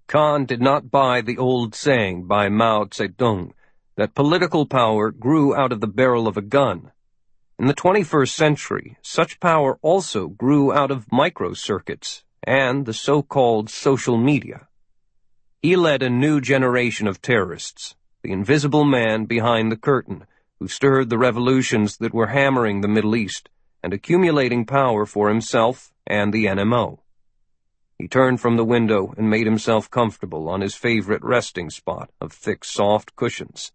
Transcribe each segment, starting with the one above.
Khan did not buy the old saying by Mao Zedong that political power grew out of the barrel of a gun. In the 21st century, such power also grew out of microcircuits and the so-called social media. He led a new generation of terrorists, the invisible man behind the curtain, who stirred the revolutions that were hammering the Middle East and accumulating power for himself and the NMO. He turned from the window and made himself comfortable on his favorite resting spot of thick, soft cushions.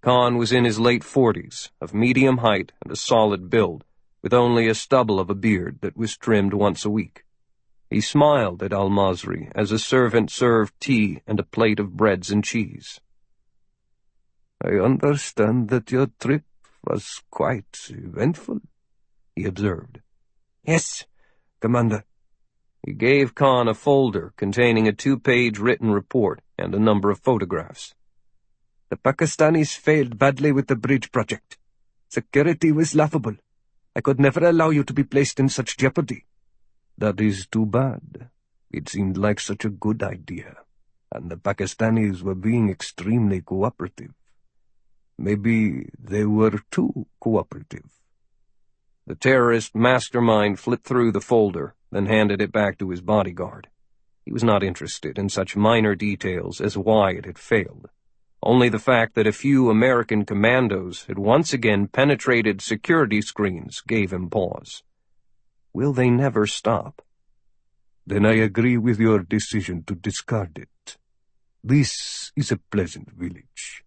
Khan was in his late 40s, of medium height and a solid build, with only a stubble of a beard that was trimmed once a week. He smiled at al-Masri as a servant served tea and a plate of breads and cheese. "I understand that your trip was quite eventful," he observed. "Yes, Commander." He gave Khan a folder containing a 2-page written report and a number of photographs. "The Pakistanis failed badly with the bridge project. Security was laughable. I could never allow you to be placed in such jeopardy." "That is too bad. It seemed like such a good idea, and the Pakistanis were being extremely cooperative. Maybe they were too cooperative." The terrorist mastermind flipped through the folder, then handed it back to his bodyguard. He was not interested in such minor details as why it had failed. Only the fact that a few American commandos had once again penetrated security screens gave him pause. Will they never stop? "Then I agree with your decision to discard it. This is a pleasant village.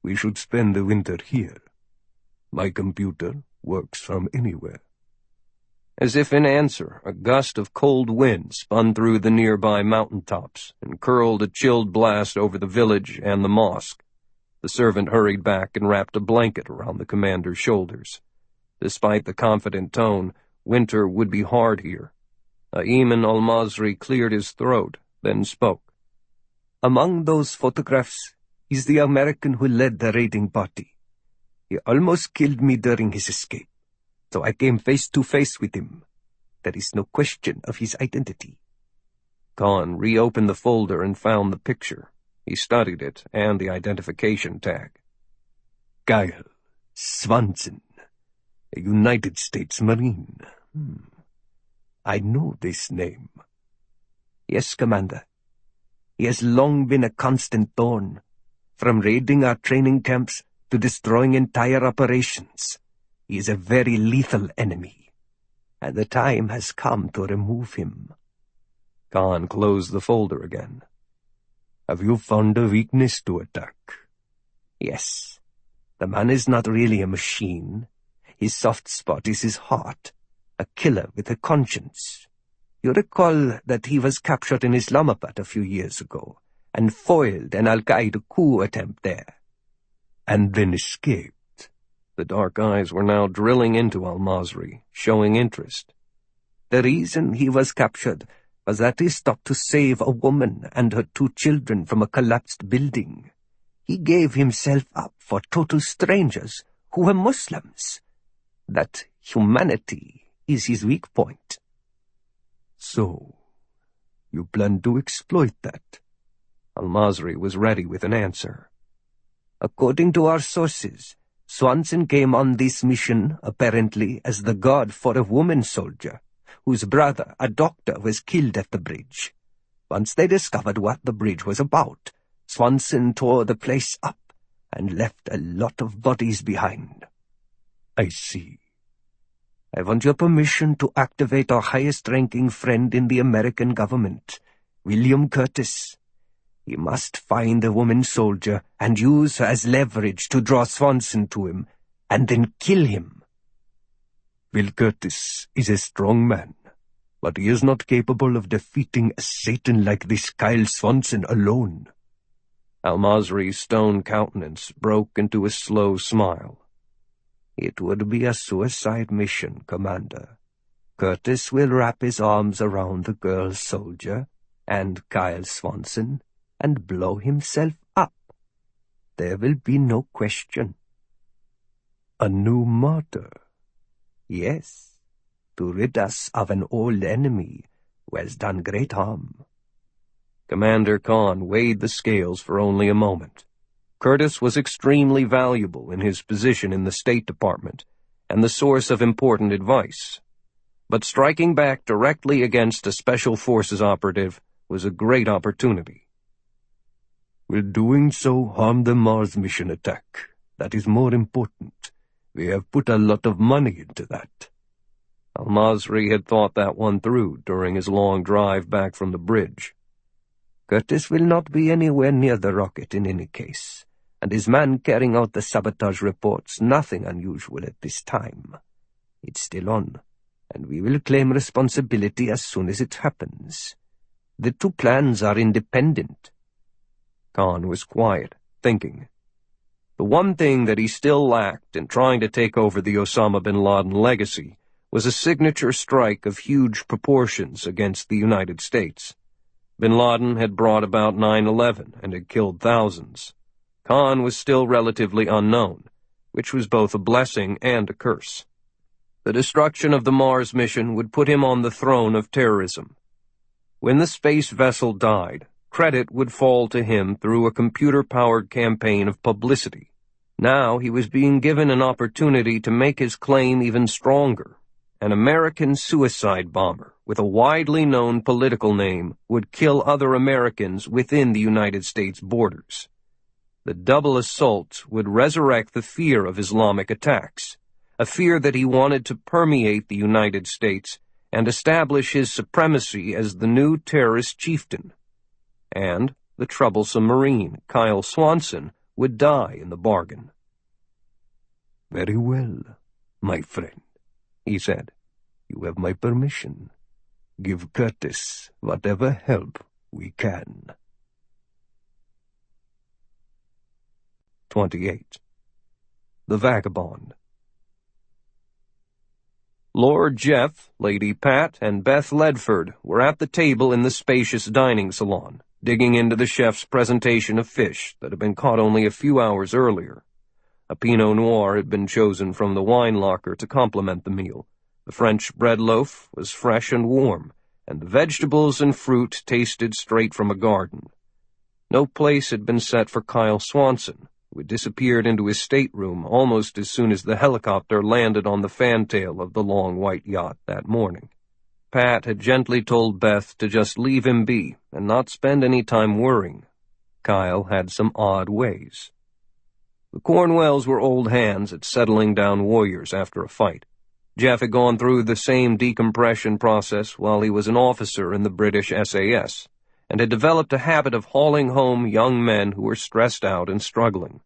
We should spend the winter here. My computer works from anywhere." As if in answer, a gust of cold wind spun through the nearby mountaintops and curled a chilled blast over the village and the mosque. The servant hurried back and wrapped a blanket around the commander's shoulders. Despite the confident tone, winter would be hard here. Ayman al-Masri cleared his throat, then spoke. "Among those photographs is the American who led the raiding party. He almost killed me during his escape, so I came face to face with him. There is no question of his identity." Khan reopened the folder and found the picture. He studied it and the identification tag. "Kyle Swanson, a United States Marine. I know this name." "Yes, Commander. He has long been a constant thorn, from raiding our training camps to destroying entire operations. He is a very lethal enemy, and the time has come to remove him." Khan closed the folder again. "Have you found a weakness to attack?" "Yes. The man is not really a machine. His soft spot is his heart, a killer with a conscience. You recall that he was captured in Islamabad a few years ago and foiled an Al-Qaeda coup attempt there." "And then escaped?" The dark eyes were now drilling into al-Masri, showing interest. "The reason he was captured was that he stopped to save a woman and her 2 children from a collapsed building. He gave himself up for total strangers who were Muslims. That humanity is his weak point." "So, you plan to exploit that?" Al-Masri was ready with an answer. "According to our sources, Swanson came on this mission, apparently, as the guard for a woman soldier, whose brother, a doctor, was killed at the bridge. Once they discovered what the bridge was about, Swanson tore the place up and left a lot of bodies behind." "I see." "I want your permission to activate our highest-ranking friend in the American government, William Curtis. He must find the woman soldier and use her as leverage to draw Swanson to him, and then kill him." "Will Curtis is a strong man, but he is not capable of defeating a Satan like this Kyle Swanson alone." Al-Masri's stone countenance broke into a slow smile. "It would be a suicide mission, Commander. Curtis will wrap his arms around the girl soldier and Kyle Swanson and blow himself up. There will be no question." "A new martyr?" "Yes, to rid us of an old enemy who has done great harm." Commander Khan weighed the scales for only a moment. Curtis was extremely valuable in his position in the State Department and the source of important advice. But striking back directly against a Special Forces operative was a great opportunity. "Will doing so harm the Mars mission attack? That is more important. We have put a lot of money into that." Al-Masri had thought that one through during his long drive back from the bridge. "Curtis will not be anywhere near the rocket in any case, and his man carrying out the sabotage reports nothing unusual at this time. It's still on, and we will claim responsibility as soon as it happens. The two plans are independent." Khan was quiet, thinking. The one thing that he still lacked in trying to take over the Osama bin Laden legacy was a signature strike of huge proportions against the United States. Bin Laden had brought about 9/11 and had killed thousands. Khan was still relatively unknown, which was both a blessing and a curse. The destruction of the Mars mission would put him on the throne of terrorism. When the space vessel died, credit would fall to him through a computer-powered campaign of publicity. Now he was being given an opportunity to make his claim even stronger. An American suicide bomber with a widely known political name would kill other Americans within the United States borders. The double assault would resurrect the fear of Islamic attacks, a fear that he wanted to permeate the United States and establish his supremacy as the new terrorist chieftain. And the troublesome Marine, Kyle Swanson, would die in the bargain. "Very well, my friend," he said. "You have my permission. Give Curtis whatever help we can." 28. The Vagabond. Lord Jeff, Lady Pat, and Beth Ledford were at the table in the spacious dining salon, digging into the chef's presentation of fish that had been caught only a few hours earlier. A Pinot Noir had been chosen from the wine locker to complement the meal. The French bread loaf was fresh and warm, and the vegetables and fruit tasted straight from a garden. No place had been set for Kyle Swanson, who had disappeared into his stateroom almost as soon as the helicopter landed on the fantail of the long white yacht that morning. Pat had gently told Beth to just leave him be and not spend any time worrying. Kyle had some odd ways. The Cornwells were old hands at settling down warriors after a fight. Jeff had gone through the same decompression process while he was an officer in the British SAS, and had developed a habit of hauling home young men who were stressed out and struggling.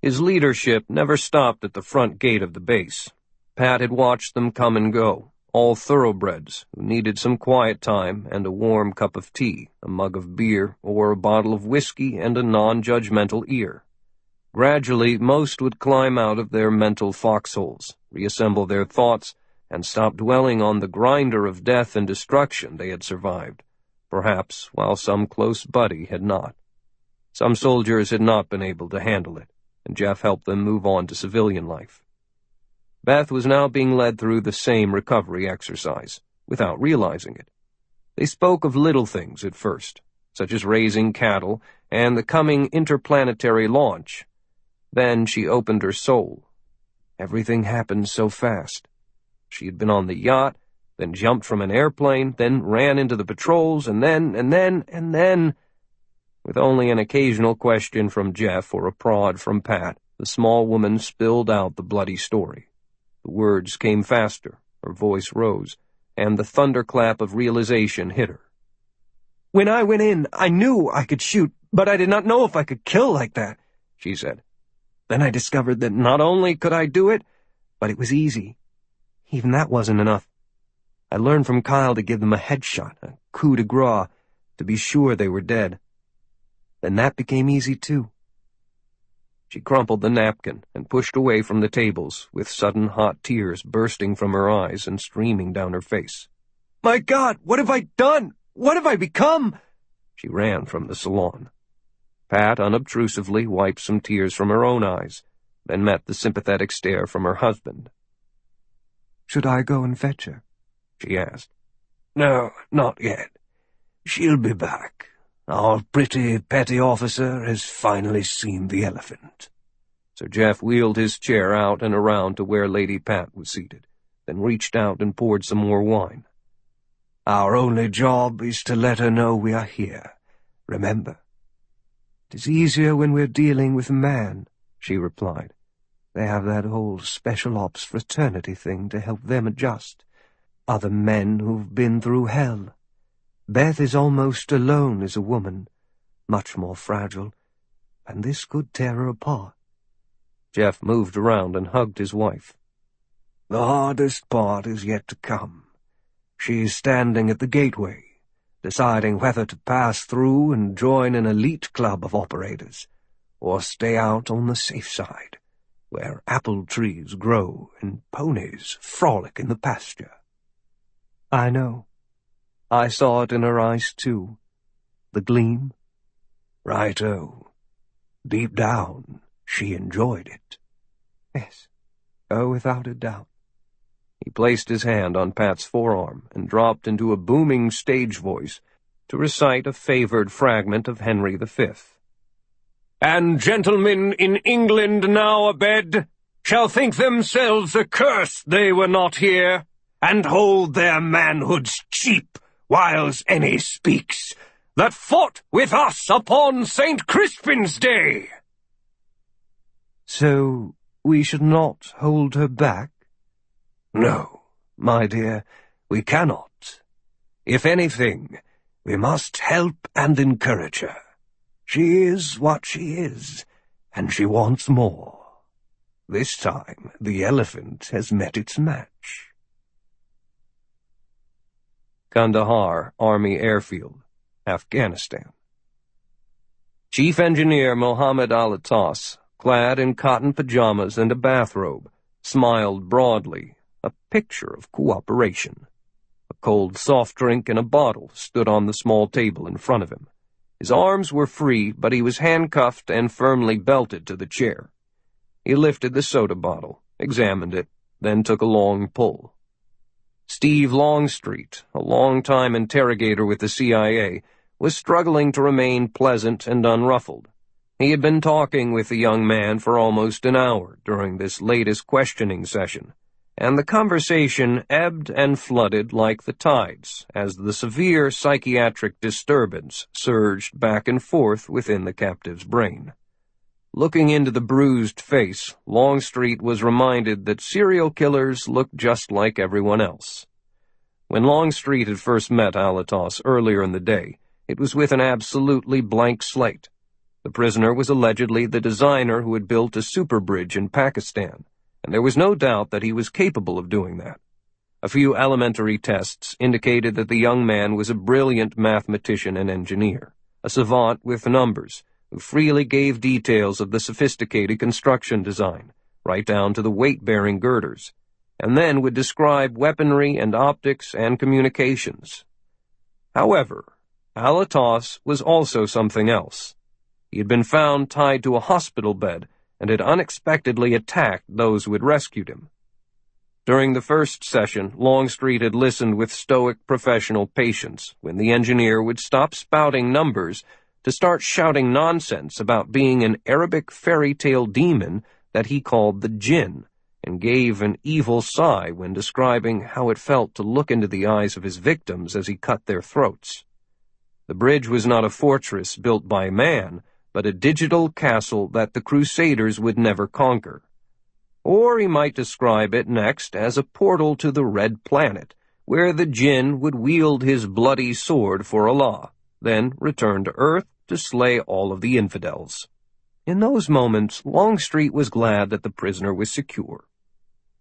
His leadership never stopped at the front gate of the base. Pat had watched them come and go, all thoroughbreds who needed some quiet time and a warm cup of tea, a mug of beer, or a bottle of whiskey and a non-judgmental ear. Gradually, most would climb out of their mental foxholes, reassemble their thoughts, and stop dwelling on the grinder of death and destruction they had survived, perhaps while some close buddy had not. Some soldiers had not been able to handle it, and Jeff helped them move on to civilian life. Beth was now being led through the same recovery exercise, without realizing it. They spoke of little things at first, such as raising cattle and the coming interplanetary launch. Then she opened her soul. Everything happened so fast. She had been on the yacht, then jumped from an airplane, then ran into the patrols, and then... With only an occasional question from Jeff or a prod from Pat, the small woman spilled out the bloody story. The words came faster, her voice rose, and the thunderclap of realization hit her. "When I went in, I knew I could shoot, but I did not know if I could kill like that," she said. "Then I discovered that not only could I do it, but it was easy. Even that wasn't enough. I learned from Kyle to give them a headshot, a coup de grace, to be sure they were dead. Then that became easy too." She crumpled the napkin and pushed away from the tables, with sudden hot tears bursting from her eyes and streaming down her face. "My God, what have I done? What have I become?" She ran from the salon. Pat unobtrusively wiped some tears from her own eyes, then met the sympathetic stare from her husband. "Should I go and fetch her?" she asked. "No, not yet. She'll be back. Our pretty petty officer has finally seen the elephant." Sir Jeff wheeled his chair out and around to where Lady Pat was seated, then reached out and poured some more wine. "Our only job is to let her know we are here. Remember?" "It is easier when we're dealing with man," she replied. "They have that whole special ops fraternity thing to help them adjust. Other men who've been through hell. Beth is almost alone as a woman, much more fragile, and this could tear her apart." Jeff moved around and hugged his wife. "The hardest part is yet to come. She's standing at the gateway, deciding whether to pass through and join an elite club of operators, or stay out on the safe side, where apple trees grow and ponies frolic in the pasture." "I know. I saw it in her eyes, too. The gleam." "Righto. Deep down, she enjoyed it." "Yes. Oh, without a doubt." He placed his hand on Pat's forearm and dropped into a booming stage voice to recite a favored fragment of Henry V. "And gentlemen in England now abed shall think themselves accursed they were not here, and hold their manhoods cheap whiles any speaks that fought with us upon St. Crispin's Day." "So we should not hold her back?" "No, my dear, we cannot. If anything, we must help and encourage her. She is what she is, and she wants more. This time, the elephant has met its match." Kandahar Army Airfield, Afghanistan. Chief Engineer Mohammed Al-Attas, clad in cotton pajamas and a bathrobe, smiled broadly, a picture of cooperation. A cold soft drink in a bottle stood on the small table in front of him. His arms were free, but he was handcuffed and firmly belted to the chair. He lifted the soda bottle, examined it, then took a long pull. Steve Longstreet, a long-time interrogator with the CIA, was struggling to remain pleasant and unruffled. He had been talking with the young man for almost an hour during this latest questioning session, and the conversation ebbed and flooded like the tides as the severe psychiatric disturbance surged back and forth within the captive's brain. Looking into the bruised face, Longstreet was reminded that serial killers look just like everyone else. When Longstreet had first met Al-Attas earlier in the day, it was with an absolutely blank slate. The prisoner was allegedly the designer who had built a super bridge in Pakistan, and there was no doubt that he was capable of doing that. A few elementary tests indicated that the young man was a brilliant mathematician and engineer, a savant with numbers, who freely gave details of the sophisticated construction design, right down to the weight-bearing girders, and then would describe weaponry and optics and communications. However, Al-Attas was also something else. He had been found tied to a hospital bed and had unexpectedly attacked those who had rescued him. During the first session, Longstreet had listened with stoic professional patience when the engineer would stop spouting numbers to start shouting nonsense about being an Arabic fairy tale demon that he called the Jinn, and gave an evil sigh when describing how it felt to look into the eyes of his victims as he cut their throats. The bridge was not a fortress built by man, but a digital castle that the Crusaders would never conquer. Or he might describe it next as a portal to the Red Planet, where the Jinn would wield his bloody sword for Allah, then return to Earth to slay all of the infidels. In those moments, Longstreet was glad that the prisoner was secure.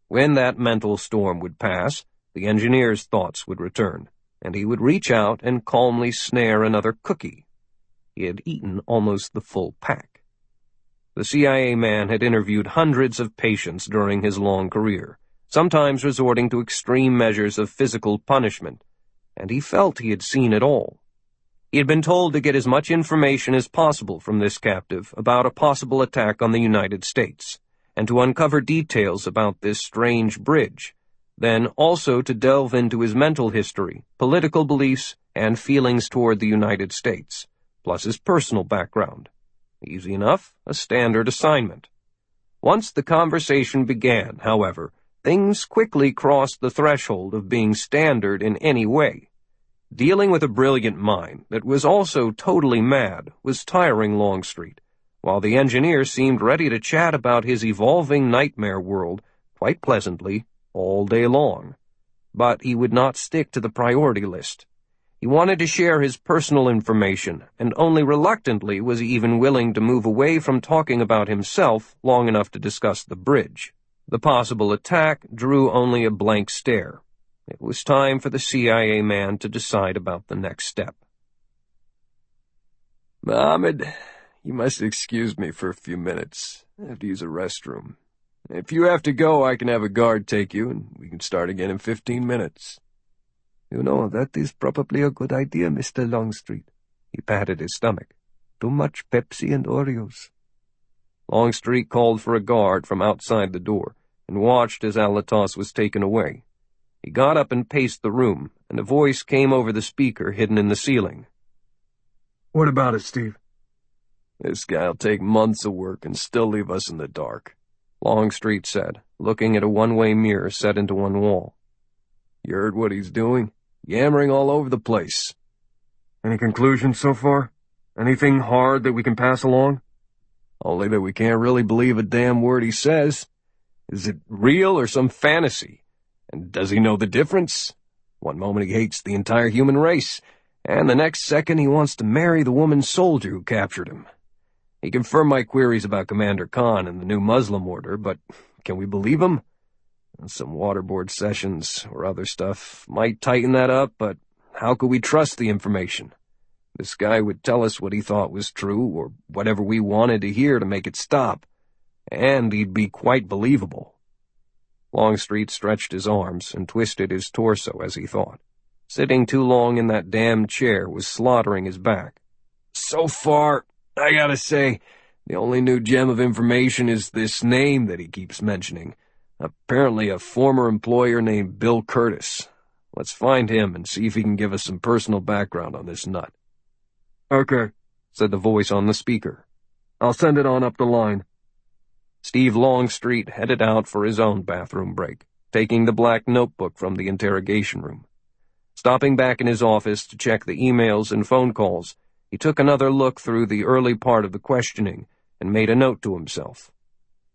When that mental storm would pass, the engineer's thoughts would return, and he would reach out and calmly snare another cookie. He had eaten almost the full pack. The CIA man had interviewed hundreds of patients during his long career, sometimes resorting to extreme measures of physical punishment, and he felt he had seen it all. He had been told to get as much information as possible from this captive about a possible attack on the United States, and to uncover details about this strange bridge, then also to delve into his mental history, political beliefs, and feelings toward the United States, plus his personal background. Easy enough, a standard assignment. Once the conversation began, however, things quickly crossed the threshold of being standard in any way. Dealing with a brilliant mind that was also totally mad was tiring Longstreet, while the engineer seemed ready to chat about his evolving nightmare world quite pleasantly all day long. But he would not stick to the priority list. He wanted to share his personal information, and only reluctantly was he even willing to move away from talking about himself long enough to discuss the bridge. The possible attack drew only a blank stare. It was time for the CIA man to decide about the next step. Mohammed, you must excuse me for a few minutes. I have to use a restroom. If you have to go, I can have a guard take you, and we can start again in 15 minutes. You know, that is probably a good idea, Mr. Longstreet. He patted his stomach. Too much Pepsi and Oreos. Longstreet called for a guard from outside the door and watched as Alatos was taken away. He got up and paced the room, and a voice came over the speaker hidden in the ceiling. What about it, Steve? This guy'll take months of work and still leave us in the dark, Longstreet said, looking at a one-way mirror set into one wall. You heard what he's doing? Yammering all over the place. Any conclusions so far? Anything hard that we can pass along? Only that we can't really believe a damn word he says. Is it real or some fantasy? And does he know the difference? One moment he hates the entire human race, and the next second he wants to marry the woman soldier who captured him. He confirmed my queries about Commander Khan and the new Muslim order, but can we believe him? Some waterboard sessions or other stuff might tighten that up, but how could we trust the information? This guy would tell us what he thought was true, or whatever we wanted to hear to make it stop, and he'd be quite believable. Longstreet stretched his arms and twisted his torso as he thought. Sitting too long in that damned chair was slaughtering his back. So far, I gotta say, the only new gem of information is this name that he keeps mentioning. Apparently a former employer named Bill Curtis. Let's find him and see if he can give us some personal background on this nut. Okay, said the voice on the speaker. I'll send it on up the line. Steve Longstreet headed out for his own bathroom break, taking the black notebook from the interrogation room. Stopping back in his office to check the emails and phone calls, he took another look through the early part of the questioning and made a note to himself.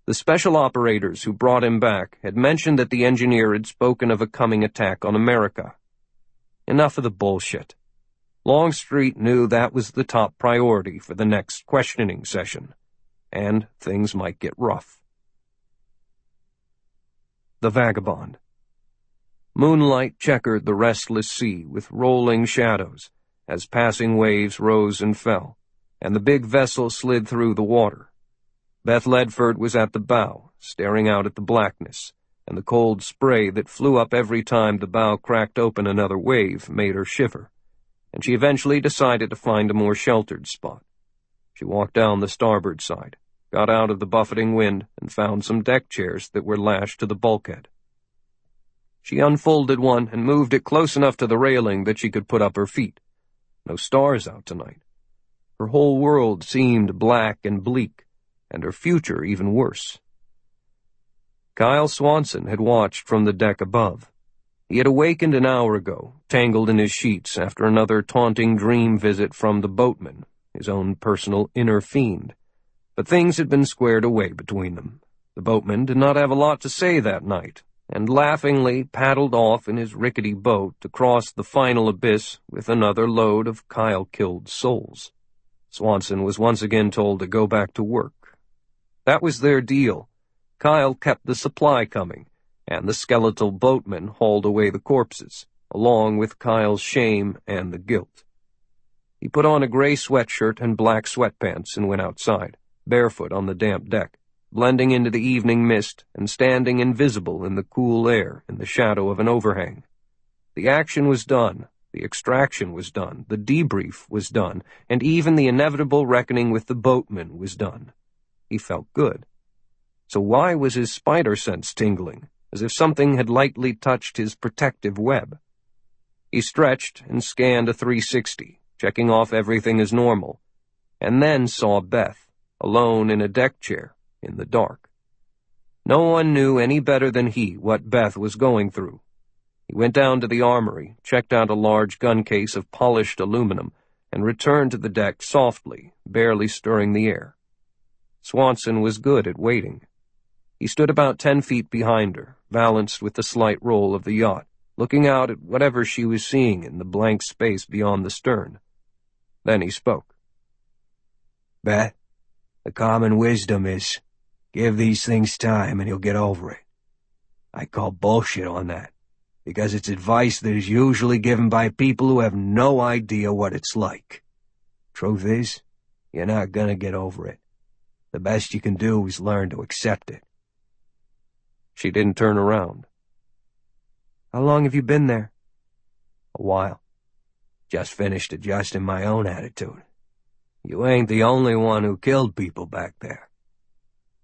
The special operators who brought him back had mentioned that the engineer had spoken of a coming attack on America. Enough of the bullshit. Longstreet knew that was the top priority for the next questioning session, and things might get rough. The Vagabond. Moonlight checkered the restless sea with rolling shadows as passing waves rose and fell, and the big vessel slid through the water. Beth Ledford was at the bow, staring out at the blackness, and the cold spray that flew up every time the bow cracked open another wave made her shiver, and she eventually decided to find a more sheltered spot. She walked down the starboard side, got out of the buffeting wind, and found some deck chairs that were lashed to the bulkhead. She unfolded one and moved it close enough to the railing that she could put up her feet. No stars out tonight. Her whole world seemed black and bleak, and her future even worse. Kyle Swanson had watched from the deck above. He had awakened an hour ago, tangled in his sheets after another taunting dream visit from the boatman, his own personal inner fiend. But things had been squared away between them. The boatman did not have a lot to say that night, and laughingly paddled off in his rickety boat to cross the final abyss with another load of Kyle-killed souls. Swanson was once again told to go back to work. That was their deal. Kyle kept the supply coming, and the skeletal boatman hauled away the corpses, along with Kyle's shame and the guilt. He put on a gray sweatshirt and black sweatpants and went outside, barefoot on the damp deck, blending into the evening mist and standing invisible in the cool air in the shadow of an overhang. The action was done, the extraction was done, the debrief was done, and even the inevitable reckoning with the boatman was done. He felt good. So why was his spider sense tingling, as if something had lightly touched his protective web? He stretched and scanned a 360, checking off everything as normal, and then saw Beth, alone in a deck chair, in the dark. No one knew any better than he what Beth was going through. He went down to the armory, checked out a large gun case of polished aluminum, and returned to the deck softly, barely stirring the air. Swanson was good at waiting. He stood about 10 feet behind her, balanced with the slight roll of the yacht, looking out at whatever she was seeing in the blank space beyond the stern. Then he spoke. Beth, the common wisdom is, give these things time and you'll get over it. I call bullshit on that, because it's advice that is usually given by people who have no idea what it's like. Truth is, you're not gonna get over it. The best you can do is learn to accept it. She didn't turn around. How long have you been there? A while. Just finished adjusting my own attitude. You ain't the only one who killed people back there.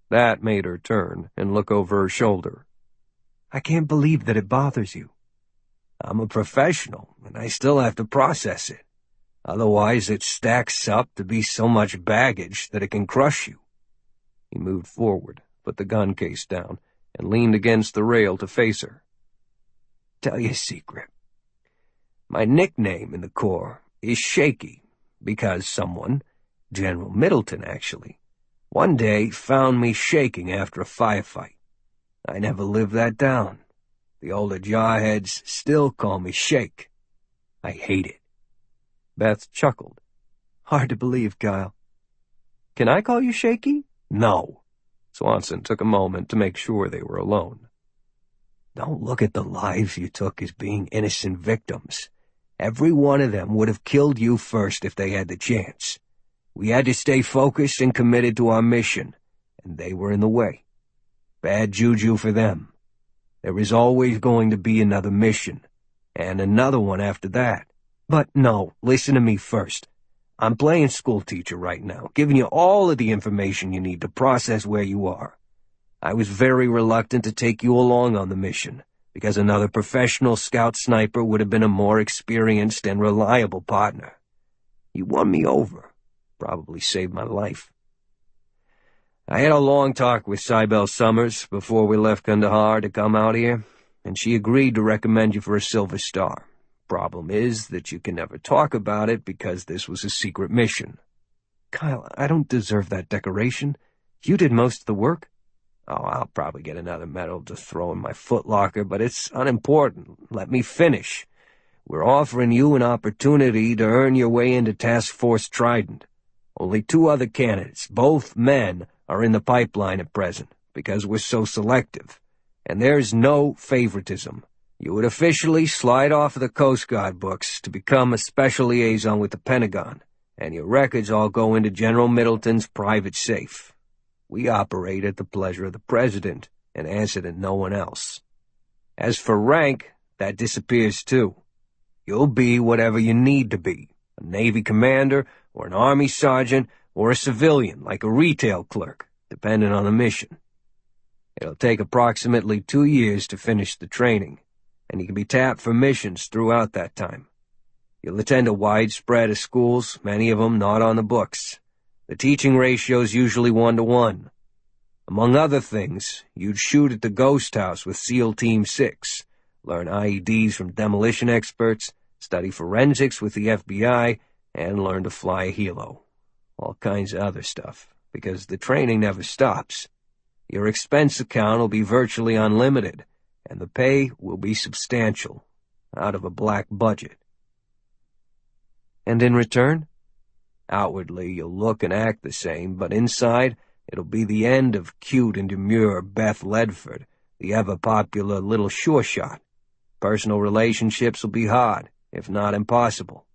That made her turn and look over her shoulder. I can't believe that it bothers you. I'm a professional, and I still have to process it. Otherwise, it stacks up to be so much baggage that it can crush you. He moved forward, put the gun case down, and leaned against the rail to face her. Tell you a secret. My nickname in the Corps is Shaky, because someone, General Middleton actually, one day found me shaking after a firefight. I never lived that down. The older jarheads still call me Shake. I hate it. Beth chuckled. Hard to believe, Kyle. Can I call you Shaky? No. Swanson took a moment to make sure they were alone. Don't look at the lives you took as being innocent victims. Every one of them would have killed you first if they had the chance. We had to stay focused and committed to our mission, and they were in the way. Bad juju for them. There is always going to be another mission, and another one after that. But no, listen to me first. I'm playing schoolteacher right now, giving you all of the information you need to process where you are. I was very reluctant to take you along on the mission, because another professional scout sniper would have been a more experienced and reliable partner. You won me over. Probably saved my life. I had a long talk with Cybele Summers before we left Kandahar to come out here, and she agreed to recommend you for a Silver Star. Problem is that you can never talk about it because this was a secret mission. Kyle, I don't deserve that decoration. You did most of the work. Oh, I'll probably get another medal to throw in my footlocker, but it's unimportant. Let me finish. We're offering you an opportunity to earn your way into Task Force Trident. Only 2 other candidates, both men, are in the pipeline at present, because we're so selective. And there's no favoritism. You would officially slide off of the Coast Guard books to become a special liaison with the Pentagon, and your records all go into General Middleton's private safe. We operate at the pleasure of the President and answer to no one else. As for rank, that disappears too. You'll be whatever you need to be, a Navy commander or an Army sergeant or a civilian like a retail clerk, depending on the mission. It'll take approximately 2 years to finish the training, and you can be tapped for missions throughout that time. You'll attend a wide spread of schools, many of them not on the books. The teaching ratio is usually 1-to-1. Among other things, you'd shoot at the Ghost House with SEAL Team 6, learn IEDs from demolition experts, study forensics with the FBI, and learn to fly a helo. All kinds of other stuff, because the training never stops. Your expense account will be virtually unlimited, and the pay will be substantial, out of a black budget. And in return? Outwardly, you'll look and act the same, but inside, it'll be the end of cute and demure Beth Ledford, the ever-popular little sure shot. Personal relationships will be hard, if not impossible.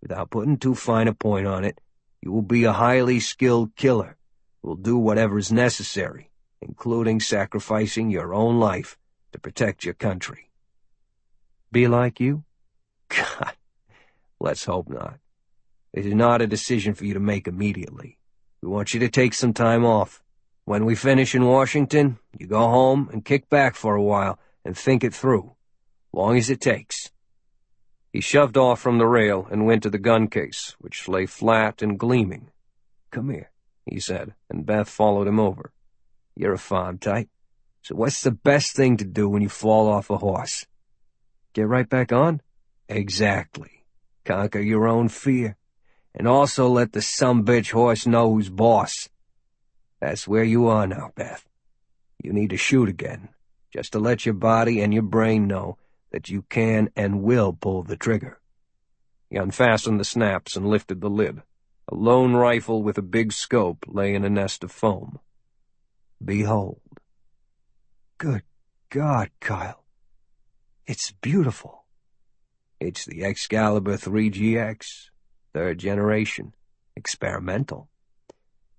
Without putting too fine a point on it, you will be a highly skilled killer who will do whatever is necessary, including sacrificing your own life to protect your country. Be like you? God, let's hope not. It is not a decision for you to make immediately. We want you to take some time off. When we finish in Washington, you go home and kick back for a while and think it through, long as it takes. He shoved off from the rail and went to the gun case, which lay flat and gleaming. "Come here," he said, and Beth followed him over. "You're a farm type. So what's the best thing to do when you fall off a horse?" "Get right back on?" "Exactly. Conquer your own fear. And also let the sumbitch horse know who's boss. That's where you are now, Beth. You need to shoot again, just to let your body and your brain know that you can and will pull the trigger." He unfastened the snaps and lifted the lid. A lone rifle with a big scope lay in a nest of foam. "Behold." "Good God, Kyle. It's beautiful." "It's the Excalibur 3GX, 3rd generation, experimental.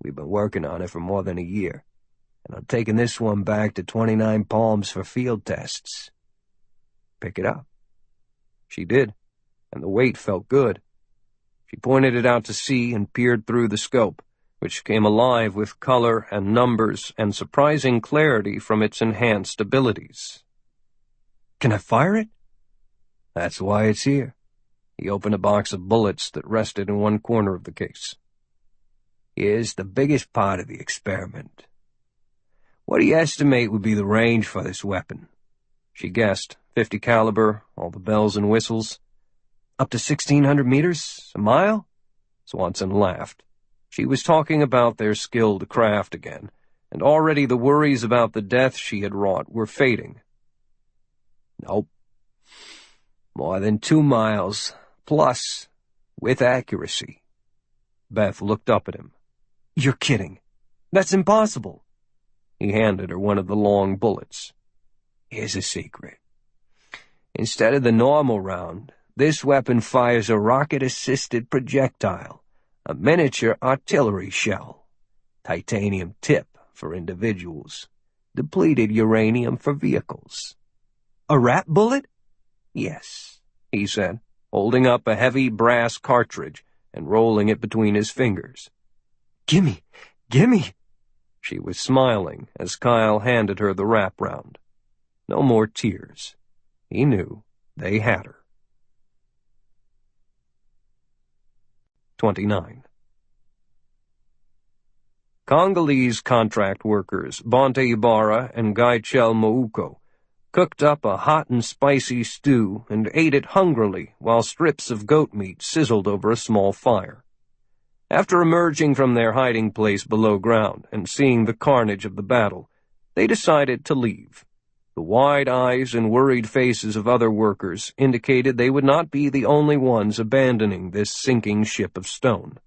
We've been working on it for more than a year, and I'm taking this one back to 29 Palms for field tests." "Pick it up." She did, and the weight felt good. She pointed it out to sea and peered through the scope, which came alive with color and numbers and surprising clarity from its enhanced abilities. "Can I fire it?" "That's why it's here." He opened a box of bullets that rested in one corner of the case. "Here's the biggest part of the experiment. What do you estimate would be the range for this weapon?" She guessed, 50 caliber, all the bells and whistles. "Up to 1,600 meters? A mile?" Swanson laughed. She was talking about their skilled craft again, and already the worries about the death she had wrought were fading. "Nope. More than 2 miles, plus, with accuracy." Beth looked up at him. "You're kidding. That's impossible." He handed her one of the long bullets. "Here's a secret. Instead of the normal round, this weapon fires a rocket-assisted projectile, a miniature artillery shell, titanium tip for individuals, depleted uranium for vehicles." "A rat bullet?" "Yes," he said, holding up a heavy brass cartridge and rolling it between his fingers. Gimme! Gimme!" She was smiling as Kyle handed her the wrap round. No more tears. He knew they had her. 29. Congolese contract workers Bonte Ibarra and Gaichel Mouko cooked up a hot and spicy stew and ate it hungrily while strips of goat meat sizzled over a small fire. After emerging from their hiding place below ground and seeing the carnage of the battle, they decided to leave. The wide eyes and worried faces of other workers indicated they would not be the only ones abandoning this sinking ship of stone.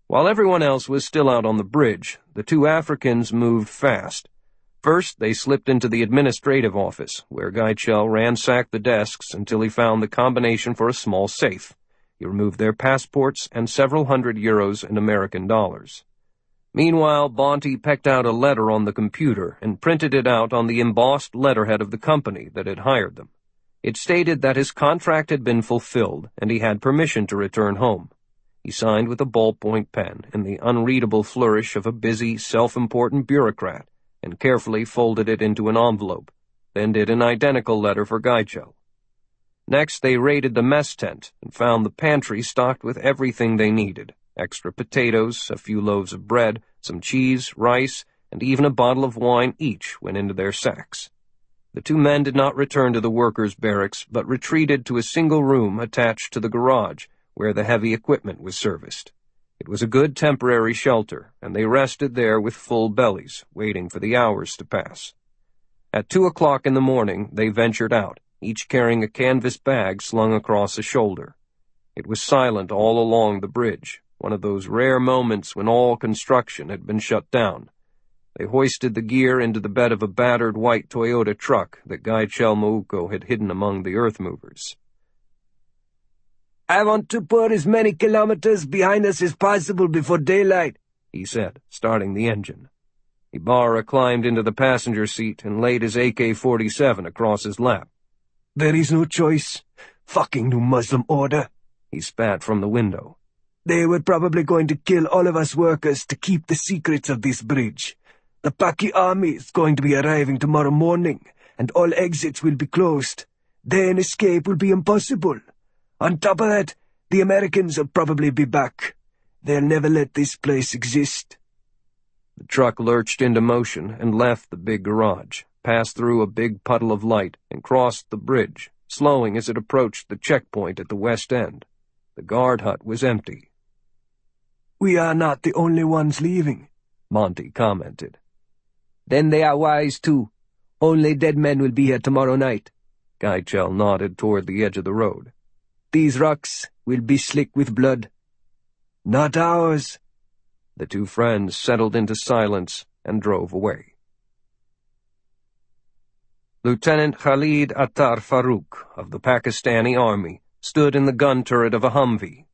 While everyone else was still out on the bridge, the two Africans moved fast. First, they slipped into the administrative office, where Gaichel ransacked the desks until he found the combination for a small safe. He removed their passports and several hundred euros in American dollars. Meanwhile, Bonte pecked out a letter on the computer and printed it out on the embossed letterhead of the company that had hired them. It stated that his contract had been fulfilled and he had permission to return home. He signed with a ballpoint pen in the unreadable flourish of a busy, self-important bureaucrat and carefully folded it into an envelope, then did an identical letter for Gaichel. Next, they raided the mess tent and found the pantry stocked with everything they needed. Extra potatoes, a few loaves of bread, some cheese, rice, and even a bottle of wine each went into their sacks. The two men did not return to the workers' barracks, but retreated to a single room attached to the garage, where the heavy equipment was serviced. It was a good temporary shelter, and they rested there with full bellies, waiting for the hours to pass. At 2 o'clock in the morning, they ventured out, each carrying a canvas bag slung across a shoulder. It was silent all along the bridge, one of those rare moments when all construction had been shut down. They hoisted the gear into the bed of a battered white Toyota truck that Gaichel Mouko had hidden among the earth movers. "I want to put as many kilometers behind us as possible before daylight," he said, starting the engine. Ibarra climbed into the passenger seat and laid his AK-47 across his lap. "There is no choice. Fucking New Muslim Order," he spat from the window. "They were probably going to kill all of us workers to keep the secrets of this bridge. The Paki army is going to be arriving tomorrow morning, and all exits will be closed. Then escape will be impossible. On top of that, the Americans will probably be back. They'll never let this place exist." The truck lurched into motion and left the big garage, passed through a big puddle of light, and crossed the bridge, slowing as it approached the checkpoint at the west end. The guard hut was empty. "We are not the only ones leaving," Monty commented. "Then they are wise, too. Only dead men will be here tomorrow night." Gychel nodded toward the edge of the road. "These rocks will be slick with blood." "Not ours." The two friends settled into silence and drove away. Lieutenant Khalid Attar Farouk of the Pakistani Army stood in the gun turret of a Humvee,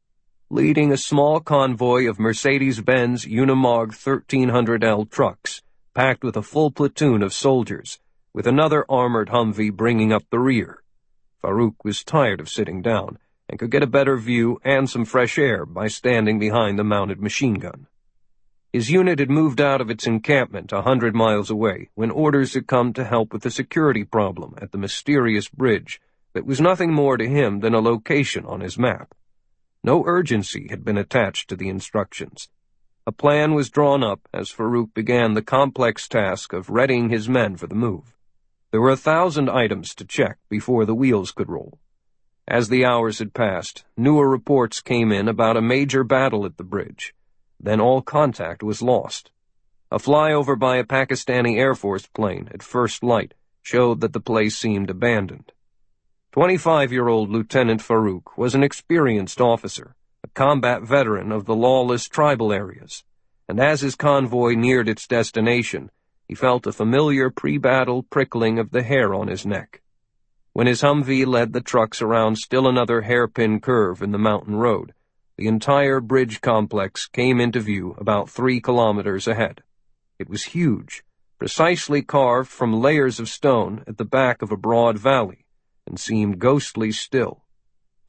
leading a small convoy of Mercedes-Benz Unimog 1300L trucks, packed with a full platoon of soldiers, with another armored Humvee bringing up the rear. Farouk was tired of sitting down, and could get a better view and some fresh air by standing behind the mounted machine gun. His unit had moved out of its encampment 100 miles away when orders had come to help with the security problem at the mysterious bridge that was nothing more to him than a location on his map. No urgency had been attached to the instructions. A plan was drawn up as Farouk began the complex task of readying his men for the move. There were 1,000 items to check before the wheels could roll. As the hours had passed, newer reports came in about a major battle at the bridge. Then all contact was lost. A flyover by a Pakistani Air Force plane at first light showed that the place seemed abandoned. 25-year-old Lieutenant Farouk was an experienced officer, a combat veteran of the lawless tribal areas, and as his convoy neared its destination, he felt a familiar pre-battle prickling of the hair on his neck. When his Humvee led the trucks around still another hairpin curve in the mountain road, the entire bridge complex came into view about 3 kilometers ahead. It was huge, precisely carved from layers of stone at the back of a broad valley, and seemed ghostly still.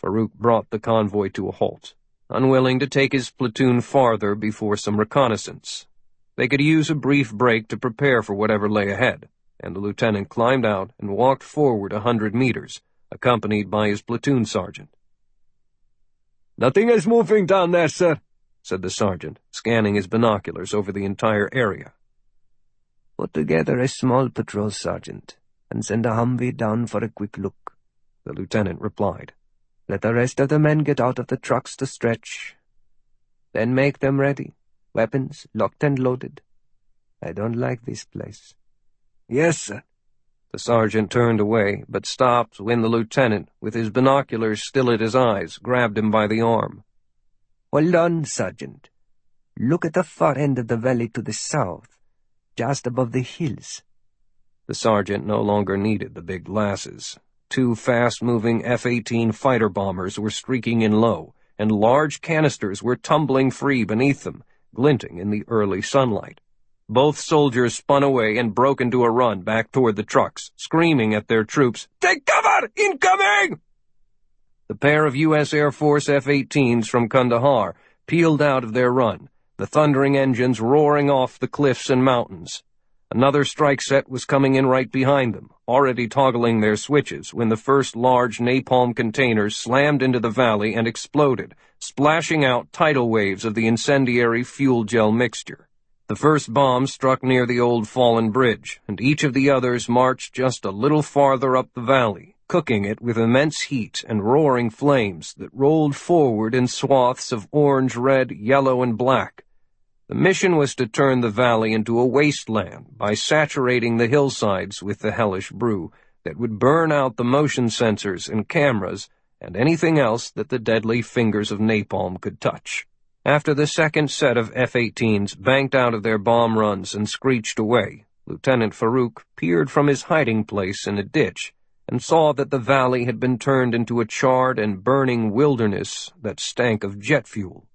Farouk brought the convoy to a halt, unwilling to take his platoon farther before some reconnaissance. They could use a brief break to prepare for whatever lay ahead, and the lieutenant climbed out and walked forward 100 meters, accompanied by his platoon sergeant. "Nothing is moving down there, sir," said the sergeant, scanning his binoculars over the entire area. "Put together a small patrol, Sergeant, and send a Humvee down for a quick look," the lieutenant replied. "Let the rest of the men get out of the trucks to stretch. Then make them ready, weapons locked and loaded. I don't like this place." "Yes, sir." The sergeant turned away, but stopped when the lieutenant, with his binoculars still at his eyes, grabbed him by the arm. "Hold on, Sergeant. Look at the far end of the valley to the south, just above the hills." The sergeant no longer needed the big glasses. 2 fast-moving F-18 fighter bombers were streaking in low, and large canisters were tumbling free beneath them, glinting in the early sunlight. Both soldiers spun away and broke into a run back toward the trucks, screaming at their troops, "Take cover! Incoming!" The pair of U.S. Air Force F-18s from Kandahar peeled out of their run, the thundering engines roaring off the cliffs and mountains. Another strike set was coming in right behind them, already toggling their switches when the first large napalm containers slammed into the valley and exploded, splashing out tidal waves of the incendiary fuel gel mixture. The first bomb struck near the old fallen bridge, and each of the others marched just a little farther up the valley, cooking it with immense heat and roaring flames that rolled forward in swaths of orange, red, yellow, and black. The mission was to turn the valley into a wasteland by saturating the hillsides with the hellish brew that would burn out the motion sensors and cameras and anything else that the deadly fingers of napalm could touch. After the second set of F-18s banked out of their bomb runs and screeched away, Lieutenant Farouk peered from his hiding place in a ditch and saw that the valley had been turned into a charred and burning wilderness that stank of jet fuel.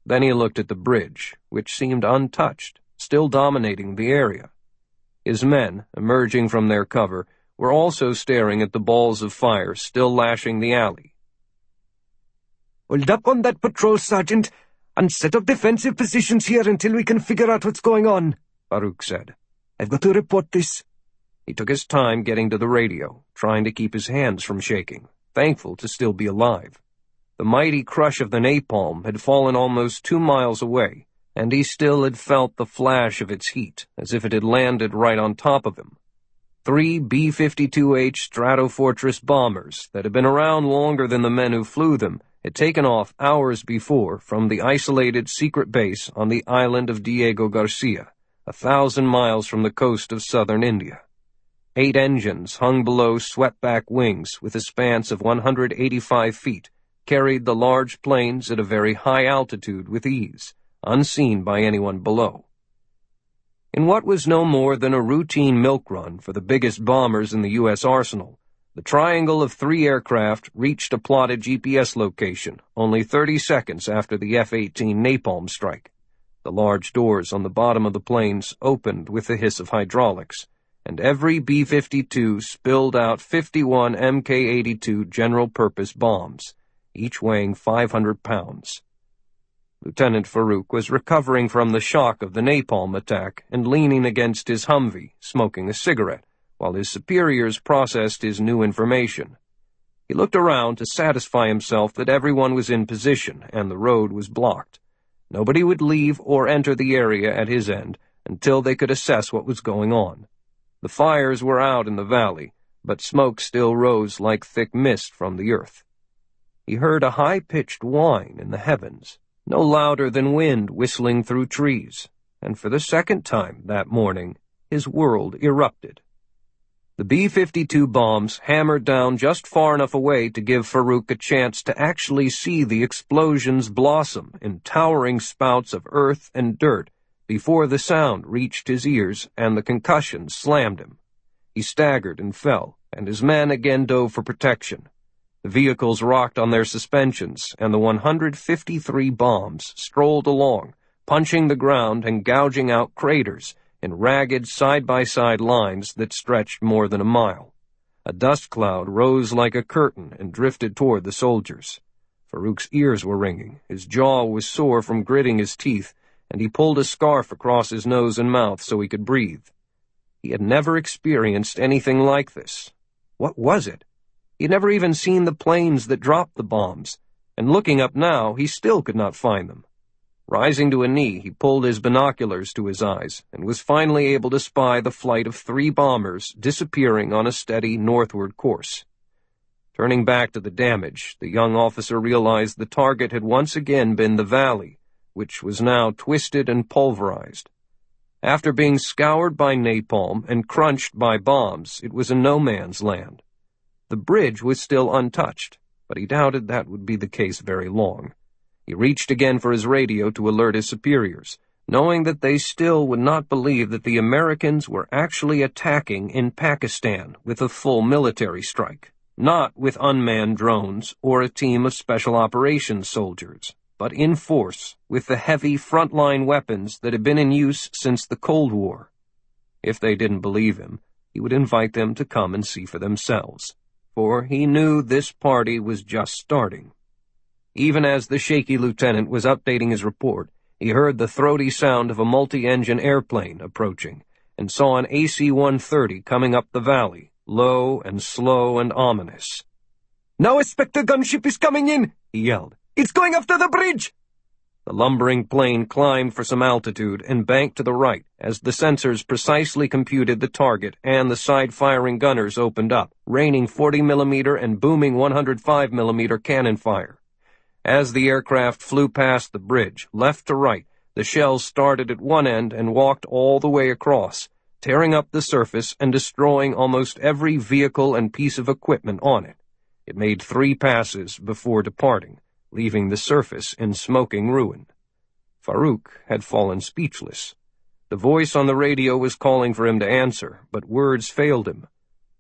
Then he looked at the bridge, which seemed untouched, still dominating the area. His men, emerging from their cover, were also staring at the balls of fire still lashing the alley. "Hold up on that patrol, Sergeant, and set up defensive positions here until we can figure out what's going on," Farouk said. "I've got to report this." He took his time getting to the radio, trying to keep his hands from shaking, thankful to still be alive. The mighty crush of the napalm had fallen almost 2 miles away, and he still had felt the flash of its heat, as if it had landed right on top of him. 3 B-52H Stratofortress bombers that had been around longer than the men who flew them had taken off hours before from the isolated secret base on the island of Diego Garcia, 1,000 miles from the coast of southern India. 8 engines hung below swept-back wings with a span of 185 feet, carried the large planes at a very high altitude with ease, unseen by anyone below. In what was no more than a routine milk run for the biggest bombers in the U.S. arsenal, the triangle of 3 aircraft reached a plotted GPS location only 30 seconds after the F-18 napalm strike. The large doors on the bottom of the planes opened with the hiss of hydraulics, and every B-52 spilled out 51 Mk-82 general-purpose bombs, each weighing 500 pounds. Lieutenant Farouk was recovering from the shock of the napalm attack and leaning against his Humvee, smoking a cigarette, while his superiors processed his new information. He looked around to satisfy himself that everyone was in position and the road was blocked. Nobody would leave or enter the area at his end until they could assess what was going on. The fires were out in the valley, but smoke still rose like thick mist from the earth. He heard a high-pitched whine in the heavens, no louder than wind whistling through trees, and for the second time that morning, his world erupted. The B-52 bombs hammered down just far enough away to give Farouk a chance to actually see the explosions blossom in towering spouts of earth and dirt before the sound reached his ears and the concussion slammed him. He staggered and fell, and his men again dove for protection. The vehicles rocked on their suspensions, and the 153 bombs strolled along, punching the ground and gouging out craters in ragged side-by-side lines that stretched more than a mile. A dust cloud rose like a curtain and drifted toward the soldiers. Farouk's ears were ringing, his jaw was sore from gritting his teeth, and he pulled a scarf across his nose and mouth so he could breathe. He had never experienced anything like this. What was it? He had never even seen the planes that dropped the bombs, and looking up now, he still could not find them. Rising to a knee, he pulled his binoculars to his eyes, and was finally able to spy the flight of 3 bombers disappearing on a steady northward course. Turning back to the damage, the young officer realized the target had once again been the valley, which was now twisted and pulverized. After being scoured by napalm and crunched by bombs, it was a no-man's land. The bridge was still untouched, but he doubted that would be the case very long. He reached again for his radio to alert his superiors, knowing that they still would not believe that the Americans were actually attacking in Pakistan with a full military strike, not with unmanned drones or a team of special operations soldiers, but in force with the heavy frontline weapons that had been in use since the Cold War. If they didn't believe him, he would invite them to come and see for themselves, for he knew this party was just starting. Even as the shaky lieutenant was updating his report, he heard the throaty sound of a multi-engine airplane approaching, and saw an AC-130 coming up the valley, low and slow and ominous. "Now a Spectre gunship is coming in," he yelled. "It's going after the bridge!" The lumbering plane climbed for some altitude and banked to the right as the sensors precisely computed the target and the side-firing gunners opened up, raining 40mm and booming 105mm cannon fire. As the aircraft flew past the bridge, left to right, the shells started at one end and walked all the way across, tearing up the surface and destroying almost every vehicle and piece of equipment on it. It made 3 passes before departing, leaving the surface in smoking ruin. Farouk had fallen speechless. The voice on the radio was calling for him to answer, but words failed him.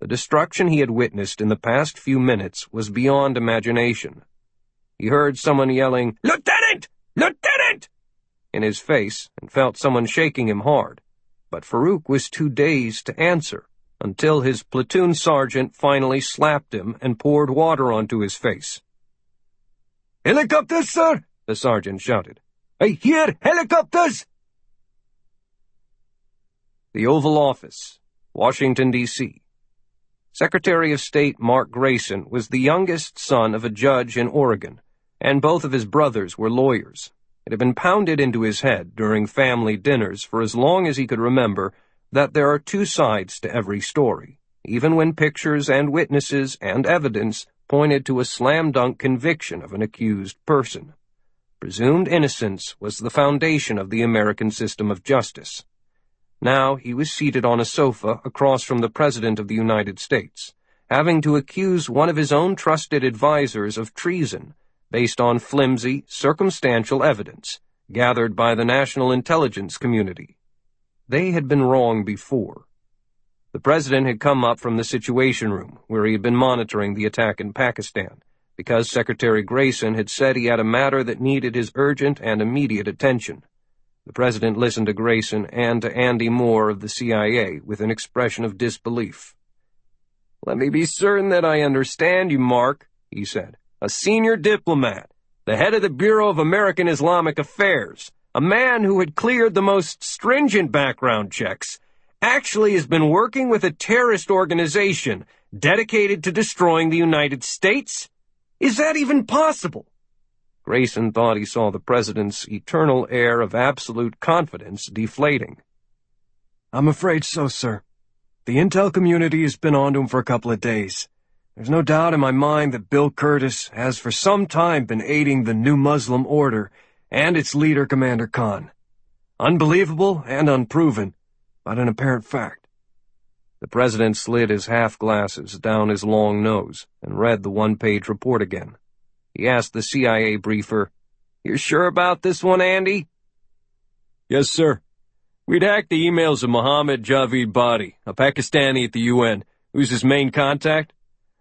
The destruction he had witnessed in the past few minutes was beyond imagination. He heard someone yelling, "Lieutenant! Lieutenant!" in his face and felt someone shaking him hard, but Farouk was too dazed to answer until his platoon sergeant finally slapped him and poured water onto his face. "Helicopters, sir!" the sergeant shouted. "I hear helicopters!" The Oval Office, Washington, D.C. Secretary of State Mark Grayson was the youngest son of a judge in Oregon, and both of his brothers were lawyers. It had been pounded into his head during family dinners for as long as he could remember that there are two sides to every story, even when pictures and witnesses and evidence pointed to a slam-dunk conviction of an accused person. Presumed innocence was the foundation of the American system of justice. Now he was seated on a sofa across from the President of the United States, having to accuse one of his own trusted advisors of treason based on flimsy, circumstantial evidence gathered by the national intelligence community. They had been wrong before. The President had come up from the Situation Room, where he had been monitoring the attack in Pakistan, because Secretary Grayson had said he had a matter that needed his urgent and immediate attention. The President listened to Grayson and to Andy Moore of the CIA with an expression of disbelief. "Let me be certain that I understand you, Mark," he said. "A senior diplomat, the head of the Bureau of American Islamic Affairs, a man who had cleared the most stringent background checks, actually has been working with a terrorist organization dedicated to destroying the United States? Is that even possible?" Grayson thought he saw the President's eternal air of absolute confidence deflating. "I'm afraid so, sir. The intel community has been on to him for a couple of days. There's no doubt in my mind that Bill Curtis has for some time been aiding the New Muslim Order and its leader, Commander Khan. Unbelievable and unproven, but an apparent fact." The President slid his half-glasses down his long nose and read the one-page report again. He asked the CIA briefer, "You're sure about this one, Andy?" "Yes, sir. We'd hacked the emails of Mohammed Javeed Badi, a Pakistani at the UN, who's his main contact.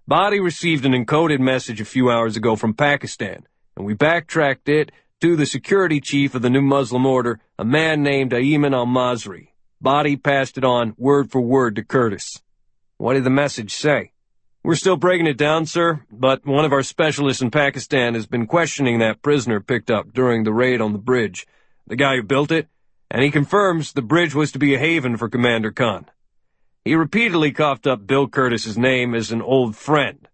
Badi received an encoded message a few hours ago from Pakistan, and we backtracked it to the security chief of the New Muslim Order, a man named Ayman al-Masri. Badi passed it on word for word to Curtis." "What did the message say?" "We're still breaking it down, sir, but one of our specialists in Pakistan has been questioning that prisoner picked up during the raid on the bridge, the guy who built it, and he confirms the bridge was to be a haven for Commander Khan. He repeatedly coughed up Bill Curtis's name as an old friend.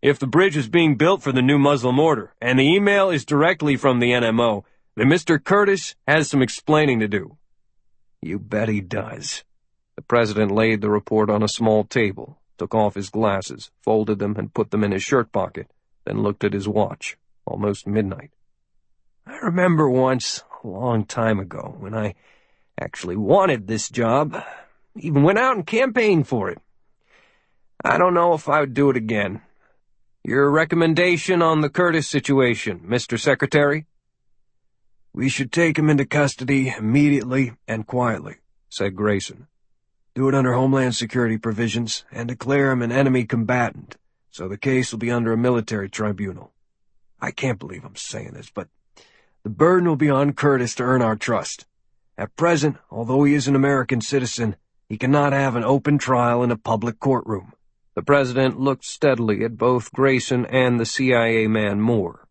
If the bridge is being built for the New Muslim Order, and the email is directly from the NMO, then Mr. Curtis has some explaining to do." "You bet he does." The President laid the report on a small table, took off his glasses, folded them, and put them in his shirt pocket, then looked at his watch. Almost midnight. "I remember once, a long time ago, when I actually wanted this job, even went out and campaigned for it. I don't know if I would do it again. Your recommendation on the Curtis situation, Mr. Secretary?" "We should take him into custody immediately and quietly," said Grayson. "Do it under Homeland Security provisions and declare him an enemy combatant, so the case will be under a military tribunal. I can't believe I'm saying this, but the burden will be on Curtis to earn our trust. At present, although he is an American citizen, he cannot have an open trial in a public courtroom." The President looked steadily at both Grayson and the CIA man Moore.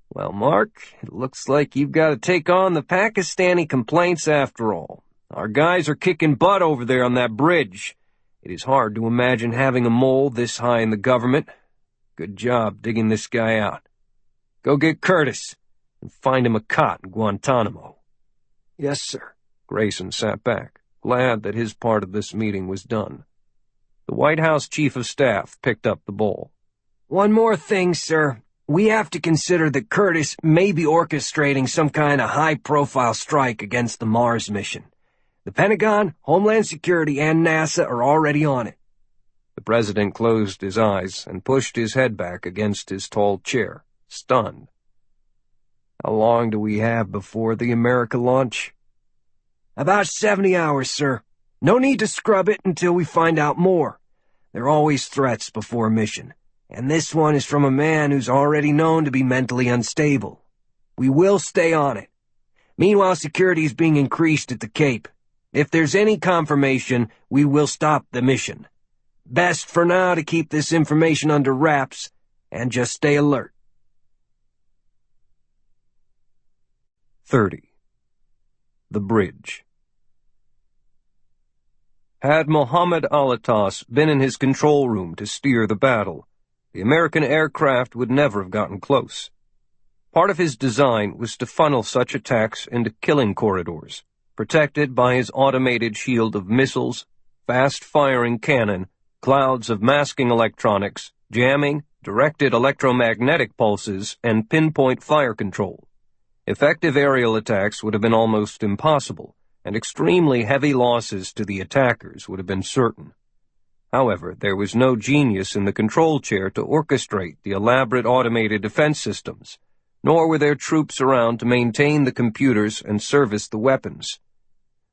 "Well, Mark, it looks like you've got to take on the Pakistani complaints after all. Our guys are kicking butt over there on that bridge. It is hard to imagine having a mole this high in the government. Good job digging this guy out. Go get Curtis and find him a cot in Guantanamo." "Yes, sir." Grayson sat back, glad that his part of this meeting was done. The White House Chief of Staff picked up the ball. "One more thing, sir. We have to consider that Curtis may be orchestrating some kind of high-profile strike against the Mars mission. The Pentagon, Homeland Security, and NASA are already on it." The President closed his eyes and pushed his head back against his tall chair, stunned. "How long do we have before the America launch?" "About 70 hours, sir. No need to scrub it until we find out more. There are always threats before a mission, and this one is from a man who's already known to be mentally unstable. We will stay on it. Meanwhile, security is being increased at the Cape. If there's any confirmation, we will stop the mission. Best for now to keep this information under wraps and just stay alert." 30. The Bridge. Had Mohammed Al-Attas been in his control room to steer the battle, the American aircraft would never have gotten close. Part of his design was to funnel such attacks into killing corridors, protected by his automated shield of missiles, fast-firing cannon, clouds of masking electronics, jamming, directed electromagnetic pulses, and pinpoint fire control. Effective aerial attacks would have been almost impossible, and extremely heavy losses to the attackers would have been certain. However, there was no genius in the control chair to orchestrate the elaborate automated defense systems, nor were there troops around to maintain the computers and service the weapons.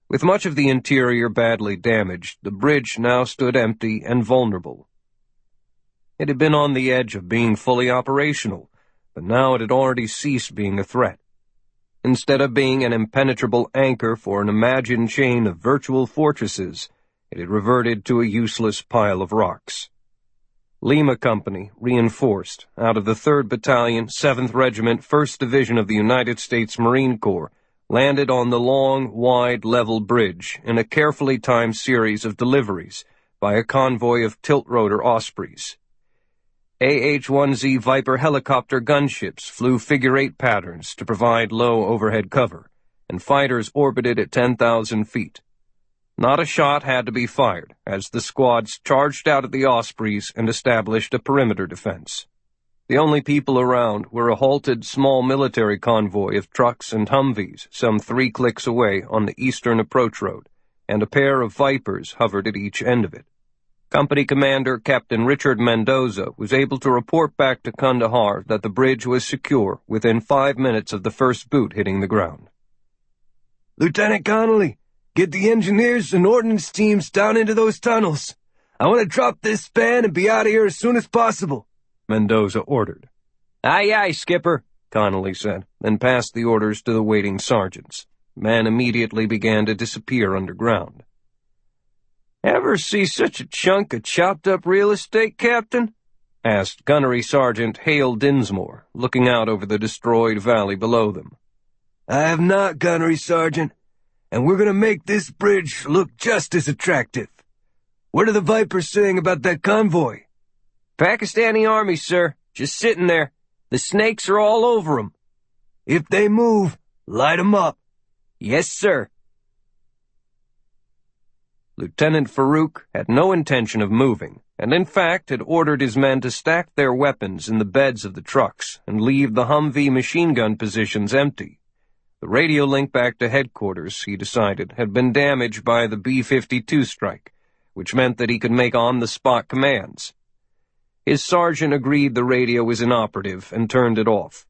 With much of the interior badly damaged, the bridge now stood empty and vulnerable. It had been on the edge of being fully operational, but now it had already ceased being a threat. Instead of being an impenetrable anchor for an imagined chain of virtual fortresses, it had reverted to a useless pile of rocks. Lima Company, reinforced, out of the 3rd Battalion, 7th Regiment, 1st Division of the United States Marine Corps, landed on the long, wide, level bridge in a carefully timed series of deliveries by a convoy of tilt-rotor Ospreys. AH-1Z Viper helicopter gunships flew figure-8 patterns to provide low overhead cover, and fighters orbited at 10,000 feet. Not a shot had to be fired, as the squads charged out at the Ospreys and established a perimeter defense. The only people around were a halted small military convoy of trucks and Humvees some 3 clicks away on the eastern approach road, and a pair of Vipers hovered at each end of it. Company Commander Captain Richard Mendoza was able to report back to Kandahar that the bridge was secure within 5 minutes of the first boot hitting the ground. Lieutenant Connolly, get the engineers and ordnance teams down into those tunnels. I want to drop this span and be out of here as soon as possible, Mendoza ordered. Aye, aye, Skipper, Connolly said, then passed the orders to the waiting sergeants. Men immediately began to disappear underground. "Ever see such a chunk of chopped-up real estate, Captain?" asked Gunnery Sgt. Hale Dinsmore, looking out over the destroyed valley below them. I have not, Gunnery Sergeant, and we're going to make this bridge look just as attractive. What are the Vipers saying about that convoy? Pakistani Army, sir. Just sitting there. The snakes are all over 'em. If they move, light 'em up. Yes, sir. Lieutenant Farouk had no intention of moving, and in fact had ordered his men to stack their weapons in the beds of the trucks and leave the Humvee machine gun positions empty. The radio link back to headquarters, he decided, had been damaged by the B-52 strike, which meant that he could make on-the-spot commands. His sergeant agreed the radio was inoperative and turned it off.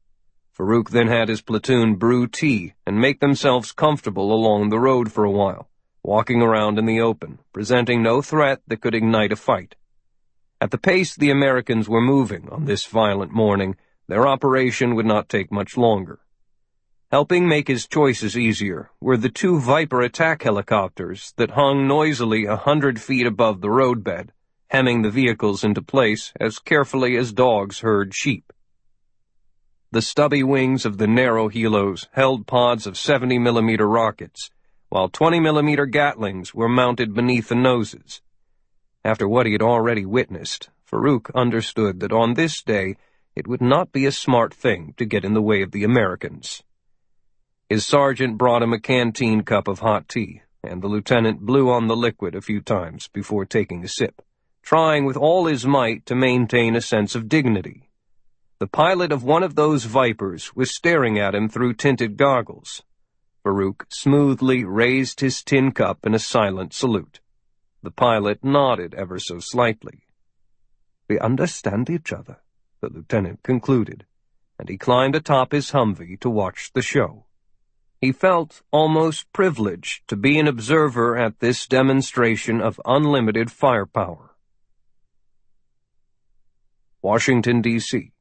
Farouk then had his platoon brew tea and make themselves comfortable along the road for a while, walking around in the open, presenting no threat that could ignite a fight. At the pace the Americans were moving on this violent morning, their operation would not take much longer. Helping make his choices easier were the 2 Viper attack helicopters that hung noisily 100 feet above the roadbed, hemming the vehicles into place as carefully as dogs herd sheep. The stubby wings of the narrow helos held pods of 70mm rockets, while 20mm Gatlings were mounted beneath the noses. After what he had already witnessed, Farouk understood that on this day it would not be a smart thing to get in the way of the Americans. His sergeant brought him a canteen cup of hot tea, and the lieutenant blew on the liquid a few times before taking a sip, trying with all his might to maintain a sense of dignity. The pilot of one of those Vipers was staring at him through tinted goggles. Farouk smoothly raised his tin cup in a silent salute. The pilot nodded ever so slightly. "We understand each other," the lieutenant concluded, and he climbed atop his Humvee to watch the show. He felt almost privileged to be an observer at this demonstration of unlimited firepower. Washington, D.C.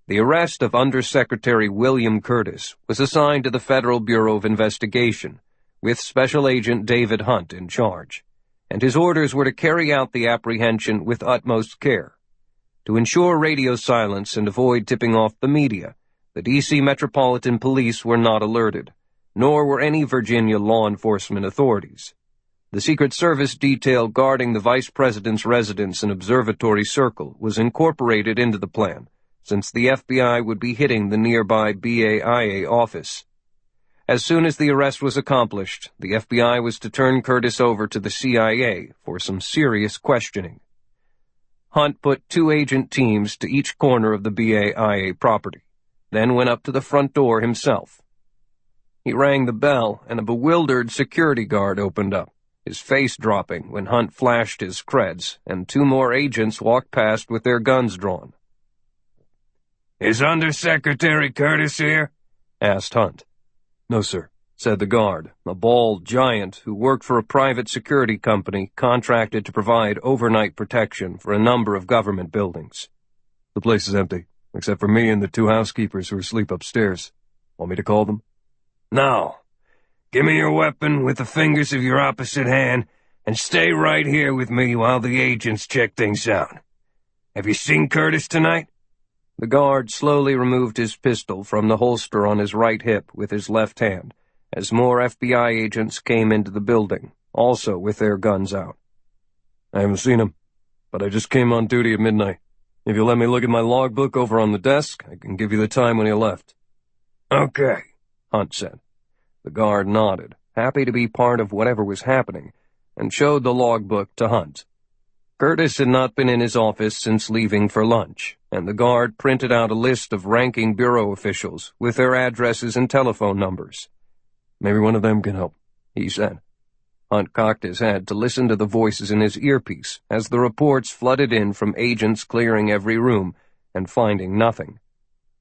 The arrest of Undersecretary William Curtis was assigned to the Federal Bureau of Investigation, with Special Agent David Hunt in charge, and his orders were to carry out the apprehension with utmost care. To ensure radio silence and avoid tipping off the media, the D.C. Metropolitan Police were not alerted, nor were any Virginia law enforcement authorities. The Secret Service detail guarding the Vice President's residence in Observatory Circle was incorporated into the plan, since the FBI would be hitting the nearby BAIA office. As soon as the arrest was accomplished, the FBI was to turn Curtis over to the CIA for some serious questioning. Hunt put 2 agent teams to each corner of the BAIA property, then went up to the front door himself. He rang the bell, and a bewildered security guard opened up, his face dropping when Hunt flashed his creds, and 2 more agents walked past with their guns drawn. "Is Undersecretary Curtis here?" asked Hunt. No, sir. Said the guard, a bald giant who worked for a private security company contracted to provide overnight protection for a number of government buildings. The place is empty, except for me and the 2 housekeepers who are asleep upstairs. Want me to call them? "No. Give me your weapon with the fingers of your opposite hand, and stay right here with me while the agents check things out. Have you seen Curtis tonight?" The guard slowly removed his pistol from the holster on his right hip with his left hand, as more FBI agents came into the building, also with their guns out. I haven't seen him, but I just came on duty at midnight. If you let me look at my logbook over on the desk, I can give you the time when he left. "Okay," Hunt said. The guard nodded, happy to be part of whatever was happening, and showed the logbook to Hunt. Curtis had not been in his office since leaving for lunch, and the guard printed out a list of ranking bureau officials with their addresses and telephone numbers. Maybe one of them can help, he said. Hunt cocked his head to listen to the voices in his earpiece as the reports flooded in from agents clearing every room and finding nothing.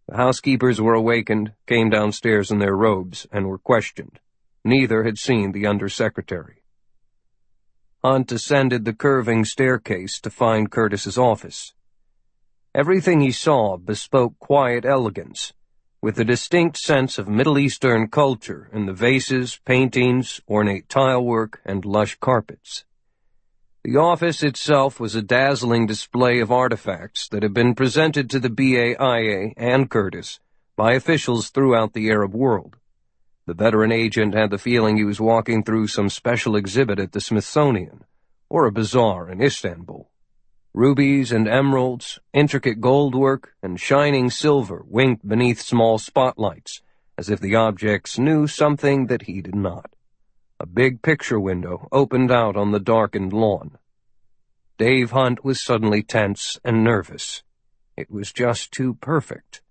The housekeepers were awakened, came downstairs in their robes, and were questioned. Neither had seen the undersecretary. Hunt ascended the curving staircase to find Curtis's office. Everything he saw bespoke quiet elegance, with a distinct sense of Middle Eastern culture in the vases, paintings, ornate tilework, and lush carpets. The office itself was a dazzling display of artifacts that had been presented to the BAIA and Curtis by officials throughout the Arab world. The veteran agent had the feeling he was walking through some special exhibit at the Smithsonian, or a bazaar in Istanbul. Rubies and emeralds, intricate goldwork, and shining silver winked beneath small spotlights, as if the objects knew something that he did not. A big picture window opened out on the darkened lawn. Dave Hunt was suddenly tense and nervous. It was just too perfect.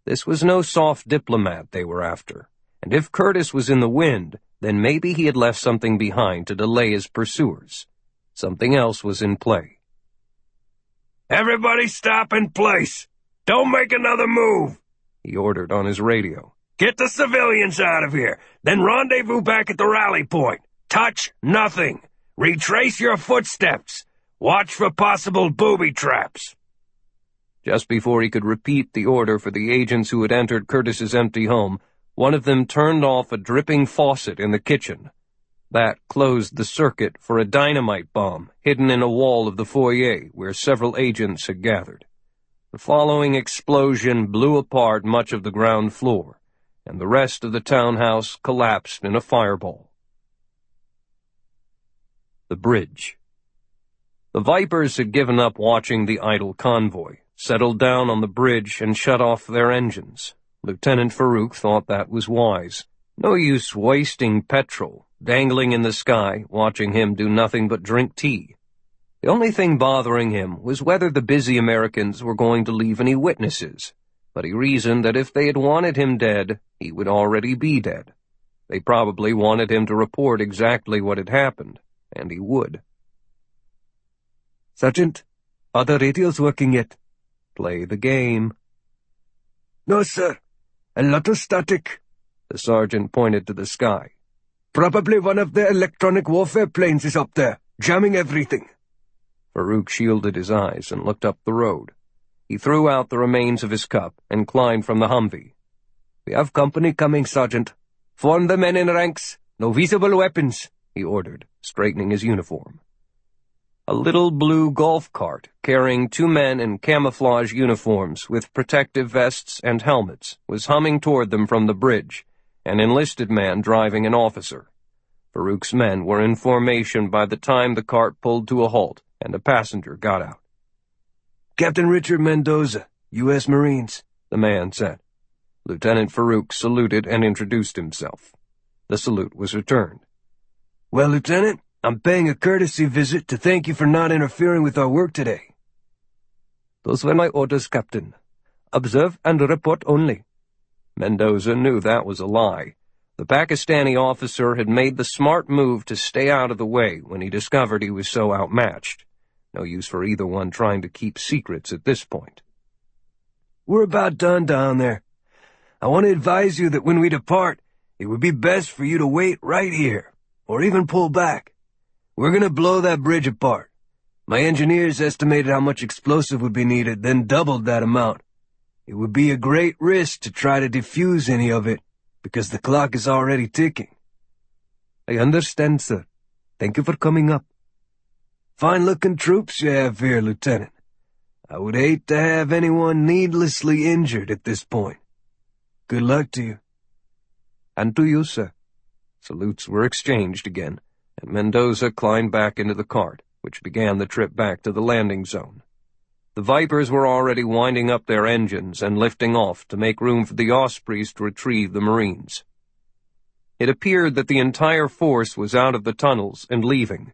This was no soft diplomat they were after. And if Curtis was in the wind, then maybe he had left something behind to delay his pursuers. Something else was in play. "Everybody stop in place! Don't make another move!" he ordered on his radio. "Get the civilians out of here, then rendezvous back at the rally point. Touch nothing. Retrace your footsteps. Watch for possible booby traps." Just before he could repeat the order for the agents who had entered Curtis's empty home, one of them turned off a dripping faucet in the kitchen. That closed the circuit for a dynamite bomb hidden in a wall of the foyer where several agents had gathered. The following explosion blew apart much of the ground floor, and the rest of the townhouse collapsed in a fireball. The bridge. The Vipers had given up watching the idle convoy, settled down on the bridge, and shut off their engines. Lieutenant Farouk thought that was wise. No use wasting petrol, dangling in the sky, watching him do nothing but drink tea. The only thing bothering him was whether the busy Americans were going to leave any witnesses, but he reasoned that if they had wanted him dead, he would already be dead. They probably wanted him to report exactly what had happened, and he would. "Sergeant, are the radios working yet?" Play the game. "No, sir. A lot of static." The sergeant pointed to the sky. "Probably one of the electronic warfare planes is up there, jamming everything." Farouk shielded his eyes and looked up the road. He threw out the remains of his cup and climbed from the Humvee. "We have company coming, Sergeant. Form the men in ranks. No visible weapons," he ordered, straightening his uniform. A little blue golf cart, carrying 2 men in camouflage uniforms with protective vests and helmets, was humming toward them from the bridge, an enlisted man driving an officer. Farouk's men were in formation by the time the cart pulled to a halt and a passenger got out. "Captain Richard Mendoza, U.S. Marines, the man said. Lieutenant Farouk saluted and introduced himself. The salute was returned. Well, Lieutenant, I'm paying a courtesy visit to thank you for not interfering with our work today. Those were my orders, Captain. Observe and report only. Mendoza knew that was a lie. The Pakistani officer had made the smart move to stay out of the way when he discovered he was so outmatched. No use for either one trying to keep secrets at this point. We're about done down there. I want to advise you that when we depart, it would be best for you to wait right here, or even pull back. We're going to blow that bridge apart. My engineers estimated how much explosive would be needed, then doubled that amount. It would be a great risk to try to defuse any of it, because the clock is already ticking. I understand, sir. Thank you for coming up. Fine-looking troops you have here, Lieutenant. I would hate to have anyone needlessly injured at this point. Good luck to you. And to you, sir. Salutes were exchanged again, and Mendoza climbed back into the cart, which began the trip back to the landing zone. The Vipers were already winding up their engines and lifting off to make room for the Ospreys to retrieve the Marines. It appeared that the entire force was out of the tunnels and leaving.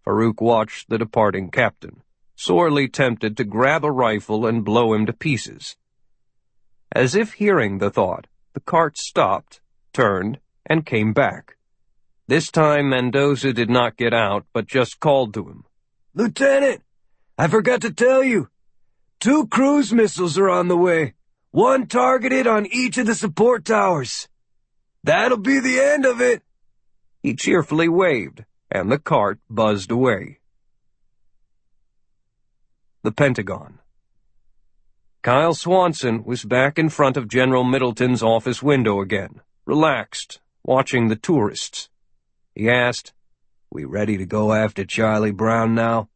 Farouk watched the departing captain, sorely tempted to grab a rifle and blow him to pieces. As if hearing the thought, the cart stopped, turned, and came back. This time Mendoza did not get out, but just called to him. Lieutenant, I forgot to tell you. 2 cruise missiles are on the way. 1 targeted on each of the support towers. That'll be the end of it. He cheerfully waved, and the cart buzzed away. The Pentagon. Kyle Swanson was back in front of General Middleton's office window again, relaxed, watching the tourists. He asked, "We ready to go after Charlie Brown now?"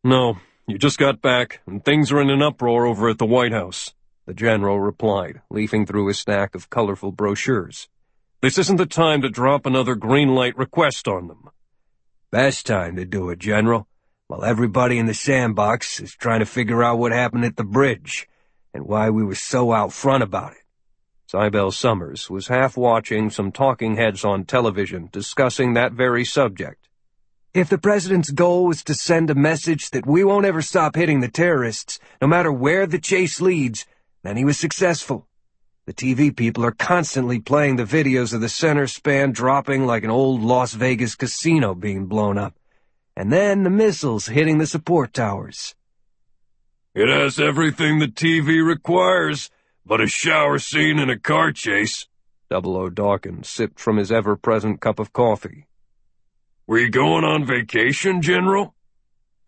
"No, you just got back, and things are in an uproar over at the White House," the general replied, leafing through a stack of colorful brochures. "This isn't the time to drop another green light request on them." "Best time to do it, General, while everybody in the sandbox is trying to figure out what happened at the bridge, and why we were so out front about it." Cybele Summers was half watching some talking heads on television discussing that very subject. If the president's goal was to send a message that we won't ever stop hitting the terrorists, no matter where the chase leads, then he was successful. The TV people are constantly playing the videos of the center span dropping like an old Las Vegas casino being blown up, and then the missiles hitting the support towers. "It has everything the TV requires, but a shower scene and a car chase." 00 Dawkins sipped from his ever-present cup of coffee. "Were you going on vacation, General?"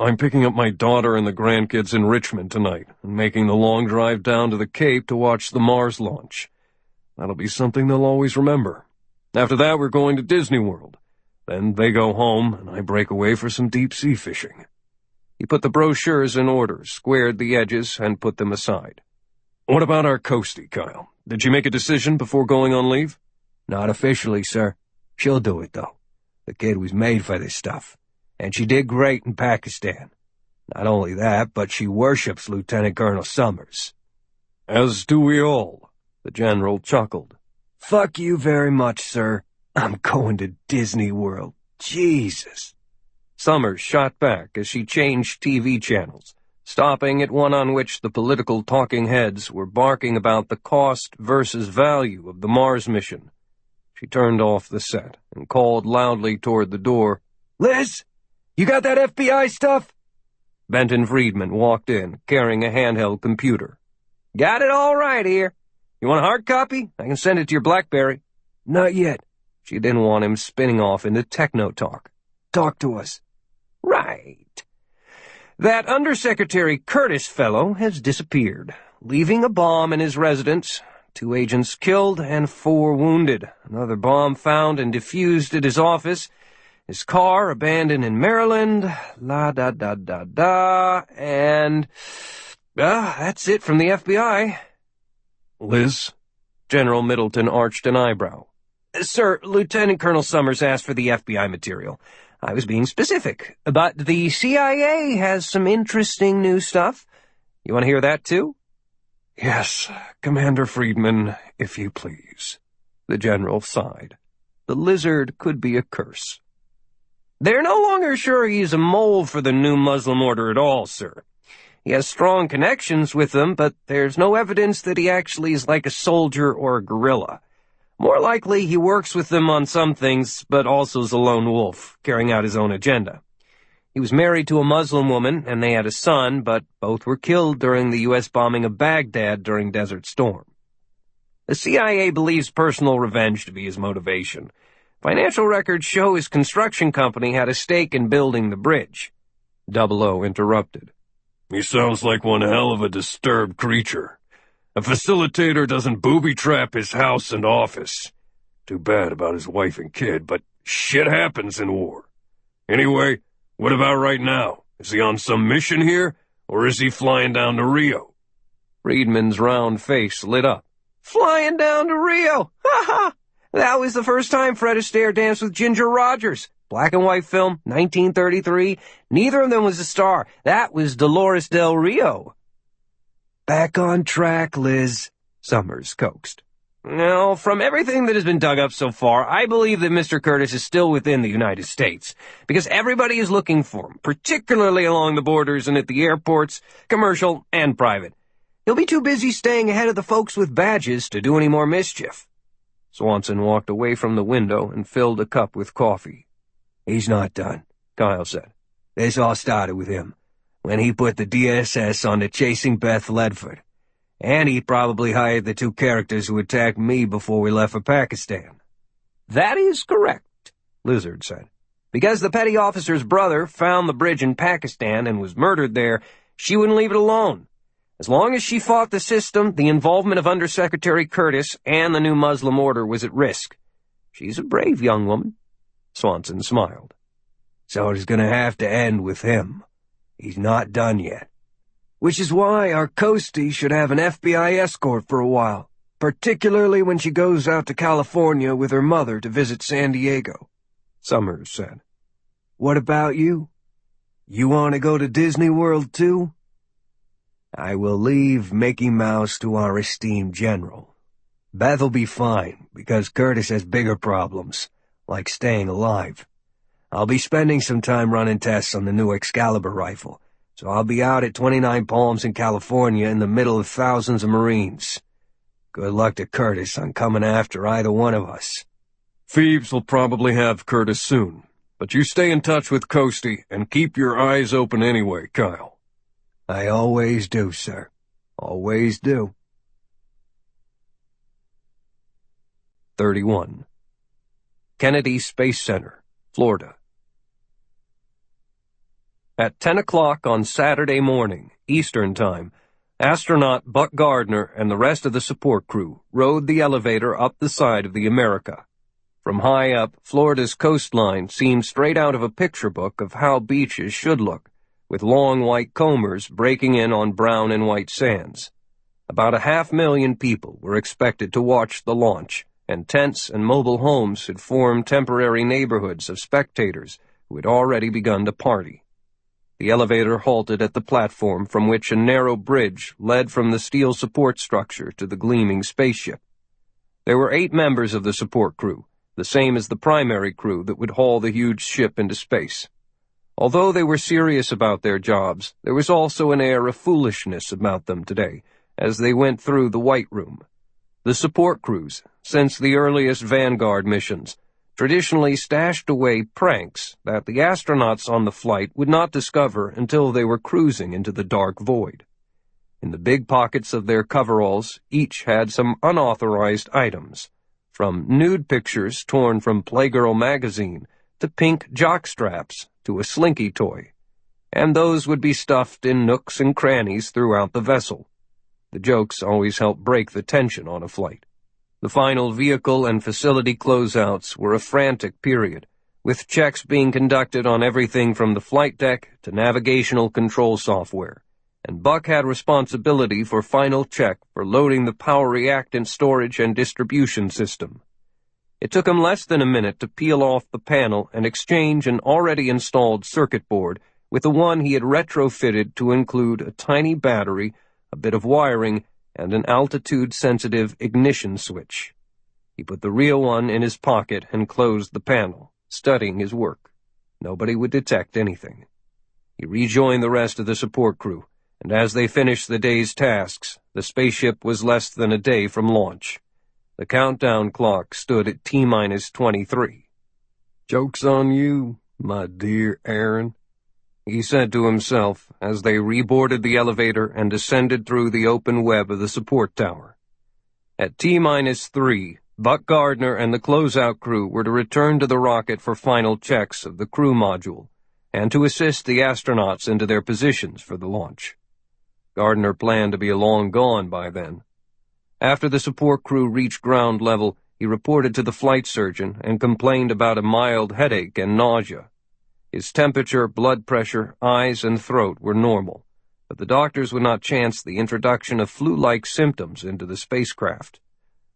"I'm picking up my daughter and the grandkids in Richmond tonight and making the long drive down to the Cape to watch the Mars launch. That'll be something they'll always remember. After that, we're going to Disney World. Then they go home, and I break away for some deep-sea fishing." He put the brochures in order, squared the edges, and put them aside. "What about our coastie, Kyle? Did she make a decision before going on leave?" "Not officially, sir. She'll do it, though. The kid was made for this stuff, and she did great in Pakistan. Not only that, but she worships Lieutenant Colonel Summers." "As do we all," the general chuckled. "Fuck you very much, sir. I'm going to Disney World. Jesus." Summers shot back as she changed TV channels, stopping at one on which the political talking heads were barking about the cost versus value of the Mars mission. She turned off the set and called loudly toward the door. "Liz, you got that FBI stuff?" Benton Friedman walked in, carrying a handheld computer. "Got it all right here. You want a hard copy? I can send it to your BlackBerry." "Not yet." She didn't want him spinning off into techno talk. "Talk to us." "Right. That Undersecretary Curtis fellow has disappeared, leaving a bomb in his residence. 2 agents killed and 4 wounded. Another bomb found and defused at his office. His car abandoned in Maryland. La-da-da-da-da. And... that's it from the FBI. "Liz?" General Middleton arched an eyebrow. "Sir, Lieutenant Colonel Summers asked for the FBI material. I was being specific. But the CIA has some interesting new stuff. You want to hear that too? Yes, Commander Friedman, if you please. The general sighed. The lizard could be a curse. They're no longer sure he's a mole for the new Muslim order at all, sir. He has strong connections with them, but there's no evidence that he actually is like a soldier or a guerrilla. More likely, he works with them on some things, but also is a lone wolf, carrying out his own agenda. He was married to a Muslim woman, and they had a son, but both were killed during the U.S. bombing of Baghdad during Desert Storm. The CIA believes personal revenge to be his motivation. Financial records show his construction company had a stake in building the bridge. 00 interrupted. He sounds like one hell of a disturbed creature. A facilitator doesn't booby-trap his house and office. Too bad about his wife and kid, but shit happens in war. Anyway, what about right now? Is he on some mission here, or is he flying down to Rio? Friedman's round face lit up. Flying down to Rio! Ha ha! That was the first time Fred Astaire danced with Ginger Rogers. Black and white film, 1933. Neither of them was a star. That was Dolores Del Rio. Back on track, Liz, Summers coaxed. No, from everything that has been dug up so far, I believe that Mr. Curtis is still within the United States, because everybody is looking for him, particularly along the borders and at the airports, commercial and private. He'll be too busy staying ahead of the folks with badges to do any more mischief. Swanson walked away from the window and filled a cup with coffee. He's not done, Kyle said. This all started with him, when he put the DSS on to chasing Beth Ledford. And he probably hired the two characters who attacked me before we left for Pakistan. That is correct, Lizard said. Because the petty officer's brother found the bridge in Pakistan and was murdered there, she wouldn't leave it alone. As long as she fought the system, the involvement of Undersecretary Curtis and the new Muslim order was at risk. She's a brave young woman. Swanson smiled. So it's going to have to end with him. He's not done yet. Which is why our Coastie should have an FBI escort for a while, particularly when she goes out to California with her mother to visit San Diego, Summers said. What about you? You want to go to Disney World too? I will leave Mickey Mouse to our esteemed general. Beth'll be fine, because Curtis has bigger problems, like staying alive. I'll be spending some time running tests on the new Excalibur rifle, so I'll be out at 29 Palms in California in the middle of thousands of Marines. Good luck to Curtis on coming after either one of us. Phoebes will probably have Curtis soon, but you stay in touch with Coastie and keep your eyes open anyway, Kyle. I always do, sir. Always do. 31. Kennedy Space Center, Florida. At 10 o'clock on Saturday morning, Eastern Time, astronaut Buck Gardner and the rest of the support crew rode the elevator up the side of the America. From high up, Florida's coastline seemed straight out of a picture book of how beaches should look, with long white combers breaking in on brown and white sands. About 500,000 people were expected to watch the launch, and tents and mobile homes had formed temporary neighborhoods of spectators who had already begun to party. The elevator halted at the platform from which a narrow bridge led from the steel support structure to the gleaming spaceship. There were 8 members of the support crew, the same as the primary crew that would haul the huge ship into space. Although they were serious about their jobs, there was also an air of foolishness about them today, as they went through the White Room. The support crews, since the earliest Vanguard missions, traditionally stashed away pranks that the astronauts on the flight would not discover until they were cruising into the dark void. In the big pockets of their coveralls, each had some unauthorized items, from nude pictures torn from Playgirl magazine to pink jockstraps to a slinky toy, and those would be stuffed in nooks and crannies throughout the vessel. The jokes always helped break the tension on a flight. The final vehicle and facility closeouts were a frantic period, with checks being conducted on everything from the flight deck to navigational control software, and Buck had responsibility for final check for loading the power reactant storage and distribution system. It took him less than a minute to peel off the panel and exchange an already installed circuit board with the one he had retrofitted to include a tiny battery, a bit of wiring, and an altitude-sensitive ignition switch. He put the real one in his pocket and closed the panel, studying his work. Nobody would detect anything. He rejoined the rest of the support crew, and as they finished the day's tasks, the spaceship was less than a day from launch. The countdown clock stood at T-minus 23. "Joke's on you, my dear Aaron," he said to himself as they reboarded the elevator and descended through the open web of the support tower. At T-minus 3, Buck Gardner and the closeout crew were to return to the rocket for final checks of the crew module and to assist the astronauts into their positions for the launch. Gardner planned to be long gone by then. After the support crew reached ground level, he reported to the flight surgeon and complained about a mild headache and nausea. His temperature, blood pressure, eyes, and throat were normal, but the doctors would not chance the introduction of flu-like symptoms into the spacecraft.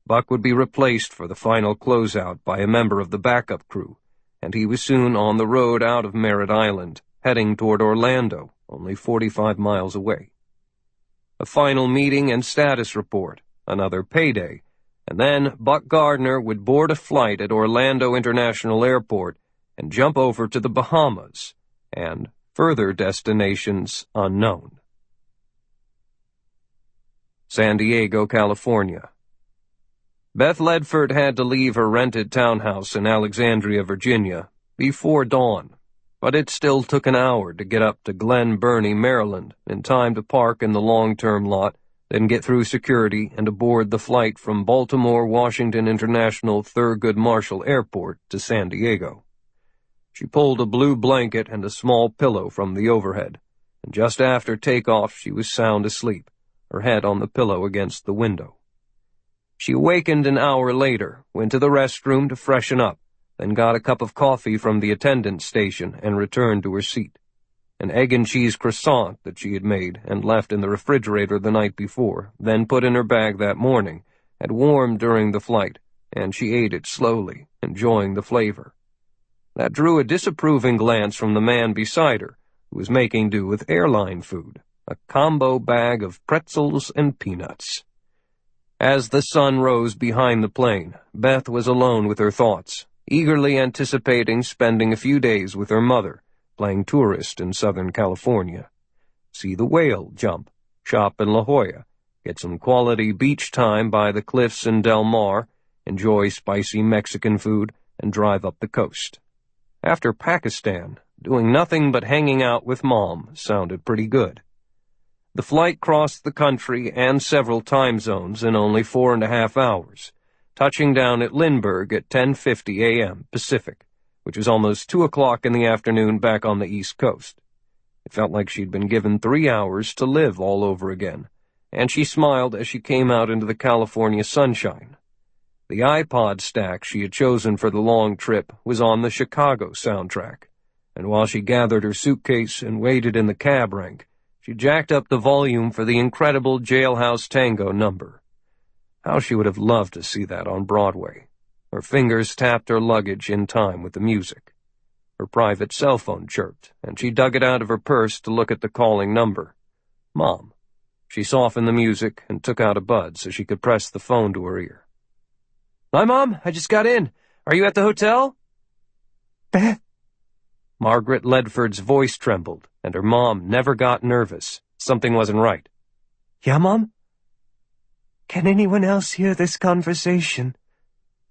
Buck would be replaced for the final closeout by a member of the backup crew, and he was soon on the road out of Merritt Island, heading toward Orlando, only 45 miles away. A final meeting and status report, another payday, and then Buck Gardner would board a flight at Orlando International Airport and jump over to the Bahamas, and further destinations unknown. San Diego, California. Beth Ledford had to leave her rented townhouse in Alexandria, Virginia, before dawn, but it still took an hour to get up to Glen Burnie, Maryland, in time to park in the long-term lot, then get through security and aboard the flight from Baltimore Washington International Thurgood Marshall Airport to San Diego. She pulled a blue blanket and a small pillow from the overhead, and just after takeoff she was sound asleep, her head on the pillow against the window. She awakened an hour later, went to the restroom to freshen up, then got a cup of coffee from the attendance station and returned to her seat. An egg and cheese croissant that she had made and left in the refrigerator the night before, then put in her bag that morning, had warmed during the flight, and she ate it slowly, enjoying the flavor. That drew a disapproving glance from the man beside her, who was making do with airline food, a combo bag of pretzels and peanuts. As the sun rose behind the plane, Beth was alone with her thoughts, eagerly anticipating spending a few days with her mother, playing tourist in Southern California. See the whale jump, shop in La Jolla, get some quality beach time by the cliffs in Del Mar, enjoy spicy Mexican food, and drive up the coast. After Pakistan, doing nothing but hanging out with Mom sounded pretty good. The flight crossed the country and several time zones in only 4.5 hours, touching down at Lindbergh at 10:50 a.m. Pacific, which was almost 2 o'clock in the afternoon back on the East Coast. It felt like she'd been given 3 hours to live all over again, and she smiled as she came out into the California sunshine. The iPod stack she had chosen for the long trip was on the Chicago soundtrack, and while she gathered her suitcase and waited in the cab rank, she jacked up the volume for the incredible Jailhouse Tango number. How she would have loved to see that on Broadway. Her fingers tapped her luggage in time with the music. Her private cell phone chirped, and she dug it out of her purse to look at the calling number. Mom. She softened the music and took out a bud so she could press the phone to her ear. "Hi, Mom. I just got in. Are you at the hotel?" Beth? Margaret Ledford's voice trembled, and her mom never got nervous. Something wasn't right. Yeah, Mom? Can anyone else hear this conversation?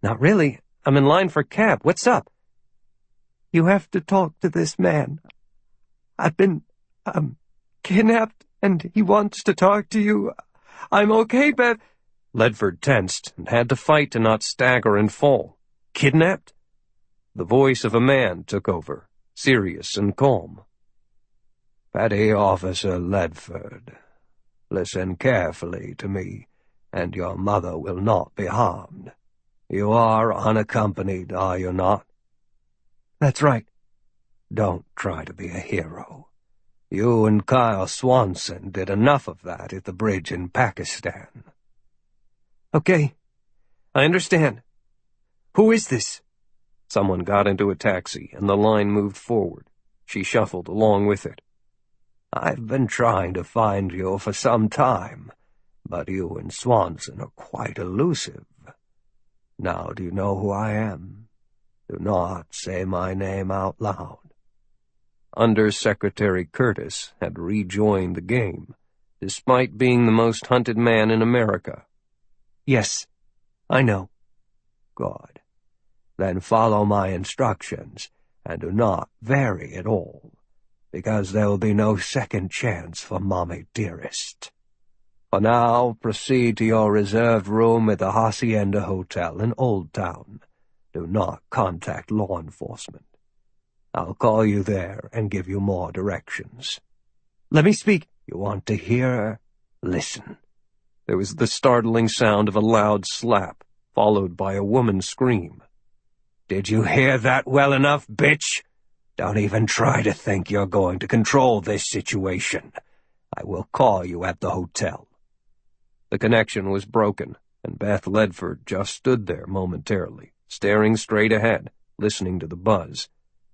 Not really. I'm in line for a cab. What's up? You have to talk to this man. I've been, kidnapped, and he wants to talk to you. I'm okay, Beth. Ledford tensed and had to fight to not stagger and fall. Kidnapped? The voice of a man took over, serious and calm. Petty Officer Ledford, listen carefully to me, and your mother will not be harmed. You are unaccompanied, are you not? That's right. Don't try to be a hero. You and Kyle Swanson did enough of that at the bridge in Pakistan. Okay, I understand. Who is this? Someone got into a taxi, and the line moved forward. She shuffled along with it. I've been trying to find you for some time, but you and Swanson are quite elusive. Now do you know who I am? Do not say my name out loud. Under-Secretary Curtis had rejoined the game, despite being the most hunted man in America. Yes, I know. Good. Then follow my instructions, and do not vary at all, because there will be no second chance for Mommy Dearest. For now, proceed to your reserved room at the Hacienda Hotel in Old Town. Do not contact law enforcement. I'll call you there and give you more directions. Let me speak. You want to hear? Listen. There was the startling sound of a loud slap, followed by a woman's scream. Did you hear that well enough, bitch? Don't even try to think you're going to control this situation. I will call you at the hotel. The connection was broken, and Beth Ledford just stood there momentarily, staring straight ahead, listening to the buzz,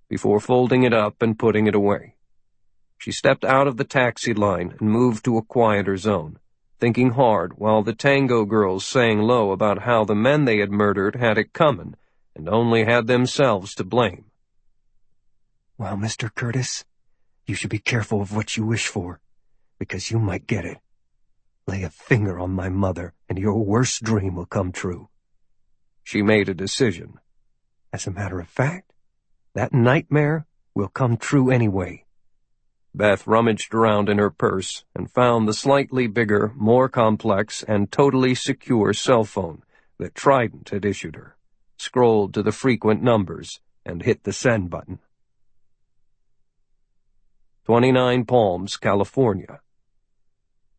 before folding it up and putting it away. She stepped out of the taxi line and moved to a quieter zone, thinking hard while the tango girls sang low about how the men they had murdered had it coming and only had themselves to blame. Well, Mr. Curtis, you should be careful of what you wish for, because you might get it. Lay a finger on my mother, and your worst dream will come true. She made a decision. As a matter of fact, that nightmare will come true anyway. Beth rummaged around in her purse and found the slightly bigger, more complex, and totally secure cell phone that Trident had issued her, scrolled to the frequent numbers, and hit the send button. 29 Palms, California.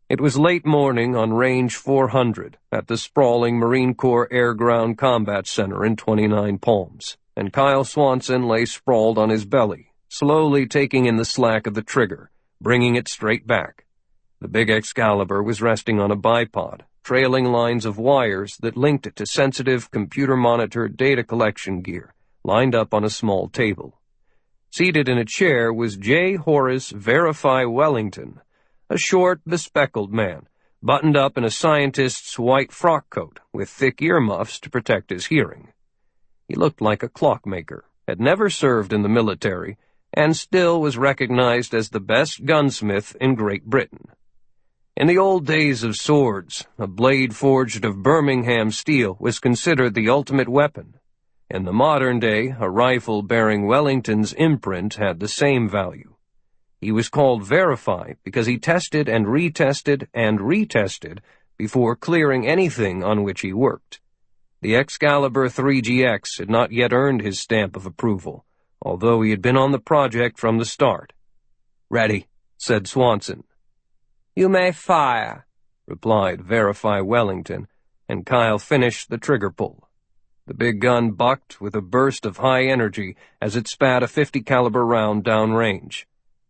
It was late morning on Range 400 at the sprawling Marine Corps Air Ground Combat Center in 29 Palms, and Kyle Swanson lay sprawled on his belly, slowly taking in the slack of the trigger, bringing it straight back. The big Excalibur was resting on a bipod, trailing lines of wires that linked it to sensitive, computer-monitored data collection gear, lined up on a small table. Seated in a chair was J. Horace Verify Wellington, a short, bespectacled man, buttoned up in a scientist's white frock coat with thick earmuffs to protect his hearing. He looked like a clockmaker, had never served in the military, and still was recognized as the best gunsmith in Great Britain. In the old days of swords, a blade forged of Birmingham steel was considered the ultimate weapon. In the modern day, a rifle bearing Wellington's imprint had the same value. He was called Verify because he tested and retested before clearing anything on which he worked. The Excalibur 3GX had not yet earned his stamp of approval, although he had been on the project from the start. Ready, said Swanson. You may fire, replied Verify Wellington, and Kyle finished the trigger pull. The big gun bucked with a burst of high energy as it spat a .50 caliber round downrange.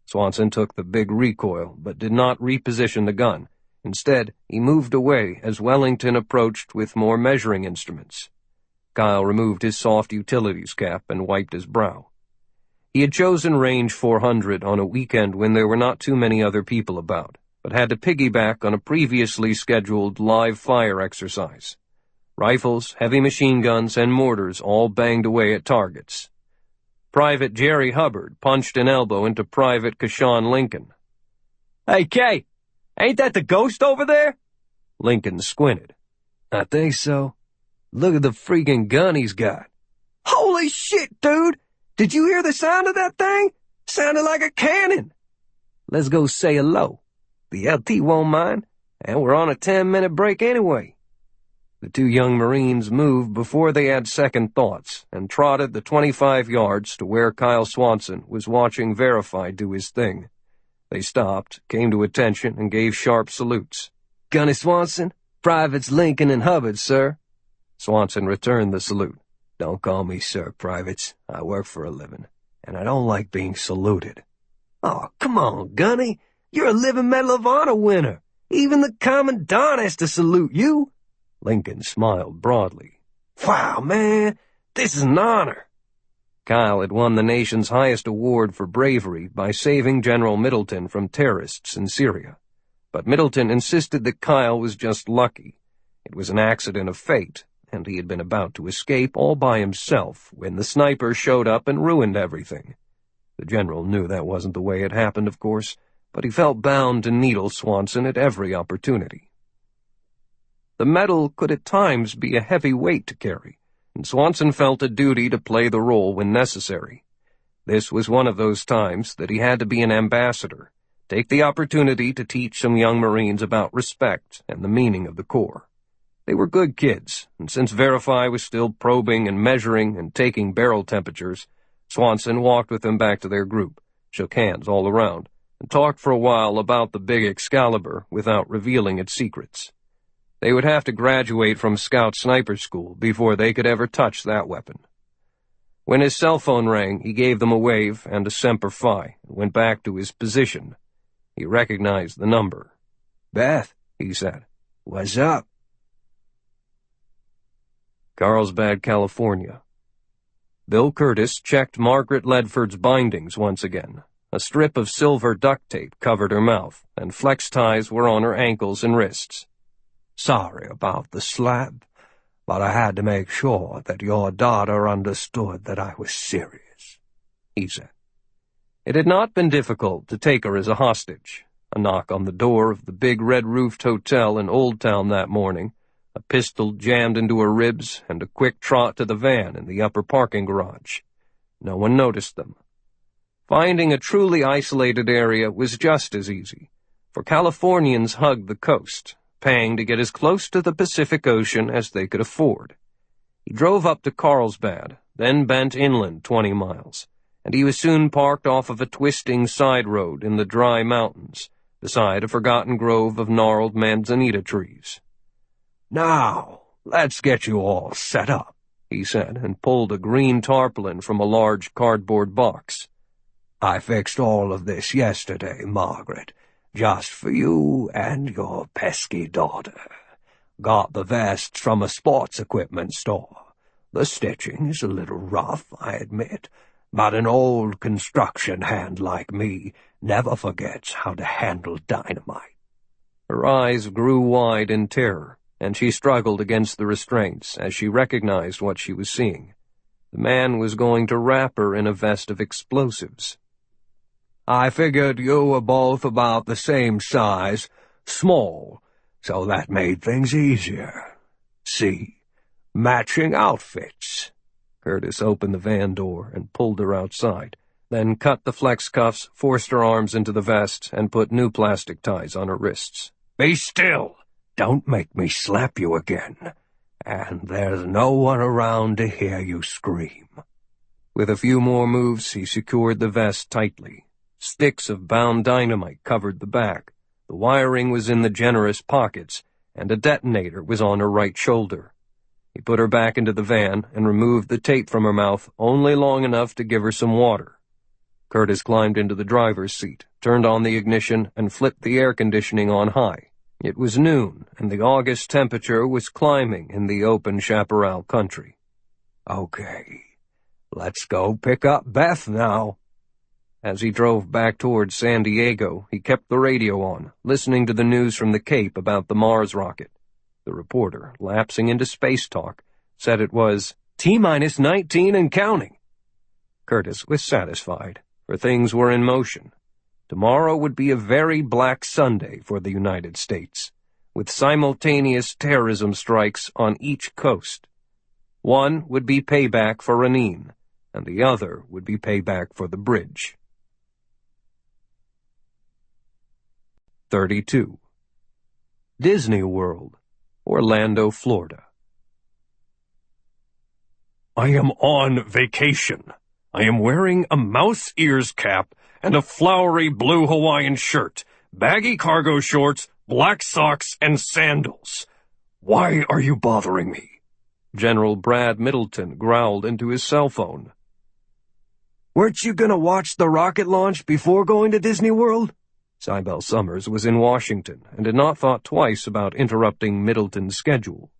Swanson took the big recoil, but did not reposition the gun. Instead, he moved away as Wellington approached with more measuring instruments. Kyle removed his soft utilities cap and wiped his brow. He had chosen Range 400 on a weekend when there were not too many other people about, but had to piggyback on a previously scheduled live fire exercise. Rifles, heavy machine guns, and mortars all banged away at targets. Private Jerry Hubbard punched an elbow into Private Kashawn Lincoln. Hey, Kay, ain't that the ghost over there? Lincoln squinted. I think so. Look at the freaking gun he's got. Holy shit, dude! Did you hear the sound of that thing? Sounded like a cannon. Let's go say hello. The LT won't mind, and we're on a 10-minute break anyway. The two young Marines moved before they had second thoughts and trotted the 25 yards to where Kyle Swanson was watching Verify do his thing. They stopped, came to attention, and gave sharp salutes. Gunny Swanson, Privates Lincoln and Hubbard, sir. Swanson returned the salute. Don't call me sir, privates. I work for a living, and I don't like being saluted. Oh, come on, Gunny. You're a living Medal of Honor winner. Even the Commandant has to salute you. Lincoln smiled broadly. Wow, man, this is an honor. Kyle had won the nation's highest award for bravery by saving General Middleton from terrorists in Syria. But Middleton insisted that Kyle was just lucky. It was an accident of fate, and he had been about to escape all by himself when the sniper showed up and ruined everything. The general knew that wasn't the way it happened, of course, but he felt bound to needle Swanson at every opportunity. The medal could at times be a heavy weight to carry, and Swanson felt a duty to play the role when necessary. This was one of those times that he had to be an ambassador, take the opportunity to teach some young Marines about respect and the meaning of the Corps. They were good kids, and since Verify was still probing and measuring and taking barrel temperatures, Swanson walked with them back to their group, shook hands all around, and talked for a while about the big Excalibur without revealing its secrets. They would have to graduate from Scout Sniper School before they could ever touch that weapon. When his cell phone rang, he gave them a wave and a Semper Fi and went back to his position. He recognized the number. "Beth," he said. "What's up?" Carlsbad, California. Bill Curtis checked Margaret Ledford's bindings once again. A strip of silver duct tape covered her mouth, and flex ties were on her ankles and wrists. "Sorry about the slap, but I had to make sure that your daughter understood that I was serious," he said. It had not been difficult to take her as a hostage. A knock on the door of the big red-roofed hotel in Old Town that morning, a pistol jammed into her ribs, and a quick trot to the van in the upper parking garage. No one noticed them. Finding a truly isolated area was just as easy, for Californians hugged the coast, paying to get as close to the Pacific Ocean as they could afford. He drove up to Carlsbad, then bent inland 20 miles, and he was soon parked off of a twisting side road in the dry mountains, beside a forgotten grove of gnarled manzanita trees. "Now, let's get you all set up," he said, and pulled a green tarpaulin from a large cardboard box. "I fixed all of this yesterday, Margaret, just for you and your pesky daughter. Got the vests from a sports equipment store. The stitching is a little rough, I admit, but an old construction hand like me never forgets how to handle dynamite." Her eyes grew wide in terror, and she struggled against the restraints as she recognized what she was seeing. The man was going to wrap her in a vest of explosives. "I figured you were both about the same size, small, so that made things easier. See, matching outfits." Curtis opened the van door and pulled her outside, then cut the flex cuffs, forced her arms into the vest, and put new plastic ties on her wrists. "Be still! Don't make me slap you again. And there's no one around to hear you scream." With a few more moves, he secured the vest tightly. Sticks of bound dynamite covered the back. The wiring was in the generous pockets, and a detonator was on her right shoulder. He put her back into the van and removed the tape from her mouth only long enough to give her some water. Curtis climbed into the driver's seat, turned on the ignition, and flipped the air conditioning on high. It was noon, and the August temperature was climbing in the open chaparral country. "Okay, let's go pick up Beth now." As he drove back towards San Diego, he kept the radio on, listening to the news from the Cape about the Mars rocket. The reporter, lapsing into space talk, said it was T-minus 19 and counting. Curtis was satisfied, for things were in motion. Tomorrow would be a very black Sunday for the United States, with simultaneous terrorism strikes on each coast. One would be payback for Ranin, and the other would be payback for the bridge. 32. Disney World, Orlando, Florida. I am on vacation. I am wearing a mouse ears cap and a flowery blue Hawaiian shirt, baggy cargo shorts, black socks, and sandals. Why are you bothering me? General Brad Middleton growled into his cell phone. "Weren't you gonna watch the rocket launch before going to Disney World?" Cybele Summers was in Washington and had not thought twice about interrupting Middleton's schedule.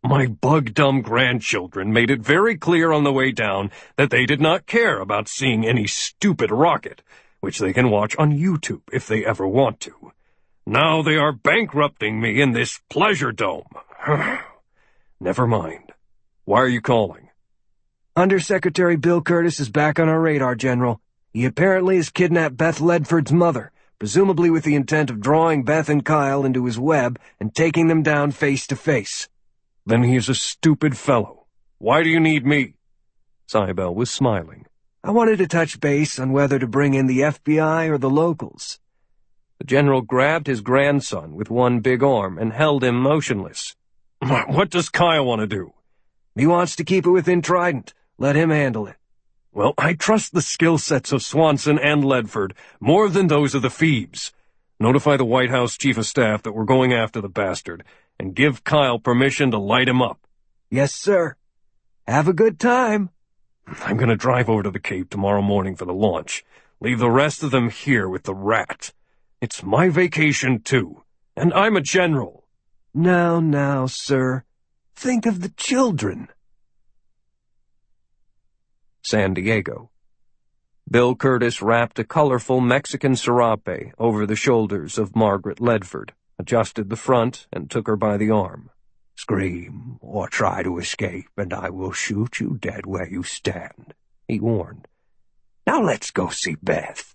My bug-dumb grandchildren made it very clear on the way down that they did not care about seeing any stupid rocket, which they can watch on YouTube if they ever want to. Now they are bankrupting me in this pleasure dome. Never mind. Why are you calling? Undersecretary Bill Curtis is back on our radar, General. He apparently has kidnapped Beth Ledford's mother, presumably with the intent of drawing Beth and Kyle into his web and taking them down face to face. Then he is a stupid fellow. Why do you need me? Cybele was smiling. I wanted to touch base on whether to bring in the FBI or the locals. The general grabbed his grandson with one big arm and held him motionless. What does Kyle want to do? He wants to keep it within Trident. Let him handle it. Well, I trust the skill sets of Swanson and Ledford more than those of the Phoebes. Notify the White House Chief of Staff that we're going after the bastard, and give Kyle permission to light him up. Yes, sir. Have a good time. I'm going to drive over to the Cape tomorrow morning for the launch. Leave the rest of them here with the rat. It's my vacation, too, and I'm a general. Now, sir. Think of the children. San Diego. Bill Curtis wrapped a colorful Mexican serape over the shoulders of Margaret Ledford, adjusted the front, and took her by the arm. "Scream or try to escape, and I will shoot you dead where you stand," he warned. "Now let's go see Beth."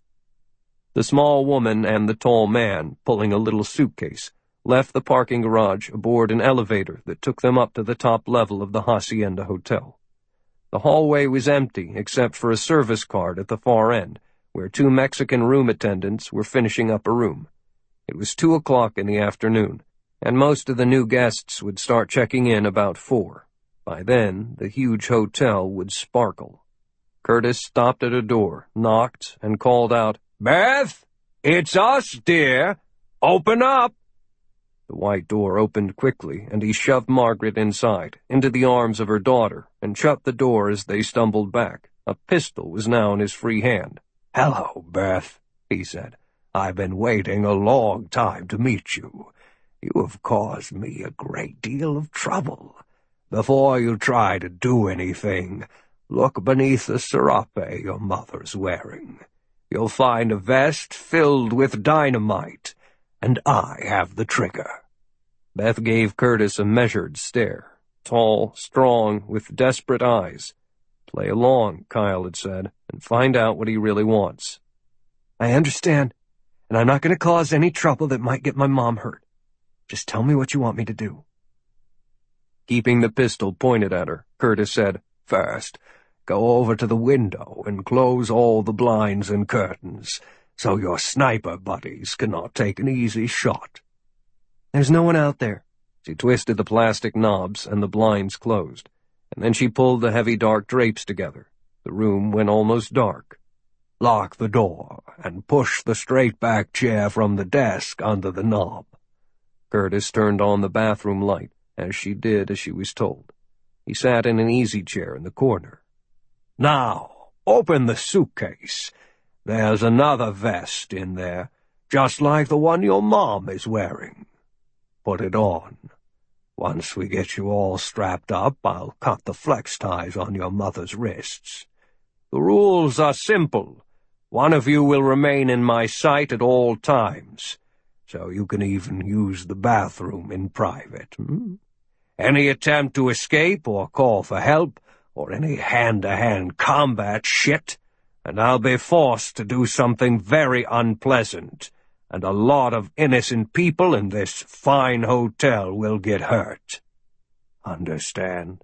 The small woman and the tall man, pulling a little suitcase, left the parking garage aboard an elevator that took them up to the top level of the Hacienda Hotel. The hallway was empty except for a service card at the far end, where 2 Mexican room attendants were finishing up a room. It was 2 o'clock in the afternoon, and most of the new guests would start checking in about 4. By then, the huge hotel would sparkle. Curtis stopped at a door, knocked, and called out, "Beth, it's us, dear. Open up." The white door opened quickly, and he shoved Margaret inside, into the arms of her daughter, and shut the door as they stumbled back. A pistol was now in his free hand. "Hello, Beth," he said. "I've been waiting a long time to meet you. You have caused me a great deal of trouble. Before you try to do anything, look beneath the serape your mother's wearing. You'll find a vest filled with dynamite, and I have the trigger." Beth gave Curtis a measured stare, tall, strong, with desperate eyes. "Play along," Kyle had said, "and find out what he really wants." I understand, and I'm not going to cause any trouble that might get my mom hurt. Just tell me what you want me to do. Keeping the pistol pointed at her, Curtis said, "First, go over to the window and close all the blinds and curtains, so your sniper buddies cannot take an easy shot." There's no one out there. She twisted the plastic knobs, and the blinds closed, and then she pulled the heavy dark drapes together. The room went almost dark. "Lock the door, and push the straight-back chair from the desk under the knob." Curtis turned on the bathroom light, as she did as she was told. He sat in an easy chair in the corner. "Now, open the suitcase. There's another vest in there, just like the one your mom is wearing. Put it on. Once we get you all strapped up, I'll cut the flex ties on your mother's wrists. The rules are simple. One of you will remain in my sight at all times, so you can even use the bathroom in private. Any attempt to escape or call for help, or any hand-to-hand combat shit, and I'll be forced to do something very unpleasant, and a lot of innocent people in this fine hotel will get hurt. Understand?"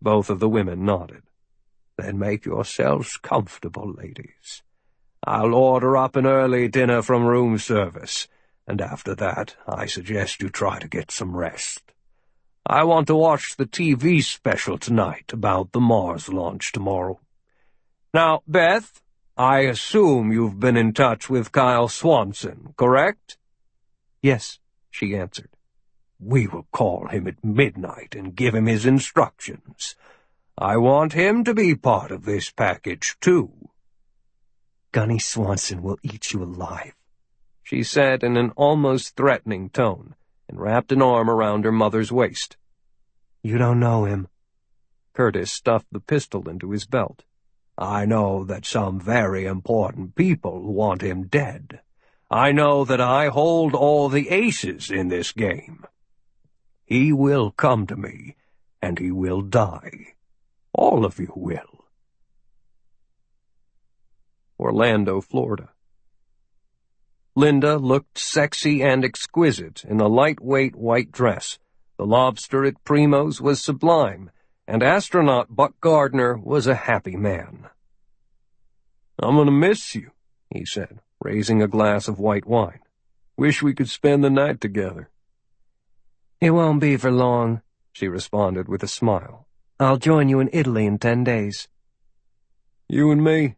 Both of the women nodded. "Then make yourselves comfortable, ladies. I'll order up an early dinner from room service, and after that I suggest you try to get some rest. I want to watch the TV special tonight about the Mars launch tomorrow. Now, Beth, I assume you've been in touch with Kyle Swanson, correct?" "Yes," she answered. "We will call him at midnight and give him his instructions. I want him to be part of this package, too." "Gunny Swanson will eat you alive," she said in an almost threatening tone, and wrapped an arm around her mother's waist. You don't know him. Curtis stuffed the pistol into his belt. I know that some very important people want him dead. I know that I hold all the aces in this game. He will come to me, and he will die. All of you will. Orlando, Florida. Linda looked sexy and exquisite in a lightweight white dress. The lobster at Primo's was sublime, and astronaut Buck Gardner was a happy man. "I'm gonna miss you," he said, raising a glass of white wine. "Wish we could spend the night together." It won't be for long, she responded with a smile. I'll join you in Italy in 10 days. You and me,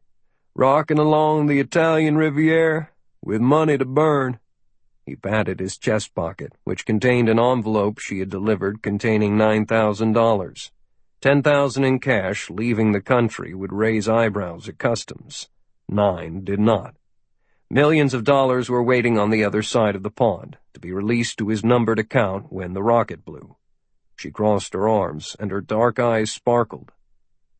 rocking along the Italian Riviera, with money to burn. He patted his chest pocket, which contained an envelope she had delivered containing $9,000. $10,000 in cash leaving the country would raise eyebrows at customs. 9 did not. Millions of dollars were waiting on the other side of the pond, to be released to his numbered account when the rocket blew. She crossed her arms, and her dark eyes sparkled.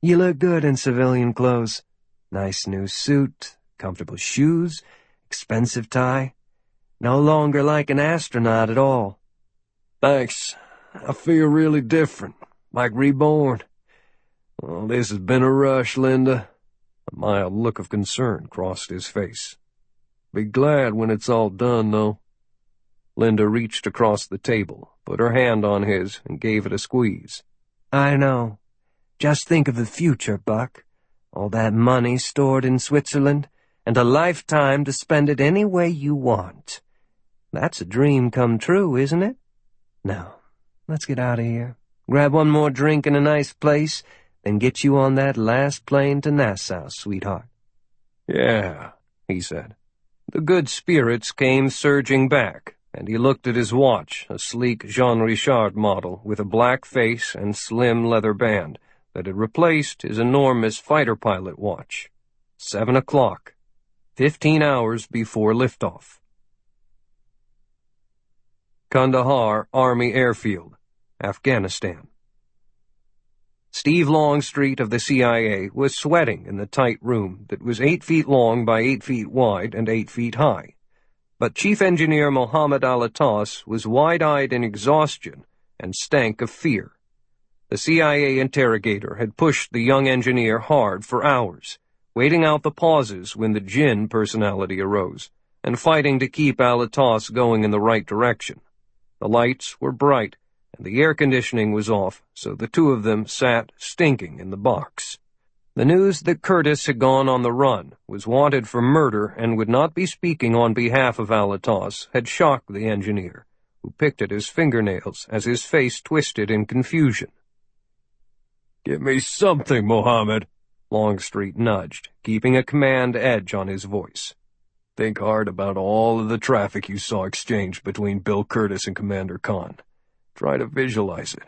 You look good in civilian clothes. Nice new suit, comfortable shoes, expensive tie. No longer like an astronaut at all. Thanks. I feel really different, like reborn. Well, this has been a rush, Linda. A mild look of concern crossed his face. Be glad when it's all done, though. Linda reached across the table, put her hand on his, and gave it a squeeze. I know. Just think of the future, Buck. All that money stored in Switzerland, and a lifetime to spend it any way you want. That's a dream come true, isn't it? Now, let's get out of here. Grab one more drink in a nice place, then get you on that last plane to Nassau, sweetheart. Yeah, he said. The good spirits came surging back, and he looked at his watch, a sleek Gunnery Sgt model with a black face and slim leather band that had replaced his enormous fighter pilot watch. 7 o'clock, 15 hours before liftoff. Kandahar Army Airfield, Afghanistan. Steve Longstreet of the CIA was sweating in the tight room that was 8 feet long by 8 feet wide and 8 feet high. But Chief Engineer Mohammed Alatas was wide-eyed in exhaustion and stank of fear. The CIA interrogator had pushed the young engineer hard for hours, waiting out the pauses when the Jinn personality arose, and fighting to keep Alatas going in the right direction. The lights were bright, and the air conditioning was off, so the two of them sat stinking in the box. The news that Curtis had gone on the run, was wanted for murder, and would not be speaking on behalf of Alatas, had shocked the engineer, who picked at his fingernails as his face twisted in confusion. "Give me something, Mohammed," Longstreet nudged, keeping a command edge on his voice. "Think hard about all of the traffic you saw exchanged between Bill Curtis and Commander Khan. Try to visualize it.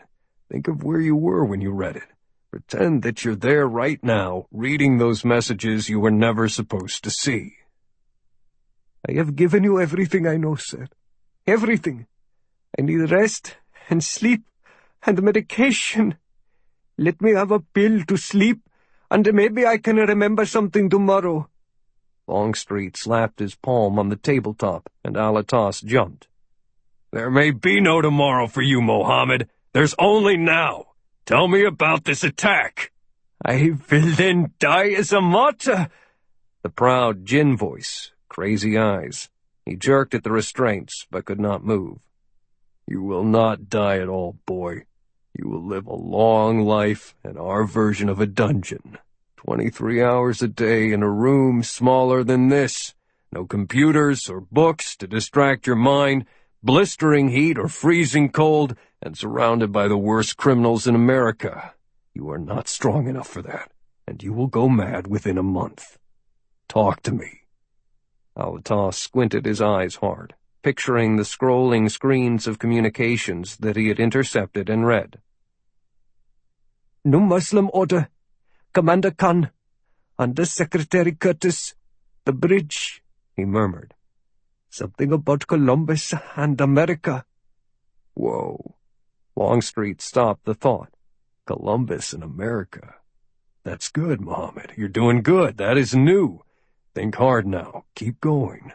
Think of where you were when you read it. Pretend that you're there right now, reading those messages you were never supposed to see." I have given you everything I know, sir. Everything. I need rest and sleep and medication. Let me have a pill to sleep, and maybe I can remember something tomorrow. Longstreet slapped his palm on the tabletop, and Alatas jumped. "There may be no tomorrow for you, Mohammed. There's only now. Tell me about this attack." "I will then die as a martyr." The proud Jinn voice, crazy eyes. He jerked at the restraints, but could not move. "You will not die at all, boy. You will live a long life in our version of a dungeon. 23 hours a day in a room smaller than this. No computers or books to distract your mind, blistering heat or freezing cold, and surrounded by the worst criminals in America. You are not strong enough for that, and you will go mad within a month. Talk to me." Alatas squinted his eyes hard, picturing the scrolling screens of communications that he had intercepted and read. "New Muslim order. Commander Khan. Under Secretary Curtis. The bridge," he murmured. "Something about Columbus and America." Whoa. Longstreet stopped the thought. Columbus in America. That's good, Mohammed. You're doing good. That is new. Think hard now. Keep going.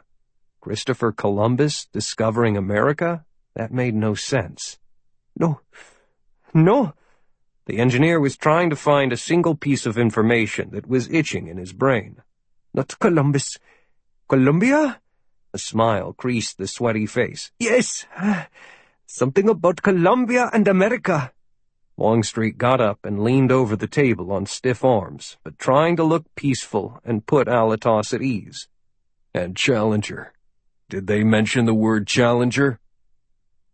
Christopher Columbus discovering America? That made no sense. No. The engineer was trying to find a single piece of information that was itching in his brain. Not Columbus. Columbia? A smile creased the sweaty face. Yes. Something about Columbia and America. Longstreet got up and leaned over the table on stiff arms, but trying to look peaceful and put Alatos at ease. And Challenger. Did they mention the word Challenger?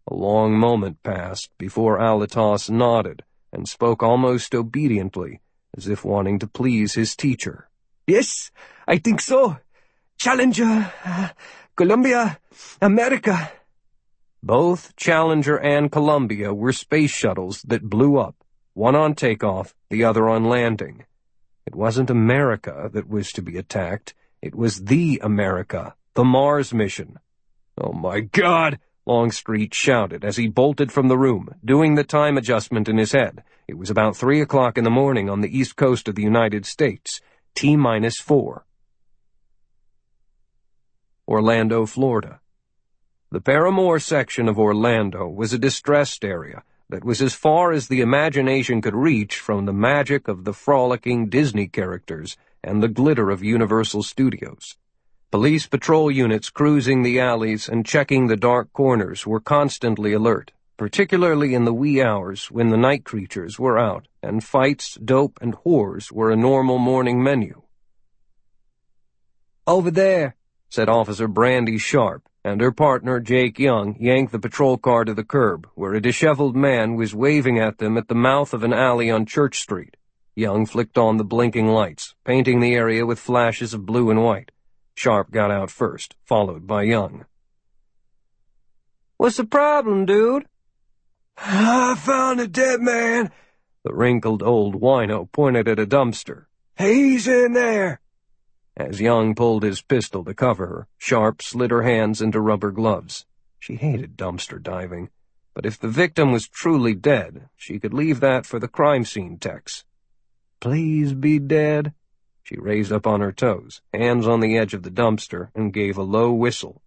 A long moment passed before Alatos nodded and spoke almost obediently, as if wanting to please his teacher. Yes, I think so. Challenger, Columbia, America. Both Challenger and Columbia were space shuttles that blew up, one on takeoff, the other on landing. It wasn't America that was to be attacked. It was the America, the Mars mission. "Oh, my God!" Longstreet shouted as he bolted from the room, doing the time adjustment in his head. It was about 3 o'clock in the morning on the east coast of the United States, T-4. Orlando, Florida. The Paramore section of Orlando was a distressed area that was as far as the imagination could reach from the magic of the frolicking Disney characters and the glitter of Universal Studios. Police patrol units cruising the alleys and checking the dark corners were constantly alert, particularly in the wee hours when the night creatures were out and fights, dope, and whores were a normal morning menu. Over there, said Officer Brandy Sharp, and her partner, Jake Young, yanked the patrol car to the curb, where a disheveled man was waving at them at the mouth of an alley on Church Street. Young flicked on the blinking lights, painting the area with flashes of blue and white. Sharp got out first, followed by Young. "What's the problem, dude?" "I found a dead man." The wrinkled old wino pointed at a dumpster. "He's in there." As Young pulled his pistol to cover her, Sharp slid her hands into rubber gloves. She hated dumpster diving, but if the victim was truly dead, she could leave that for the crime scene techs. Please be dead. She raised up on her toes, hands on the edge of the dumpster, and gave a low whistle.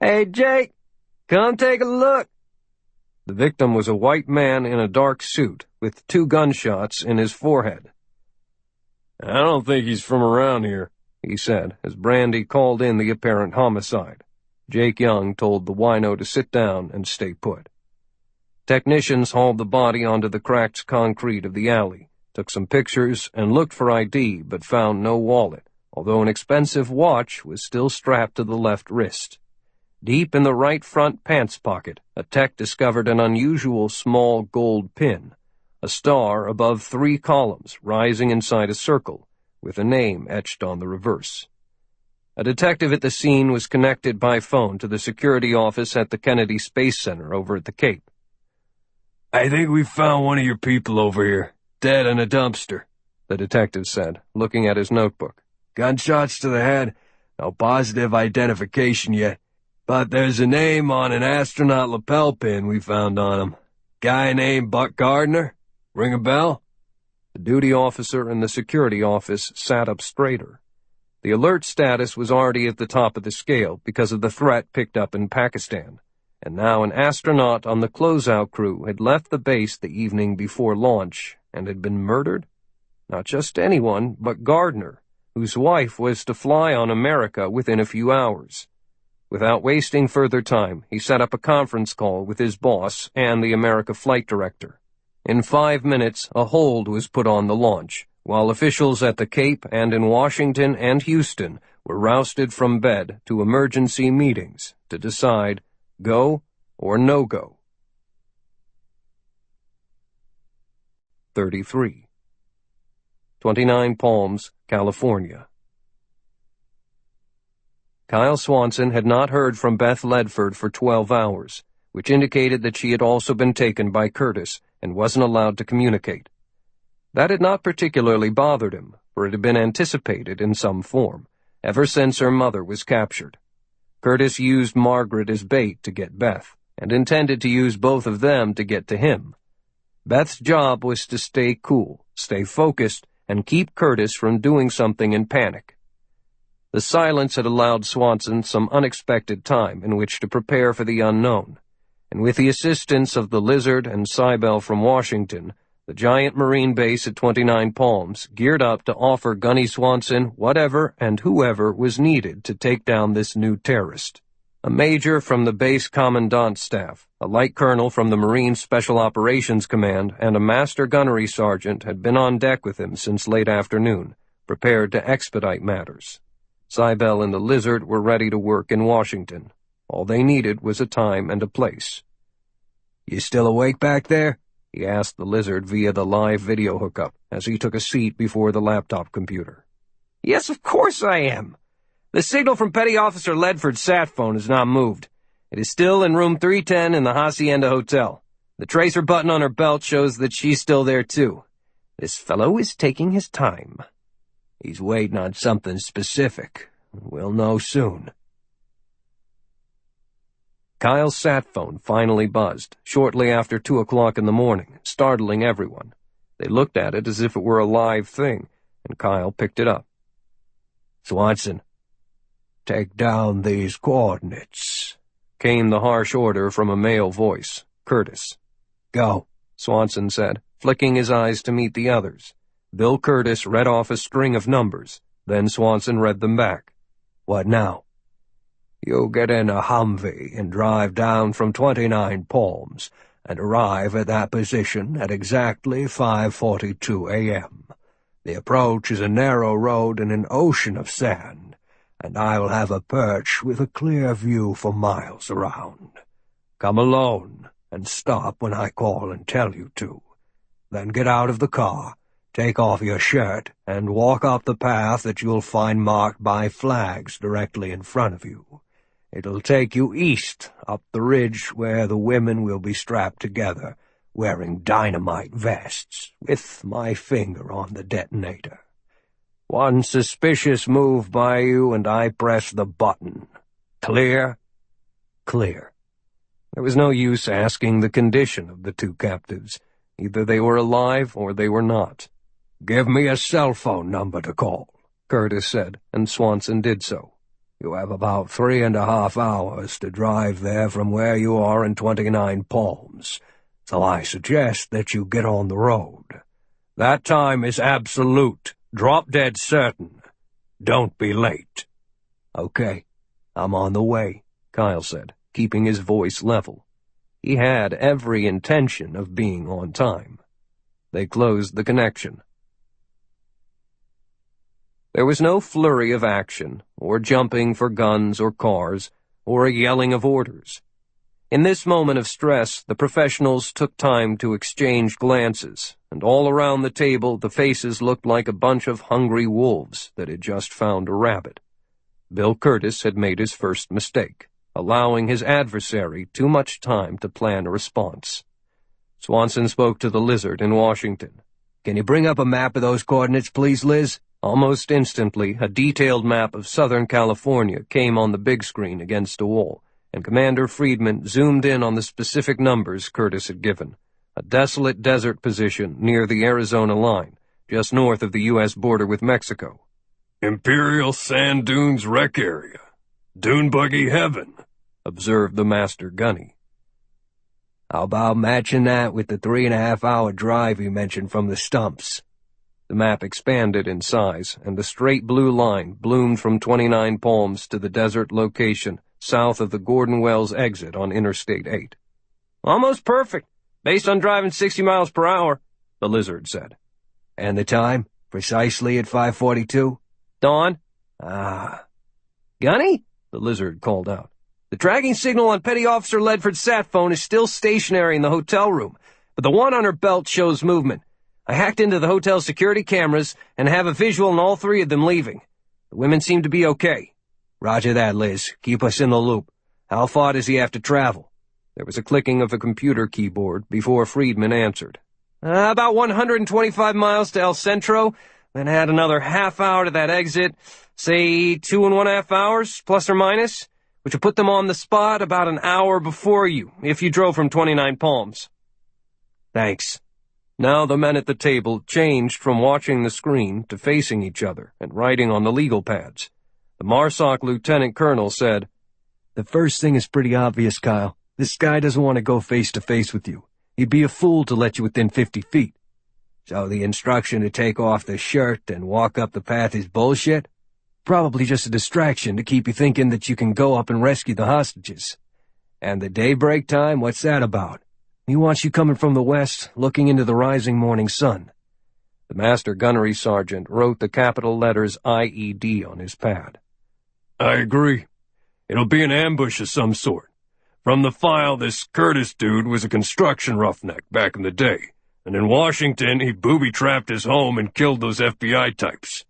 "Hey, Jake, come take a look." The victim was a white man in a dark suit, with 2 gunshots in his forehead. "I don't think he's from around here," he said, as Brandy called in the apparent homicide. Jake Young told the wino to sit down and stay put. Technicians hauled the body onto the cracked concrete of the alley, took some pictures, and looked for ID, but found no wallet, although an expensive watch was still strapped to the left wrist. Deep in the right front pants pocket, a tech discovered an unusual small gold pin, a star above 3 columns rising inside a circle, with a name etched on the reverse. A detective at the scene was connected by phone to the security office at the Kennedy Space Center over at the Cape. "I think we found one of your people over here, dead in a dumpster," the detective said, looking at his notebook. "Gunshots to the head. No positive identification yet. But there's a name on an astronaut lapel pin we found on him. Guy named Buck Gardner. Ring a bell?" The duty officer in the security office sat up straighter. The alert status was already at the top of the scale because of the threat picked up in Pakistan, and now an astronaut on the closeout crew had left the base the evening before launch and had been murdered? Not just anyone, but Gardner, whose wife was to fly on America within a few hours. Without wasting further time, he set up a conference call with his boss and the America flight director. In 5 minutes, a hold was put on the launch, while officials at the Cape and in Washington and Houston were rousted from bed to emergency meetings to decide go or no go. 33. 29 Palms, California. Kyle Swanson had not heard from Beth Ledford for 12 hours, which indicated that she had also been taken by Curtis and wasn't allowed to communicate. That had not particularly bothered him, for it had been anticipated in some form, ever since her mother was captured. Curtis used Margaret as bait to get Beth, and intended to use both of them to get to him. Beth's job was to stay cool, stay focused, and keep Curtis from doing something in panic. The silence had allowed Swanson some unexpected time in which to prepare for the unknown, and with the assistance of the Lizard and Cybele from Washington, the giant Marine base at 29 Palms geared up to offer Gunny Swanson whatever and whoever was needed to take down this new terrorist. A major from the base commandant's staff, a light colonel from the Marine Special Operations Command, and a master gunnery sergeant had been on deck with him since late afternoon, prepared to expedite matters. Cybele and the Lizard were ready to work in Washington. All they needed was a time and a place. "You still awake back there?" he asked the Lizard via the live video hookup as he took a seat before the laptop computer. "Yes, of course I am. The signal from Petty Officer Ledford's sat phone has not moved. It is still in room 310 in the Hacienda Hotel. The tracer button on her belt shows that she's still there, too. This fellow is taking his time. He's waiting on something specific. We'll know soon." Kyle's sat phone finally buzzed, shortly after 2 o'clock in the morning, startling everyone. They looked at it as if it were a live thing, and Kyle picked it up. "Swanson, take down these coordinates," came the harsh order from a male voice, Curtis. "Go," Swanson said, flicking his eyes to meet the others. Bill Curtis read off a string of numbers. Then Swanson read them back. "What now?" "You get in a Humvee and drive down from 29 Palms and arrive at that position at exactly 5:42 a.m. The approach is a narrow road and an ocean of sand, and I will have a perch with a clear view for miles around. Come alone and stop when I call and tell you to. Then get out of the car, take off your shirt, and walk up the path that you'll find marked by flags directly in front of you. It'll take you east, up the ridge where the women will be strapped together, wearing dynamite vests, with my finger on the detonator. One suspicious move by you and I press the button. Clear?" Clear. There was no use asking the condition of the two captives. Either they were alive or they were not. "Give me a cell phone number to call," Curtis said, and Swanson did so. "You have about 3.5 hours to drive there from where you are in 29 Palms, so I suggest that you get on the road. That time is absolute, drop-dead certain. Don't be late." "Okay, I'm on the way," Kyle said, keeping his voice level. He had every intention of being on time. They closed the connection. There was no flurry of action, or jumping for guns or cars, or a yelling of orders. In this moment of stress, the professionals took time to exchange glances, and all around the table the faces looked like a bunch of hungry wolves that had just found a rabbit. Bill Curtis had made his first mistake, allowing his adversary too much time to plan a response. Swanson spoke to the Lizard in Washington. "Can you bring up a map of those coordinates, please, Liz?" Almost instantly, a detailed map of Southern California came on the big screen against a wall, and Commander Friedman zoomed in on the specific numbers Curtis had given. A desolate desert position near the Arizona line, just north of the U.S. border with Mexico. "Imperial Sand Dunes Wreck Area. Dune Buggy Heaven," observed the Master Gunny. "How about matching that with the 3.5-hour drive you mentioned from the stumps?" The map expanded in size, and the straight blue line bloomed from 29 Palms to the desert location south of the Gordon Wells exit on Interstate 8. "Almost perfect, based on driving 60 miles per hour, the Lizard said. "And the time? Precisely at 5:42? "Dawn." "Ah." "Gunny?" the Lizard called out. "The tracking signal on Petty Officer Ledford's sat phone is still stationary in the hotel room, but the one on her belt shows movement. I hacked into the hotel security cameras and have a visual on all three of them leaving. The women seem to be okay." "Roger that, Liz. Keep us in the loop. How far does he have to travel?" There was a clicking of a computer keyboard before Friedman answered. About 125 miles to El Centro, then add another half hour to that exit. Say 2.5 hours, plus or minus. which would put them on the spot about an hour before you, if you drove from 29 Palms. Thanks. Now the men at the table changed from watching the screen to facing each other and writing on the legal pads. The MARSOC lieutenant colonel said, "The first thing is pretty obvious, Kyle. This guy doesn't want to go face-to-face with you. He'd be a fool to let you within 50 feet. So the instruction to take off the shirt and walk up the path is bullshit? Probably just a distraction to keep you thinking that you can go up and rescue the hostages. And the daybreak time, what's that about? He wants you coming from the west, looking into the rising morning sun." The master gunnery sergeant wrote the capital letters IED on his pad. I agree. It'll be an ambush of some sort. From the file, this Curtis dude was a construction roughneck back in the day, and in Washington he booby-trapped his home and killed those FBI types.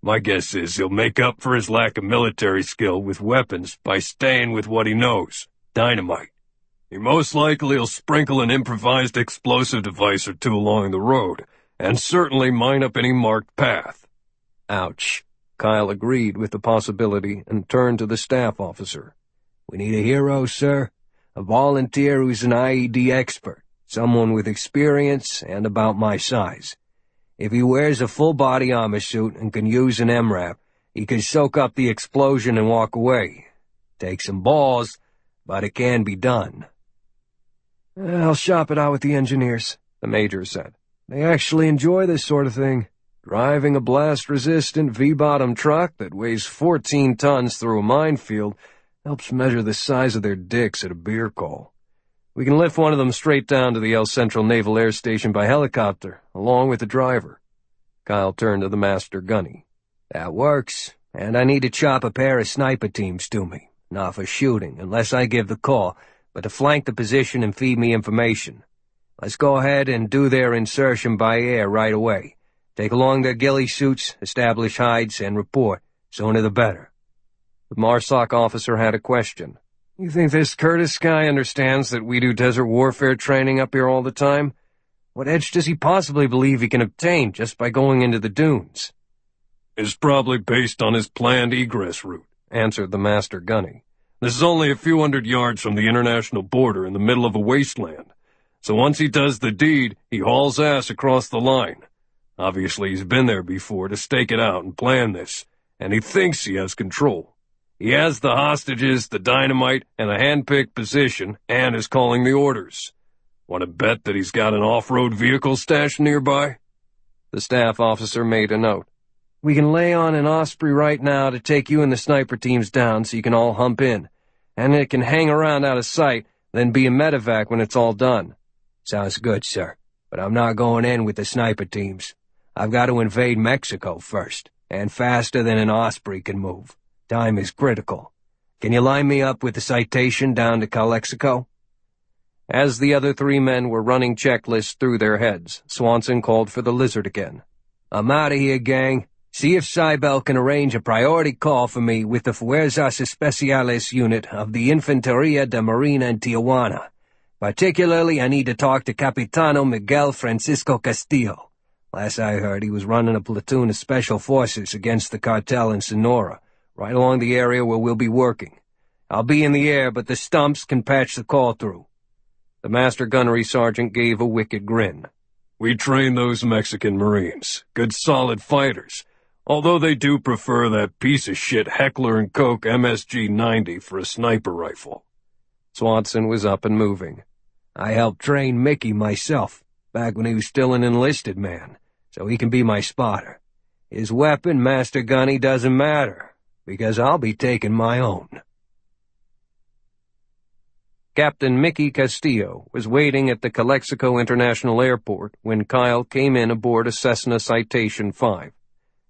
My guess is he'll make up for his lack of military skill with weapons by staying with what he knows, dynamite. He most likely will sprinkle an improvised explosive device or two along the road, and certainly mine up any marked path. Ouch. Kyle agreed with the possibility and turned to the staff officer. We need a hero, sir. A volunteer who's an IED expert. Someone with experience and about my size. If he wears a full-body armor suit and can use an MRAP, he can soak up the explosion and walk away. Takes some balls, but it can be done. "I'll shop it out with the engineers," the major said. "They actually enjoy this sort of thing. Driving a blast-resistant V-bottom truck that weighs 14 tons through a minefield helps measure the size of their dicks at a beer call. We can lift one of them straight down to the El Central Naval Air Station by helicopter, along with the driver." Kyle turned to the master gunny. "That works, and I need to chop a pair of sniper teams to me. Not for shooting, unless I give the call, but to flank the position and feed me information. Let's go ahead and do their insertion by air right away. Take along their ghillie suits, establish hides, and report. Sooner the better." The MARSOC officer had a question. "You think this Curtis guy understands that we do desert warfare training up here all the time? What edge does he possibly believe he can obtain just by going into the dunes?" It's probably based on his planned egress route, answered the master gunny. This is only a few hundred yards from the international border in the middle of a wasteland. So once he does the deed, he hauls ass across the line. Obviously, he's been there before to stake it out and plan this, and he thinks he has control. He has the hostages, the dynamite, and a hand-picked position, and is calling the orders. Want to bet that he's got an off-road vehicle stashed nearby? The staff officer made a note. "We can lay on an Osprey right now to take you and the sniper teams down so you can all hump in. And it can hang around out of sight, then be a medevac when it's all done." "Sounds good, sir. But I'm not going in with the sniper teams. I've got to invade Mexico first, and faster than an Osprey can move. Time is critical. Can you line me up with the citation down to Calexico?" As the other three men were running checklists through their heads, Swanson called for the Lizard again. "I'm out of here, gang. See if Cybel can arrange a priority call for me with the Fuerzas Especiales unit of the Infanteria de Marina in Tijuana. Particularly, I need to talk to Capitano Miguel Francisco Castillo. Last I heard, he was running a platoon of special forces against the cartel in Sonora, right along the area where we'll be working. I'll be in the air, but the stumps can patch the call through." The master gunnery sergeant gave a wicked grin. We train those Mexican Marines. Good solid fighters. Although they do prefer that piece of shit Heckler & Koch MSG-90 for a sniper rifle. Swanson was up and moving. "I helped train Mickey myself, back when he was still an enlisted man, so he can be my spotter. His weapon, Master Gunny, doesn't matter, because I'll be taking my own." Captain Mickey Castillo was waiting at the Calexico International Airport when Kyle came in aboard a Cessna Citation 5.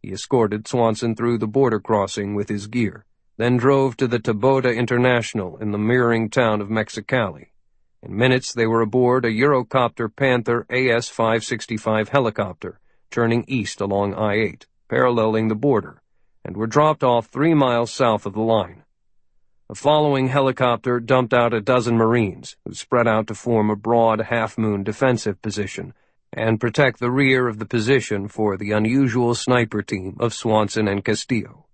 He escorted Swanson through the border crossing with his gear, then drove to the Tabota International in the mirroring town of Mexicali. In minutes they were aboard a Eurocopter Panther AS-565 helicopter, turning east along I-8, paralleling the border, and were dropped off 3 miles south of the line. A following helicopter dumped out a dozen Marines, who spread out to form a broad half-moon defensive position, and protect the rear of the position for the unusual sniper team of Swanson and Castillo.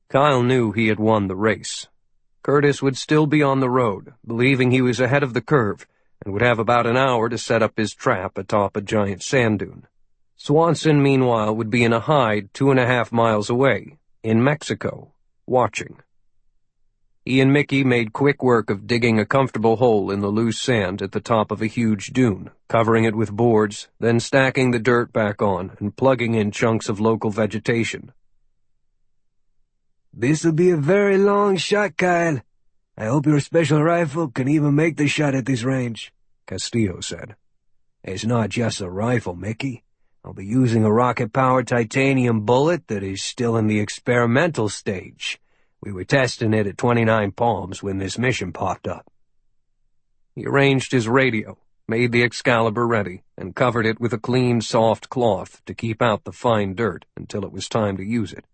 Kyle knew he had won the race. Curtis would still be on the road, believing he was ahead of the curve, and would have about an hour to set up his trap atop a giant sand dune. Swanson, meanwhile, would be in a hide 2.5 miles away, in Mexico, watching. He and Mickey made quick work of digging a comfortable hole in the loose sand at the top of a huge dune, covering it with boards, then stacking the dirt back on and plugging in chunks of local vegetation. "This'll be a very long shot, Kyle. I hope your special rifle can even make the shot at this range," Castillo said. "It's not just a rifle, Mickey. I'll be using a rocket-powered titanium bullet that is still in the experimental stage. We were testing it at 29 Palms when this mission popped up." He arranged his radio, made the Excalibur ready, and covered it with a clean, soft cloth to keep out the fine dirt until it was time to use it.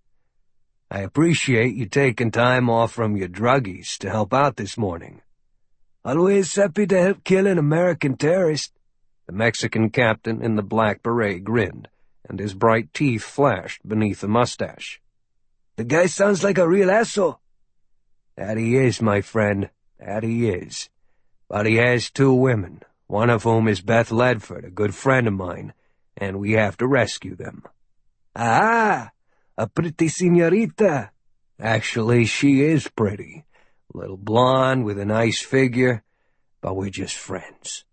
"I appreciate you taking time off from your druggies to help out this morning." "Always happy to help kill an American terrorist." The Mexican captain in the black beret grinned, and his bright teeth flashed beneath the mustache. "The guy sounds like a real asshole." "That he is, my friend, that he is. But he has 2 women, one of whom is Beth Ledford, a good friend of mine, and we have to rescue them." "Ah, a pretty señorita." "Actually, she is pretty. A little blonde with a nice figure, but we're just friends.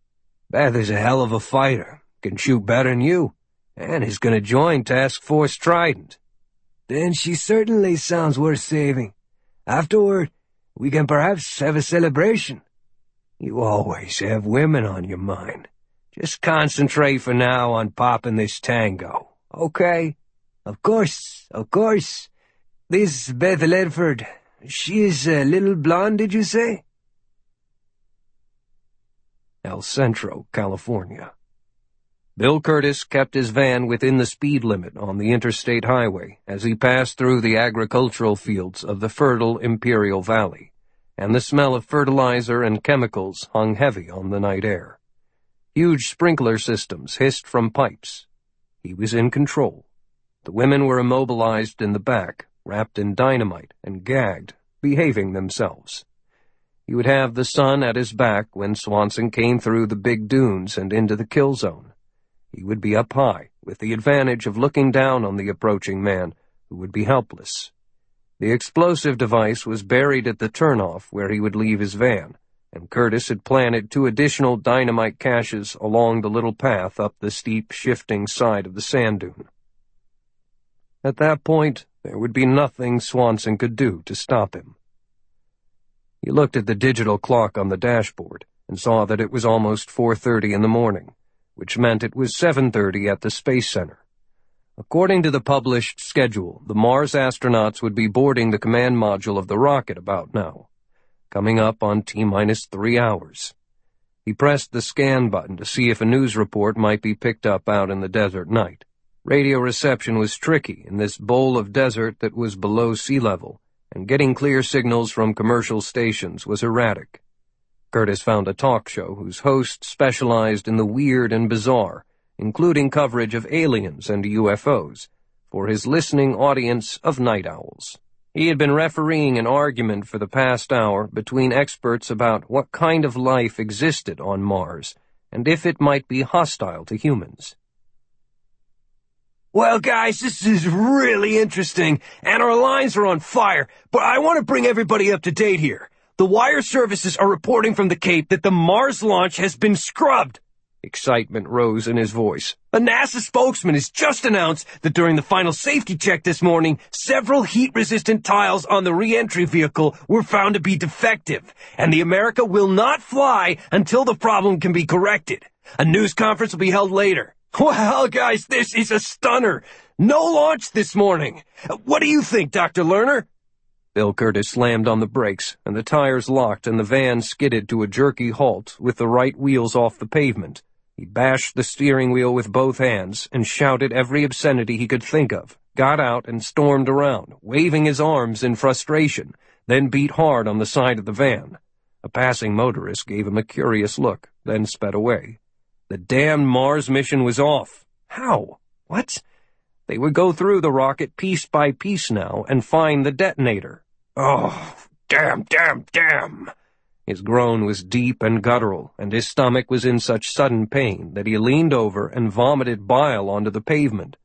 Beth is a hell of a fighter, can shoot better than you, and is going to join Task Force Trident." "Then she certainly sounds worth saving. Afterward, we can perhaps have a celebration." "You always have women on your mind. Just concentrate for now on popping this tango, okay?" Of course, of course. This Beth Ledford, she is a little blonde, did you say?" El Centro, California. Bill Curtis kept his van within the speed limit on the interstate highway as he passed through the agricultural fields of the fertile Imperial Valley, and the smell of fertilizer and chemicals hung heavy on the night air. Huge sprinkler systems hissed from pipes. He was in control. The women were immobilized in the back, wrapped in dynamite and gagged, behaving themselves. He would have the sun at his back when Swanson came through the big dunes and into the kill zone. He would be up high, with the advantage of looking down on the approaching man, who would be helpless. The explosive device was buried at the turnoff where he would leave his van, and Curtis had planted 2 additional dynamite caches along the little path up the steep, shifting side of the sand dune. At that point, there would be nothing Swanson could do to stop him. He looked at the digital clock on the dashboard and saw that it was almost 4:30 in the morning, which meant it was 7:30 at the Space Center. According to the published schedule, the Mars astronauts would be boarding the command module of the rocket about now, coming up on T-minus 3 hours. He pressed the scan button to see if a news report might be picked up out in the desert night. Radio reception was tricky in this bowl of desert that was below sea level, and getting clear signals from commercial stations was erratic. Curtis found a talk show whose host specialized in the weird and bizarre, including coverage of aliens and UFOs, for his listening audience of night owls. He had been refereeing an argument for the past hour between experts about what kind of life existed on Mars, and if it might be hostile to humans. "Well, guys, this is really interesting, and our lines are on fire, but I want to bring everybody up to date here. The wire services are reporting from the Cape that the Mars launch has been scrubbed." Excitement rose in his voice. "A NASA spokesman has just announced that during the final safety check this morning, several heat-resistant tiles on the re-entry vehicle were found to be defective, and the America will not fly until the problem can be corrected. A news conference will be held later." Well, guys, this is a stunner. No launch this morning. What do you think, Dr. Lerner? Bill Curtis slammed on the brakes, and the tires locked and the van skidded to a jerky halt with the right wheels off the pavement. He bashed the steering wheel with both hands and shouted every obscenity he could think of, got out and stormed around, waving his arms in frustration, then beat hard on the side of the van. A passing motorist gave him a curious look, then sped away. The damn Mars mission was off. How? What? They would go through the rocket piece by piece now and find the detonator. Oh, Damn, damn, damn! His groan was deep and guttural, and his stomach was in such sudden pain that he leaned over and vomited bile onto the pavement.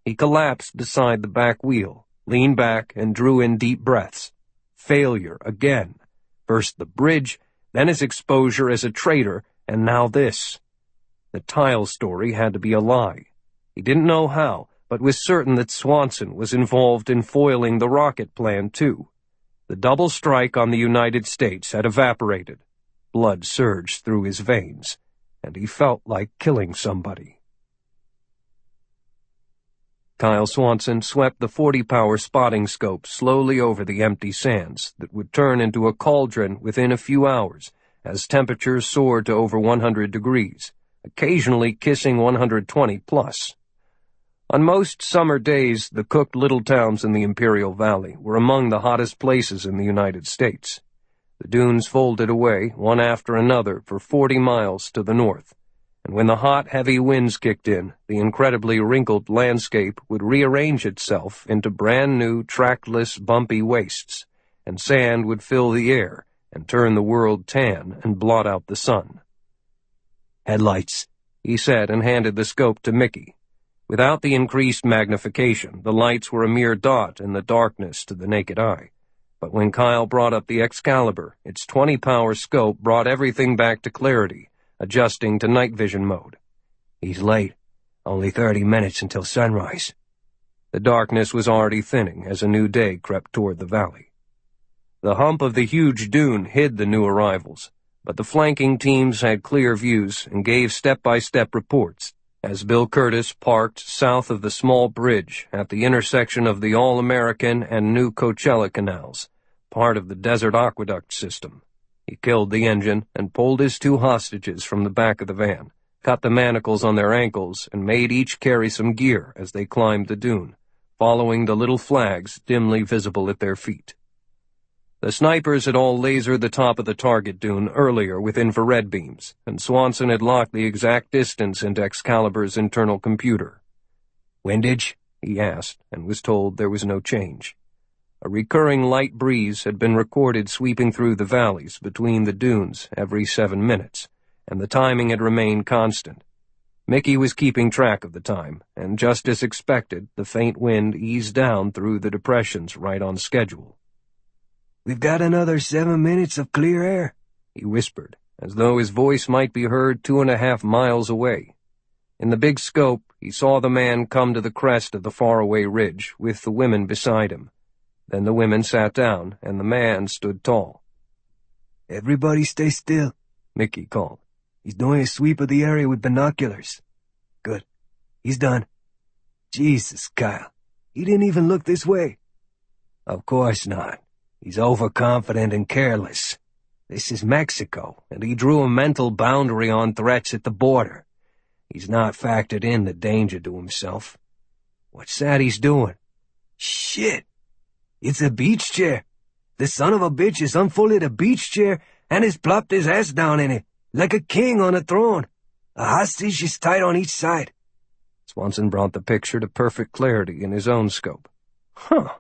He collapsed beside the back wheel, leaned back, and drew in deep breaths. Failure again. First the bridge, then his exposure as a traitor, and now this. The tile story had to be a lie. He didn't know how, but was certain that Swanson was involved in foiling the rocket plan, too. The double strike on the United States had evaporated. Blood surged through his veins, and he felt like killing somebody. Kyle Swanson swept the 40-power spotting scope slowly over the empty sands that would turn into a cauldron within a few hours as temperatures soared to over 100 degrees, occasionally kissing 120 plus. On most summer days, the cooked little towns in the Imperial Valley were among the hottest places in the United States. The dunes folded away, one after another, for 40 miles to the north, and when the hot, heavy winds kicked in, the incredibly wrinkled landscape would rearrange itself into brand-new, trackless, bumpy wastes, and sand would fill the air and turn the world tan and blot out the sun. "Headlights," he said, and handed the scope to Mickey. Without the increased magnification, the lights were a mere dot in the darkness to the naked eye. But when Kyle brought up the Excalibur, its 20-power scope brought everything back to clarity, adjusting to night vision mode. "He's late. Only 30 minutes until sunrise." The darkness was already thinning as a new day crept toward the valley. The hump of the huge dune hid the new arrivals, but the flanking teams had clear views and gave step-by-step reports, as Bill Curtis parked south of the small bridge at the intersection of the All-American and New Coachella canals, part of the Desert Aqueduct system. He killed the engine and pulled his 2 hostages from the back of the van, cut the manacles on their ankles, and made each carry some gear as they climbed the dune, following the little flags dimly visible at their feet. The snipers had all lasered the top of the target dune earlier with infrared beams, and Swanson had locked the exact distance into Excalibur's internal computer. "Windage?" he asked, and was told there was no change. A recurring light breeze had been recorded sweeping through the valleys between the dunes every 7 minutes, and the timing had remained constant. Mickey was keeping track of the time, and just as expected, the faint wind eased down through the depressions right on schedule. "We've got another 7 minutes of clear air," he whispered, as though his voice might be heard 2.5 miles away. In the big scope, he saw the man come to the crest of the faraway ridge, with the women beside him. Then the women sat down, and the man stood tall. "Everybody stay still," Mickey called. "He's doing a sweep of the area with binoculars." "Good. He's done." "Jesus, Kyle. He didn't even look this way." "Of course not. He's overconfident and careless. This is Mexico, and he drew a mental boundary on threats at the border. He's not factored in the danger to himself. What's that he's doing?" "Shit! It's a beach chair. The son of a bitch has unfolded a beach chair and has plopped his ass down in it, like a king on a throne. A hostage is tied on each side." Swanson brought the picture to perfect clarity in his own scope. Huh.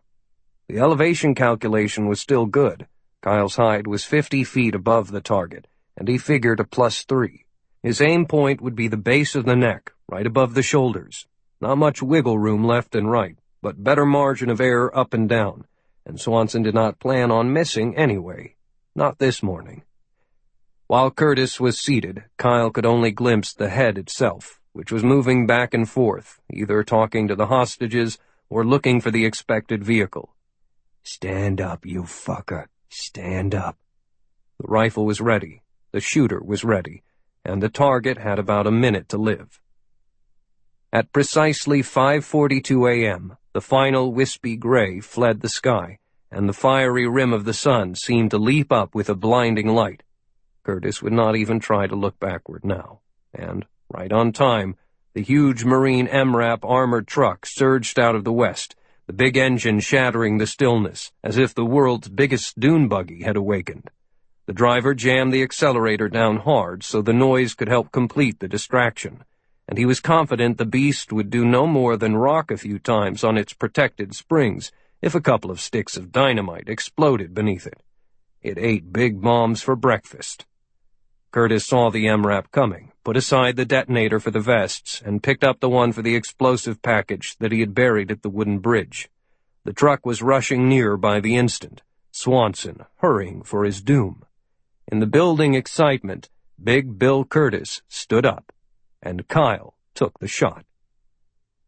The elevation calculation was still good. Kyle's height was 50 feet above the target, and he figured a +3. His aim point would be the base of the neck, right above the shoulders. Not much wiggle room left and right, but better margin of error up and down, and Swanson did not plan on missing anyway. Not this morning. While Curtis was seated, Kyle could only glimpse the head itself, which was moving back and forth, either talking to the hostages or looking for the expected vehicle. "Stand up, you fucker. Stand up." The rifle was ready, the shooter was ready, and the target had about a minute to live. At precisely 5:42 a.m., the final wispy gray fled the sky, and the fiery rim of the sun seemed to leap up with a blinding light. Curtis would not even try to look backward now, and, right on time, the huge Marine MRAP armored truck surged out of the west, the big engine shattering the stillness, as if the world's biggest dune buggy had awakened. The driver jammed the accelerator down hard so the noise could help complete the distraction, and he was confident the beast would do no more than rock a few times on its protected springs if a couple of sticks of dynamite exploded beneath it. It ate big bombs for breakfast. Curtis saw the MRAP coming, put aside the detonator for the vests, and picked up the one for the explosive package that he had buried at the wooden bridge. The truck was rushing near by the instant, Swanson hurrying for his doom. In the building excitement, Big Bill Curtis stood up, and Kyle took the shot.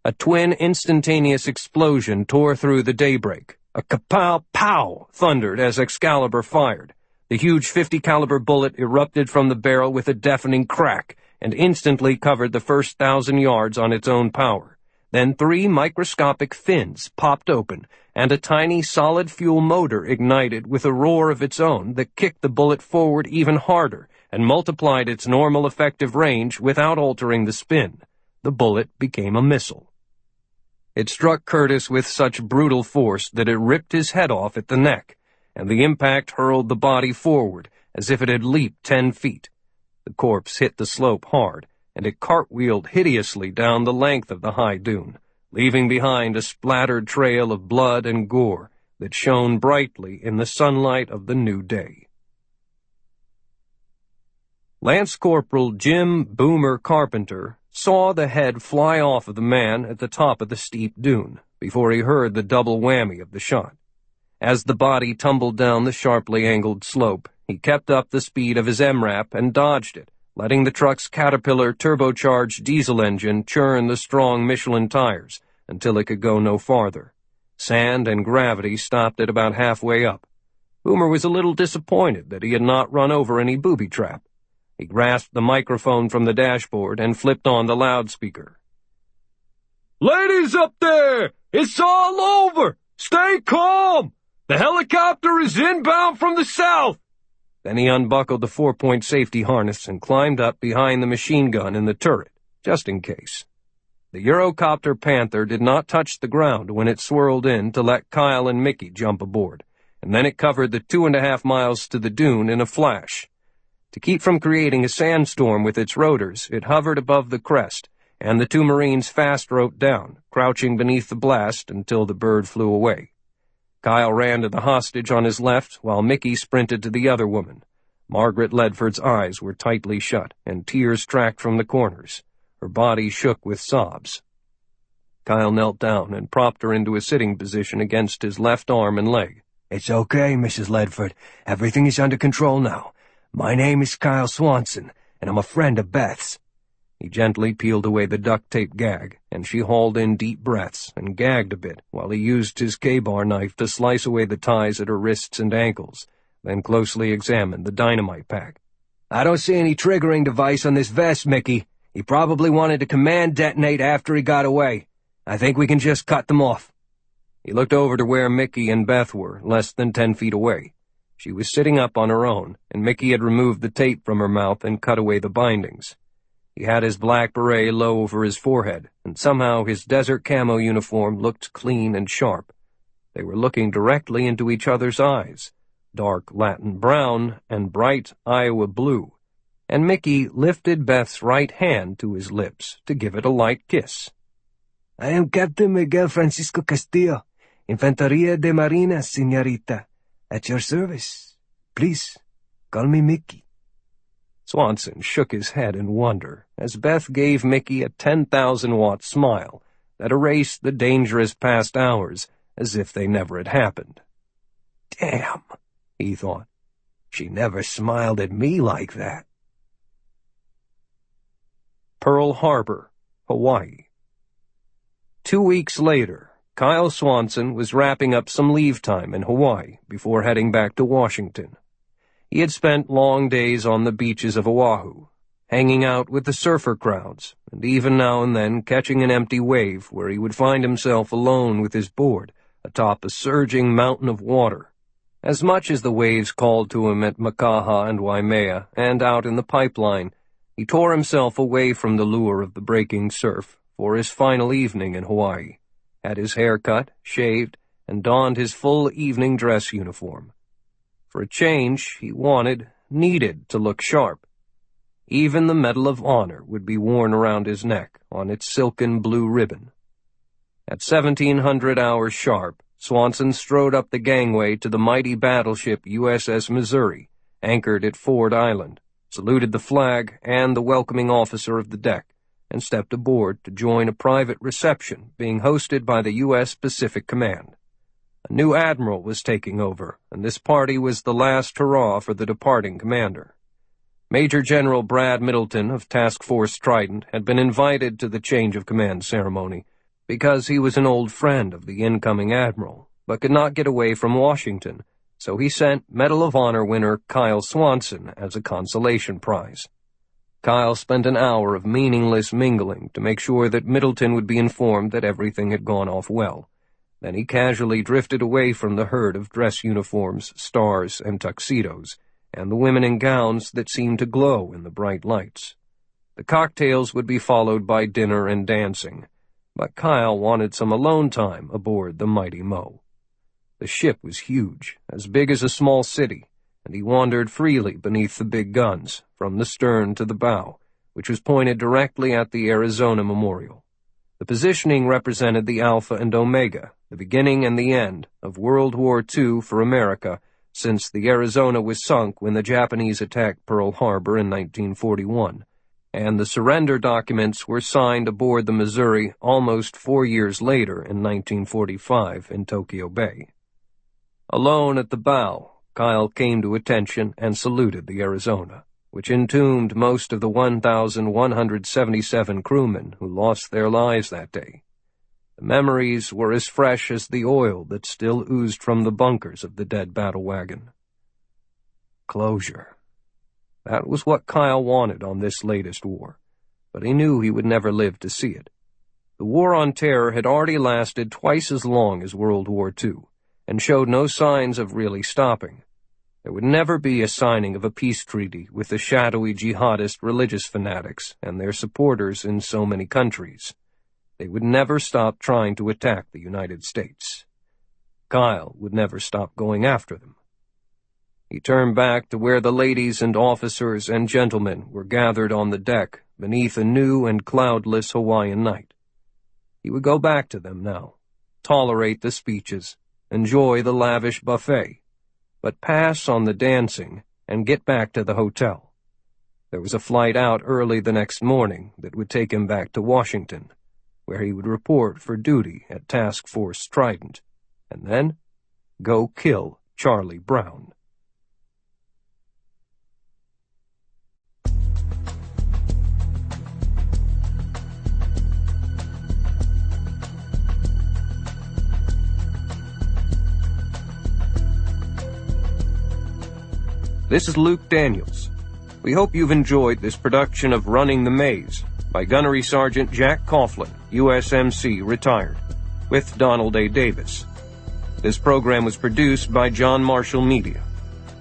A twin instantaneous explosion tore through the daybreak. A kapow pow thundered as Excalibur fired. The huge .50 caliber bullet erupted from the barrel with a deafening crack and instantly covered the first 1,000 yards on its own power. Then 3 microscopic fins popped open, and a tiny solid-fuel motor ignited with a roar of its own that kicked the bullet forward even harder and multiplied its normal effective range without altering the spin. The bullet became a missile. It struck Curtis with such brutal force that it ripped his head off at the neck, and the impact hurled the body forward as if it had leaped 10 feet. The corpse hit the slope hard, and it cartwheeled hideously down the length of the high dune, leaving behind a splattered trail of blood and gore that shone brightly in the sunlight of the new day. Lance Corporal Jim Boomer Carpenter saw the head fly off of the man at the top of the steep dune before he heard the double whammy of the shot. As the body tumbled down the sharply angled slope, he kept up the speed of his MRAP and dodged it, letting the truck's Caterpillar turbocharged diesel engine churn the strong Michelin tires until it could go no farther. Sand and gravity stopped it about halfway up. Boomer was a little disappointed that he had not run over any booby trap. He grasped the microphone from the dashboard and flipped on the loudspeaker. "Ladies up there! It's all over! Stay calm! The helicopter is inbound from the south!" Then he unbuckled the 4-point safety harness and climbed up behind the machine gun in the turret, just in case. The Eurocopter Panther did not touch the ground when it swirled in to let Kyle and Mickey jump aboard, and then it covered the 2.5 miles to the dune in a flash. To keep from creating a sandstorm with its rotors, it hovered above the crest, and the 2 Marines fast roped down, crouching beneath the blast until the bird flew away. Kyle ran to the hostage on his left, while Mickey sprinted to the other woman. Margaret Ledford's eyes were tightly shut, and tears tracked from the corners. Her body shook with sobs. Kyle knelt down and propped her into a sitting position against his left arm and leg. "It's okay, Mrs. Ledford. Everything is under control now. My name is Kyle Swanson, and I'm a friend of Beth's." He gently peeled away the duct-tape gag, and she hauled in deep breaths and gagged a bit while he used his K-bar knife to slice away the ties at her wrists and ankles, then closely examined the dynamite pack. "I don't see any triggering device on this vest, Mickey. He probably wanted to command detonate after he got away. I think we can just cut them off." He looked over to where Mickey and Beth were, less than 10 feet away. She was sitting up on her own, and Mickey had removed the tape from her mouth and cut away the bindings. He had his black beret low over his forehead, and somehow his desert camo uniform looked clean and sharp. They were looking directly into each other's eyes, dark Latin brown and bright Iowa blue, and Mickey lifted Beth's right hand to his lips to give it a light kiss. "I am Captain Miguel Francisco Castillo, Infanteria de Marina, señorita. At your service. Please, call me Mickey." Swanson shook his head in wonder as Beth gave Mickey a 10,000-watt smile that erased the dangerous past hours as if they never had happened. "Damn," he thought. "She never smiled at me like that." Pearl Harbor, Hawaii. 2 weeks later, Kyle Swanson was wrapping up some leave time in Hawaii before heading back to Washington. He had spent long days on the beaches of Oahu, hanging out with the surfer crowds, and even now and then catching an empty wave where he would find himself alone with his board atop a surging mountain of water. As much as the waves called to him at Makaha and Waimea and out in the pipeline, he tore himself away from the lure of the breaking surf for his final evening in Hawaii, had his hair cut, shaved, and donned his full evening dress uniform. For a change, he needed to look sharp. Even the Medal of Honor would be worn around his neck on its silken blue ribbon. At 1700 hours sharp, Swanson strode up the gangway to the mighty battleship USS Missouri, anchored at Ford Island, saluted the flag and the welcoming officer of the deck, and stepped aboard to join a private reception being hosted by the U.S. Pacific Command. A new admiral was taking over, and this party was the last hurrah for the departing commander. Major General Brad Middleton of Task Force Trident had been invited to the change of command ceremony because he was an old friend of the incoming admiral, but could not get away from Washington, so he sent Medal of Honor winner Kyle Swanson as a consolation prize. Kyle spent an hour of meaningless mingling to make sure that Middleton would be informed that everything had gone off well. Then he casually drifted away from the herd of dress uniforms, stars, and tuxedos, and the women in gowns that seemed to glow in the bright lights. The cocktails would be followed by dinner and dancing, but Kyle wanted some alone time aboard the Mighty Mo. The ship was huge, as big as a small city, and he wandered freely beneath the big guns, from the stern to the bow, which was pointed directly at the Arizona Memorial. The positioning represented the Alpha and Omega, the beginning and the end of World War II for America, since the Arizona was sunk when the Japanese attacked Pearl Harbor in 1941, and the surrender documents were signed aboard the Missouri almost 4 years later in 1945 in Tokyo Bay. Alone at the bow, Kyle came to attention and saluted the Arizona, which entombed most of the 1,177 crewmen who lost their lives that day. The memories were as fresh as the oil that still oozed from the bunkers of the dead battle wagon. Closure. That was what Kyle wanted on this latest war, but he knew he would never live to see it. The War on Terror had already lasted twice as long as World War II, and showed no signs of really stopping. There would never be a signing of a peace treaty with the shadowy jihadist religious fanatics and their supporters in so many countries. They would never stop trying to attack the United States. Kyle would never stop going after them. He turned back to where the ladies and officers and gentlemen were gathered on the deck beneath a new and cloudless Hawaiian night. He would go back to them now, tolerate the speeches, enjoy the lavish buffet, but pass on the dancing and get back to the hotel. There was a flight out early the next morning that would take him back to Washington, where he would report for duty at Task Force Trident, and then go kill Charlie Brown. This is Luke Daniels. We hope you've enjoyed this production of Running the Maze by Gunnery Sgt. Jack Coughlin, USMC, retired, with Donald A. Davis. This program was produced by John Marshall Media.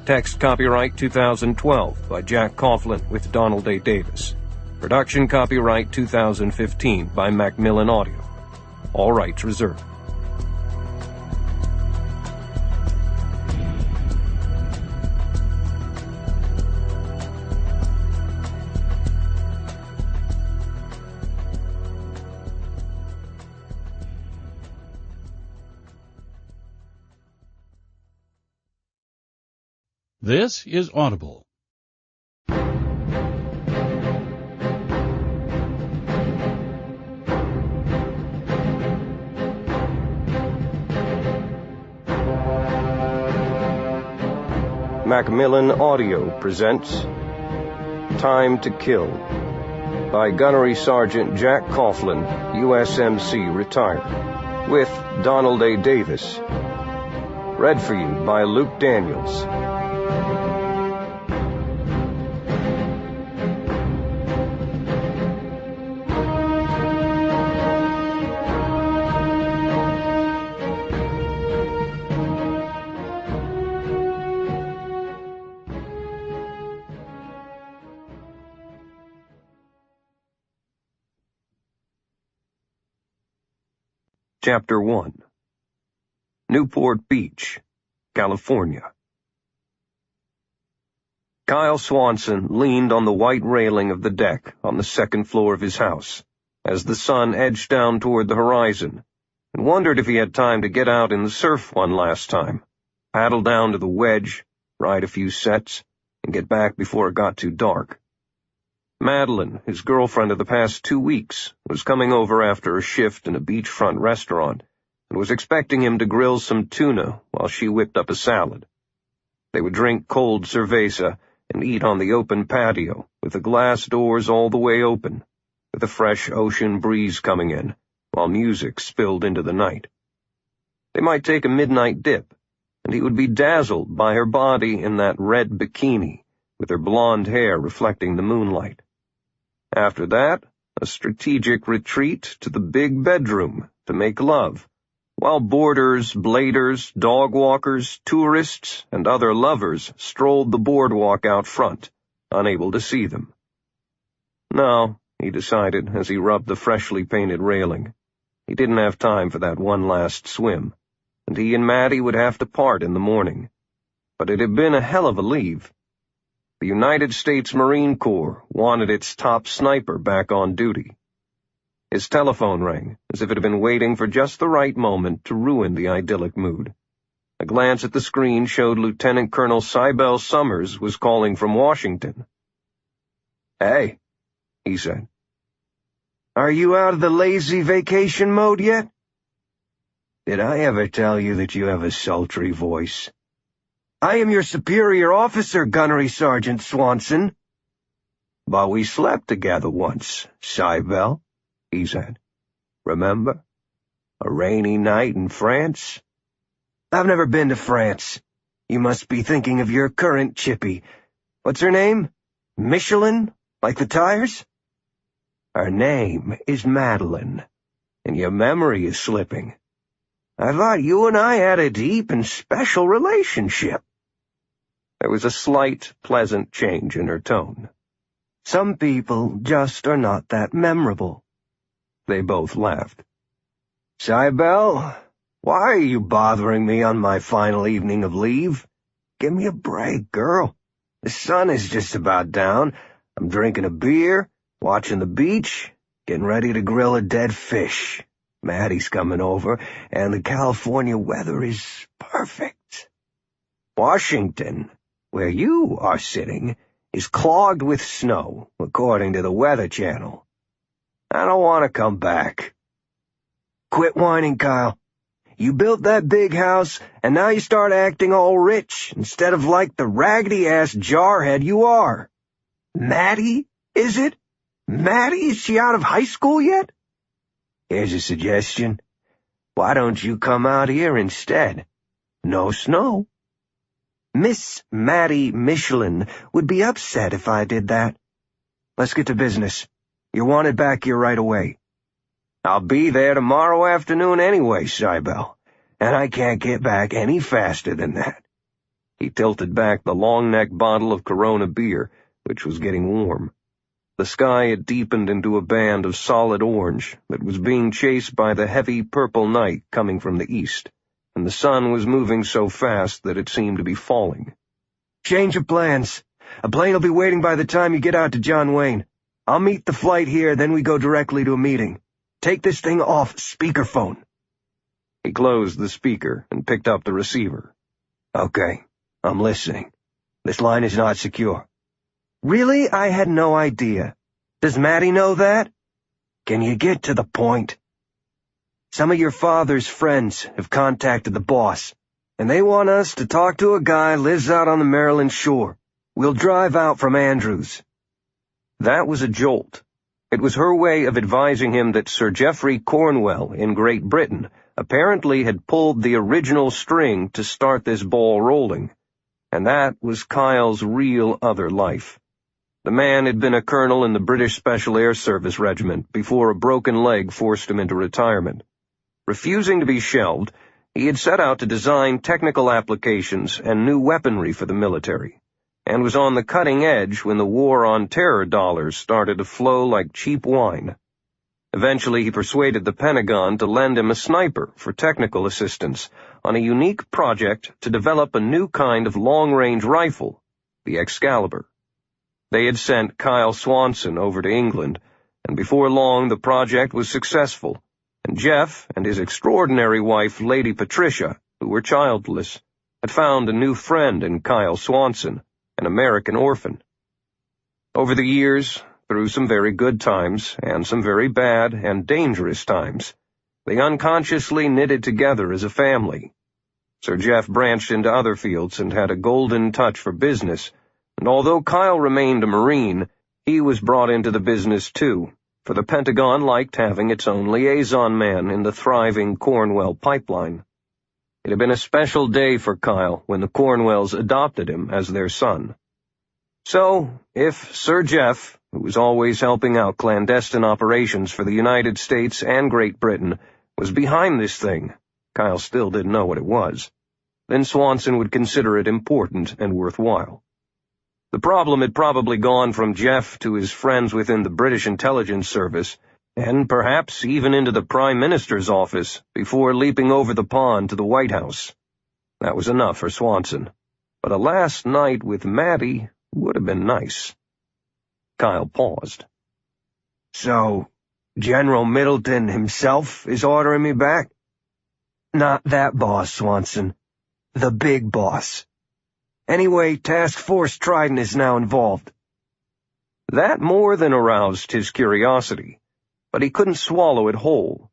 Text copyright 2012 by Jack Coughlin with Donald A. Davis. Production copyright 2015 by Macmillan Audio. All rights reserved. This is Audible. Macmillan Audio presents Time to Kill by Gunnery Sgt. Jack Coughlin, USMC, retired, with Donald A. Davis. Read for you by Luke Daniels. Chapter 1. Newport Beach, California. Kyle Swanson leaned on the white railing of the deck on the second floor of his house as the sun edged down toward the horizon, and wondered if he had time to get out in the surf one last time, paddle down to the wedge, ride a few sets, and get back before it got too dark. Madeline, his girlfriend of the past 2 weeks, was coming over after a shift in a beachfront restaurant and was expecting him to grill some tuna while she whipped up a salad. They would drink cold cerveza and eat on the open patio, with the glass doors all the way open, with a fresh ocean breeze coming in, while music spilled into the night. They might take a midnight dip, and he would be dazzled by her body in that red bikini, with her blonde hair reflecting the moonlight. After that, a strategic retreat to the big bedroom to make love, while boarders, bladers, dog walkers, tourists, and other lovers strolled the boardwalk out front, unable to see them. No, he decided as he rubbed the freshly painted railing. He didn't have time for that one last swim, and he and Maddie would have to part in the morning. But it had been a hell of a leave. The United States Marine Corps wanted its top sniper back on duty. His telephone rang, as if it had been waiting for just the right moment to ruin the idyllic mood. A glance at the screen showed Lieutenant Colonel Cybele Summers was calling from Washington. "Hey," he said. "Are you out of the lazy vacation mode yet?" "Did I ever tell you that you have a sultry voice?" "I am your superior officer, Gunnery Sgt. Swanson." "But we slept together once, Cybele," he said. "Remember? A rainy night in France?" "I've never been to France. You must be thinking of your current chippy. What's her name? Michelin, like the tires?" "Her name is Madeline, and your memory is slipping. I thought you and I had a deep and special relationship." There was a slight, pleasant change in her tone. "Some people just are not that memorable." They both laughed. "Cybele, why are you bothering me on my final evening of leave? Give me a break, girl. The sun is just about down. I'm drinking a beer, watching the beach, getting ready to grill a dead fish. Maddie's coming over, and the California weather is perfect. Washington, where you are sitting, is clogged with snow, according to the Weather Channel. I don't want to come back." "Quit whining, Kyle. You built that big house, and now you start acting all rich, instead of like the raggedy-ass jarhead you are. Maddie, is it? Maddie, is she out of high school yet? Here's a suggestion. Why don't you come out here instead? No snow." "Miss Maddie Michelin would be upset if I did that. Let's get to business. You're wanted back here right away." "I'll be there tomorrow afternoon anyway, Cybele, and I can't get back any faster than that." He tilted back the long-neck bottle of Corona beer, which was getting warm. The sky had deepened into a band of solid orange that was being chased by the heavy purple night coming from the east, and the sun was moving so fast that it seemed to be falling. "Change of plans. A plane will be waiting by the time you get out to John Wayne. I'll meet the flight here, then we go directly to a meeting. Take this thing off speakerphone." He closed the speaker and picked up the receiver. "Okay, I'm listening. This line is not secure." "Really? I had no idea. Does Maddie know that?" "Can you get to the point?" "Some of your father's friends have contacted the boss, and they want us to talk to a guy lives out on the Maryland shore. We'll drive out from Andrews." That was a jolt. It was her way of advising him that Sir Geoffrey Cornwell in Great Britain apparently had pulled the original string to start this ball rolling, and that was Kyle's real other life. The man had been a colonel in the British Special Air Service Regiment before a broken leg forced him into retirement. Refusing to be shelved, he had set out to design technical applications and new weaponry for the military, and was on the cutting edge when the war on terror dollars started to flow like cheap wine. Eventually he persuaded the Pentagon to lend him a sniper for technical assistance on a unique project to develop a new kind of long-range rifle, the Excalibur. They had sent Kyle Swanson over to England, and before long the project was successful, and Jeff and his extraordinary wife, Lady Patricia, who were childless, had found a new friend in Kyle Swanson, an American orphan. Over the years, through some very good times and some very bad and dangerous times, they unconsciously knitted together as a family. Sir Jeff branched into other fields and had a golden touch for business, and although Kyle remained a Marine, he was brought into the business too, for the Pentagon liked having its own liaison man in the thriving Cornwell pipeline. It had been a special day for Kyle when the Cornwells adopted him as their son. So, if Sir Jeff, who was always helping out clandestine operations for the United States and Great Britain, was behind this thing, Kyle still didn't know what it was, then Swanson would consider it important and worthwhile. The problem had probably gone from Jeff to his friends within the British intelligence service, and perhaps even into the Prime Minister's office, before leaping over the pond to the White House. That was enough for Swanson, but a last night with Maddie would have been nice. Kyle paused. So, General Middleton himself is ordering me back? Not that boss, Swanson. The big boss. Anyway, Task Force Trident is now involved. That more than aroused his curiosity, but he couldn't swallow it whole.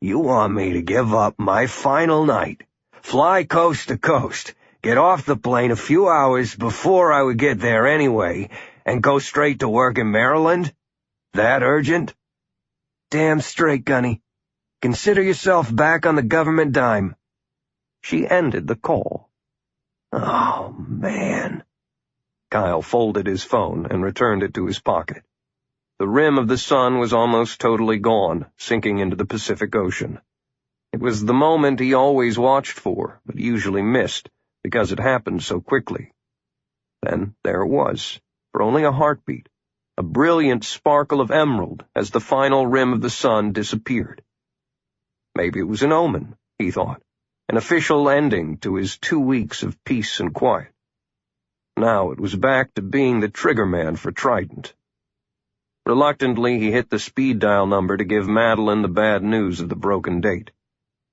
You want me to give up my final night, fly coast to coast, get off the plane a few hours before I would get there anyway, and go straight to work in Maryland? That urgent? Damn straight, Gunny. Consider yourself back on the government dime. She ended the call. Oh, man. Kyle folded his phone and returned it to his pocket. The rim of the sun was almost totally gone, sinking into the Pacific Ocean. It was the moment he always watched for, but usually missed, because it happened so quickly. Then there it was, for only a heartbeat, a brilliant sparkle of emerald as the final rim of the sun disappeared. Maybe it was an omen, he thought, an official ending to his 2 weeks of peace and quiet. Now it was back to being the trigger man for Trident. Reluctantly, he hit the speed dial number to give Madeline the bad news of the broken date.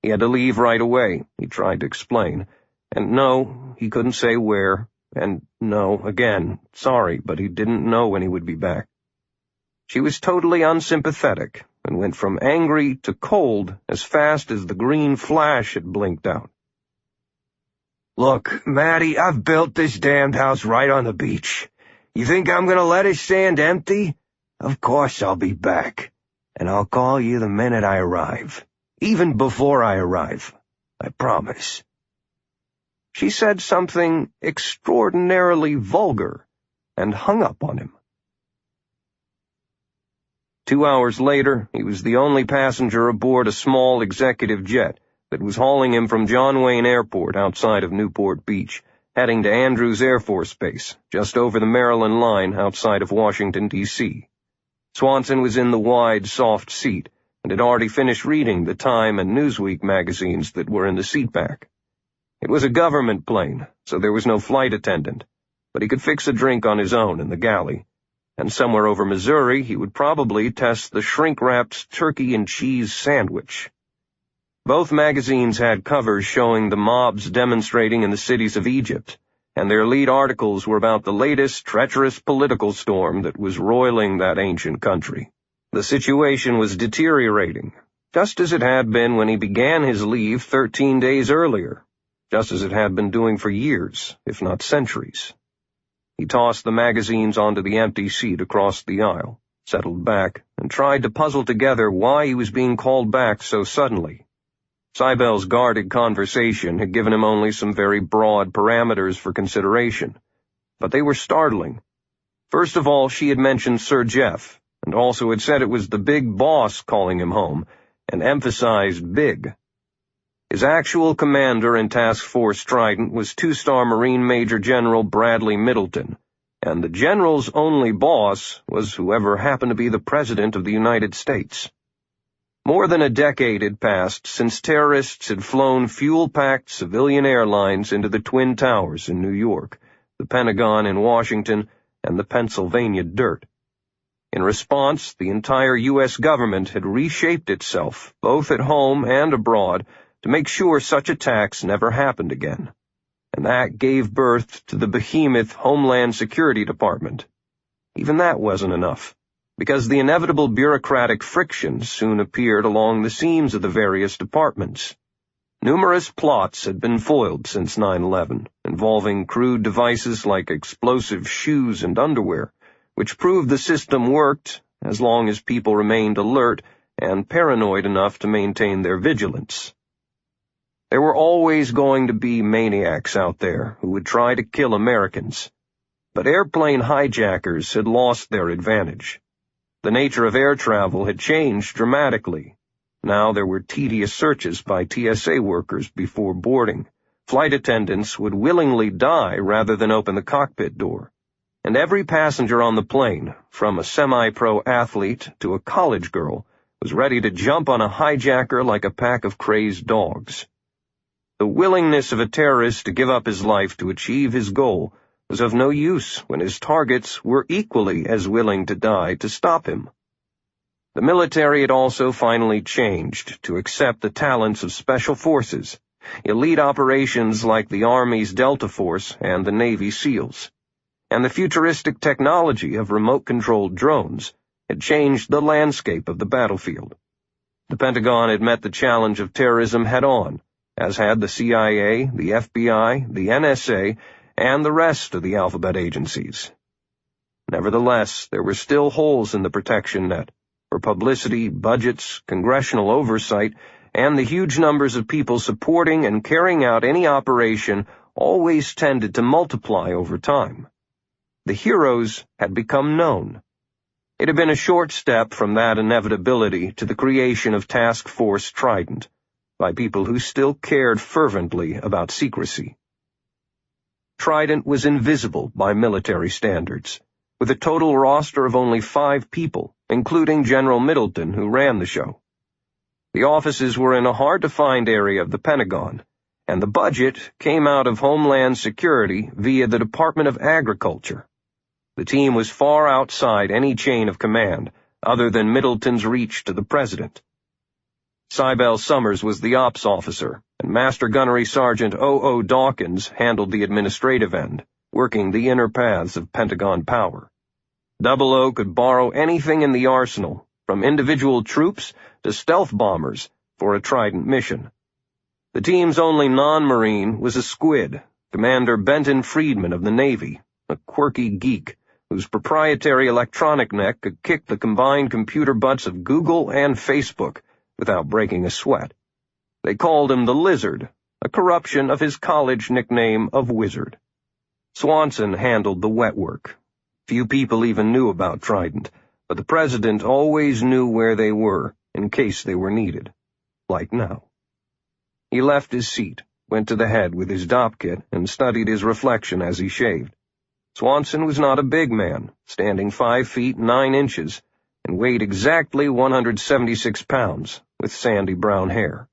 He had to leave right away, he tried to explain, and no, he couldn't say where, and no, again, sorry, but he didn't know when he would be back. She was totally unsympathetic, and went from angry to cold as fast as the green flash had blinked out. Look, Maddie, I've built this damned house right on the beach. You think I'm gonna let it stand empty? Of course I'll be back, and I'll call you the minute I arrive. Even before I arrive, I promise. She said something extraordinarily vulgar and hung up on him. 2 hours later, he was the only passenger aboard a small executive jet that was hauling him from John Wayne Airport outside of Newport Beach, heading to Andrews Air Force Base, just over the Maryland line outside of Washington, D.C. Swanson was in the wide, soft seat and had already finished reading the Time and Newsweek magazines that were in the seatback. It was a government plane, so there was no flight attendant, but he could fix a drink on his own in the galley, and somewhere over Missouri he would probably test the shrink-wrapped turkey and cheese sandwich. Both magazines had covers showing the mobs demonstrating in the cities of Egypt, and their lead articles were about the latest treacherous political storm that was roiling that ancient country. The situation was deteriorating, just as it had been when he began his leave 13 days earlier, just as it had been doing for years, if not centuries. He tossed the magazines onto the empty seat across the aisle, settled back, and tried to puzzle together why he was being called back so suddenly. Cybel's guarded conversation had given him only some very broad parameters for consideration, but they were startling. First of all, she had mentioned Sir Jeff, and also had said it was the big boss calling him home, and emphasized big. His actual commander in Task Force Trident was 2-star Marine Major General Bradley Middleton, and the general's only boss was whoever happened to be the President of the United States. More than a decade had passed since terrorists had flown fuel-packed civilian airlines into the Twin Towers in New York, the Pentagon in Washington, and the Pennsylvania dirt. In response, the entire U.S. government had reshaped itself, both at home and abroad, to make sure such attacks never happened again. And that gave birth to the behemoth Homeland Security Department. Even that wasn't enough, because the inevitable bureaucratic friction soon appeared along the seams of the various departments. Numerous plots had been foiled since 9/11, involving crude devices like explosive shoes and underwear, which proved the system worked as long as people remained alert and paranoid enough to maintain their vigilance. There were always going to be maniacs out there who would try to kill Americans, but airplane hijackers had lost their advantage. The nature of air travel had changed dramatically. Now there were tedious searches by TSA workers before boarding. Flight attendants would willingly die rather than open the cockpit door. And every passenger on the plane, from a semi-pro athlete to a college girl, was ready to jump on a hijacker like a pack of crazed dogs. The willingness of a terrorist to give up his life to achieve his goal was of no use when his targets were equally as willing to die to stop him. The military had also finally changed to accept the talents of special forces, elite operations like the Army's Delta Force and the Navy SEALs. And the futuristic technology of remote-controlled drones had changed the landscape of the battlefield. The Pentagon had met the challenge of terrorism head-on, as had the CIA, the FBI, the NSA, and the rest of the alphabet agencies. Nevertheless, there were still holes in the protection net, for publicity, budgets, congressional oversight, and the huge numbers of people supporting and carrying out any operation always tended to multiply over time. The heroes had become known. It had been a short step from that inevitability to the creation of Task Force Trident, by people who still cared fervently about secrecy. Trident was invisible by military standards, with a total roster of only 5 people, including General Middleton, who ran the show. The offices were in a hard-to-find area of the Pentagon, and the budget came out of Homeland Security via the Department of Agriculture. The team was far outside any chain of command, other than Middleton's reach to the president. Cybele Summers was the ops officer, and Master Gunnery Sgt. O.O. Dawkins handled the administrative end, working the inner paths of Pentagon power. 00 could borrow anything in the arsenal, from individual troops to stealth bombers, for a Trident mission. The team's only non-Marine was a squid, Commander Benton Friedman of the Navy, a quirky geek whose proprietary electronic neck could kick the combined computer butts of Google and Facebook without breaking a sweat. They called him the Lizard, a corruption of his college nickname of Wizard. Swanson handled the wet work. Few people even knew about Trident, but the president always knew where they were, in case they were needed. Like now. He left his seat, went to the head with his dop kit, and studied his reflection as he shaved. Swanson was not a big man, standing 5 feet 9 inches, and weighed exactly 176 pounds, with sandy brown hair.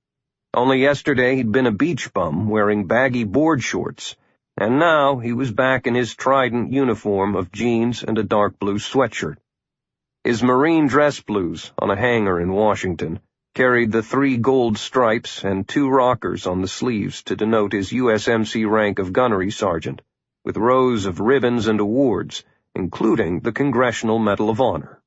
Only yesterday he'd been a beach bum wearing baggy board shorts, and now he was back in his Trident uniform of jeans and a dark blue sweatshirt. His Marine dress blues, on a hanger in Washington, carried the 3 gold stripes and 2 rockers on the sleeves to denote his USMC rank of Gunnery Sergeant, with rows of ribbons and awards, including the Congressional Medal of Honor.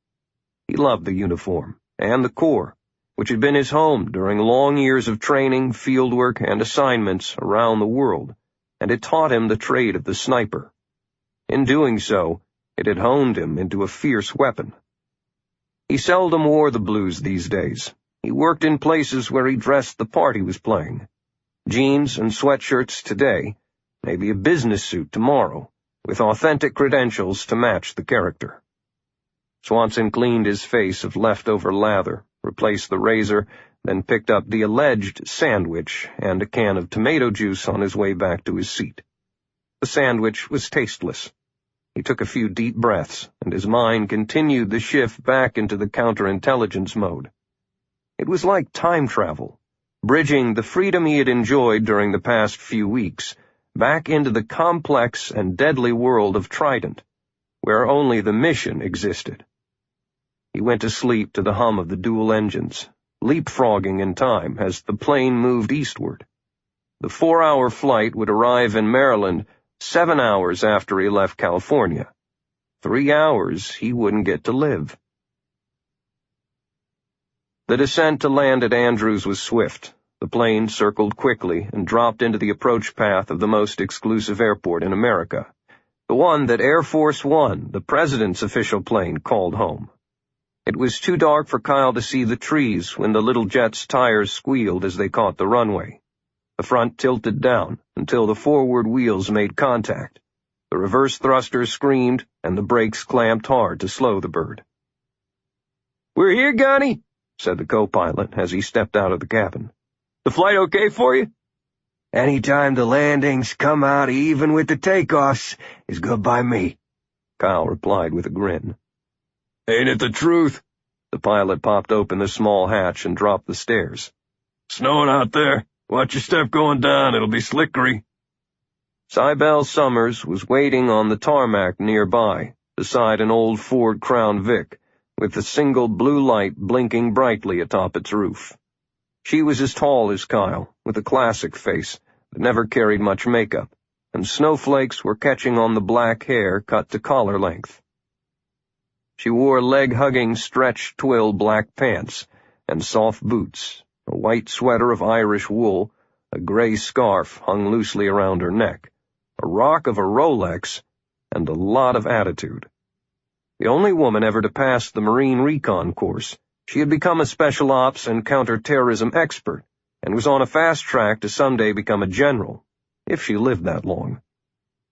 He loved the uniform, and the Corps, which had been his home during long years of training, fieldwork, and assignments around the world, and it taught him the trade of the sniper. In doing so, it had honed him into a fierce weapon. He seldom wore the blues these days. He worked in places where he dressed the part he was playing. Jeans and sweatshirts today, maybe a business suit tomorrow, with authentic credentials to match the character. Swanson cleaned his face of leftover lather, replaced the razor, then picked up the alleged sandwich and a can of tomato juice on his way back to his seat. The sandwich was tasteless. He took a few deep breaths, and his mind continued the shift back into the counterintelligence mode. It was like time travel, bridging the freedom he had enjoyed during the past few weeks back into the complex and deadly world of Trident, where only the mission existed. He went to sleep to the hum of the dual engines, leapfrogging in time as the plane moved eastward. The 4-hour flight would arrive in Maryland 7 hours after he left California. 3 hours he wouldn't get to live. The descent to land at Andrews was swift. The plane circled quickly and dropped into the approach path of the most exclusive airport in America, the one that Air Force One, the president's official plane, called home. It was too dark for Kyle to see the trees when the little jet's tires squealed as they caught the runway. The front tilted down until the forward wheels made contact. The reverse thrusters screamed, and the brakes clamped hard to slow the bird. "We're here, Gunny," said the co-pilot as he stepped out of the cabin. "The flight okay for you?" "Anytime the landings come out even with the takeoffs is good by me," Kyle replied with a grin. "Ain't it the truth?" The pilot popped open the small hatch and dropped the stairs. "Snowing out there. Watch your step going down, it'll be slickery." Cybele Summers was waiting on the tarmac nearby, beside an old Ford Crown Vic, with a single blue light blinking brightly atop its roof. She was as tall as Kyle, with a classic face that never carried much makeup, and snowflakes were catching on the black hair cut to collar length. She wore leg-hugging stretch twill black pants and soft boots, a white sweater of Irish wool, a gray scarf hung loosely around her neck, a rock of a Rolex, and a lot of attitude. The only woman ever to pass the Marine Recon course, she had become a special ops and counterterrorism expert, and was on a fast track to someday become a general, if she lived that long.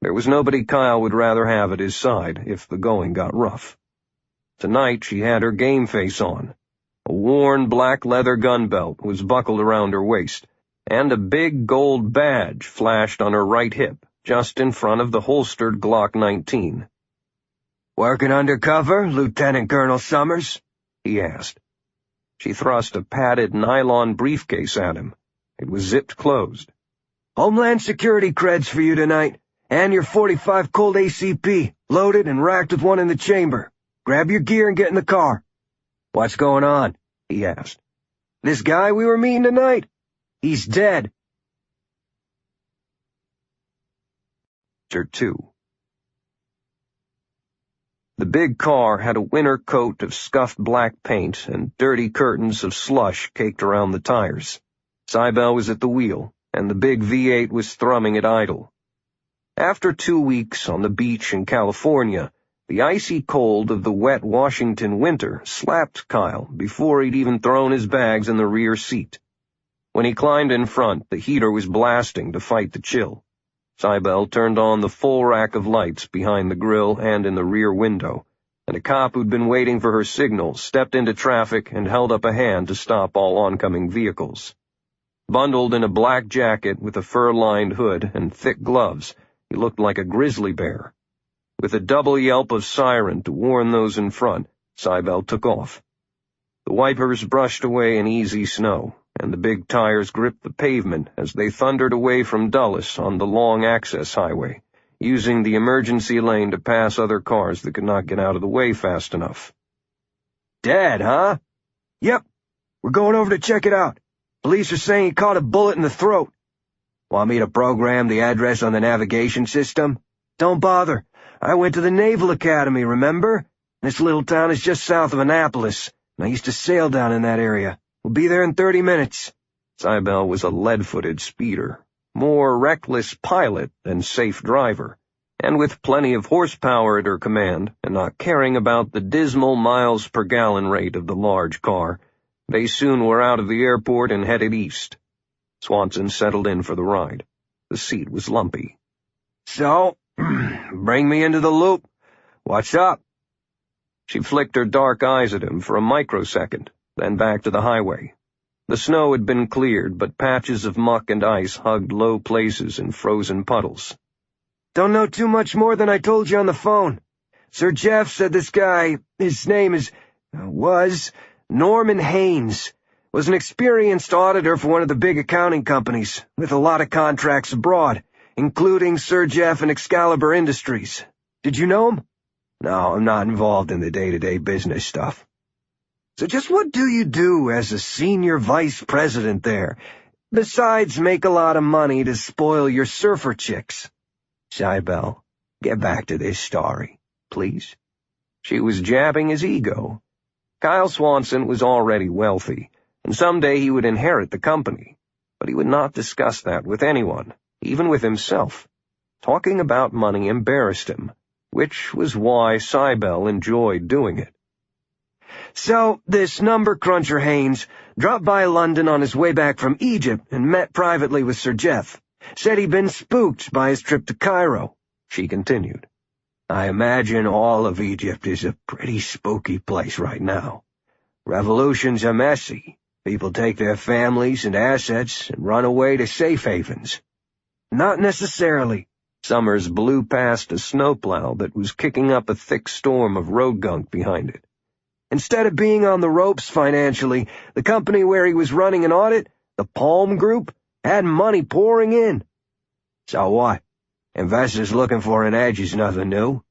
There was nobody Kyle would rather have at his side if the going got rough. Tonight she had her game face on. A worn black leather gun belt was buckled around her waist, and a big gold badge flashed on her right hip, just in front of the holstered Glock 19. "Working undercover, Lieutenant Colonel Summers?" he asked. She thrust a padded nylon briefcase at him. It was zipped closed. "Homeland Security creds for you tonight, and your .45 Colt ACP, loaded and racked with one in the chamber. Grab your gear and get in the car." "What's going on?" he asked. "This guy we were meeting tonight, he's dead." Chapter 2. The big car had a winter coat of scuffed black paint and dirty curtains of slush caked around the tires. Cybele was at the wheel, and the big V8 was thrumming at idle. After 2 weeks on the beach in California, the icy cold of the wet Washington winter slapped Kyle before he'd even thrown his bags in the rear seat. When he climbed in front, the heater was blasting to fight the chill. Cybele turned on the full rack of lights behind the grill and in the rear window, and a cop who'd been waiting for her signal stepped into traffic and held up a hand to stop all oncoming vehicles. Bundled in a black jacket with a fur-lined hood and thick gloves, he looked like a grizzly bear. With a double yelp of siren to warn those in front, Cybele took off. The wipers brushed away an easy snow, and the big tires gripped the pavement as they thundered away from Dulles on the long access highway, using the emergency lane to pass other cars that could not get out of the way fast enough. "Dead, huh?" "Yep. We're going over to check it out. Police are saying he caught a bullet in the throat." "Want me to program the address on the navigation system?" "Don't bother. I went to the Naval Academy, remember? This little town is just south of Annapolis, and I used to sail down in that area. We'll be there in 30 minutes. Cybele was a lead-footed speeder, more reckless pilot than safe driver, and with plenty of horsepower at her command, and not caring about the dismal miles-per-gallon rate of the large car, they soon were out of the airport and headed east. Swanson settled in for the ride. The seat was lumpy. "So, bring me into the loop. What's up?" She flicked her dark eyes at him for a microsecond, then back to the highway. The snow had been cleared, but patches of muck and ice hugged low places and frozen puddles. "Don't know too much more than I told you on the phone. Sir Jeff said this guy, his name was Norman Haynes, was an experienced auditor for one of the big accounting companies, with a lot of contracts abroad, including Sir Jeff and Excalibur Industries. Did you know him?" "No, I'm not involved in the day-to-day business stuff." So just what do you do as a senior vice president there, besides make a lot of money to spoil your surfer chicks? Cybele, get back to this story, please. She was jabbing his ego. Kyle Swanson was already wealthy, and someday he would inherit the company, but he would not discuss that with anyone, even with himself. Talking about money embarrassed him, which was why Cybele enjoyed doing it. So, this number cruncher Haynes dropped by London on his way back from Egypt and met privately with Sir Jeff. Said he'd been spooked by his trip to Cairo, she continued. I imagine all of Egypt is a pretty spooky place right now. Revolutions are messy. People take their families and assets and run away to safe havens. Not necessarily. Summers blew past a snowplow that was kicking up a thick storm of road gunk behind it. Instead of being on the ropes financially, the company where he was running an audit, the Palm Group, had money pouring in. So what? Investors looking for an edge is nothing new.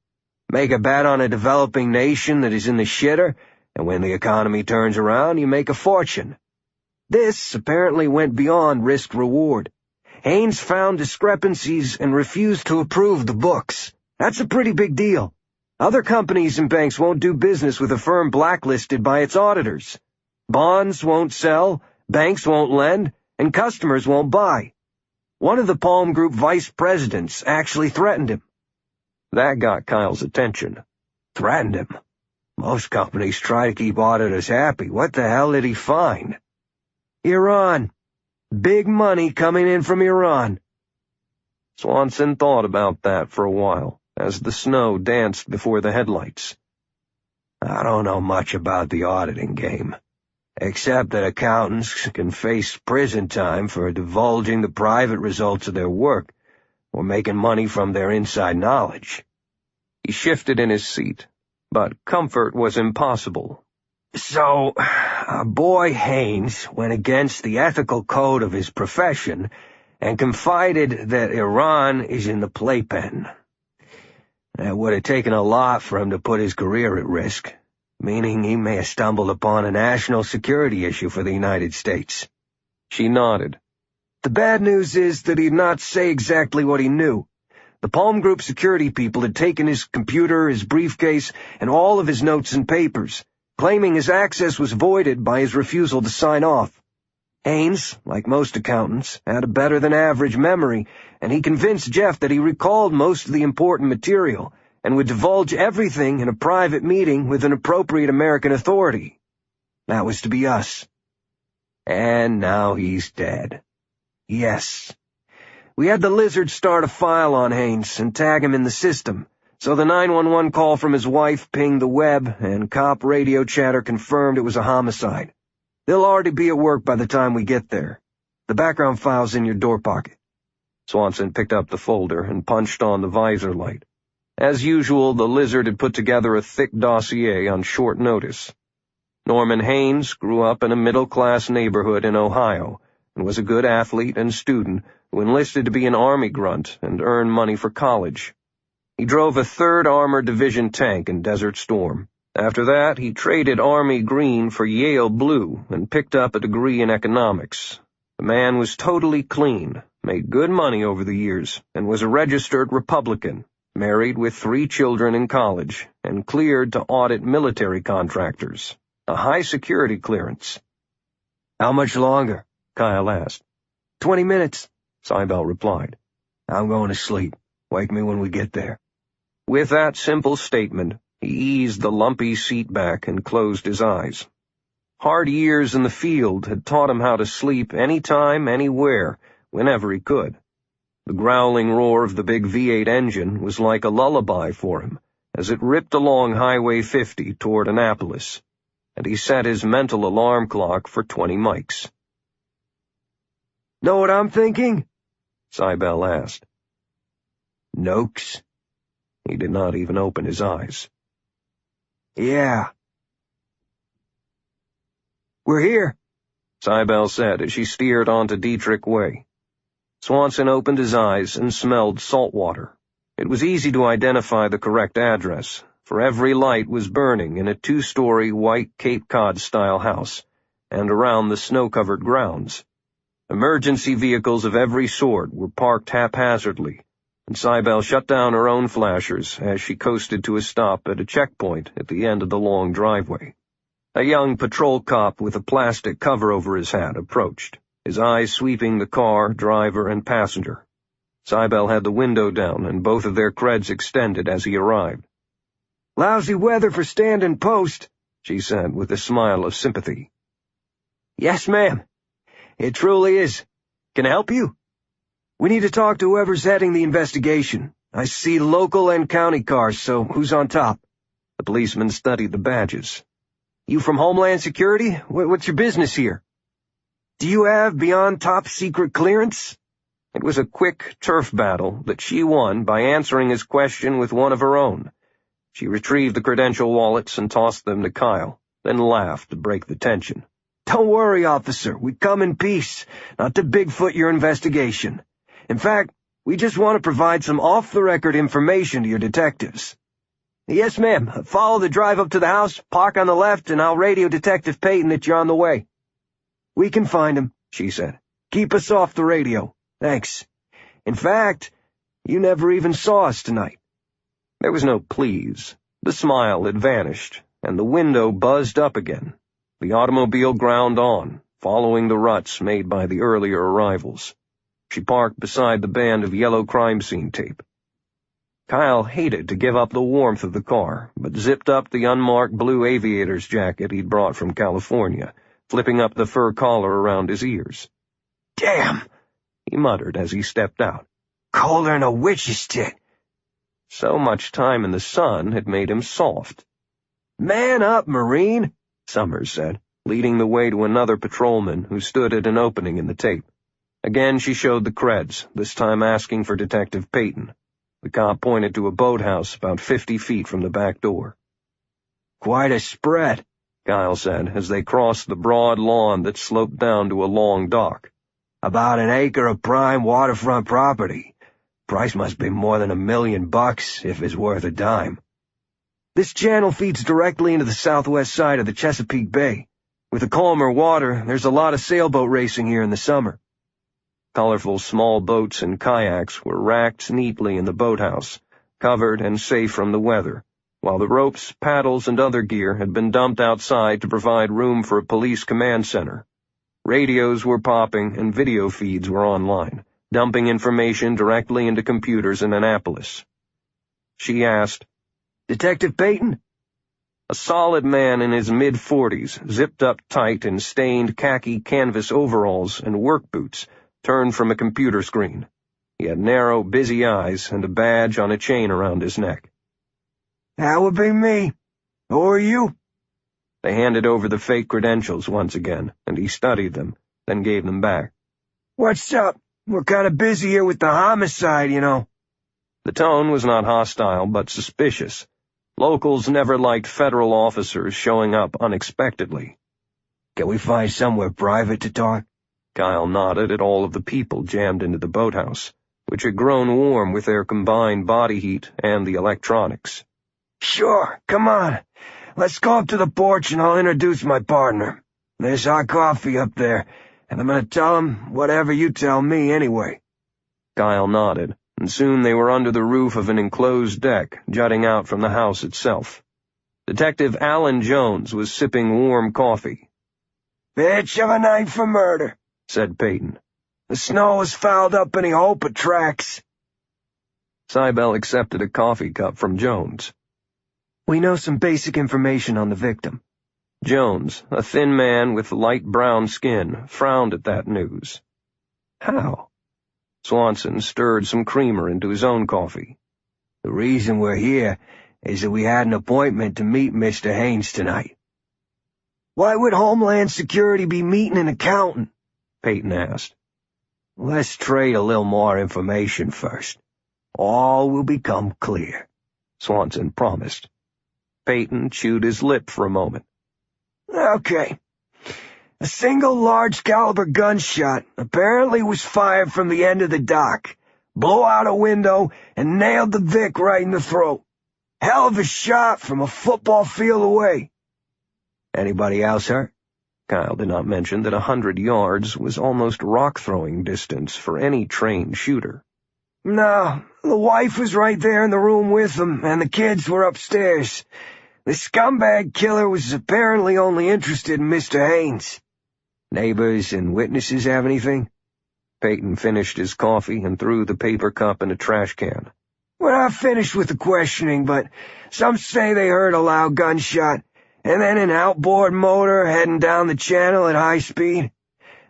Make a bet on a developing nation that is in the shitter, and when the economy turns around, you make a fortune. This apparently went beyond risk-reward. Haynes found discrepancies and refused to approve the books. That's a pretty big deal. Other companies and banks won't do business with a firm blacklisted by its auditors. Bonds won't sell, banks won't lend, and customers won't buy. One of the Palm Group vice presidents actually threatened him. That got Kyle's attention. Threatened him? Most companies try to keep auditors happy. What the hell did he find? Iran. Big money coming in from Iran. Swanson thought about that for a while, as the snow danced before the headlights. I don't know much about the auditing game, except that accountants can face prison time for divulging the private results of their work or making money from their inside knowledge. He shifted in his seat, but comfort was impossible. So, our boy Haynes went against the ethical code of his profession and confided that Iran is in the playpen. It would have taken a lot for him to put his career at risk, meaning he may have stumbled upon a national security issue for the United States. She nodded. The bad news is that he'd not say exactly what he knew. The Palm Group security people had taken his computer, his briefcase, and all of his notes and papers, claiming his access was voided by his refusal to sign off. Haynes, like most accountants, had a better-than-average memory, and he convinced Jeff that he recalled most of the important material and would divulge everything in a private meeting with an appropriate American authority. That was to be us. And now he's dead. Yes. We had the Lizard start a file on Haynes and tag him in the system, so the 911 call from his wife pinged the web, and cop radio chatter confirmed it was a homicide. They'll already be at work by the time we get there. The background file's in your door pocket. Swanson picked up the folder and punched on the visor light. As usual, the Lizard had put together a thick dossier on short notice. Norman Haynes grew up in a middle-class neighborhood in Ohio and was a good athlete and student who enlisted to be an Army grunt and earn money for college. He drove a 3rd Armored Division tank in Desert Storm. After that, he traded Army green for Yale blue and picked up a degree in economics. The man was totally clean, made good money over the years, and was a registered Republican, married with 3 children in college, and cleared to audit military contractors. A high-security clearance. How much longer? Kyle asked. 20 minutes, Cybele replied. I'm going to sleep. Wake me when we get there. With that simple statement, he eased the lumpy seat back and closed his eyes. Hard years in the field had taught him how to sleep anytime, anywhere, whenever he could. The growling roar of the big V8 engine was like a lullaby for him as it ripped along Highway 50 toward Annapolis, and he set his mental alarm clock for 20 mics. Know what I'm thinking? Cybele asked. Nokes? He did not even open his eyes. Yeah. We're here, Cybele said as she steered onto Dietrich Way. Swanson opened his eyes and smelled salt water. It was easy to identify the correct address, for every light was burning in a 2-story white Cape Cod-style house, and around the snow-covered grounds. Emergency vehicles of every sort were parked haphazardly, and Cybele shut down her own flashers as she coasted to a stop at a checkpoint at the end of the long driveway. A young patrol cop with a plastic cover over his hat approached, his eyes sweeping the car, driver, and passenger. Cybele had the window down, and both of their creds extended as he arrived. "Lousy weather for standing post," she said with a smile of sympathy. "Yes, ma'am. It truly is. Can I help you?" "We need to talk to whoever's heading the investigation. I see local and county cars, so who's on top?" The policeman studied the badges. "You from Homeland Security? What's your business here? Do you have beyond top secret clearance?" It was a quick turf battle that she won by answering his question with one of her own. She retrieved the credential wallets and tossed them to Kyle, then laughed to break the tension. "Don't worry, officer. We come in peace, not to Bigfoot your investigation. In fact, we just want to provide some off-the-record information to your detectives." "Yes, ma'am. Follow the drive up to the house, park on the left, and I'll radio Detective Peyton that you're on the way." "We can find him," she said. "Keep us off the radio. Thanks. In fact, you never even saw us tonight." There was no please. The smile had vanished, and the window buzzed up again. The automobile ground on, following the ruts made by the earlier arrivals. She parked beside the band of yellow crime scene tape. Kyle hated to give up the warmth of the car, but zipped up the unmarked blue aviator's jacket he'd brought from California, flipping up the fur collar around his ears. "Damn," he muttered as he stepped out. "Colder than a witch's tit." So much time in the sun had made him soft. "Man up, Marine," Summers said, leading the way to another patrolman who stood at an opening in the tape. Again she showed the creds, this time asking for Detective Peyton. The cop pointed to a boathouse about 50 feet from the back door. "Quite a spread," Kyle said as they crossed the broad lawn that sloped down to a long dock. "About an acre of prime waterfront property. Price must be more than $1 million if it's worth a dime." "This channel feeds directly into the southwest side of the Chesapeake Bay. With the calmer water, there's a lot of sailboat racing here in the summer." Colorful small boats and kayaks were racked neatly in the boathouse, covered and safe from the weather, while the ropes, paddles, and other gear had been dumped outside to provide room for a police command center. Radios were popping and video feeds were online, dumping information directly into computers in Annapolis. She asked, "Detective Peyton?" A solid man in his mid-40s, zipped up tight in stained khaki canvas overalls and work boots, turned from a computer screen. He had narrow, busy eyes and a badge on a chain around his neck. "That would be me. Who are you?" They handed over the fake credentials once again, and he studied them, then gave them back. "What's up? We're kind of busy here with the homicide, you know." The tone was not hostile, but suspicious. Locals never liked federal officers showing up unexpectedly. "Can we find somewhere private to talk?" Kyle nodded at all of the people jammed into the boathouse, which had grown warm with their combined body heat and the electronics. "Sure, come on. Let's go up to the porch and I'll introduce my partner. There's hot coffee up there, and I'm going to tell him whatever you tell me anyway." Kyle nodded, and soon they were under the roof of an enclosed deck jutting out from the house itself. Detective Alan Jones was sipping warm coffee. "Bitch of a night for murder," said Peyton. "The snow has fouled up any hope of tracks." Cybele accepted a coffee cup from Jones. "We know some basic information on the victim." Jones, a thin man with light brown skin, frowned at that news. "How?" Swanson stirred some creamer into his own coffee. "The reason we're here is that we had an appointment to meet Mr. Haynes tonight." "Why would Homeland Security be meeting an accountant?" Peyton asked. "Let's trade a little more information first. All will become clear," Swanson promised. Peyton chewed his lip for a moment. "Okay. A single large-caliber gunshot apparently was fired from the end of the dock, blew out a window, and nailed the Vic right in the throat. Hell of a shot from a football field away. Anybody else hurt? Kyle did not mention that 100 yards was almost rock-throwing distance for any trained shooter. No, the wife was right there in the room with them, and the kids were upstairs. The scumbag killer was apparently only interested in Mr. Haynes. Neighbors and witnesses have anything? Peyton finished his coffee and threw the paper cup in a trash can. We're not finished with the questioning, but some say they heard a loud gunshot, and then an outboard motor heading down the channel at high speed.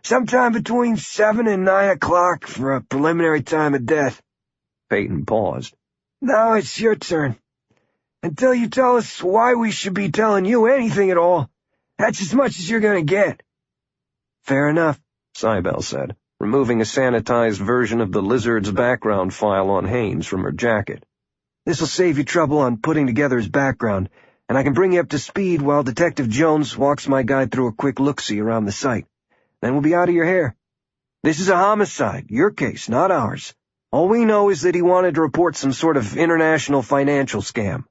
Sometime between 7 and 9 o'clock for a preliminary time of death. Peyton paused. Now it's your turn. Until you tell us why we should be telling you anything at all, that's as much as you're going to get. Fair enough, Cybele said, removing a sanitized version of the lizard's background file on Haynes from her jacket. This'll save you trouble on putting together his background, and I can bring you up to speed while Detective Jones walks my guide through a quick look-see around the site. Then we'll be out of your hair. This is a homicide, your case, not ours. All we know is that he wanted to report some sort of international financial scam.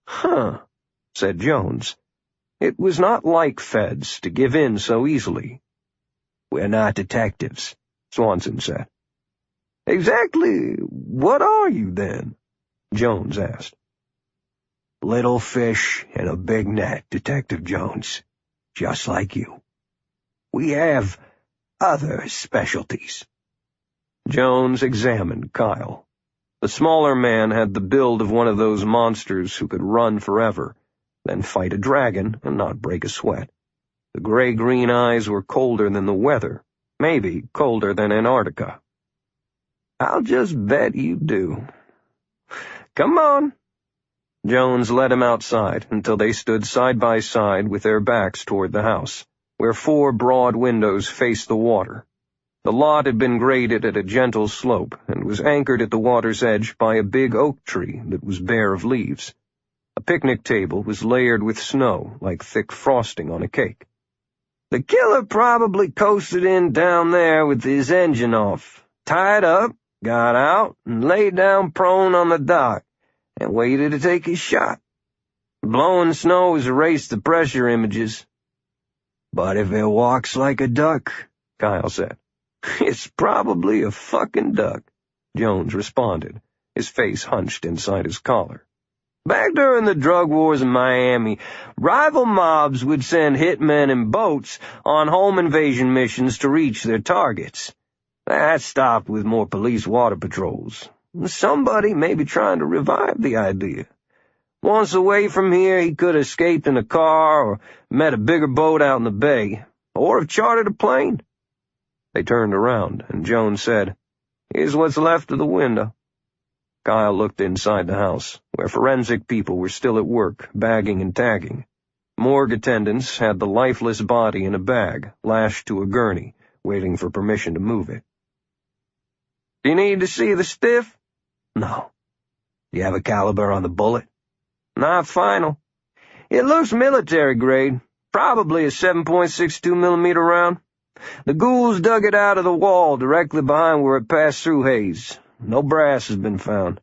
Huh, said Jones. It was not like feds to give in so easily. We're not detectives, Swanson said. Exactly what are you, then? Jones asked. Little fish in a big net, Detective Jones. Just like you. We have other specialties. Jones examined Kyle. The smaller man had the build of one of those monsters who could run forever, then fight a dragon and not break a sweat. The gray-green eyes were colder than the weather, maybe colder than Antarctica. I'll just bet you do. Come on. Jones led him outside until they stood side by side with their backs toward the house, where 4 broad windows faced the water. The lot had been graded at a gentle slope and was anchored at the water's edge by a big oak tree that was bare of leaves. A picnic table was layered with snow like thick frosting on a cake. The killer probably coasted in down there with his engine off, tied up, got out, and laid down prone on the dock, and waited to take his shot. Blowing snow has erased the pressure images. But if it walks like a duck, Kyle said. It's probably a fucking duck, Jones responded, his face hunched inside his collar. Back during the drug wars in Miami, rival mobs would send hitmen in boats on home invasion missions to reach their targets. That stopped with more police water patrols. Somebody may be trying to revive the idea. Once away from here, he could have escaped in a car or met a bigger boat out in the bay, or have chartered a plane. They turned around, and Jones said, Here's what's left of the window. Kyle looked inside the house, where forensic people were still at work, bagging and tagging. Morgue attendants had the lifeless body in a bag, lashed to a gurney, waiting for permission to move it. Do you need to see the stiff? No. Do you have a caliber on the bullet? Not final. It looks military grade, probably a 7.62 millimeter round. The ghouls dug it out of the wall directly behind where it passed through Hayes. No brass has been found.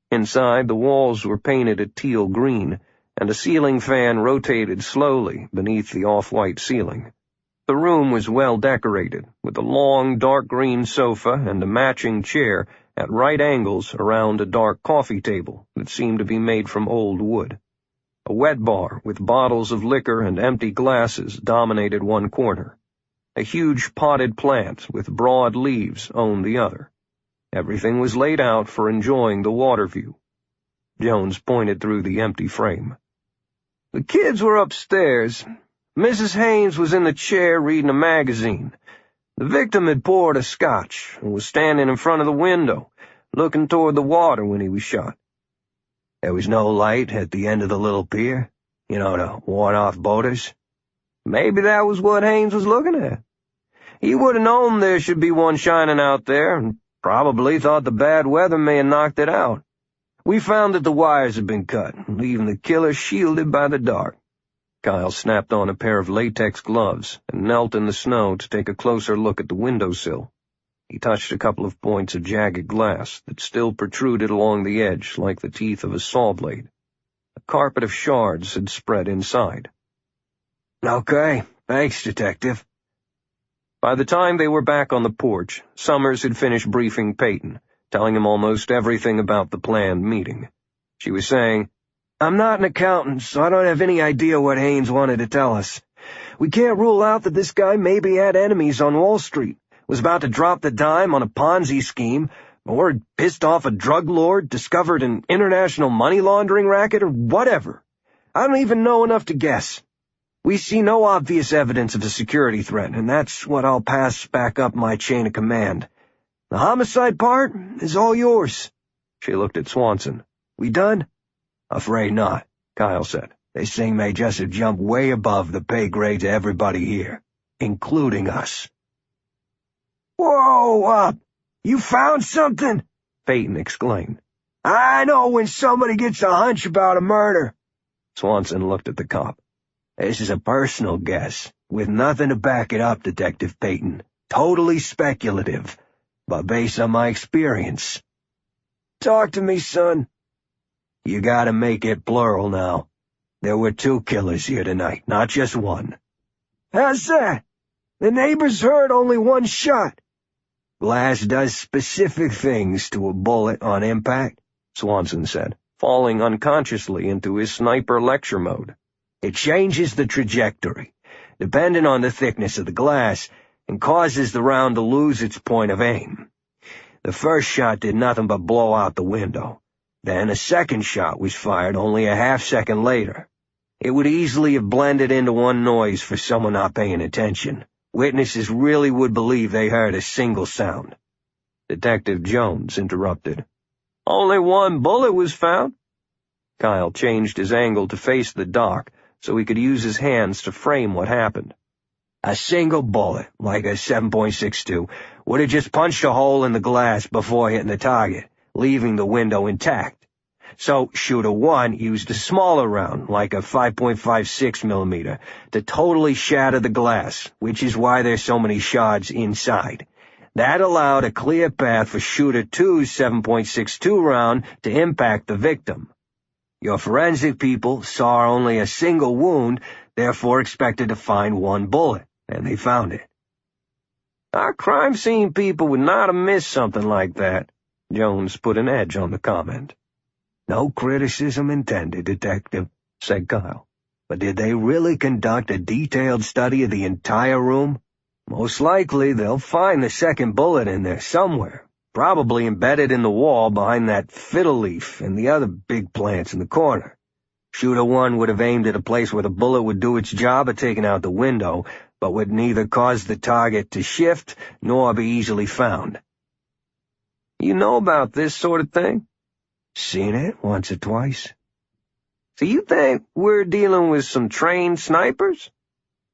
Inside, the walls were painted a teal green, and a ceiling fan rotated slowly beneath the off-white ceiling. The room was well decorated, with a long dark green sofa and a matching chair at right angles around a dark coffee table that seemed to be made from old wood. A wet bar with bottles of liquor and empty glasses dominated one corner. A huge potted plant with broad leaves owned the other. Everything was laid out for enjoying the water view. Jones pointed through the empty frame. The kids were upstairs. Mrs. Haynes was in the chair reading a magazine. The victim had poured a scotch and was standing in front of the window, looking toward the water when he was shot. There was no light at the end of the little pier, to warn off boaters? Maybe that was what Haynes was looking at. He would have known there should be one shining out there, and probably thought the bad weather may have knocked it out. We found that the wires had been cut, leaving the killer shielded by the dark. Kyle snapped on a pair of latex gloves and knelt in the snow to take a closer look at the windowsill. He touched a couple of points of jagged glass that still protruded along the edge like the teeth of a saw blade. A carpet of shards had spread inside. Okay, thanks, Detective. By the time they were back on the porch, Summers had finished briefing Peyton, telling him almost everything about the planned meeting. She was saying, I'm not an accountant, so I don't have any idea what Haynes wanted to tell us. We can't rule out that this guy maybe had enemies on Wall Street, was about to drop the dime on a Ponzi scheme, or had pissed off a drug lord, discovered an international money laundering racket, or whatever. I don't even know enough to guess. We see no obvious evidence of a security threat, and that's what I'll pass back up my chain of command. The homicide part is all yours. She looked at Swanson. We done? Afraid not, Kyle said. This thing may just have jumped way above the pay grade to everybody here, including us. Whoa, up! You found something? Peyton exclaimed. I know when somebody gets a hunch about a murder. Swanson looked at the cop. This is a personal guess, with nothing to back it up, Detective Peyton. Totally speculative, but based on my experience. Talk to me, son. You gotta make it plural now. There were 2 killers here tonight, not just one. How's that? The neighbors heard only 1 shot. Glass does specific things to a bullet on impact, Swanson said, falling unconsciously into his sniper lecture mode. It changes the trajectory, depending on the thickness of the glass, and causes the round to lose its point of aim. The first shot did nothing but blow out the window. Then a second shot was fired only a half-second later. It would easily have blended into one noise for someone not paying attention. Witnesses really would believe they heard a single sound. Detective Jones interrupted. Only 1 bullet was found? Kyle changed his angle to face the dock so he could use his hands to frame what happened. A single bullet, like a 7.62, would have just punched a hole in the glass before hitting the target, leaving the window intact. So Shooter 1 used a smaller round, like a 5.56 millimeter, to totally shatter the glass, which is why there's so many shards inside. That allowed a clear path for Shooter 2's 7.62 round to impact the victim. Your forensic people saw only a single wound, therefore expected to find 1 bullet, and they found it. Our crime scene people would not have missed something like that. Jones put an edge on the comment. No criticism intended, Detective, said Kyle. But did they really conduct a detailed study of the entire room? Most likely they'll find the second bullet in there somewhere, probably embedded in the wall behind that fiddle leaf and the other big plants in the corner. Shooter 1 would have aimed at a place where the bullet would do its job of taking out the window, but would neither cause the target to shift nor be easily found. You know about this sort of thing? Seen it once or twice. So you think we're dealing with some trained snipers?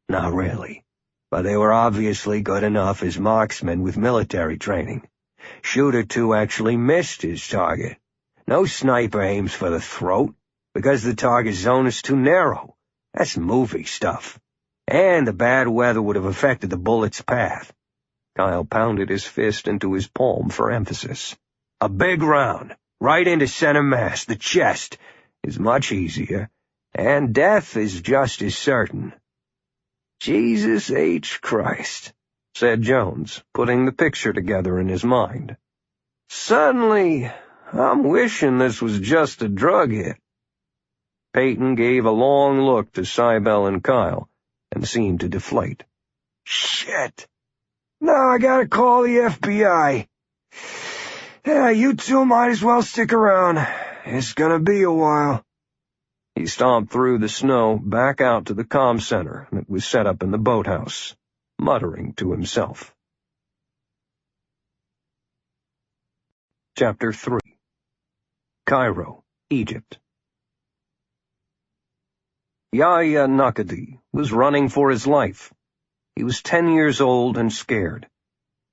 Not really, but they were obviously good enough as marksmen with military training. Shooter 2 actually missed his target. No sniper aims for the throat, because the target zone is too narrow. That's movie stuff. And the bad weather would have affected the bullet's path. Kyle pounded his fist into his palm for emphasis. A big round, right into center mass, the chest, is much easier, and death is just as certain. Jesus H. Christ, said Jones, putting the picture together in his mind. Suddenly, I'm wishing this was just a drug hit. Peyton gave a long look to Cybele and Kyle, and seemed to deflate. Shit! Now I gotta call the FBI. Yeah, you 2 might as well stick around. It's gonna be a while. He stomped through the snow back out to the comm center that was set up in the boathouse, muttering to himself. Chapter 3. Cairo, Egypt. Yahya Nakadi was running for his life. He was 10 years old and scared.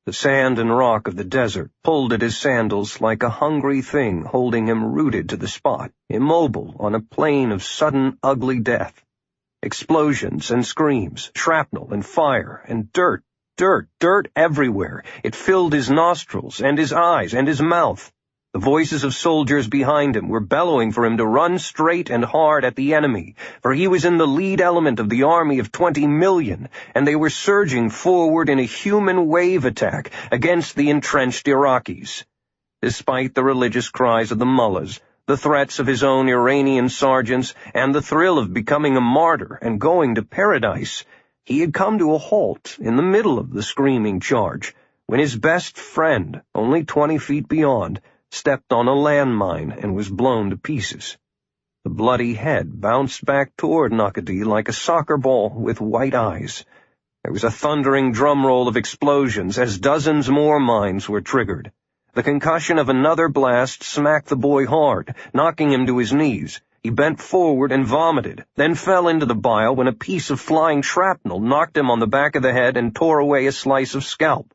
The sand and rock of the desert pulled at his sandals like a hungry thing holding him rooted to the spot, immobile on a plain of sudden ugly death. Explosions and screams, shrapnel and fire and dirt dirt everywhere. It filled his nostrils, and his eyes, and his mouth. The voices of soldiers behind him were bellowing for him to run straight and hard at the enemy, for he was in the lead element of the army of 20 million, and they were surging forward in a human wave attack against the entrenched Iraqis. Despite the religious cries of the mullahs, the threats of his own Iranian sergeants, and the thrill of becoming a martyr and going to paradise, he had come to a halt in the middle of the screaming charge, when his best friend, only 20 feet beyond, stepped on a landmine and was blown to pieces. The bloody head bounced back toward Nakadi like a soccer ball with white eyes. There was a thundering drumroll of explosions as dozens more mines were triggered. The concussion of another blast smacked the boy hard, knocking him to his knees. He bent forward and vomited, then fell into the bile when a piece of flying shrapnel knocked him on the back of the head and tore away a slice of scalp.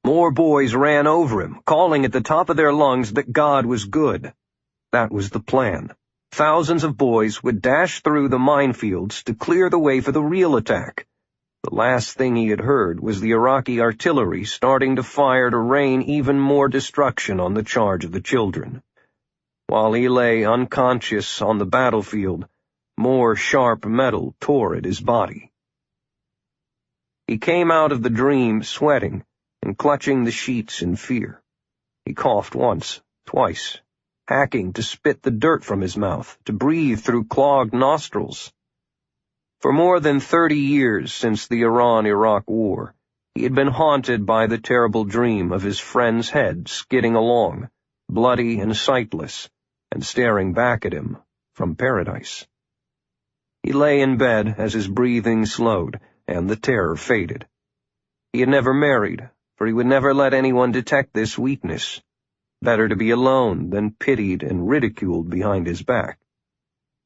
More boys ran over him, calling at the top of their lungs that God was good. That was the plan. Thousands of boys would dash through the minefields to clear the way for the real attack. The last thing he had heard was the Iraqi artillery starting to fire to rain even more destruction on the charge of the children. While he lay unconscious on the battlefield, more sharp metal tore at his body. He came out of the dream sweating and clutching the sheets in fear. He coughed once, twice, hacking to spit the dirt from his mouth, to breathe through clogged nostrils. For more than 30 years since the Iran-Iraq War, he had been haunted by the terrible dream of his friend's head skidding along, bloody and sightless, and staring back at him from paradise. He lay in bed as his breathing slowed and the terror faded. He had never married, for he would never let anyone detect this weakness. Better to be alone than pitied and ridiculed behind his back.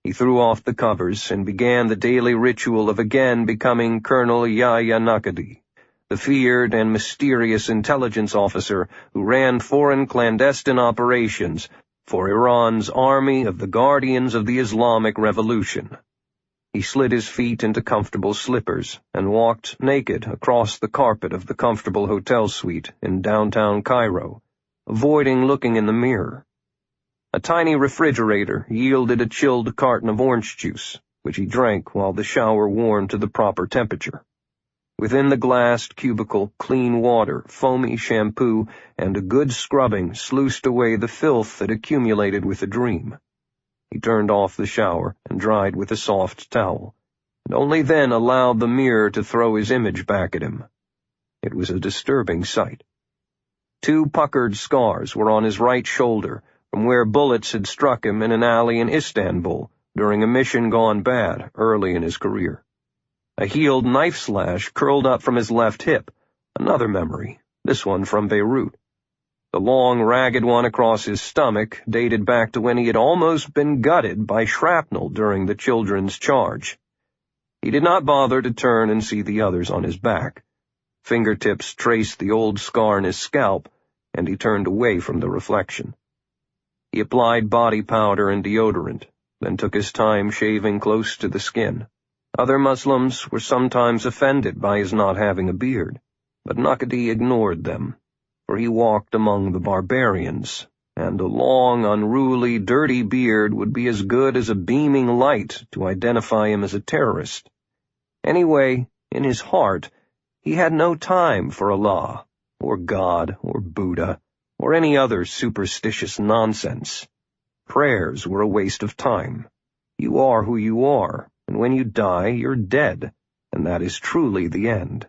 He threw off the covers and began the daily ritual of again becoming Colonel Yahya Nakadi, the feared and mysterious intelligence officer who ran foreign clandestine operations for Iran's Army of the Guardians of the Islamic Revolution. He slid his feet into comfortable slippers and walked naked across the carpet of the comfortable hotel suite in downtown Cairo, avoiding looking in the mirror. A tiny refrigerator yielded a chilled carton of orange juice, which he drank while the shower warmed to the proper temperature. Within the glassed cubicle, clean water, foamy shampoo, and a good scrubbing sluiced away the filth that accumulated with the dream. He turned off the shower and dried with a soft towel, and only then allowed the mirror to throw his image back at him. It was a disturbing sight. 2 puckered scars were on his right shoulder, from where bullets had struck him in an alley in Istanbul during a mission gone bad early in his career. A healed knife slash curled up from his left hip, another memory, this one from Beirut. The long, ragged one across his stomach dated back to when he had almost been gutted by shrapnel during the children's charge. He did not bother to turn and see the others on his back. Fingertips traced the old scar in his scalp, and he turned away from the reflection. He applied body powder and deodorant, then took his time shaving close to the skin. Other Muslims were sometimes offended by his not having a beard, but Nakadi ignored them, for he walked among the barbarians, and a long, unruly, dirty beard would be as good as a beaming light to identify him as a terrorist. Anyway, in his heart, he had no time for Allah, or God, or Buddha, or any other superstitious nonsense. Prayers were a waste of time. You are who you are, and when you die, you're dead, and that is truly the end.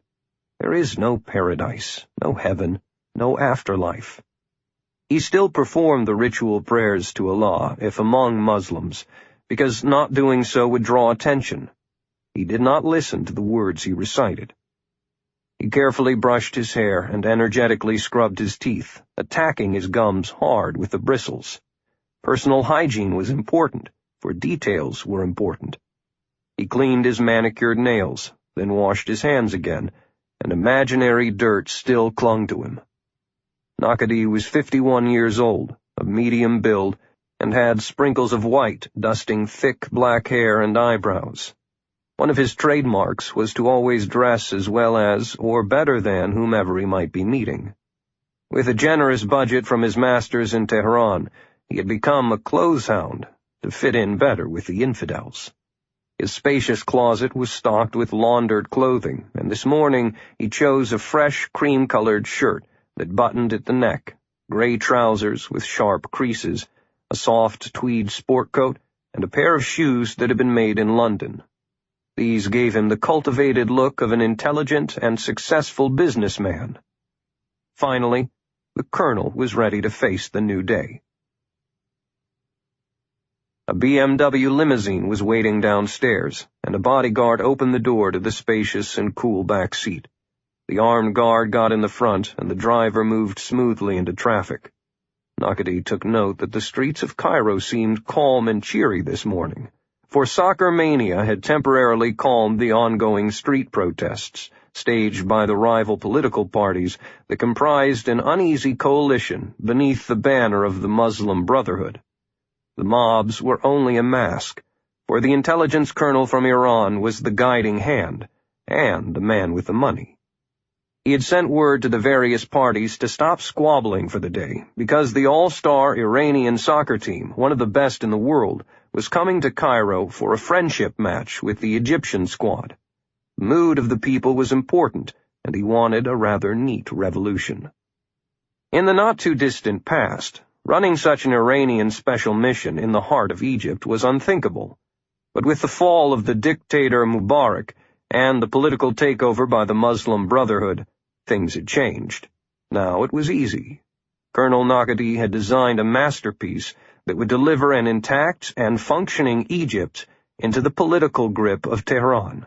There is no paradise, no heaven, no afterlife. He still performed the ritual prayers to Allah, if among Muslims, because not doing so would draw attention. He did not listen to the words he recited. He carefully brushed his hair and energetically scrubbed his teeth, attacking his gums hard with the bristles. Personal hygiene was important, for details were important. He cleaned his manicured nails, then washed his hands again, and imaginary dirt still clung to him. Nakadi was 51 years old, of medium build, and had sprinkles of white dusting thick black hair and eyebrows. One of his trademarks was to always dress as well as, or better than, whomever he might be meeting. With a generous budget from his masters in Tehran, he had become a clothes hound, to fit in better with the infidels. His spacious closet was stocked with laundered clothing, and this morning he chose a fresh cream-colored shirt that buttoned at the neck, gray trousers with sharp creases, a soft tweed sport coat, and a pair of shoes that had been made in London. These gave him the cultivated look of an intelligent and successful businessman. Finally, the colonel was ready to face the new day. A BMW limousine was waiting downstairs, and a bodyguard opened the door to the spacious and cool back seat. The armed guard got in the front, and the driver moved smoothly into traffic. Nakati took note that the streets of Cairo seemed calm and cheery this morning, for soccer mania had temporarily calmed the ongoing street protests, staged by the rival political parties that comprised an uneasy coalition beneath the banner of the Muslim Brotherhood. The mobs were only a mask, for the intelligence colonel from Iran was the guiding hand, and the man with the money. He had sent word to the various parties to stop squabbling for the day, because the all-star Iranian soccer team, one of the best in the world, was coming to Cairo for a friendship match with the Egyptian squad. The mood of the people was important, and he wanted a rather neat revolution. In the not-too-distant past, running such an Iranian special mission in the heart of Egypt was unthinkable, but with the fall of the dictator Mubarak and the political takeover by the Muslim Brotherhood, things had changed. Now it was easy. Colonel Nakati had designed a masterpiece that would deliver an intact and functioning Egypt into the political grip of Tehran.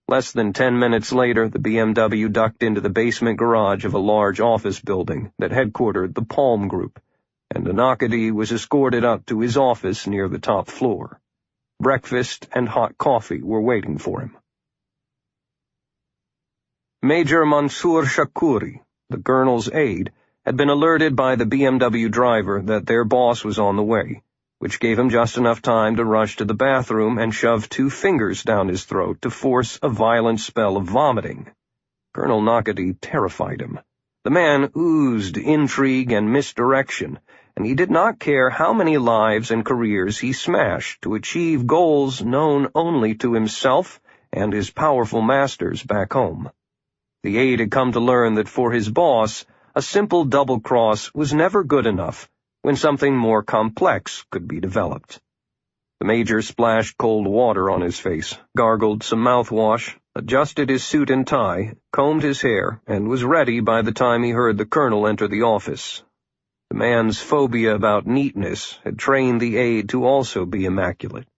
Less than 10 minutes later, the BMW ducked into the basement garage of a large office building that headquartered the Palm Group, and Nakati was escorted up to his office near the top floor. Breakfast and hot coffee were waiting for him. Major Mansour Shakuri, the colonel's aide, had been alerted by the BMW driver that their boss was on the way, which gave him just enough time to rush to the bathroom and shove 2 fingers down his throat to force a violent spell of vomiting. Colonel Nakati terrified him. The man oozed intrigue and misdirection, and he did not care how many lives and careers he smashed to achieve goals known only to himself and his powerful masters back home. The aide had come to learn that for his boss, a simple double-cross was never good enough when something more complex could be developed. The major splashed cold water on his face, gargled some mouthwash, adjusted his suit and tie, combed his hair, and was ready by the time he heard the colonel enter the office. The man's phobia about neatness had trained the aide to also be immaculate.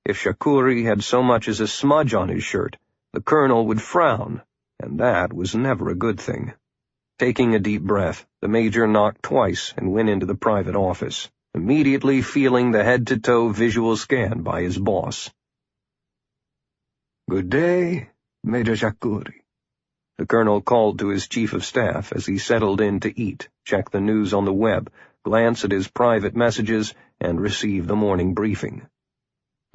If Shakuri had so much as a smudge on his shirt, the colonel would frown, and that was never a good thing. Taking a deep breath, the major knocked twice and went into the private office, immediately feeling the head-to-toe visual scan by his boss. "Good day, Major Shakuri." The colonel called to his chief of staff as he settled in to eat, check the news on the web, glance at his private messages, and receive the morning briefing.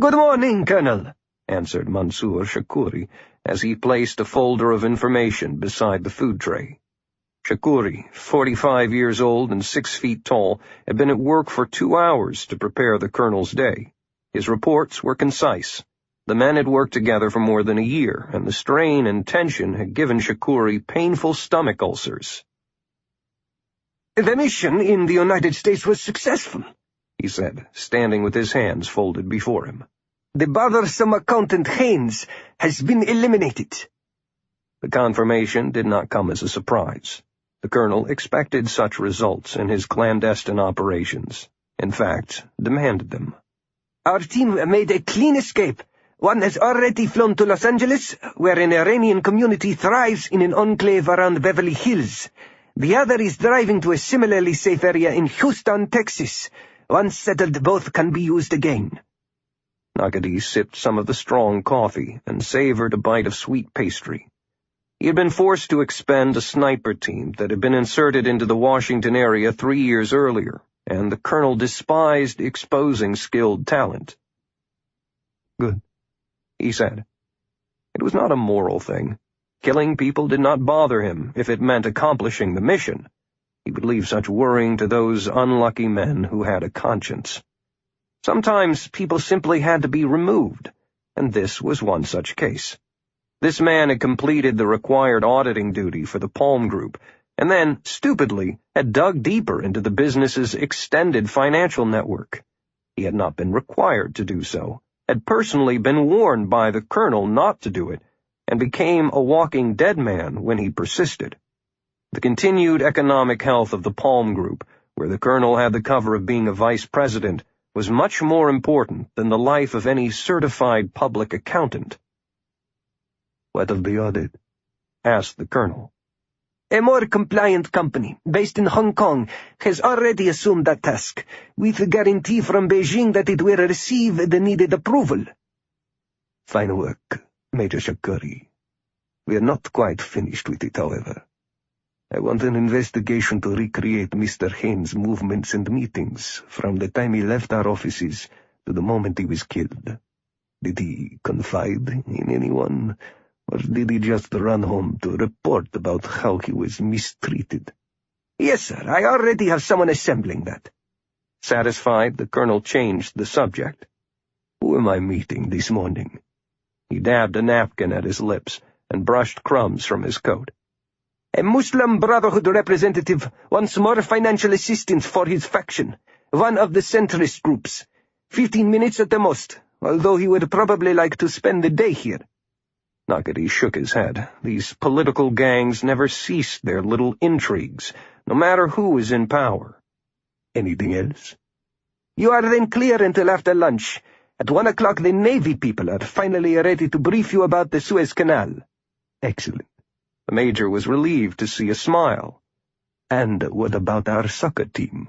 "Good morning, Colonel," answered Mansour Shakuri as he placed a folder of information beside the food tray. Shakuri, 45 years old and 6 feet tall, had been at work for 2 hours to prepare the colonel's day. His reports were concise. The men had worked together for more than a year, and the strain and tension had given Shakuri painful stomach ulcers. "The mission in the United States was successful," he said, standing with his hands folded before him. "The bothersome accountant Haynes has been eliminated." The confirmation did not come as a surprise. The colonel expected such results in his clandestine operations, in fact, demanded them. "Our team made a clean escape. One has already flown to Los Angeles, where an Iranian community thrives in an enclave around Beverly Hills. The other is driving to a similarly safe area in Houston, Texas. Once settled, both can be used again." Nakati sipped some of the strong coffee and savored a bite of sweet pastry. He had been forced to expend a sniper team that had been inserted into the Washington area 3 years earlier, and the colonel despised exposing skilled talent. "Good. he said. It was not a moral thing. Killing people did not bother him if it meant accomplishing the mission. He would leave such worrying to those unlucky men who had a conscience. Sometimes people simply had to be removed, and this was one such case. This man had completed the required auditing duty for the Palm Group, and then, stupidly, had dug deeper into the business's extended financial network. He had not been required to do so, had personally been warned by the colonel not to do it, and became a walking dead man when he persisted. The continued economic health of the Palm Group, where the colonel had the cover of being a vice president, was much more important than the life of any certified public accountant. "What of the audit?" asked the colonel. A more compliant company, based in Hong Kong, has already assumed that task, with a guarantee from Beijing that it will receive the needed approval. "Fine work, Major Shakari. We are not quite finished with it, however. I want an investigation to recreate Mr. Haynes' movements and meetings from the time he left our offices to the moment he was killed. Did he confide in anyone, or did he just run home to report about how he was mistreated?" "Yes, sir. I already have someone assembling that." Satisfied, the colonel changed the subject. "Who am I meeting this morning?" He dabbed a napkin at his lips and brushed crumbs from his coat. "A Muslim Brotherhood representative wants more financial assistance for his faction, one of the centrist groups. 15 minutes at the most, although he would probably like to spend the day here." Nagadi shook his head. These political gangs never ceased their little intrigues, no matter who was in power. "Anything else?" "You are then clear until after lunch. At 1 o'clock the Navy people are finally ready to brief you about the Suez Canal." "Excellent." The major was relieved to see a smile. "And what about our soccer team?"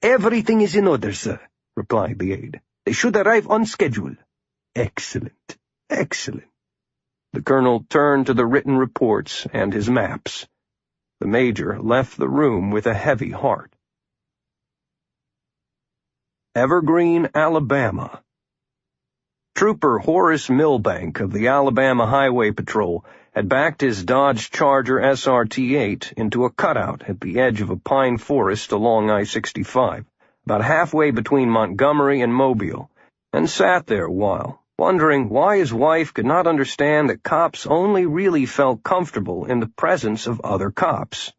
"Everything is in order, sir," replied the aide. "They should arrive on schedule." "Excellent, excellent." The colonel turned to the written reports and his maps. The major left the room with a heavy heart. Evergreen, Alabama. Trooper Horace Milbank of the Alabama Highway Patrol had backed his Dodge Charger SRT-8 into a cutout at the edge of a pine forest along I-65, about halfway between Montgomery and Mobile, and sat there a while, wondering why his wife could not understand that cops only really felt comfortable in the presence of other cops.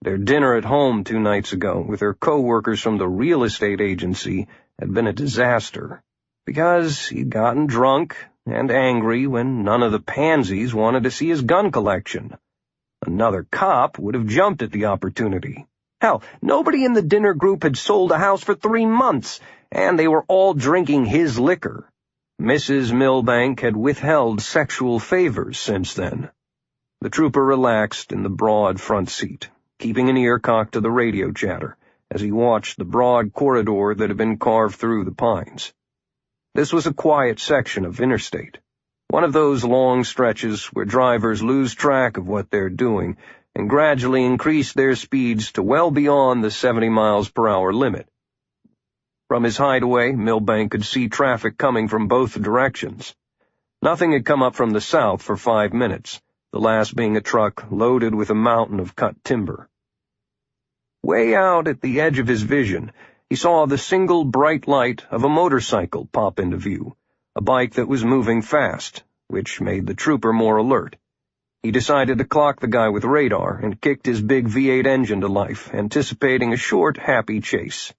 Their dinner at home 2 nights ago with her co-workers from the real estate agency had been a disaster, because he'd gotten drunk and angry when none of the pansies wanted to see his gun collection. Another cop would have jumped at the opportunity. Hell, nobody in the dinner group had sold a house for 3 months, and they were all drinking his liquor. Mrs. Milbank had withheld sexual favors since then. The trooper relaxed in the broad front seat, keeping an ear cocked to the radio chatter, as he watched the broad corridor that had been carved through the pines. This was a quiet section of interstate, one of those long stretches where drivers lose track of what they're doing and gradually increase their speeds to well beyond the 70 miles per hour limit. From his hideaway, Milbank could see traffic coming from both directions. Nothing had come up from the south for 5 minutes, the last being a truck loaded with a mountain of cut timber. Way out at the edge of his vision, he saw the single bright light of a motorcycle pop into view, a bike that was moving fast, which made the trooper more alert. He decided to clock the guy with radar and kicked his big V8 engine to life, anticipating a short, happy chase.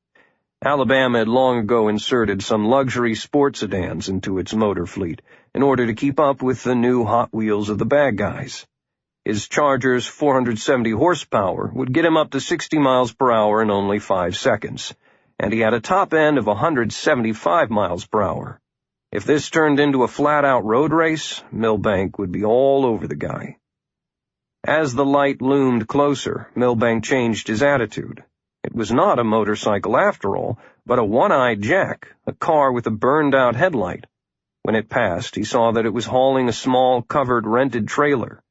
Alabama had long ago inserted some luxury sport sedans into its motor fleet in order to keep up with the new Hot Wheels of the bad guys. His Charger's 470 horsepower would get him up to 60 miles per hour in only 5 seconds, and he had a top end of 175 miles per hour. If this turned into a flat-out road race, Milbank would be all over the guy. As the light loomed closer, Milbank changed his attitude. It was not a motorcycle after all, but a one-eyed Jack, a car with a burned-out headlight. When it passed, he saw that it was hauling a small, covered, rented trailer.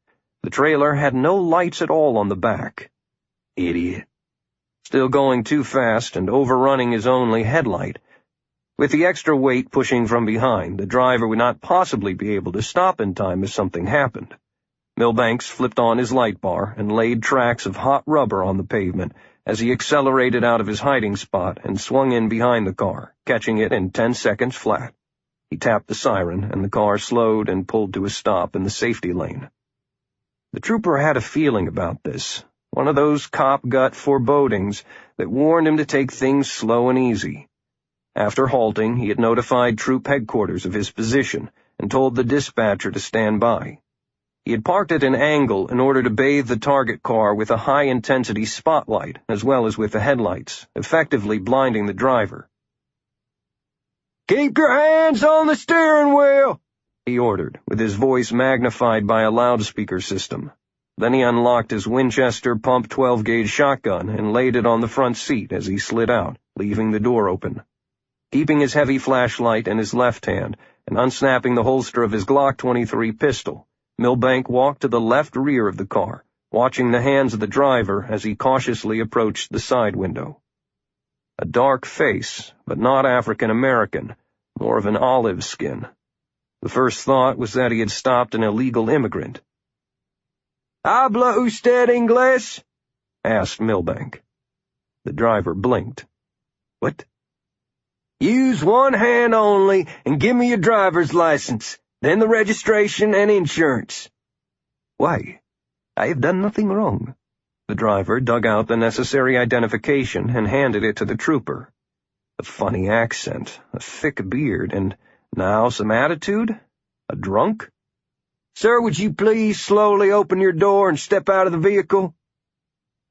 The trailer had no lights at all on the back. Idiot. Still going too fast and overrunning his only headlight, With the extra weight pushing from behind, the driver would not possibly be able to stop in time if something happened. Milbanks flipped on his light bar and laid tracks of hot rubber on the pavement as he accelerated out of his hiding spot and swung in behind the car, catching it in 10 seconds flat. He tapped the siren, and the car slowed and pulled to a stop in the safety lane. The trooper had a feeling about this, one of those cop gut forebodings that warned him to take things slow and easy. After halting, he had notified troop headquarters of his position and told the dispatcher to stand by. He had parked at an angle in order to bathe the target car with a high-intensity spotlight, as well as with the headlights, effectively blinding the driver. "Keep your hands on the steering wheel," he ordered, with his voice magnified by a loudspeaker system. Then he unlocked his Winchester Pump 12-gauge shotgun and laid it on the front seat as he slid out, leaving the door open. Keeping his heavy flashlight in his left hand and unsnapping the holster of his Glock 23 pistol, Milbank walked to the left rear of the car, watching the hands of the driver as he cautiously approached the side window. A dark face, but not African-American, more of an olive skin. The first thought was that he had stopped an illegal immigrant. "Habla usted inglés?" asked Milbank. The driver blinked. "What?" "Use one hand only and give me your driver's license, then the registration and insurance." "Why? I have done nothing wrong." The driver dug out the necessary identification and handed it to the trooper. A funny accent, a thick beard, and now some attitude? A drunk? "Sir, would you please slowly open your door and step out of the vehicle?"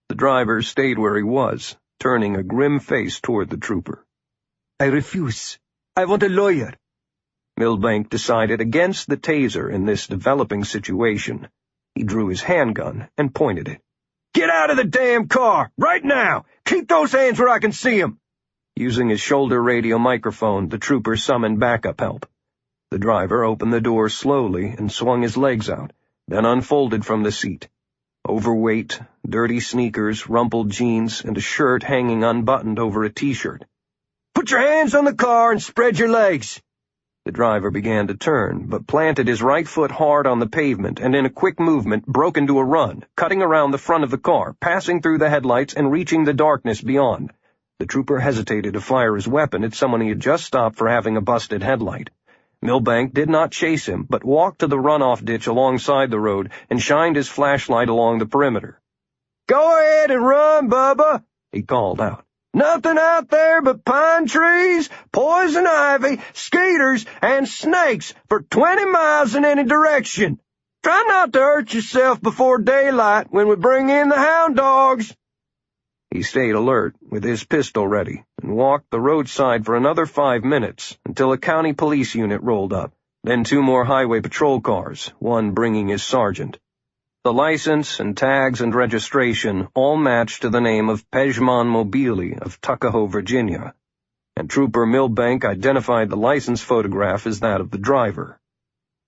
The driver stayed where he was, turning a grim face toward the trooper. "I refuse. I want a lawyer." Milbank decided against the taser in this developing situation. He drew his handgun and pointed it. "Get out of the damn car, right now! Keep those hands where I can see them!" Using his shoulder radio microphone, the trooper summoned backup help. The driver opened the door slowly and swung his legs out, then unfolded from the seat. Overweight, dirty sneakers, rumpled jeans, and a shirt hanging unbuttoned over a t-shirt. "Put your hands on the car and spread your legs." The driver began to turn, but planted his right foot hard on the pavement and in a quick movement broke into a run, cutting around the front of the car, passing through the headlights and reaching the darkness beyond. The trooper hesitated to fire his weapon at someone he had just stopped for having a busted headlight. Milbank did not chase him, but walked to the runoff ditch alongside the road and shined his flashlight along the perimeter. "Go ahead and run, Bubba," he called out. "Nothing out there but pine trees, poison ivy, skeeters, and snakes for 20 miles in any direction. Try not to hurt yourself before daylight when we bring in the hound dogs." He stayed alert, with his pistol ready, and walked the roadside for another 5 minutes until a county police unit rolled up, then 2 more highway patrol cars, one bringing his sergeant. The license and tags and registration all matched to the name of Pejman Mobili of Tuckahoe, Virginia, and Trooper Milbank identified the license photograph as that of the driver.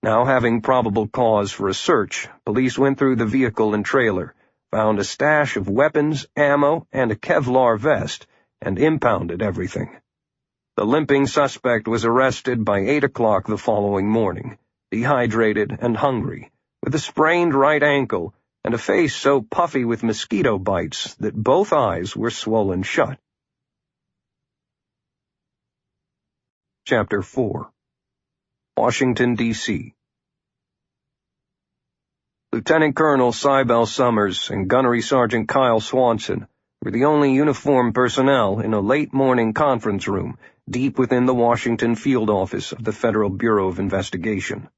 Now having probable cause for a search, police went through the vehicle and trailer, found a stash of weapons, ammo, and a Kevlar vest, and impounded everything. The limping suspect was arrested by 8 o'clock the following morning, dehydrated and hungry, with a sprained right ankle and a face so puffy with mosquito bites that both eyes were swollen shut. Chapter 4. Washington, D.C. Lieutenant Colonel Cybel Summers and Gunnery Sgt. Kyle Swanson were the only uniformed personnel in a late-morning conference room deep within the Washington field office of the Federal Bureau of Investigation.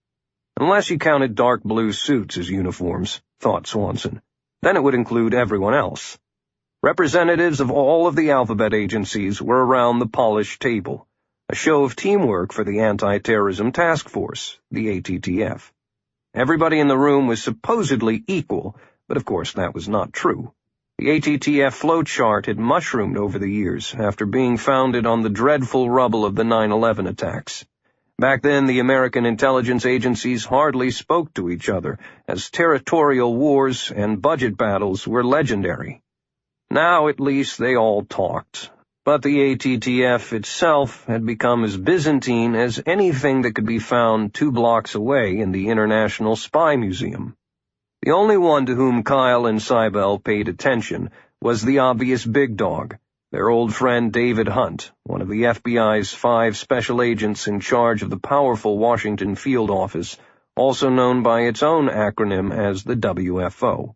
Unless you counted dark blue suits as uniforms, thought Swanson, then it would include everyone else. Representatives of all of the alphabet agencies were around the polished table, a show of teamwork for the Anti-Terrorism Task Force, the ATTF. Everybody in the room was supposedly equal, but of course that was not true. The ATTF flowchart had mushroomed over the years after being founded on the dreadful rubble of the 9/11 attacks. Back then, the American intelligence agencies hardly spoke to each other, as territorial wars and budget battles were legendary. Now, at least, they all talked. But the ATTF itself had become as Byzantine as anything that could be found 2 blocks away in the International Spy Museum. The only one to whom Kyle and Cybele paid attention was the obvious big dog, their old friend David Hunt, one of the FBI's 5 special agents in charge of the powerful Washington Field Office, also known by its own acronym as the WFO.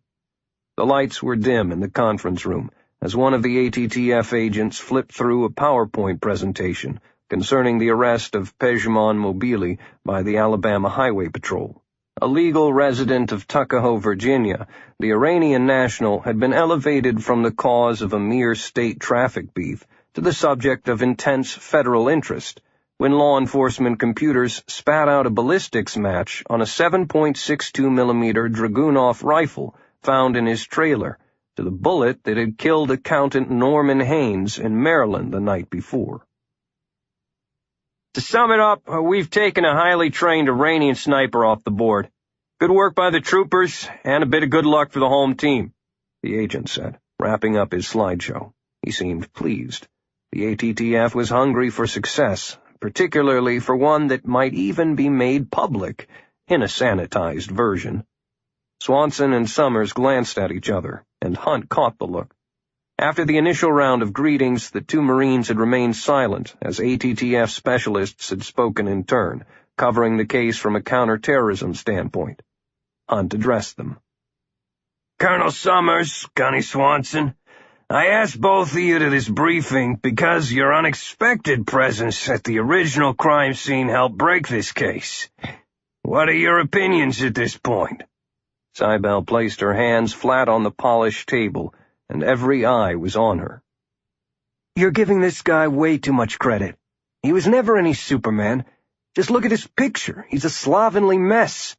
The lights were dim in the conference room as one of the ATTF agents flipped through a PowerPoint presentation concerning the arrest of Pejman Mobili by the Alabama Highway Patrol. A legal resident of Tuckahoe, Virginia, the Iranian national had been elevated from the cause of a mere state traffic beef to the subject of intense federal interest when law enforcement computers spat out a ballistics match on a 7.62mm Dragunov rifle found in his trailer to the bullet that had killed accountant Norman Haynes in Maryland the night before. To sum it up, we've taken a highly trained Iranian sniper off the board. Good work by the troopers, and a bit of good luck for the home team, the agent said, wrapping up his slideshow. He seemed pleased. The ATTF was hungry for success, particularly for one that might even be made public, in a sanitized version. Swanson and Summers glanced at each other, and Hunt caught the look. After the initial round of greetings, the 2 Marines had remained silent as ATTF specialists had spoken in turn, covering the case from a counterterrorism standpoint. Hunt addressed them. Colonel Summers, Gunnery Swanson, I asked both of you to this briefing because your unexpected presence at the original crime scene helped break this case. What are your opinions at this point? Cybele placed her hands flat on the polished table, and every eye was on her. You're giving this guy way too much credit. He was never any Superman. Just look at his picture. He's a slovenly mess.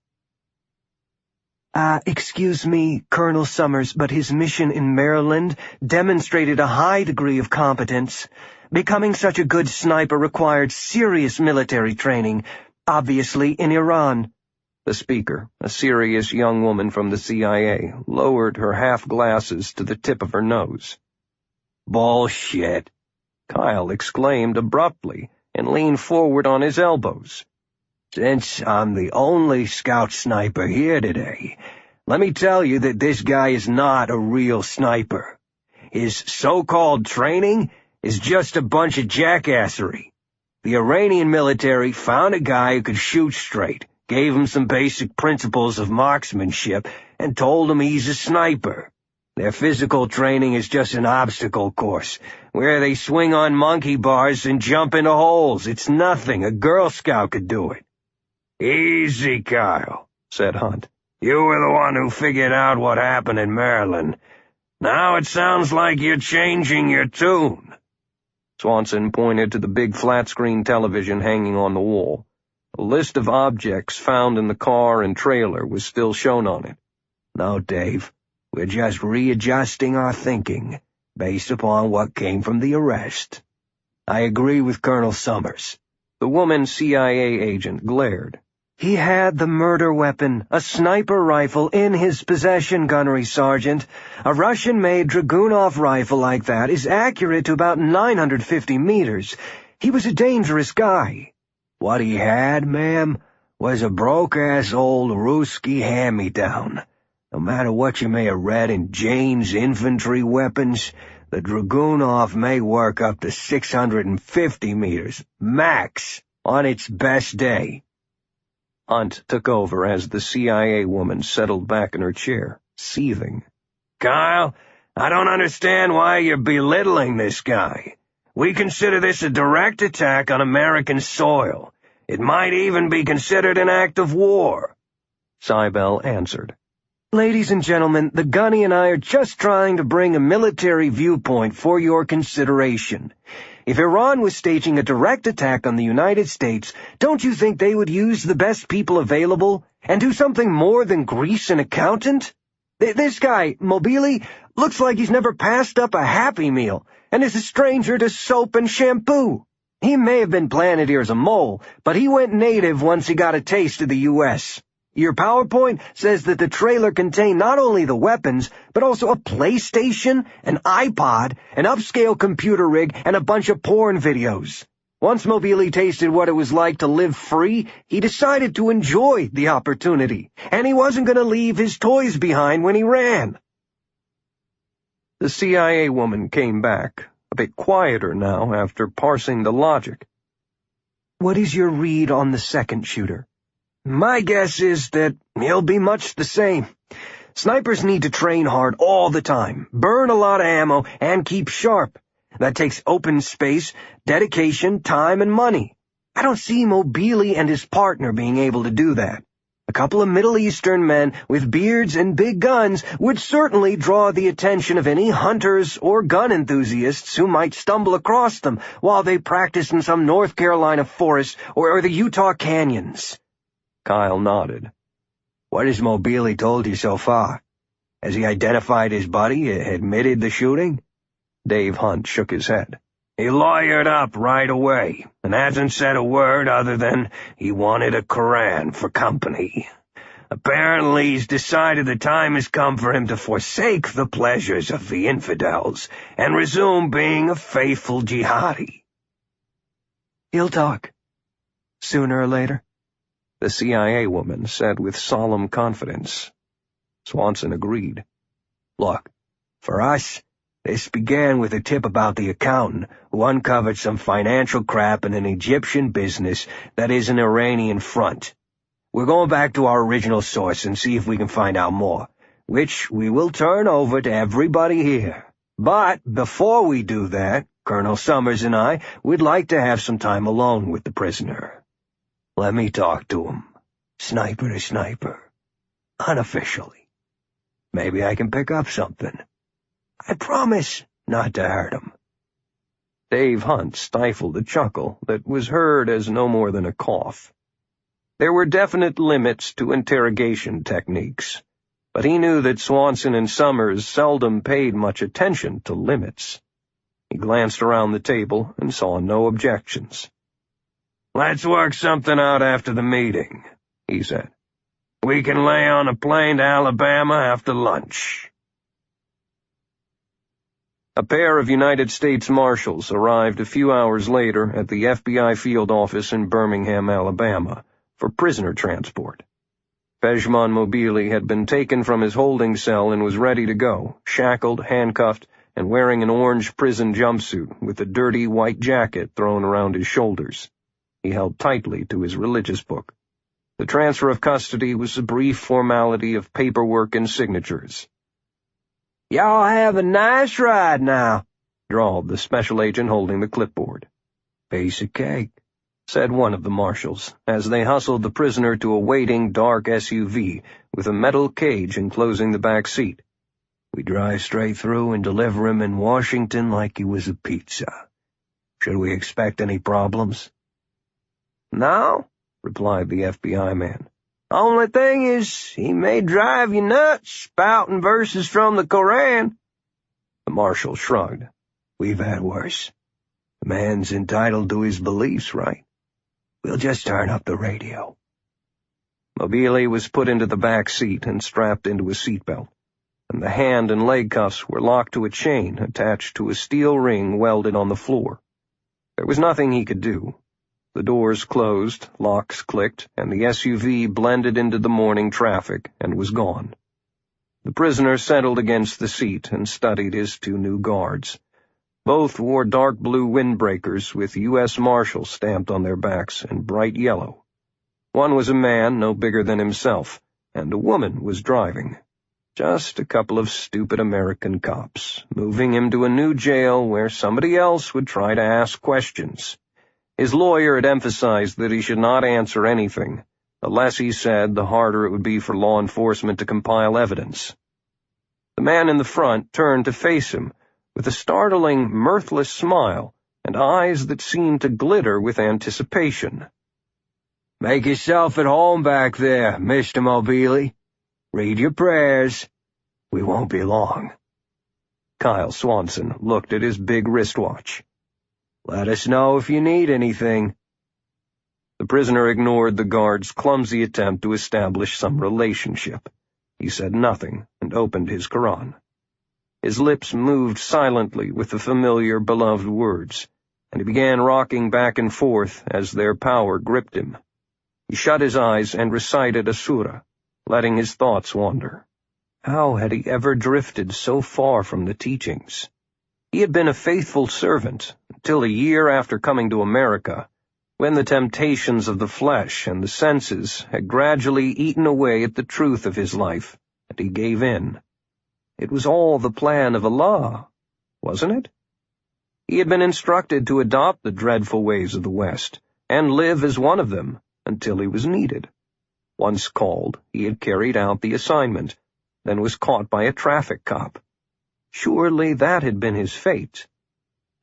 Excuse me, Colonel Summers, but his mission in Maryland demonstrated a high degree of competence. Becoming such a good sniper required serious military training, obviously in Iran. The speaker, a serious young woman from the CIA, lowered her half-glasses to the tip of her nose. Bullshit, Kyle exclaimed abruptly and leaned forward on his elbows. Since I'm the only scout sniper here today, let me tell you that this guy is not a real sniper. His so-called training is just a bunch of jackassery. The Iranian military found a guy who could shoot straight, gave him some basic principles of marksmanship, and told him he's a sniper. Their physical training is just an obstacle course, where they swing on monkey bars and jump into holes. It's nothing. A Girl Scout could do it. Easy, Kyle, said Hunt. You were the one who figured out what happened in Maryland. Now it sounds like you're changing your tune. Swanson pointed to the big flat-screen television hanging on the wall. A list of objects found in the car and trailer was still shown on it. No, Dave, we're just readjusting our thinking, based upon what came from the arrest. I agree with Colonel Summers. The woman CIA agent glared. He had the murder weapon, a sniper rifle, in his possession, Gunnery Sergeant. A Russian-made Dragunov rifle like that is accurate to about 950 meters. He was a dangerous guy. What he had, ma'am, was a broke-ass old Ruski hand-me-down. No matter what you may have read in Jane's infantry weapons, the Dragunov may work up to 650 meters, max, on its best day. Hunt took over as the CIA woman settled back in her chair, seething. Kyle, I don't understand why you're belittling this guy. We consider this a direct attack on American soil. It might even be considered an act of war. Cybele answered. Ladies and gentlemen, the Gunny and I are just trying to bring a military viewpoint for your consideration. If Iran was staging a direct attack on the United States, don't you think they would use the best people available and do something more than grease an accountant? This guy, Mobili, looks like he's never passed up a Happy Meal and is a stranger to soap and shampoo. He may have been planted here as a mole, but he went native once he got a taste of the U.S. Your PowerPoint says that the trailer contained not only the weapons, but also a PlayStation, an iPod, an upscale computer rig, and a bunch of porn videos. Once Mobili tasted what it was like to live free, he decided to enjoy the opportunity, and he wasn't going to leave his toys behind when he ran. The CIA woman came back, a bit quieter now after parsing the logic. What is your read on the second shooter? My guess is that he'll be much the same. Snipers need to train hard all the time, burn a lot of ammo, and keep sharp. That takes open space, dedication, time, and money. I don't see Mobili and his partner being able to do that. A couple of Middle Eastern men with beards and big guns would certainly draw the attention of any hunters or gun enthusiasts who might stumble across them while they practice in some North Carolina forest or the Utah canyons. Kyle nodded. What has Mobili told you so far? Has he identified his buddy, admitted the shooting? Dave Hunt shook his head. He lawyered up right away, and hasn't said a word other than he wanted a Koran for company. Apparently he's decided the time has come for him to forsake the pleasures of the infidels and resume being a faithful jihadi. He'll talk. Sooner or later. The CIA woman said with solemn confidence. Swanson agreed. Look, for us, this began with a tip about the accountant who uncovered some financial crap in an Egyptian business that is an Iranian front. We're going back to our original source and see if we can find out more, which we will turn over to everybody here. But before we do that, Colonel Summers and I would like to have some time alone with the prisoner. Let me talk to him, sniper to sniper, unofficially. Maybe I can pick up something. I promise not to hurt him. Dave Hunt stifled a chuckle that was heard as no more than a cough. There were definite limits to interrogation techniques, but he knew that Swanson and Summers seldom paid much attention to limits. He glanced around the table and saw no objections. "Let's work something out after the meeting," he said. "We can lay on a plane to Alabama after lunch." A pair of United States Marshals arrived a few hours later at the FBI field office in Birmingham, Alabama, for prisoner transport. Pejman Mobili had been taken from his holding cell and was ready to go, shackled, handcuffed, and wearing an orange prison jumpsuit with a dirty white jacket thrown around his shoulders. He held tightly to his religious book. The transfer of custody was a brief formality of paperwork and signatures. "Y'all have a nice ride now," drawled the special agent holding the clipboard. "Piece of cake," said one of the marshals, as they hustled the prisoner to a waiting dark SUV with a metal cage enclosing the back seat. "We drive straight through and deliver him in Washington like he was a pizza. Should we expect any problems?" "No," replied the FBI man. "Only thing is, he may drive you nuts, spouting verses from the Koran." The marshal shrugged. "We've had worse. The man's entitled to his beliefs, right? We'll just turn up the radio." Mobili was put into the back seat and strapped into a seatbelt, and the hand and leg cuffs were locked to a chain attached to a steel ring welded on the floor. There was nothing he could do. The doors closed, locks clicked, and the SUV blended into the morning traffic and was gone. The prisoner settled against the seat and studied his two new guards. Both wore dark blue windbreakers with U.S. Marshal stamped on their backs in bright yellow. One was a man no bigger than himself, and a woman was driving. Just a couple of stupid American cops, moving him to a new jail where somebody else would try to ask questions. His lawyer had emphasized that he should not answer anything. The less he said, the harder it would be for law enforcement to compile evidence. The man in the front turned to face him, with a startling, mirthless smile and eyes that seemed to glitter with anticipation. "Make yourself at home back there, Mr. Mobili. Read your prayers. We won't be long." Kyle Swanson looked at his big wristwatch. "Let us know if you need anything." The prisoner ignored the guard's clumsy attempt to establish some relationship. He said nothing and opened his Quran. His lips moved silently with the familiar, beloved words, and he began rocking back and forth as their power gripped him. He shut his eyes and recited a surah, letting his thoughts wander. How had he ever drifted so far from the teachings? He had been a faithful servant until a year after coming to America, when the temptations of the flesh and the senses had gradually eaten away at the truth of his life, and he gave in. It was all the plan of Allah, wasn't it? He had been instructed to adopt the dreadful ways of the West, and live as one of them until he was needed. Once called, he had carried out the assignment, then was caught by a traffic cop. Surely that had been his fate.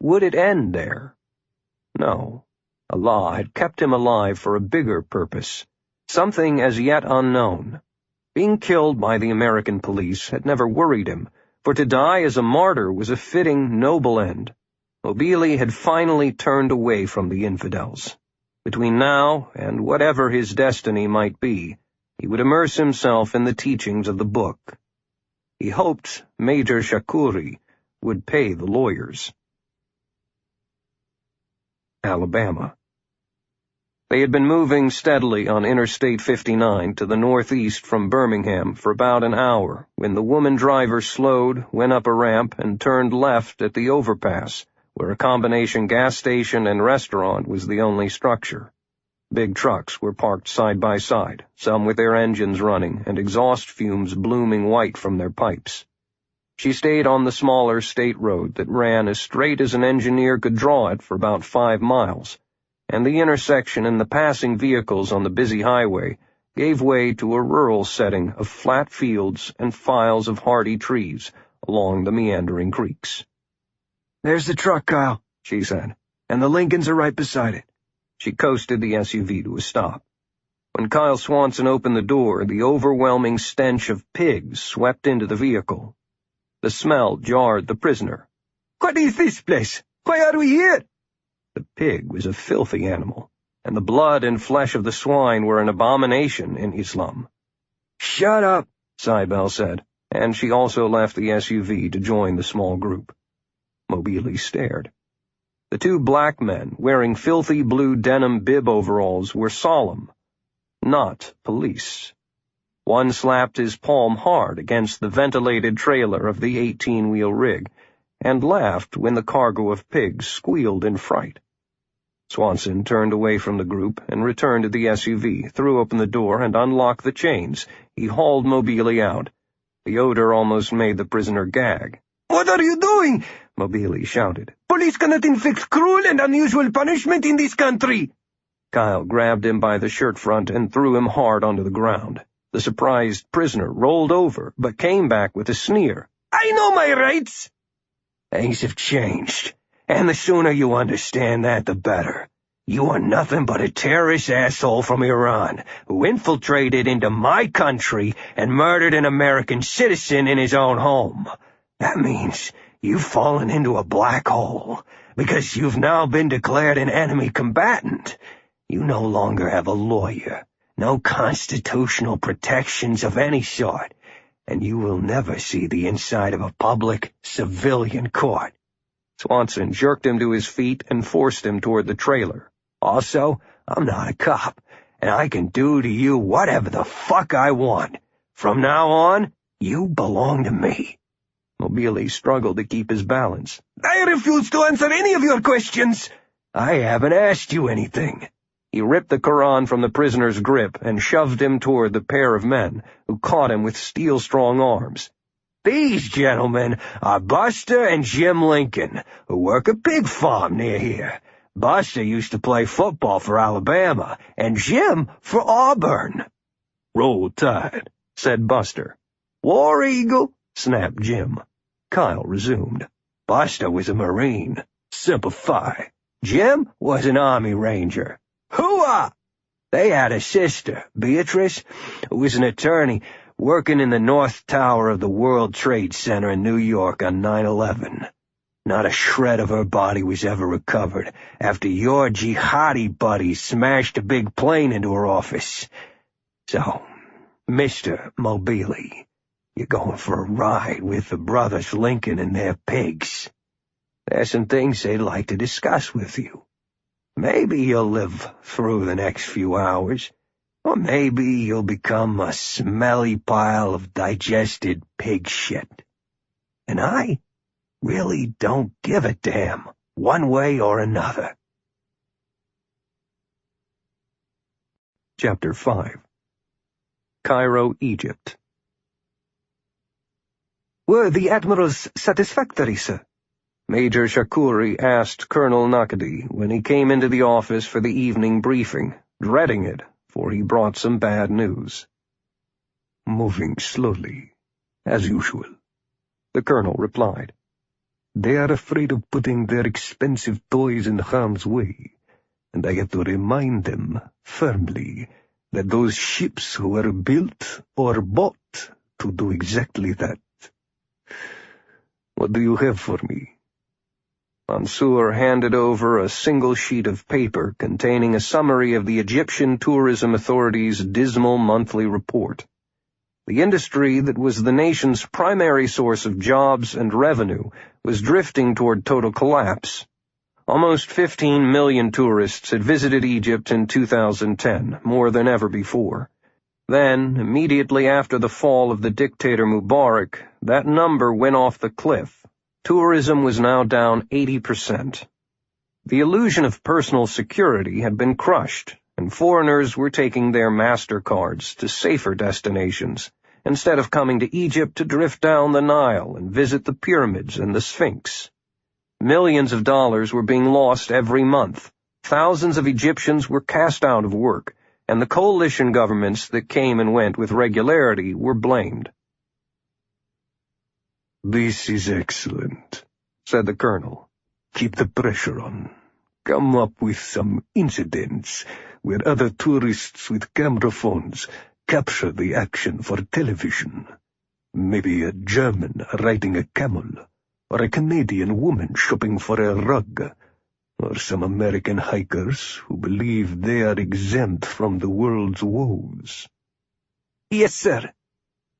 Would it end there? No. Allah had kept him alive for a bigger purpose, something as yet unknown. Being killed by the American police had never worried him, for to die as a martyr was a fitting, noble end. Mobili had finally turned away from the infidels. Between now and whatever his destiny might be, he would immerse himself in the teachings of the book. He hoped Major Shakuri would pay the lawyers. Alabama. They had been moving steadily on Interstate 59 to the northeast from Birmingham for about an hour when the woman driver slowed, went up a ramp, and turned left at the overpass, where a combination gas station and restaurant was the only structure. Big trucks were parked side by side, some with their engines running and exhaust fumes blooming white from their pipes. She stayed on the smaller state road that ran as straight as an engineer could draw it for about 5 miles, and the intersection and the passing vehicles on the busy highway gave way to a rural setting of flat fields and files of hardy trees along the meandering creeks. "There's the truck, Kyle," she said, "and the Lincolns are right beside it." She coasted the SUV to a stop. When Kyle Swanson opened the door, the overwhelming stench of pigs swept into the vehicle. The smell jarred the prisoner. "What is this place? Why are we here?" The pig was a filthy animal, and the blood and flesh of the swine were an abomination in Islam. "Shut up," Cybele said, and she also left the SUV to join the small group. Mobili stared. The 2 black men, wearing filthy blue denim bib overalls, were solemn, not police. One slapped his palm hard against the ventilated trailer of the 18-wheel rig, and laughed when the cargo of pigs squealed in fright. Swanson turned away from the group and returned to the SUV, threw open the door, and unlocked the chains. He hauled Mobili out. The odor almost made the prisoner gag. "What are you doing?" Mobili shouted. "Police cannot inflict cruel and unusual punishment in this country." Kyle grabbed him by the shirt front and threw him hard onto the ground. The surprised prisoner rolled over, but came back with a sneer. "I know my rights." "Things have changed, and the sooner you understand that, the better. You are nothing but a terrorist asshole from Iran who infiltrated into my country and murdered an American citizen in his own home. That means you've fallen into a black hole, because you've now been declared an enemy combatant. You no longer have a lawyer, no constitutional protections of any sort, and you will never see the inside of a public civilian court." Swanson jerked him to his feet and forced him toward the trailer. "Also, I'm not a cop, and I can do to you whatever the fuck I want. From now on, you belong to me." Mobili struggled to keep his balance. "I refuse to answer any of your questions." "I haven't asked you anything." He ripped the Quran from the prisoner's grip and shoved him toward the pair of men, who caught him with steel-strong arms. "These gentlemen are Buster and Jim Lincoln, who work a pig farm near here. Buster used to play football for Alabama, and Jim for Auburn." "Roll Tide," said Buster. "War Eagle," snapped Jim. Kyle resumed. "Buster was a Marine. Simplify. Jim was an Army Ranger. Hooah!" They had a sister, Beatrice, who was an attorney working in the North Tower of the World Trade Center in New York on 9/11. Not a shred of her body was ever recovered after your jihadi buddy smashed a big plane into her office. So, Mr. Mobili, you're going for a ride with the brothers Lincoln and their pigs. There's some things they'd like to discuss with you. Maybe you'll live through the next few hours, or maybe you'll become a smelly pile of digested pig shit. And I really don't give a damn, one way or another. Chapter 5. Cairo, Egypt. Were the admirals satisfactory, sir? Major Shakuri asked Colonel Nakadi when he came into the office for the evening briefing, dreading it, for he brought some bad news. Moving slowly, as usual, the colonel replied. They are afraid of putting their expensive toys in harm's way, and I have to remind them firmly that those ships were built or bought to do exactly that. What do you have for me? Mansour handed over a single sheet of paper containing a summary of the Egyptian Tourism Authority's dismal monthly report. The industry that was the nation's primary source of jobs and revenue was drifting toward total collapse. Almost 15 million tourists had visited Egypt in 2010, more than ever before. Then, immediately after the fall of the dictator Mubarak, that number went off the cliff. Tourism was now down 80%. The illusion of personal security had been crushed, and foreigners were taking their MasterCards to safer destinations, instead of coming to Egypt to drift down the Nile and visit the pyramids and the Sphinx. Millions of dollars were being lost every month. Thousands of Egyptians were cast out of work, and the coalition governments that came and went with regularity were blamed. This is excellent, said the colonel. Keep the pressure on. Come up with some incidents where other tourists with camera phones capture the action for television. Maybe a German riding a camel, or a Canadian woman shopping for a rug, or some American hikers who believe they are exempt from the world's woes. Yes, sir.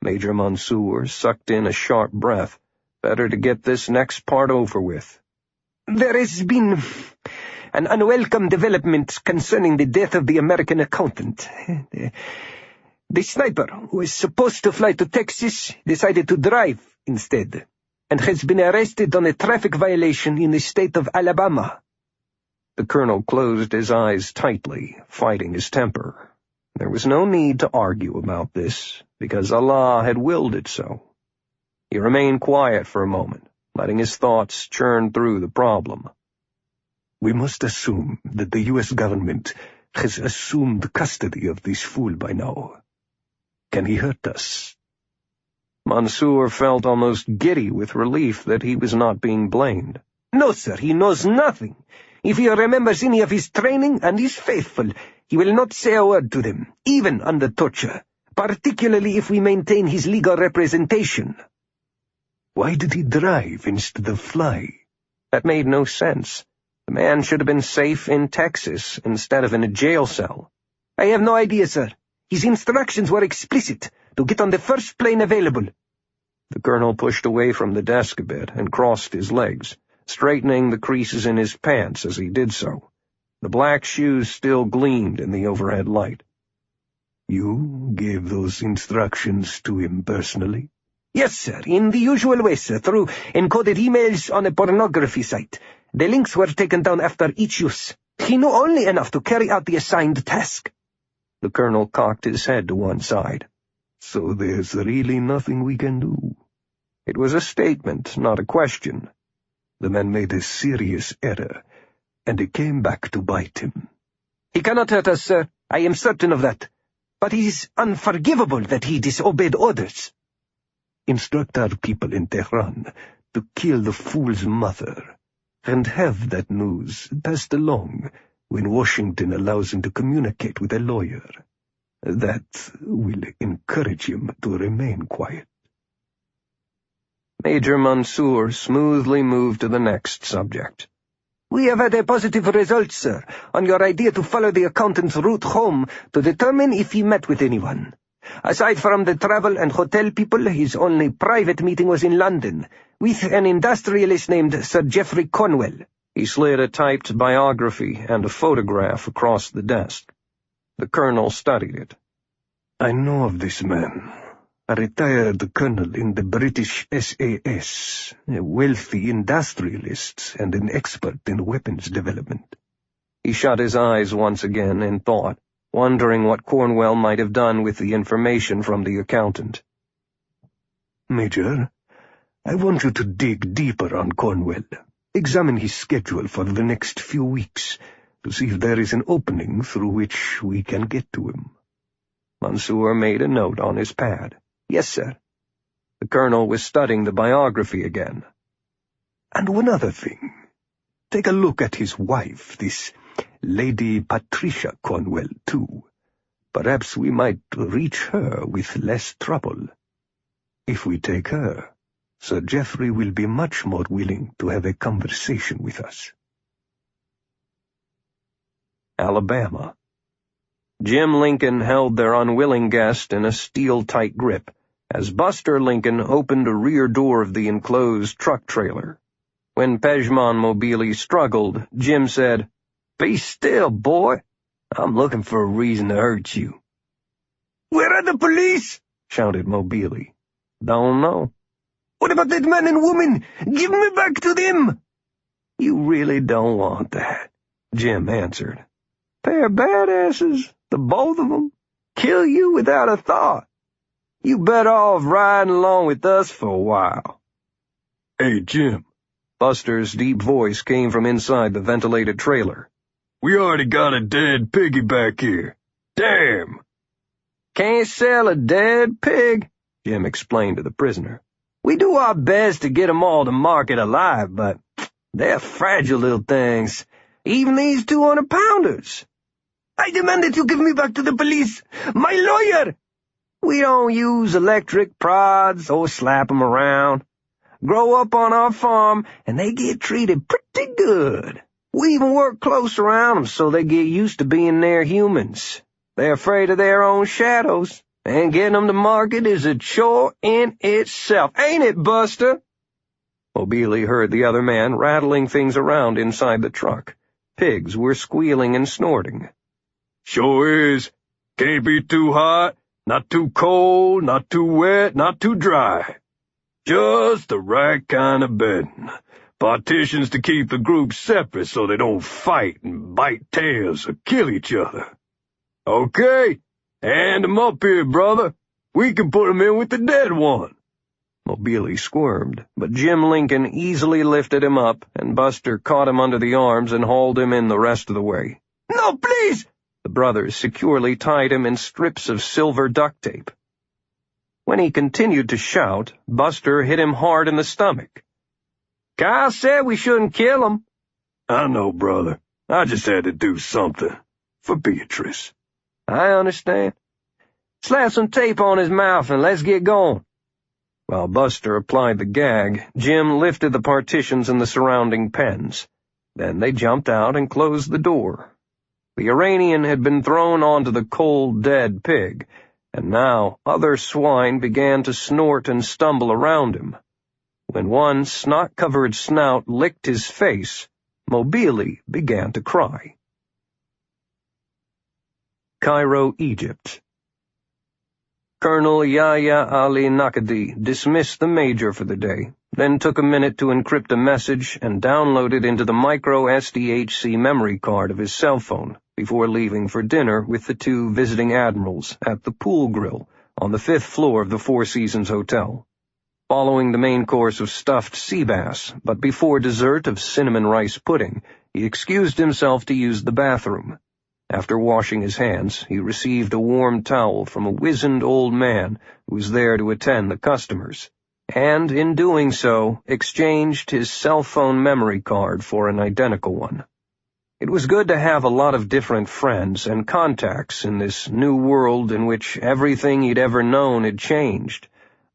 Major Mansour sucked in a sharp breath. Better to get this next part over with. There has been an unwelcome development concerning the death of the American accountant. The sniper, who was supposed to fly to Texas, decided to drive instead, and has been arrested on a traffic violation in the state of Alabama. The colonel closed his eyes tightly, fighting his temper. There was no need to argue about this, because Allah had willed it so. He remained quiet for a moment, letting his thoughts churn through the problem. We must assume that the U.S. government has assumed custody of this fool by now. Can he hurt us? Mansour felt almost giddy with relief that he was not being blamed. No, sir, he knows nothing. If he remembers any of his training and is faithful, he will not say a word to them, even under torture, particularly if we maintain his legal representation. Why did he drive instead of fly? That made no sense. The man should have been safe in Texas instead of in a jail cell. I have no idea, sir. His instructions were explicit, to get on the first plane available. The colonel pushed away from the desk a bit and crossed his legs, straightening the creases in his pants as he did so. The black shoes still gleamed in the overhead light. You gave those instructions to him personally? Yes, sir, in the usual way, sir, through encoded emails on a pornography site. The links were taken down after each use. He knew only enough to carry out the assigned task. The colonel cocked his head to one side. So there's really nothing we can do? It was a statement, not a question. The man made a serious error, and it came back to bite him. He cannot hurt us, sir. I am certain of that. But it is unforgivable that he disobeyed orders. Instruct our people in Tehran to kill the fool's mother, and have that news passed along when Washington allows him to communicate with a lawyer. That will encourage him to remain quiet. Major Mansour smoothly moved to the next subject. We have had a positive result, sir, on your idea to follow the accountant's route home to determine if he met with anyone. Aside from the travel and hotel people, his only private meeting was in London, with an industrialist named Sir Geoffrey Cornwell. He slid a typed biography and a photograph across the desk. The colonel studied it. I know of this man. A retired colonel in the British SAS, a wealthy industrialist and an expert in weapons development. He shut his eyes once again in thought, wondering what Cornwell might have done with the information from the accountant. Major, I want you to dig deeper on Cornwell. Examine his schedule for the next few weeks to see if there is an opening through which we can get to him. Mansour made a note on his pad. Yes, sir. The colonel was studying the biography again. And one other thing. Take a look at his wife, this Lady Patricia Cornwell, too. Perhaps we might reach her with less trouble. If we take her, Sir Geoffrey will be much more willing to have a conversation with us. Alabama. Jim Lincoln held their unwilling guest in a steel-tight grip as Buster Lincoln opened a rear door of the enclosed truck trailer. When Pejman Mobili struggled, Jim said, "Be still, boy. I'm looking for a reason to hurt you." "Where are the police?" shouted Mobili. "Don't know." "What about that man and woman? Give me back to them." "You really don't want that," Jim answered. "They're badasses, the both of them. Kill you without a thought. You better off riding along with us for a while." "Hey, Jim." Buster's deep voice came from inside the ventilated trailer. "We already got a dead piggy back here. Damn!" "Can't sell a dead pig," Jim explained to the prisoner. "We do our best to get 'em all to market alive, but they're fragile little things. Even these 200-pounders. "I demand that you give me back to the police. My lawyer!" "We don't use electric prods or slap 'em around. Grow up on our farm, and they get treated pretty good. We even work close around 'em so they get used to being near humans. They're afraid of their own shadows, and getting 'em to market is a chore in itself. Ain't it, Buster?" Mobili heard the other man rattling things around inside the truck. Pigs were squealing and snorting. "Sure is. Can't be too hot, not too cold, not too wet, not too dry. Just the right kind of bedding. Partitions to keep the group separate so they don't fight and bite tails or kill each other. Okay, hand 'em up here, brother. We can put 'em in with the dead one." Mobili squirmed, but Jim Lincoln easily lifted him up, and Buster caught him under the arms and hauled him in the rest of the way. "No, please!" The brothers securely tied him in strips of silver duct tape. When he continued to shout, Buster hit him hard in the stomach. "Kyle said we shouldn't kill him." "I know, brother. I just had to do something. For Beatrice." "I understand. Slap some tape on his mouth and let's get going." While Buster applied the gag, Jim lifted the partitions in the surrounding pens. Then they jumped out and closed the door. The Iranian had been thrown onto the cold, dead pig, and now other swine began to snort and stumble around him. When one snot-covered snout licked his face, Mobili began to cry. Cairo, Egypt. Colonel Yahya Ali Nakadi dismissed the major for the day, then took a minute to encrypt a message and download it into the micro SDHC memory card of his cell phone before leaving for dinner with the two visiting admirals at the Pool Grill on the 5th floor of the Four Seasons Hotel. Following the main course of stuffed sea bass, but before dessert of cinnamon rice pudding, he excused himself to use the bathroom. After washing his hands, he received a warm towel from a wizened old man who was there to attend the customers, and, in doing so, exchanged his cell phone memory card for an identical one. It was good to have a lot of different friends and contacts in this new world in which everything he'd ever known had changed.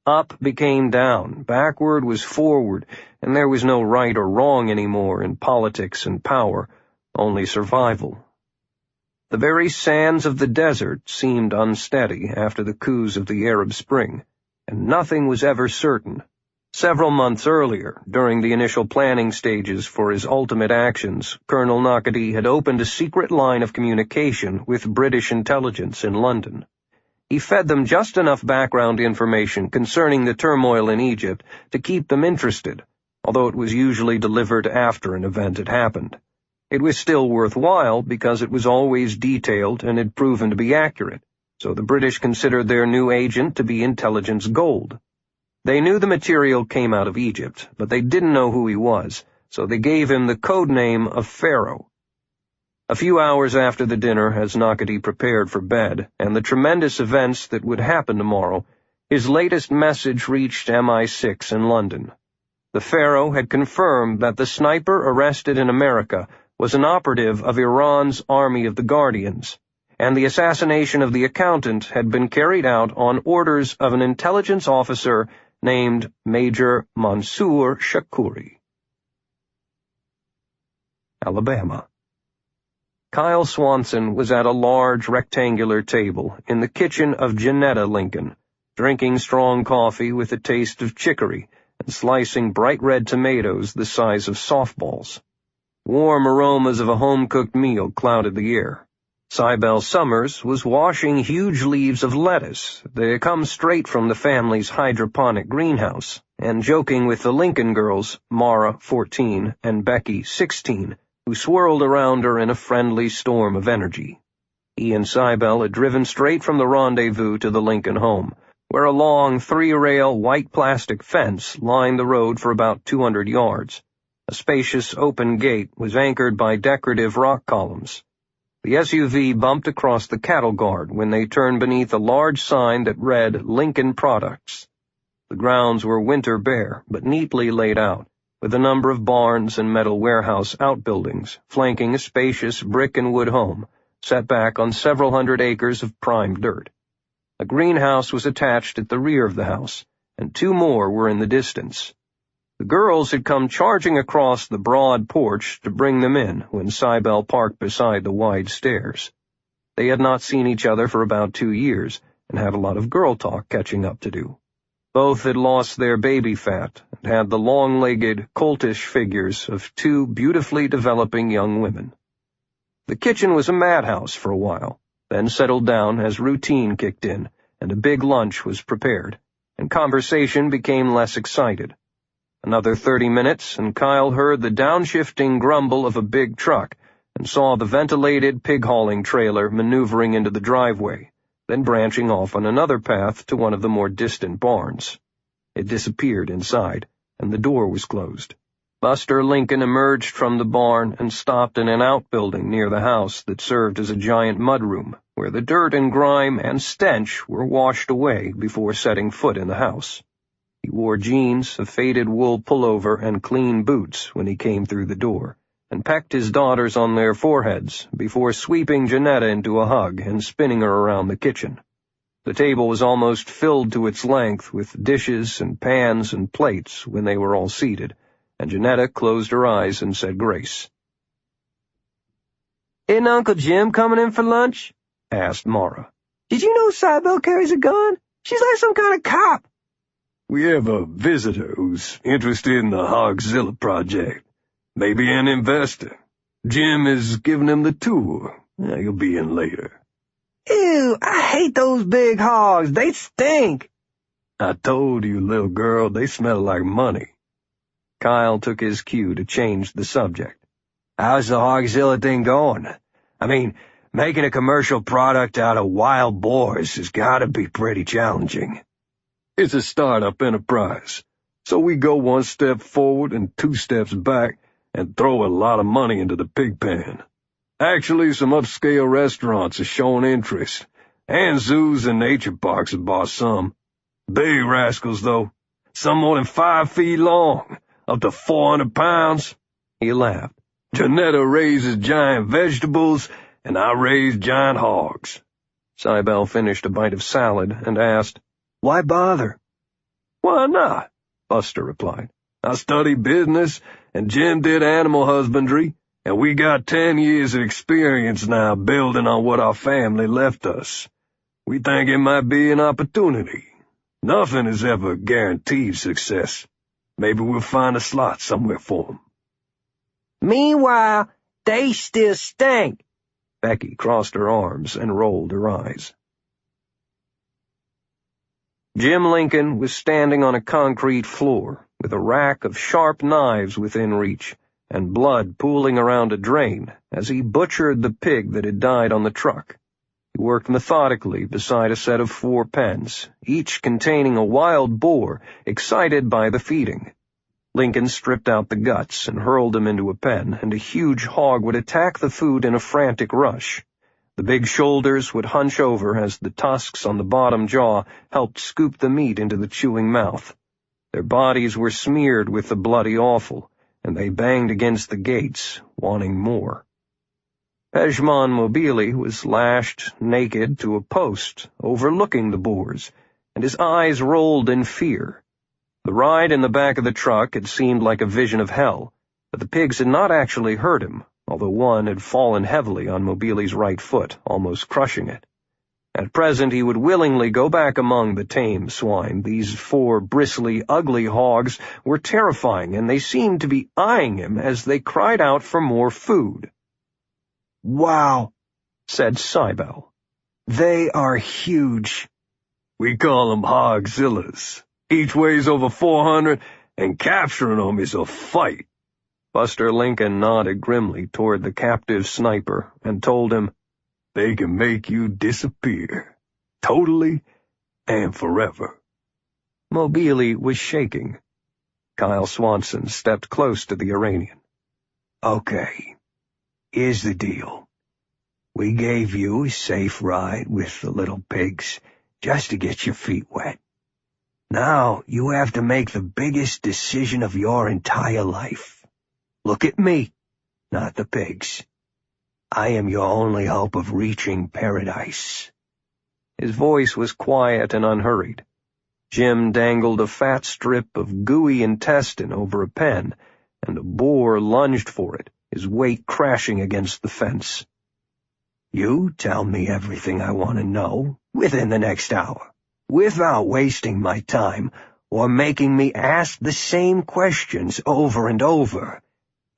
Up became down, backward was forward, and there was no right or wrong anymore in politics and power, only survival. The very sands of the desert seemed unsteady after the coups of the Arab Spring, and nothing was ever certain. Several months earlier, during the initial planning stages for his ultimate actions, Colonel Nakati had opened a secret line of communication with British intelligence in London. He fed them just enough background information concerning the turmoil in Egypt to keep them interested, although it was usually delivered after an event had happened. It was still worthwhile because it was always detailed and had proven to be accurate, so the British considered their new agent to be intelligence gold. They knew the material came out of Egypt, but they didn't know who he was, so they gave him the code name of Pharaoh. A few hours after the dinner, as Nakati prepared for bed, and the tremendous events that would happen tomorrow, his latest message reached MI6 in London. The Pharaoh had confirmed that the sniper arrested in America was an operative of Iran's Army of the Guardians, and the assassination of the accountant had been carried out on orders of an intelligence officer named Major Mansour Shakuri. Alabama. Kyle Swanson was at a large rectangular table in the kitchen of Janetta Lincoln, drinking strong coffee with a taste of chicory and slicing bright red tomatoes the size of softballs. Warm aromas of a home-cooked meal clouded the air. Cybele Summers was washing huge leaves of lettuce. They come straight from the family's hydroponic greenhouse, and joking with the Lincoln girls, Mara, 14, and Becky, 16, who swirled around her in a friendly storm of energy. He and Cybele had driven straight from the rendezvous to the Lincoln home, where a long, three-rail white plastic fence lined the road for about 200 yards. A spacious open gate was anchored by decorative rock columns. The SUV bumped across the cattle guard when they turned beneath a large sign that read Lincoln Products. The grounds were winter bare, but neatly laid out, with a number of barns and metal warehouse outbuildings flanking a spacious brick and wood home, set back on several hundred acres of prime dirt. A greenhouse was attached at the rear of the house, and two more were in the distance. The girls had come charging across the broad porch to bring them in when Cybele parked beside the wide stairs. They had not seen each other for about 2 years and had a lot of girl talk catching up to do. Both had lost their baby fat and had the long-legged, coltish figures of two beautifully developing young women. The kitchen was a madhouse for a while, then settled down as routine kicked in and a big lunch was prepared, and conversation became less excited. Another 30 minutes, and Kyle heard the downshifting grumble of a big truck and saw the ventilated pig-hauling trailer maneuvering into the driveway, then branching off on another path to one of the more distant barns. It disappeared inside, and the door was closed. Buster Lincoln emerged from the barn and stopped in an outbuilding near the house that served as a giant mudroom, where the dirt and grime and stench were washed away before setting foot in the house. He wore jeans, a faded wool pullover, and clean boots when he came through the door, and pecked his daughters on their foreheads before sweeping Janetta into a hug and spinning her around the kitchen. The table was almost filled to its length with dishes and pans and plates when they were all seated, and Janetta closed her eyes and said grace. "Isn't Uncle Jim coming in for lunch?" asked Mara. "Did you know Cybele carries a gun? She's like some kind of cop." We have a visitor who's interested in the Hogzilla project. Maybe an investor. Jim is giving him the tour. He'll be in later. "Ew, I hate those big hogs. They stink." I told you, little girl, they smell like money. Kyle took his cue to change the subject. "How's the Hogzilla thing going? I mean, making a commercial product out of wild boars has got to be pretty challenging." It's a startup enterprise, so we go 1 step forward and 2 steps back and throw a lot of money into the pig pen. Actually, some upscale restaurants are showing interest, and zoos and nature parks have bought some. Big rascals, though. Some more than 5 feet long, up to 400 pounds. He laughed. Janetta raises giant vegetables, and I raise giant hogs. Cybele finished a bite of salad and asked, "Why bother?" Why not? Buster replied. I studied business, and Jim did animal husbandry, and we got 10 years of experience now building on what our family left us. We think it might be an opportunity. Nothing is ever guaranteed success. Maybe we'll find a slot somewhere for 'em. Meanwhile, they still stink. Becky crossed her arms and rolled her eyes. Jim Lincoln was standing on a concrete floor, with a rack of sharp knives within reach, and blood pooling around a drain, as he butchered the pig that had died on the truck. He worked methodically beside a set of 4 pens, each containing a wild boar, excited by the feeding. Lincoln stripped out the guts and hurled them into a pen, and a huge hog would attack the food in a frantic rush. The big shoulders would hunch over as the tusks on the bottom jaw helped scoop the meat into the chewing mouth. Their bodies were smeared with the bloody offal, and they banged against the gates, wanting more. Pejman Mobili was lashed naked to a post, overlooking the boars, and his eyes rolled in fear. The ride in the back of the truck had seemed like a vision of hell, but the pigs had not actually hurt him, although one had fallen heavily on Mobili's right foot, almost crushing it. At present he would willingly go back among the tame swine. These 4 bristly, ugly hogs were terrifying, and they seemed to be eyeing him as they cried out for more food. Wow, said Cybele. they are huge. We call 'em hogzillas. Each weighs over 400, and capturing 'em is a fight. Buster Lincoln nodded grimly toward the captive sniper and told him, They can make you disappear, totally and forever. Mobili was shaking. Kyle Swanson stepped close to the Iranian. Okay, here's the deal. We gave you a safe ride with the little pigs, just to get your feet wet. Now you have to make the biggest decision of your entire life. Look at me, not the pigs. I am your only hope of reaching paradise. His voice was quiet and unhurried. Jim dangled a fat strip of gooey intestine over a pen, and a boar lunged for it, his weight crashing against the fence. You tell me everything I want to know within the next hour, without wasting my time or making me ask the same questions over and over,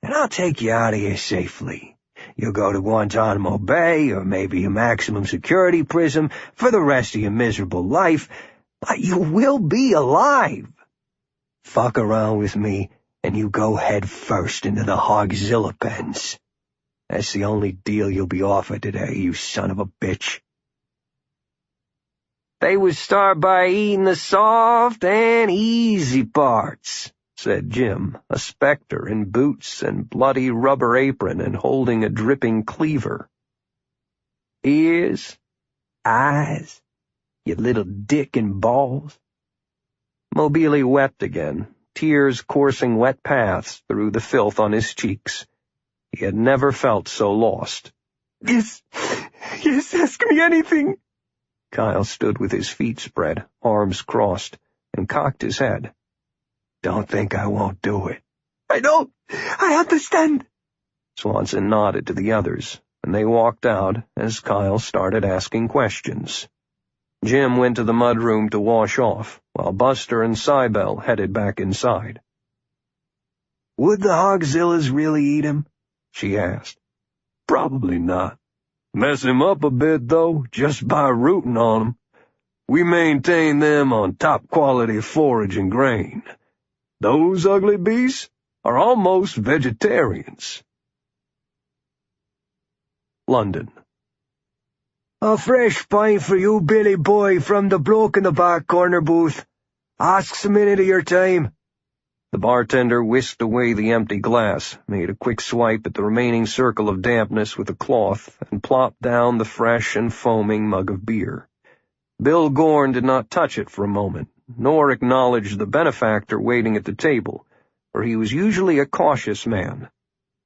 and I'll take you out of here safely. You'll go to Guantanamo Bay or maybe a maximum security prison for the rest of your miserable life, but you will be alive. Fuck around with me, and you go head first into the hogzilla pens. That's the only deal you'll be offered today, you son of a bitch. They would start by eating the soft and easy parts, said Jim, a specter in boots and bloody rubber apron and holding a dripping cleaver. Ears, eyes, you little dick and balls. Mobili wept again, tears coursing wet paths through the filth on his cheeks. He had never felt so lost. Yes, ask me anything. Kyle stood with his feet spread, arms crossed, and cocked his head. Don't think I won't do it. I don't. I understand. Swanson nodded to the others, and they walked out as Kyle started asking questions. Jim went to the mudroom to wash off, while Buster and Cybele headed back inside. Would the hogzillas really eat him? She asked. Probably not. Mess him up a bit, though, just by rooting on him. We maintain them on top-quality forage and grain. Those ugly beasts are almost vegetarians. London. A fresh pint for you, Billy boy, from the bloke in the back corner booth. Asks a minute of your time. The bartender whisked away the empty glass, made a quick swipe at the remaining circle of dampness with a cloth, and plopped down the fresh and foaming mug of beer. Bill Gorn did not touch it for a moment, nor acknowledge the benefactor waiting at the table, for he was usually a cautious man.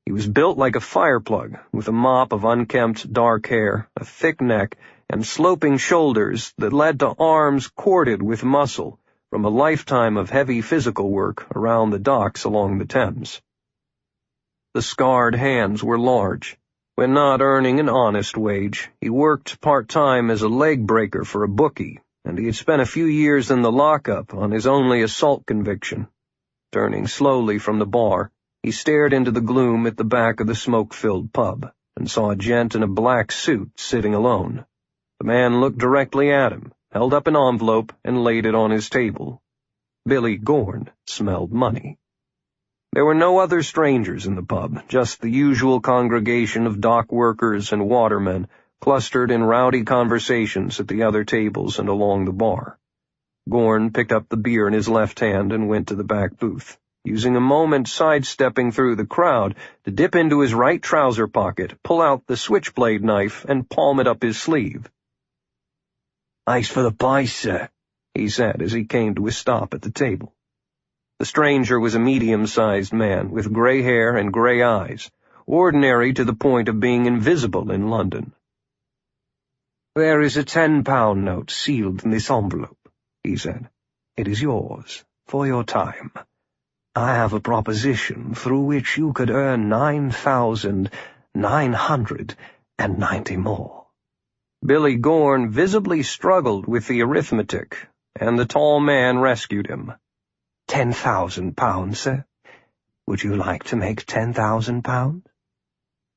He was built like a fireplug, with a mop of unkempt dark hair, a thick neck, and sloping shoulders that led to arms corded with muscle, from a lifetime of heavy physical work around the docks along the Thames. The scarred hands were large. When not earning an honest wage, he worked part-time as a leg breaker for a bookie, and he had spent a few years in the lockup on his only assault conviction. Turning slowly from the bar, he stared into the gloom at the back of the smoke-filled pub, and saw a gent in a black suit sitting alone. The man looked directly at him, held up an envelope, and laid it on his table. Billy Gorn smelled money. There were no other strangers in the pub, just the usual congregation of dock workers and watermen, clustered in rowdy conversations at the other tables and along the bar. Gorn picked up the beer in his left hand and went to the back booth, using a moment sidestepping through the crowd to dip into his right trouser pocket, pull out the switchblade knife, and palm it up his sleeve. "Thanks for the pie, sir," he said as he came to a stop at the table. The stranger was a medium-sized man with gray hair and gray eyes, ordinary to the point of being invisible in London. "There is a £10 note sealed in this envelope," he said. "It is yours, for your time. I have a proposition through which you could earn 9,990 more. Billy Gorn visibly struggled with the arithmetic, and the tall man rescued him. £10,000, sir. Would you like to make £10,000?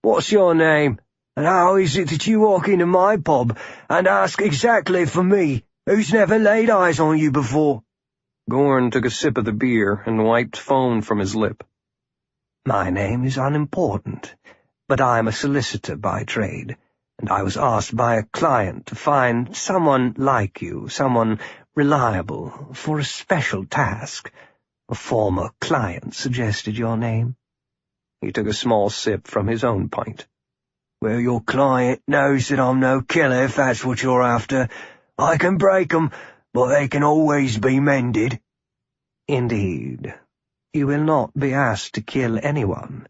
"What's your name, and how is it that you walk into my pub and ask exactly for me, who's never laid eyes on you before?" Gorn took a sip of the beer and wiped foam from his lip. "My name is unimportant, but I am a solicitor by trade, and I was asked by a client to find someone like you, someone reliable, for a special task. A former client suggested your name." He took a small sip from his own pint. "Well, your client knows that I'm no killer, if that's what you're after. I can break 'em, but they can always be mended." "Indeed. You will not be asked to kill anyone.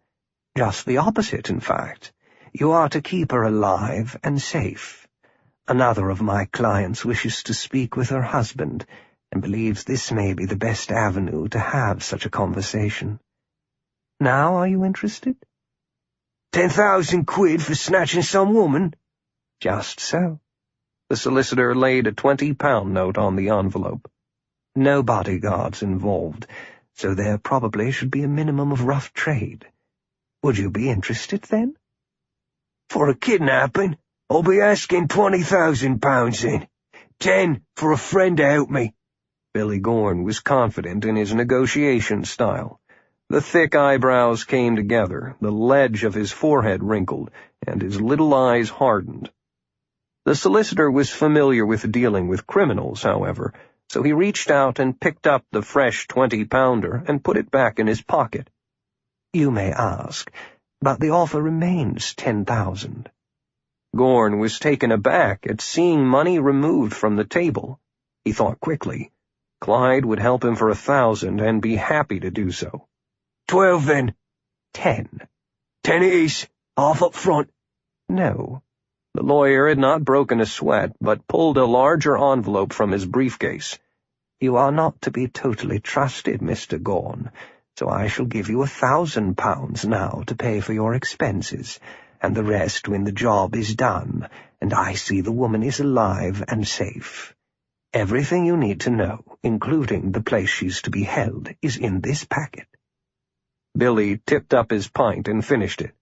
Just the opposite, in fact. You are to keep her alive and safe. Another of my clients wishes to speak with her husband, and believes this may be the best avenue to have such a conversation. Now are you interested?" 10,000 quid for snatching some woman?" "Just so." The solicitor laid a £20 note on the envelope. "No bodyguards involved, so there probably should be a minimum of rough trade. Would you be interested, then?" "For a kidnapping, I'll be asking £20,000 in. 10 for a friend to help me." Billy Gorn was confident in his negotiation style. The thick eyebrows came together, the ledge of his forehead wrinkled, and his little eyes hardened. The solicitor was familiar with dealing with criminals, however, so he reached out and picked up the fresh 20-pounder and put it back in his pocket. "You may ask, but the offer remains 10,000. Gorn was taken aback at seeing money removed from the table. He thought quickly. Clyde would help him for 1,000 and be happy to do so. 12 then. 10. 10 it is, half up front. No. The lawyer had not broken a sweat, but pulled a larger envelope from his briefcase. "You are not to be totally trusted, Mr. Gorn, so I shall give you £1,000 now to pay for your expenses, and the rest when the job is done, and I see the woman is alive and safe. Everything you need to know, including the place she's to be held, is in this packet." Billy tipped up his pint and finished it.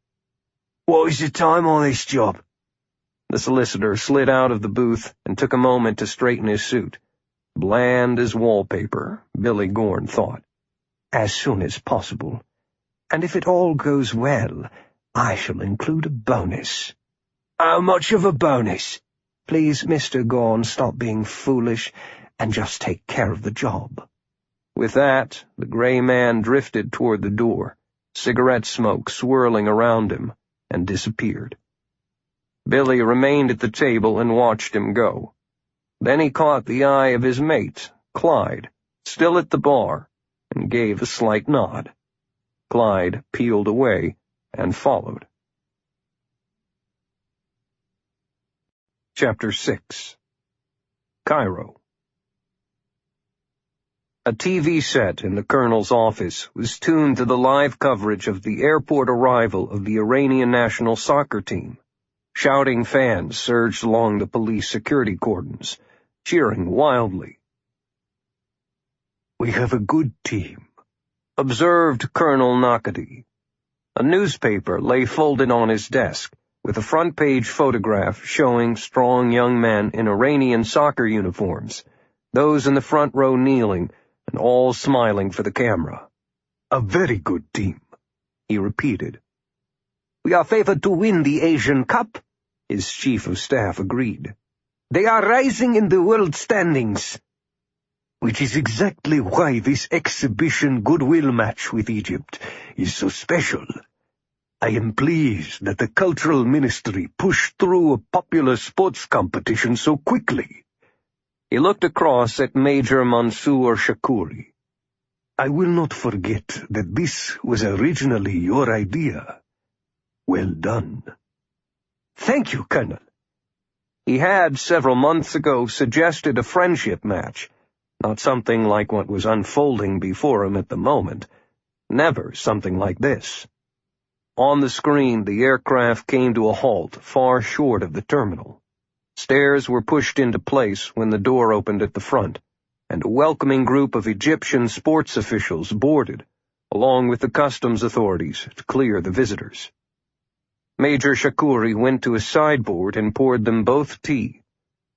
"What is the time on this job?" The solicitor slid out of the booth and took a moment to straighten his suit. Bland as wallpaper, Billy Gorn thought. "As soon as possible. And if it all goes well, I shall include a bonus." "How much of a bonus?" "Please, Mr. Gorn, stop being foolish and just take care of the job." With that, the gray man drifted toward the door, cigarette smoke swirling around him, and disappeared. Billy remained at the table and watched him go. Then he caught the eye of his mate, Clyde, still at the bar, and gave a slight nod. Clyde peeled away and followed. Chapter 6. Cairo. A TV set in the colonel's office was tuned to the live coverage of the airport arrival of the Iranian national soccer team. Shouting fans surged along the police security cordons, cheering wildly. "We have a good team," observed Colonel Nakadi. A newspaper lay folded on his desk, with a front-page photograph showing strong young men in Iranian soccer uniforms, those in the front row kneeling, and all smiling for the camera. "A very good team," he repeated. "We are favored to win the Asian Cup," his chief of staff agreed. "They are rising in the world standings." "Which is exactly why this exhibition goodwill match with Egypt is so special. I am pleased that the Cultural Ministry pushed through a popular sports competition so quickly." He looked across at Major Mansour Shakuri. "I will not forget that this was originally your idea. Well done." "Thank you, Colonel." He had, several months ago, suggested a friendship match, not something like what was unfolding before him at the moment. Never something like this. On the screen, the aircraft came to a halt far short of the terminal. Stairs were pushed into place when the door opened at the front, and a welcoming group of Egyptian sports officials boarded, along with the customs authorities, to clear the visitors. Major Shakuri went to a sideboard and poured them both tea.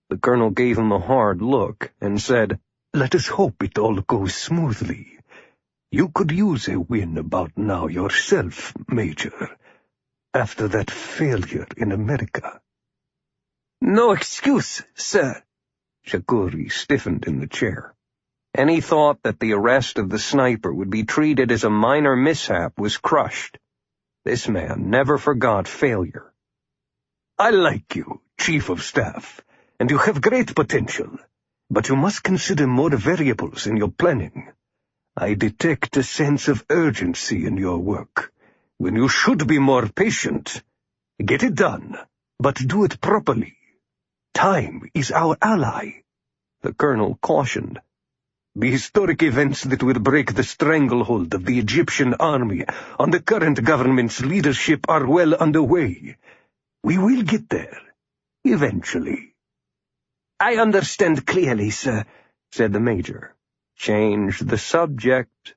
The colonel gave him a hard look and said, "Let us hope it all goes smoothly. You could use a win about now yourself, Major, after that failure in America." "No excuse, sir." Shakuri stiffened in the chair. Any thought that the arrest of the sniper would be treated as a minor mishap was crushed. This man never forgot failure. "I like you, Chief of Staff, and you have great potential, but you must consider more variables in your planning. I detect a sense of urgency in your work, when you should be more patient. Get it done, but do it properly. Time is our ally," the colonel cautioned. "The historic events that will break the stranglehold of the Egyptian army on the current government's leadership are well underway. We will get there, eventually." "I understand clearly, sir," said the major. Change the subject.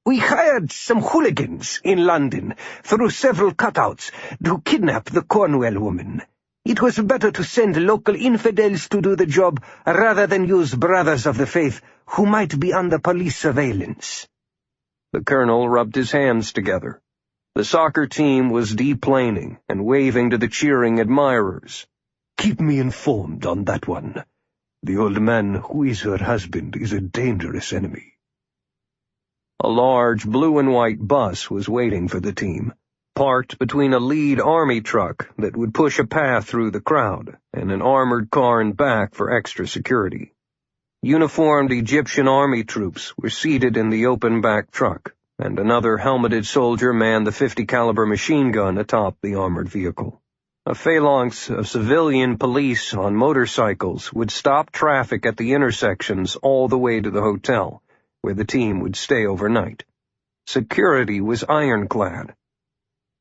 "We hired some hooligans in London through several cutouts to kidnap the Cornwell woman. It was better to send local infidels to do the job rather than use brothers of the faith who might be under police surveillance." The colonel rubbed his hands together. The soccer team was deplaning and waving to the cheering admirers. "Keep me informed on that one. The old man who is her husband is a dangerous enemy." A large blue and white bus was waiting for the team, parked between a lead army truck that would push a path through the crowd and an armored car in back for extra security. Uniformed Egyptian army troops were seated in the open back truck, and another helmeted soldier manned the .50 caliber machine gun atop the armored vehicle. A phalanx of civilian police on motorcycles would stop traffic at the intersections all the way to the hotel, where the team would stay overnight. Security was ironclad.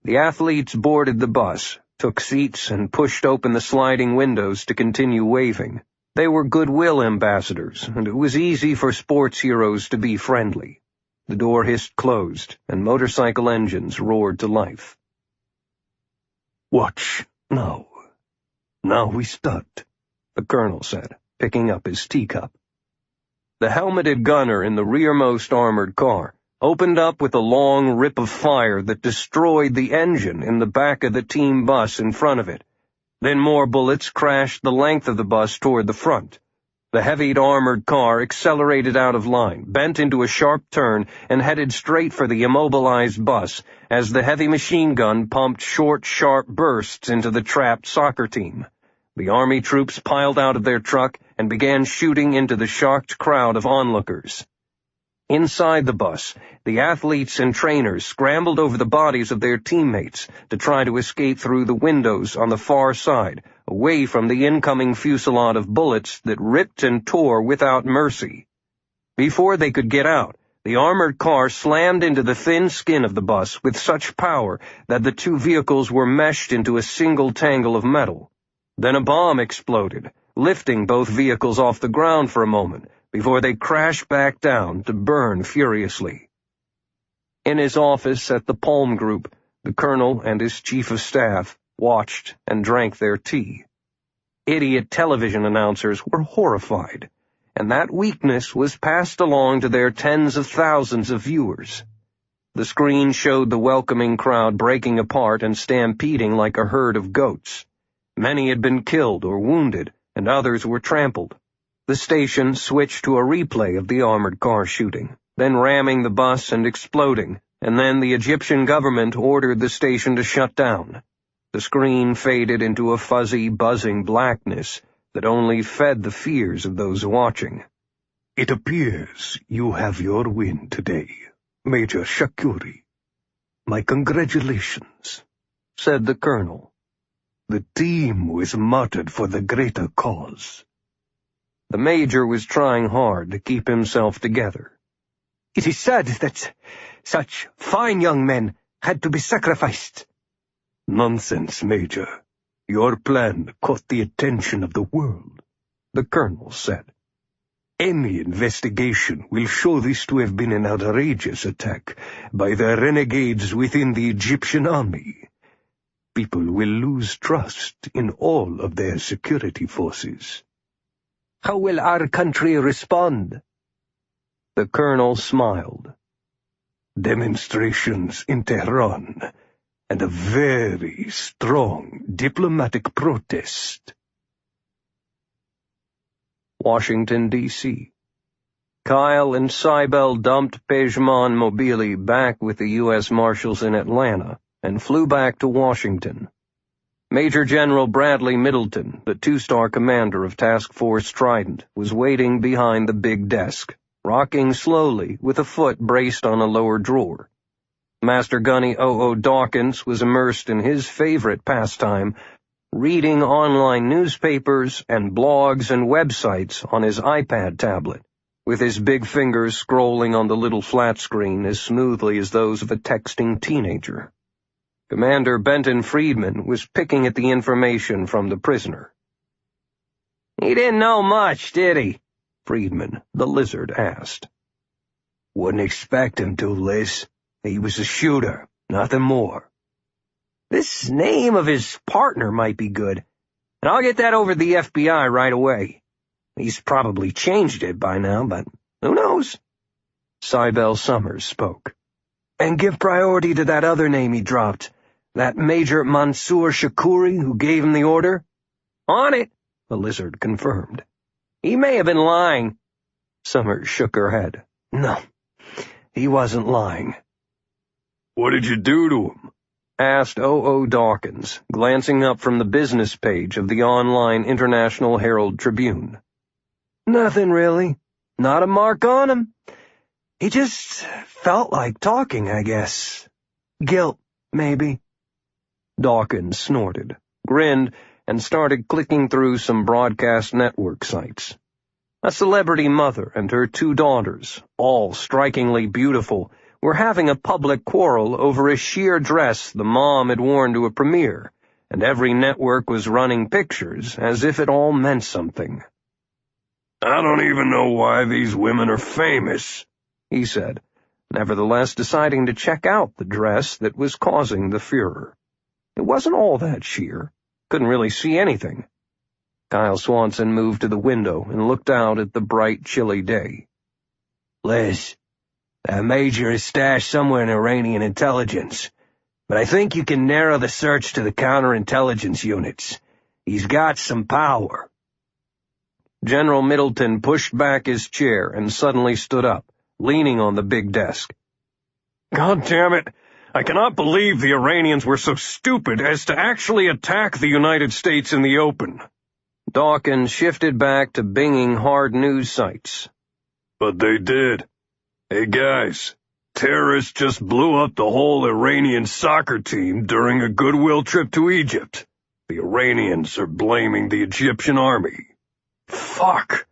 The athletes boarded the bus, took seats, and pushed open the sliding windows to continue waving. They were goodwill ambassadors, and it was easy for sports heroes to be friendly. The door hissed closed, and motorcycle engines roared to life. "Watch, now. Now we start," the colonel said, picking up his teacup. The helmeted gunner in the rearmost armored car opened up with a long rip of fire that destroyed the engine in the back of the team bus in front of it. Then more bullets crashed the length of the bus toward the front. The heavy armored car accelerated out of line, bent into a sharp turn, and headed straight for the immobilized bus as the heavy machine gun pumped short, sharp bursts into the trapped soccer team. The army troops piled out of their truck and began shooting into the shocked crowd of onlookers. Inside the bus, the athletes and trainers scrambled over the bodies of their teammates to try to escape through the windows on the far side, away from the incoming fusillade of bullets that ripped and tore without mercy. Before they could get out, the armored car slammed into the thin skin of the bus with such power that the two vehicles were meshed into a single tangle of metal. Then a bomb exploded, lifting both vehicles off the ground for a moment before they crashed back down to burn furiously. In his office at the Palm Group, the colonel and his chief of staff watched and drank their tea. Idiot television announcers were horrified, and that weakness was passed along to their tens of thousands of viewers. The screen showed the welcoming crowd breaking apart and stampeding like a herd of goats. Many had been killed or wounded, and others were trampled. The station switched to a replay of the armored car shooting, then ramming the bus and exploding, and then the Egyptian government ordered the station to shut down. The screen faded into a fuzzy, buzzing blackness that only fed the fears of those watching. It appears you have your win today, Major Shakuri. My congratulations, said the colonel. The team was martyred for the greater cause. The major was trying hard to keep himself together. It is sad that such fine young men had to be sacrificed. Nonsense, Major. Your plan caught the attention of the world, the colonel said. Any investigation will show this to have been an outrageous attack by the renegades within the Egyptian army. People will lose trust in all of their security forces. How will our country respond? The colonel smiled. Demonstrations in Tehran, and a very strong diplomatic protest. Washington, D.C. Kyle and Cybele dumped Pejman Mobili back with the U.S. Marshals in Atlanta and flew back to Washington. Major General Bradley Middleton, the two-star commander of Task Force Trident, was waiting behind the big desk, rocking slowly with a foot braced on a lower drawer. Master Gunny O.O. Dawkins was immersed in his favorite pastime, reading online newspapers and blogs and websites on his iPad tablet, with his big fingers scrolling on the little flat screen as smoothly as those of a texting teenager. Commander Benton Friedman was picking at the information from the prisoner. "He didn't know much, did he?" Friedman, the lizard, asked. "Wouldn't expect him to, Liz. He was a shooter, nothing more." "This name of his partner might be good, and I'll get that over to the FBI right away. He's probably changed it by now, but who knows?" Cybele Summers spoke. "And give priority to that other name he dropped, that Major Mansour Shakuri who gave him the order?" "On it," the lizard confirmed. "He may have been lying." Summers shook her head. "No, he wasn't lying." "What did you do to him?" asked O.O. Dawkins, glancing up from the business page of the online International Herald Tribune. "Nothing really. Not a mark on him. He just felt like talking, I guess. Guilt, maybe." Dawkins snorted, grinned, and started clicking through some broadcast network sites. A celebrity mother and her two daughters, all strikingly beautiful, were having a public quarrel over a sheer dress the mom had worn to a premiere, and every network was running pictures as if it all meant something. "I don't even know why these women are famous," he said, nevertheless deciding to check out the dress that was causing the furor. It wasn't all that sheer. Couldn't really see anything. Kyle Swanson moved to the window and looked out at the bright, chilly day. "Liz, that major is stashed somewhere in Iranian intelligence, but I think you can narrow the search to the counterintelligence units. He's got some power." General Middleton pushed back his chair and suddenly stood up, leaning on the big desk. "God damn it! I cannot believe the Iranians were so stupid as to actually attack the United States in the open." Dawkins shifted back to binging hard news sites. "But they did. Hey guys, terrorists just blew up the whole Iranian soccer team during a goodwill trip to Egypt. The Iranians are blaming the Egyptian army. Fuck!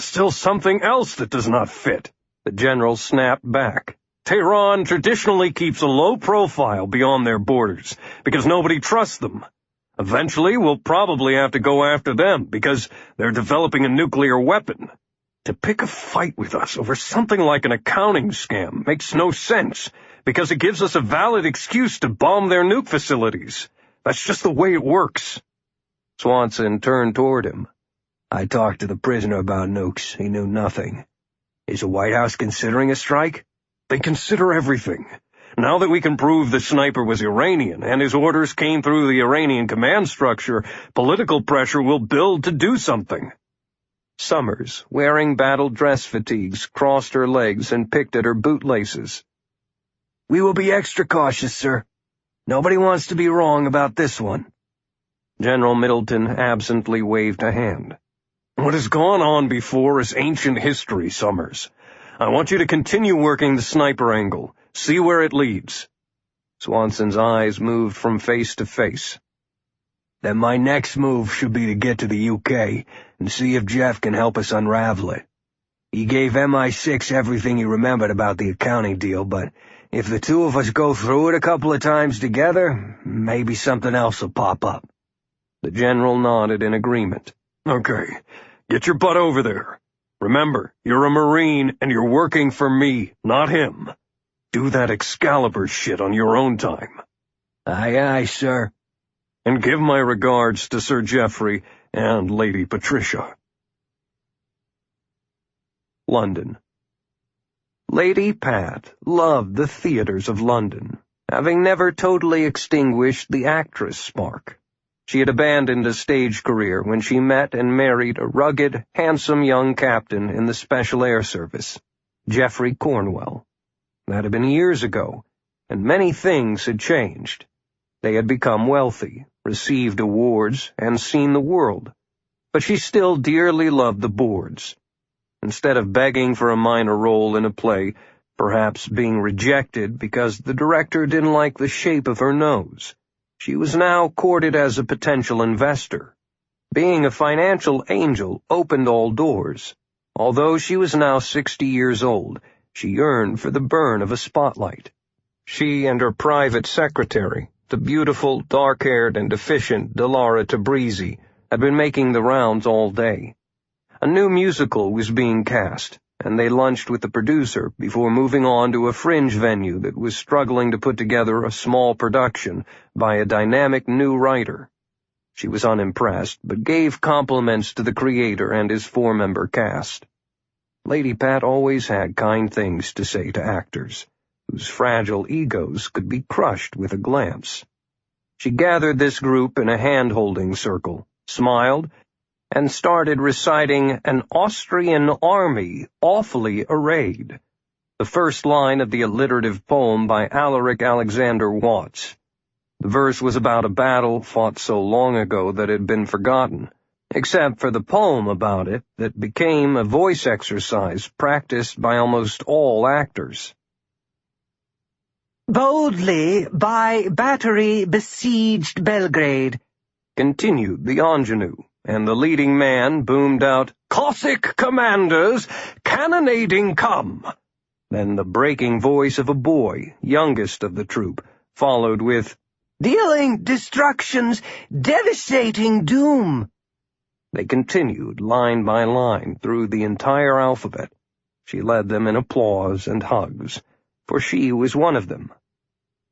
Still something else that does not fit, the general snapped back. Tehran traditionally keeps a low profile beyond their borders, because nobody trusts them. Eventually, we'll probably have to go after them, because they're developing a nuclear weapon. To pick a fight with us over something like an accounting scam makes no sense, because it gives us a valid excuse to bomb their nuke facilities. That's just the way it works. Swanson turned toward him. I talked to the prisoner about nukes. He knew nothing. Is the White House considering a strike? They consider everything. Now that we can prove the sniper was Iranian and his orders came through the Iranian command structure, political pressure will build to do something. Summers, wearing battle dress fatigues, crossed her legs and picked at her bootlaces. We will be extra cautious, sir. Nobody wants to be wrong about this one. General Middleton absently waved a hand. What has gone on before is ancient history, Summers. I want you to continue working the sniper angle. See where it leads. Swanson's eyes moved from face to face. Then my next move should be to get to the UK and see if Jeff can help us unravel it. He gave MI6 everything he remembered about the accounting deal, but if the two of us go through it a couple of times together, maybe something else will pop up. The general nodded in agreement. Okay, get your butt over there. Remember, you're a Marine and you're working for me, not him. Do that Excalibur shit on your own time. Aye, aye, sir. And give my regards to Sir Geoffrey and Lady Patricia. London. Lady Pat loved the theatres of London, having never totally extinguished the actress spark. She had abandoned a stage career when she met and married a rugged, handsome young captain in the Special Air Service, Geoffrey Cornwell. That had been years ago, and many things had changed. They had become wealthy, received awards, and seen the world. But she still dearly loved the boards. Instead of begging for a minor role in a play, perhaps being rejected because the director didn't like the shape of her nose, she was now courted as a potential investor. Being a financial angel opened all doors. Although she was now 60 years old, she yearned for the burn of a spotlight. She and her private secretary, the beautiful, dark-haired and efficient Delara Tabrizi, had been making the rounds all day. A new musical was being cast, and they lunched with the producer before moving on to a fringe venue that was struggling to put together a small production by a dynamic new writer. She was unimpressed, but gave compliments to the creator and his four-member cast. Lady Pat always had kind things to say to actors, whose fragile egos could be crushed with a glance. She gathered this group in a hand-holding circle, smiled, and started reciting An Austrian Army Awfully Arrayed, the first line of the alliterative poem by Alaric Alexander Watts. The verse was about a battle fought so long ago that it had been forgotten, except for the poem about it that became a voice exercise practiced by almost all actors. Boldly by battery besieged Belgrade, continued the ingenue, and the leading man boomed out, Cossack commanders, cannonading come! Then the breaking voice of a boy, youngest of the troop, followed with, dealing destruction's devastating doom. They continued line by line through the entire alphabet. She led them in applause and hugs, for she was one of them.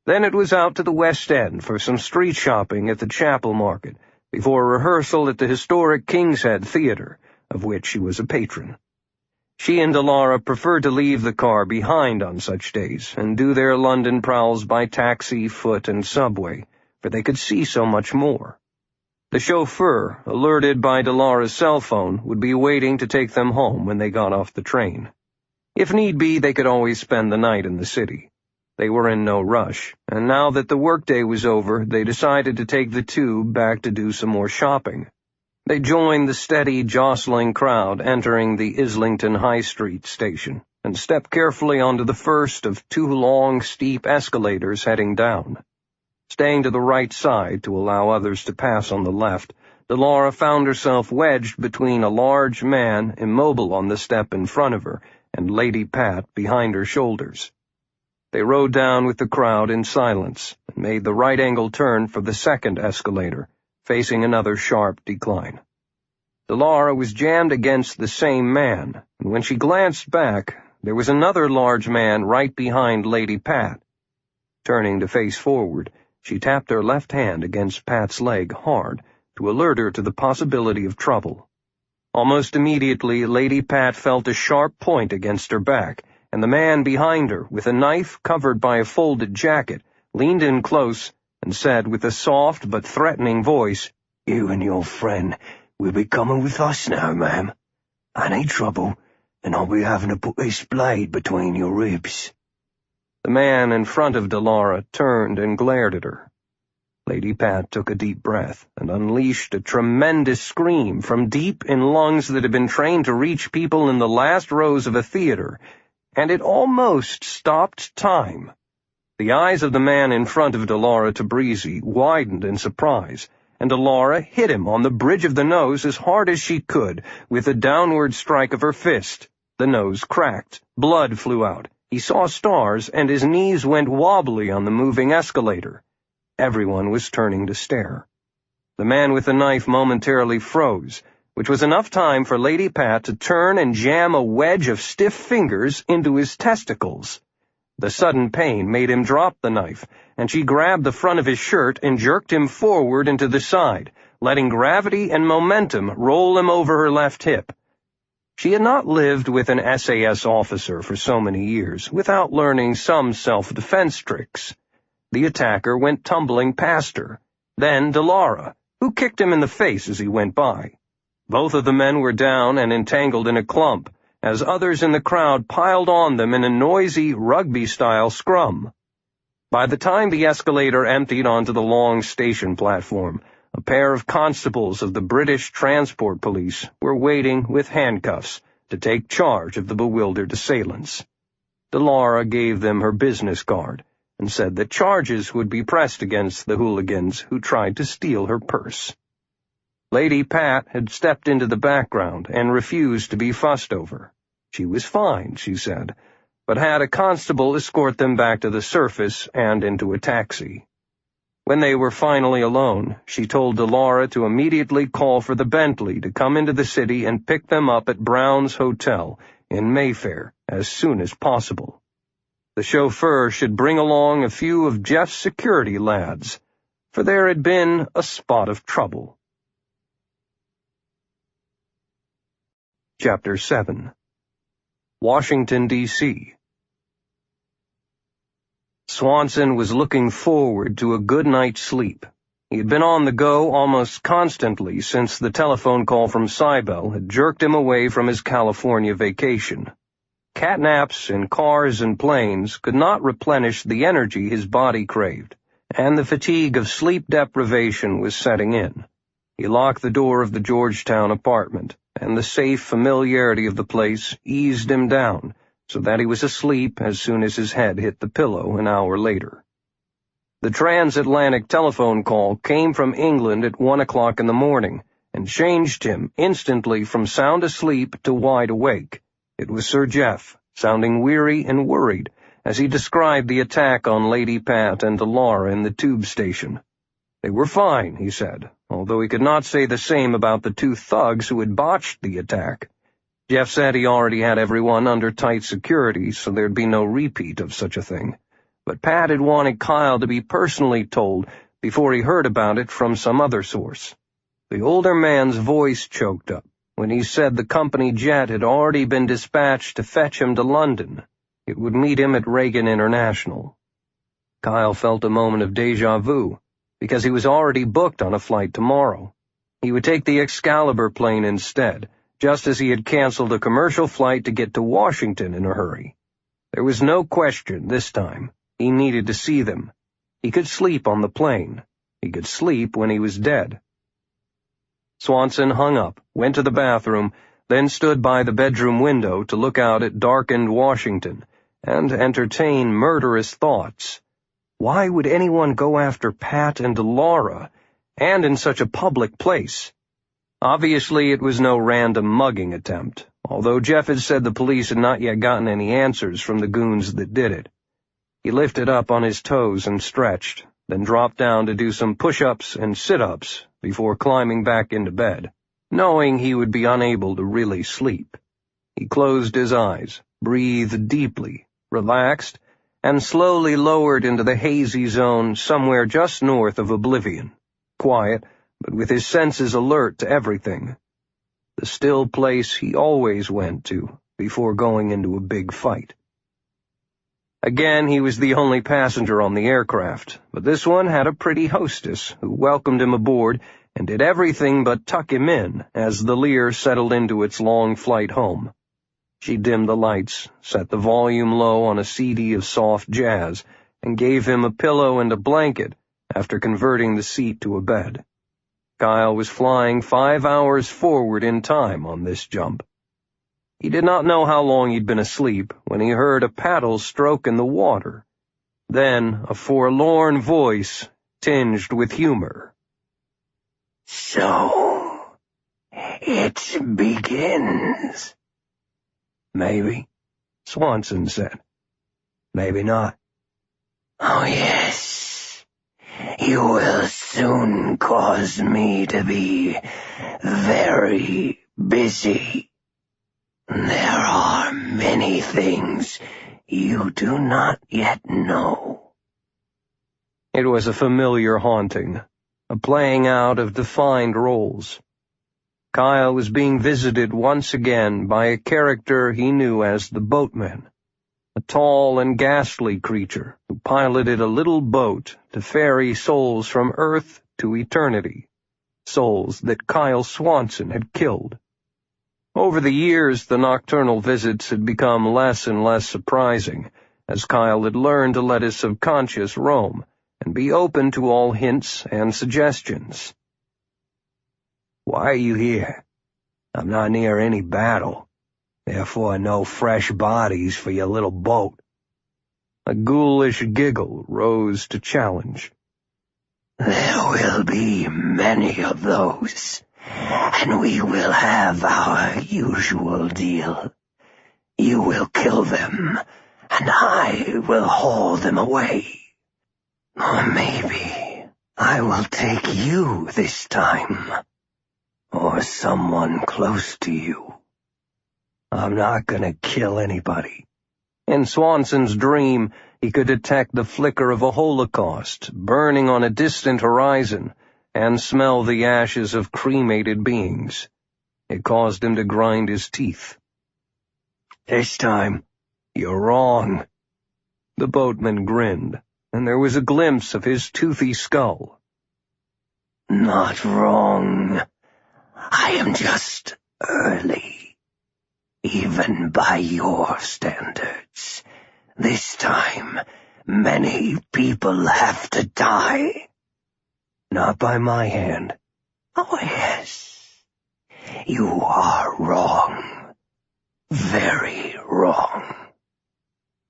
Then it was out to the West End for some street shopping at the Chapel Market, before rehearsal at the historic King's Head Theatre, of which she was a patron. She and Delara preferred to leave the car behind on such days and do their London prowls by taxi, foot, and subway, for they could see so much more. The chauffeur, alerted by Delara's cell phone, would be waiting to take them home when they got off the train. If need be, they could always spend the night in the city. They were in no rush, and now that the workday was over, they decided to take the tube back to do some more shopping. They joined the steady, jostling crowd entering the Islington High Street station, and stepped carefully onto the first of two long, steep escalators heading down. Staying to the right side to allow others to pass on the left, Delora found herself wedged between a large man immobile on the step in front of her and Lady Pat behind her shoulders. They rode down with the crowd in silence and made the right-angle turn for the second escalator, facing another sharp decline. Delora was jammed against the same man, and when she glanced back, there was another large man right behind Lady Pat. Turning to face forward, she tapped her left hand against Pat's leg hard to alert her to the possibility of trouble. Almost immediately, Lady Pat felt a sharp point against her back, and the man behind her, with a knife covered by a folded jacket, leaned in close and said with a soft but threatening voice, "You and your friend will be coming with us now, ma'am. Any trouble, and I'll be having to put this blade between your ribs." The man in front of Delora turned and glared at her. Lady Pat took a deep breath and unleashed a tremendous scream from deep in lungs that had been trained to reach people in the last rows of a theater, and it almost stopped time. The eyes of the man in front of Delora Tabrizi widened in surprise, and Delora hit him on the bridge of the nose as hard as she could with a downward strike of her fist. The nose cracked, blood flew out, he saw stars, and his knees went wobbly on the moving escalator. Everyone was turning to stare. The man with the knife momentarily froze, which was enough time for Lady Pat to turn and jam a wedge of stiff fingers into his testicles. The sudden pain made him drop the knife, and she grabbed the front of his shirt and jerked him forward and to the side, letting gravity and momentum roll him over her left hip. She had not lived with an SAS officer for so many years without learning some self-defense tricks. The attacker went tumbling past her, then Delora, who kicked him in the face as he went by. Both of the men were down and entangled in a clump, as others in the crowd piled on them in a noisy rugby-style scrum. By the time the escalator emptied onto the long station platform, a pair of constables of the British Transport Police were waiting with handcuffs to take charge of the bewildered assailants. Delora gave them her business card and said that charges would be pressed against the hooligans who tried to steal her purse. Lady Pat had stepped into the background and refused to be fussed over. She was fine, she said, but had a constable escort them back to the surface and into a taxi. When they were finally alone, she told Delora to immediately call for the Bentley to come into the city and pick them up at Brown's Hotel in Mayfair as soon as possible. The chauffeur should bring along a few of Jeff's security lads, for there had been a spot of trouble. Chapter 7. Washington, D.C. Swanson was looking forward to a good night's sleep. He had been on the go almost constantly since the telephone call from Cybele had jerked him away from his California vacation. Catnaps in cars and planes could not replenish the energy his body craved, and the fatigue of sleep deprivation was setting in. He locked the door of the Georgetown apartment, and the safe familiarity of the place eased him down, so that he was asleep as soon as his head hit the pillow an hour later. The transatlantic telephone call came from England at 1 o'clock in the morning, and changed him instantly from sound asleep to wide awake. It was Sir Jeff, sounding weary and worried, as he described the attack on Lady Pat and Delora in the tube station. They were fine, he said, although he could not say the same about the two thugs who had botched the attack. Jeff said he already had everyone under tight security, so there'd be no repeat of such a thing. But Pat had wanted Kyle to be personally told before he heard about it from some other source. The older man's voice choked up when he said the company jet had already been dispatched to fetch him to London. It would meet him at Reagan International. Kyle felt a moment of déjà vu, because he was already booked on a flight tomorrow. He would take the Excalibur plane instead, just as he had canceled a commercial flight to get to Washington in a hurry. There was no question this time. He needed to see them. He could sleep on the plane. He could sleep when he was dead. Swanson hung up, went to the bathroom, then stood by the bedroom window to look out at darkened Washington and entertain murderous thoughts. Why would anyone go after Pat and Delora, and in such a public place, Obviously, it was no random mugging attempt, although Jeff had said the police had not yet gotten any answers from the goons that did it. He lifted up on his toes and stretched, then dropped down to do some push-ups and sit-ups before climbing back into bed, knowing he would be unable to really sleep. He closed his eyes, breathed deeply, relaxed, and slowly lowered into the hazy zone somewhere just north of oblivion, quiet, but with his senses alert to everything. The still place he always went to before going into a big fight. Again, he was the only passenger on the aircraft, but this one had a pretty hostess who welcomed him aboard and did everything but tuck him in as the Lear settled into its long flight home. She dimmed the lights, set the volume low on a CD of soft jazz, and gave him a pillow and a blanket after converting the seat to a bed. Kyle was flying 5 hours forward in time on this jump. He did not know how long he'd been asleep when he heard a paddle stroke in the water. Then a forlorn voice tinged with humor. "So, it begins." "Maybe," Swanson said. "Maybe not." "Oh, yes. You will soon cause me to be very busy. There are many things you do not yet know." It was a familiar haunting, a playing out of defined roles. Kyle was being visited once again by a character he knew as the boatman, a tall and ghastly creature who piloted a little boat to ferry souls from Earth to eternity, souls that Kyle Swanson had killed. Over the years, the nocturnal visits had become less and less surprising, as Kyle had learned to let his subconscious roam and be open to all hints and suggestions. "Why are you here? I'm not near any battle. Therefore no fresh bodies for your little boat." A ghoulish giggle rose to challenge. "There will be many of those, and we will have our usual deal. You will kill them, and I will haul them away. Or maybe I will take you this time, or someone close to you. I'm not gonna kill anybody." In Swanson's dream, he could detect the flicker of a holocaust burning on a distant horizon and smell the ashes of cremated beings. It caused him to grind his teeth. "This time, you're wrong." The boatman grinned, and there was a glimpse of his toothy skull. "Not wrong. I am just early. Even by your standards. This time, many people have to die." "Not by my hand." "Oh, yes. You are wrong. Very wrong."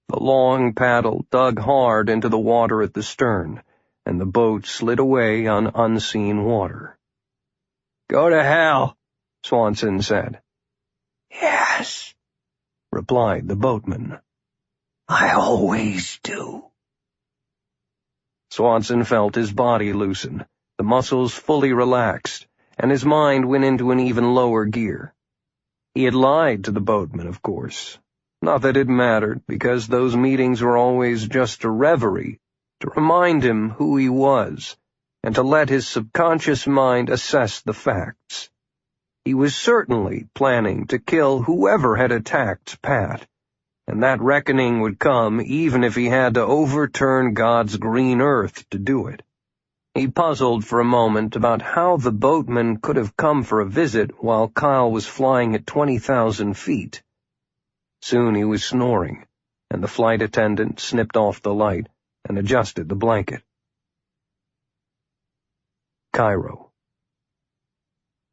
The long paddle dug hard into the water at the stern, and the boat slid away on unseen water. "Go to hell," Swanson said. "Yes," replied the boatman. "I always do." Swanson felt his body loosen, the muscles fully relaxed, and his mind went into an even lower gear. He had lied to the boatman, of course. Not that it mattered, because those meetings were always just a reverie, to remind him who he was, and to let his subconscious mind assess the facts. He was certainly planning to kill whoever had attacked Pat, and that reckoning would come even if he had to overturn God's green earth to do it. He puzzled for a moment about how the boatman could have come for a visit while Kyle was flying at 20,000 feet. Soon he was snoring, and the flight attendant snipped off the light and adjusted the blanket. Cairo.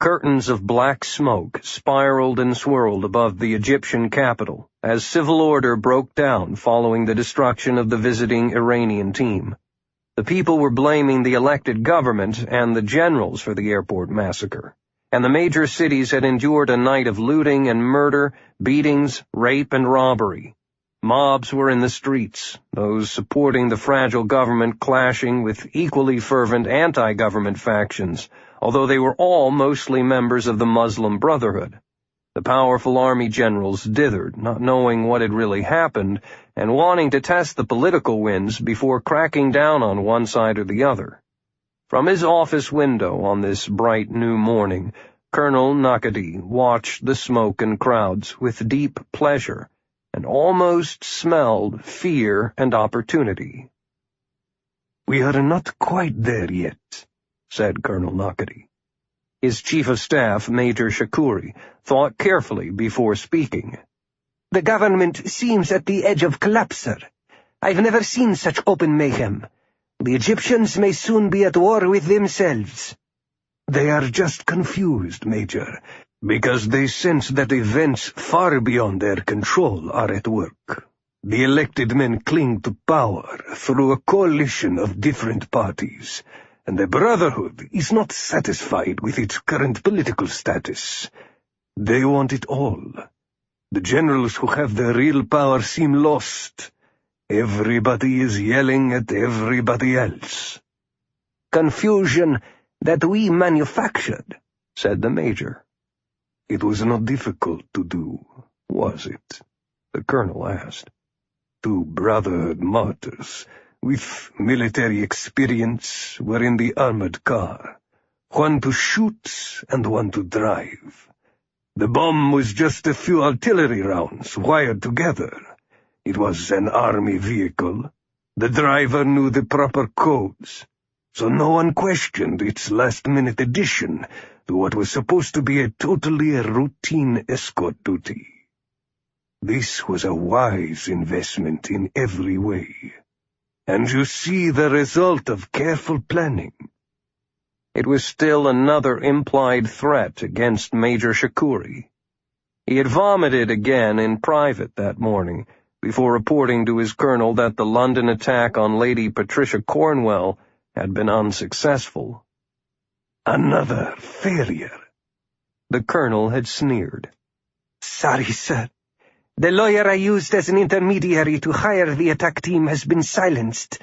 Curtains of black smoke spiraled and swirled above the Egyptian capital as civil order broke down following the destruction of the visiting Iranian team. The people were blaming the elected government and the generals for the airport massacre, and the major cities had endured a night of looting and murder, beatings, rape, and robbery. Mobs were in the streets, those supporting the fragile government clashing with equally fervent anti-government factions, although they were all mostly members of the Muslim Brotherhood. The powerful army generals dithered, not knowing what had really happened, and wanting to test the political winds before cracking down on one side or the other. From his office window on this bright new morning, Colonel Nakadi watched the smoke and crowds with deep pleasure, and almost smelled fear and opportunity. "We are not quite there yet," said Colonel Nakadi. His chief of staff, Major Shakuri, thought carefully before speaking. "The government seems at the edge of collapse, sir. I've never seen such open mayhem. The Egyptians may soon be at war with themselves." "They are just confused, Major, because they sense that events far beyond their control are at work. The elected men cling to power through a coalition of different parties, and the Brotherhood is not satisfied with its current political status. They want it all. The generals who have the real power seem lost. Everybody is yelling at everybody else." "Confusion that we manufactured," said the major. "It was not difficult to do, was it?" the colonel asked. "Two Brotherhood martyrs with military experience were in the armored car, one to shoot and one to drive. The bomb was just a few artillery rounds wired together. It was an army vehicle. The driver knew the proper codes, so no one questioned its last-minute addition to what was supposed to be a totally routine escort duty. This was a wise investment in every way. And you see the result of careful planning." It was still another implied threat against Major Shakuri. He had vomited again in private that morning, before reporting to his colonel that the London attack on Lady Patricia Cornwell had been unsuccessful. "Another failure," the colonel had sneered. "Sorry, sir. The lawyer I used as an intermediary to hire the attack team has been silenced.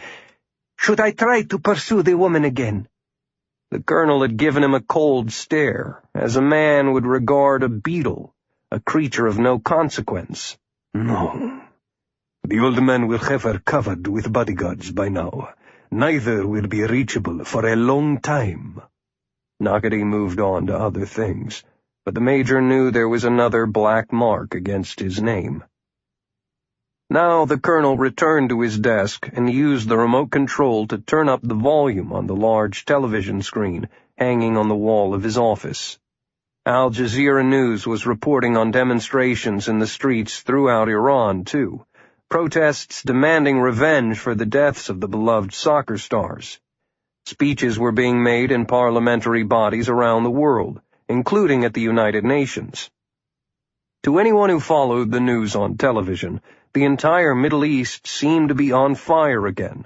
Should I try to pursue the woman again?" The colonel had given him a cold stare, as a man would regard a beetle, a creature of no consequence. "No. The old man will have her covered with bodyguards by now. Neither will be reachable for a long time." Nakadi moved on to other things, but the major knew there was another black mark against his name. Now the colonel returned to his desk and used the remote control to turn up the volume on the large television screen hanging on the wall of his office. Al Jazeera News was reporting on demonstrations in the streets throughout Iran, too, protests demanding revenge for the deaths of the beloved soccer stars. Speeches were being made in parliamentary bodies around the world, including at the United Nations. To anyone who followed the news on television, the entire Middle East seemed to be on fire again,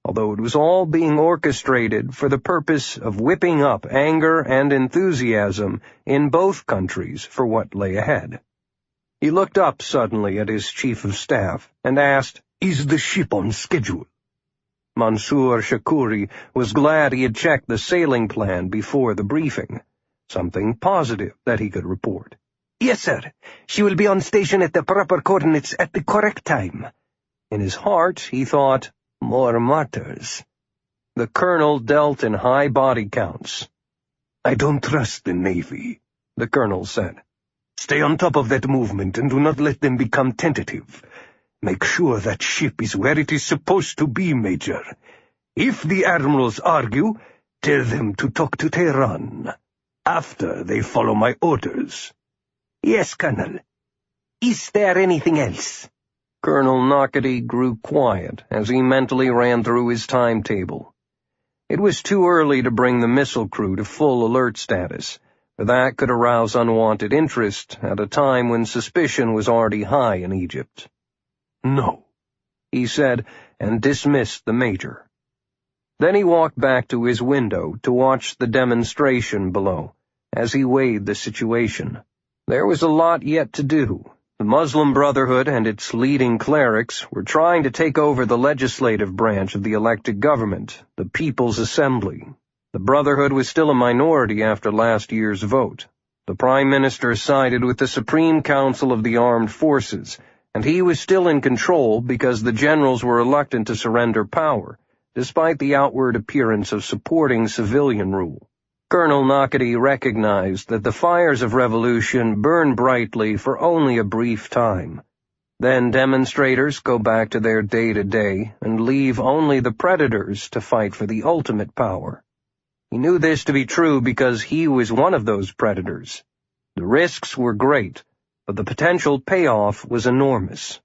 although it was all being orchestrated for the purpose of whipping up anger and enthusiasm in both countries for what lay ahead. He looked up suddenly at his chief of staff and asked, "Is the ship on schedule?" Mansour Shakuri was glad he had checked the sailing plan before the briefing. Something positive that he could report. "Yes, sir. She will be on station at the proper coordinates at the correct time." In his heart, he thought, more martyrs. The colonel dealt in high body counts. "I don't trust the Navy," the colonel said. "Stay on top of that movement and do not let them become tentative. Make sure that ship is where it is supposed to be, Major. If the admirals argue, tell them to talk to Tehran. After they follow my orders." "Yes, Colonel. Is there anything else?" Colonel Nakadi grew quiet as he mentally ran through his timetable. It was too early to bring the missile crew to full alert status, for that could arouse unwanted interest at a time when suspicion was already high in Egypt. "No," he said, and dismissed the major. Then he walked back to his window to watch the demonstration below, as he weighed the situation. There was a lot yet to do. The Muslim Brotherhood and its leading clerics were trying to take over the legislative branch of the elected government, the People's Assembly. The Brotherhood was still a minority after last year's vote. The Prime Minister sided with the Supreme Council of the Armed Forces, and he was still in control because the generals were reluctant to surrender power, despite the outward appearance of supporting civilian rule. Colonel Nakati recognized that the fires of revolution burn brightly for only a brief time. Then demonstrators go back to their day-to-day and leave only the predators to fight for the ultimate power. He knew this to be true because he was one of those predators. The risks were great, but the potential payoff was enormous.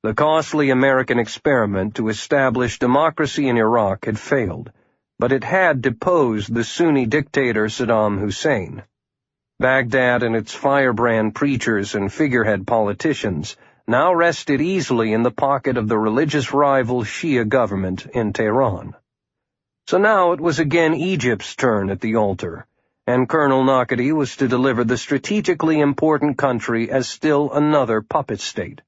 The costly American experiment to establish democracy in Iraq had failed, but it had deposed the Sunni dictator Saddam Hussein. Baghdad and its firebrand preachers and figurehead politicians now rested easily in the pocket of the religious rival Shia government in Tehran. So now it was again Egypt's turn at the altar, and Colonel Nakati was to deliver the strategically important country as still another puppet state.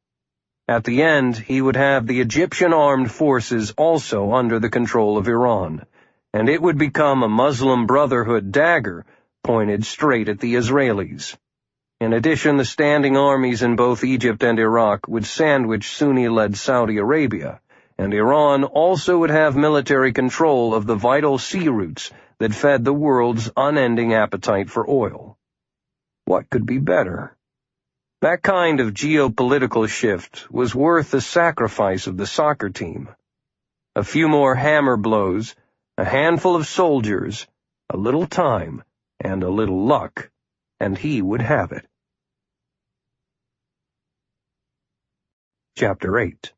At the end, he would have the Egyptian armed forces also under the control of Iran, and it would become a Muslim Brotherhood dagger pointed straight at the Israelis. In addition, the standing armies in both Egypt and Iraq would sandwich Sunni-led Saudi Arabia, and Iran also would have military control of the vital sea routes that fed the world's unending appetite for oil. What could be better? That kind of geopolitical shift was worth the sacrifice of the soccer team. A few more hammer blows, a handful of soldiers, a little time, and a little luck, and he would have it. Chapter 8.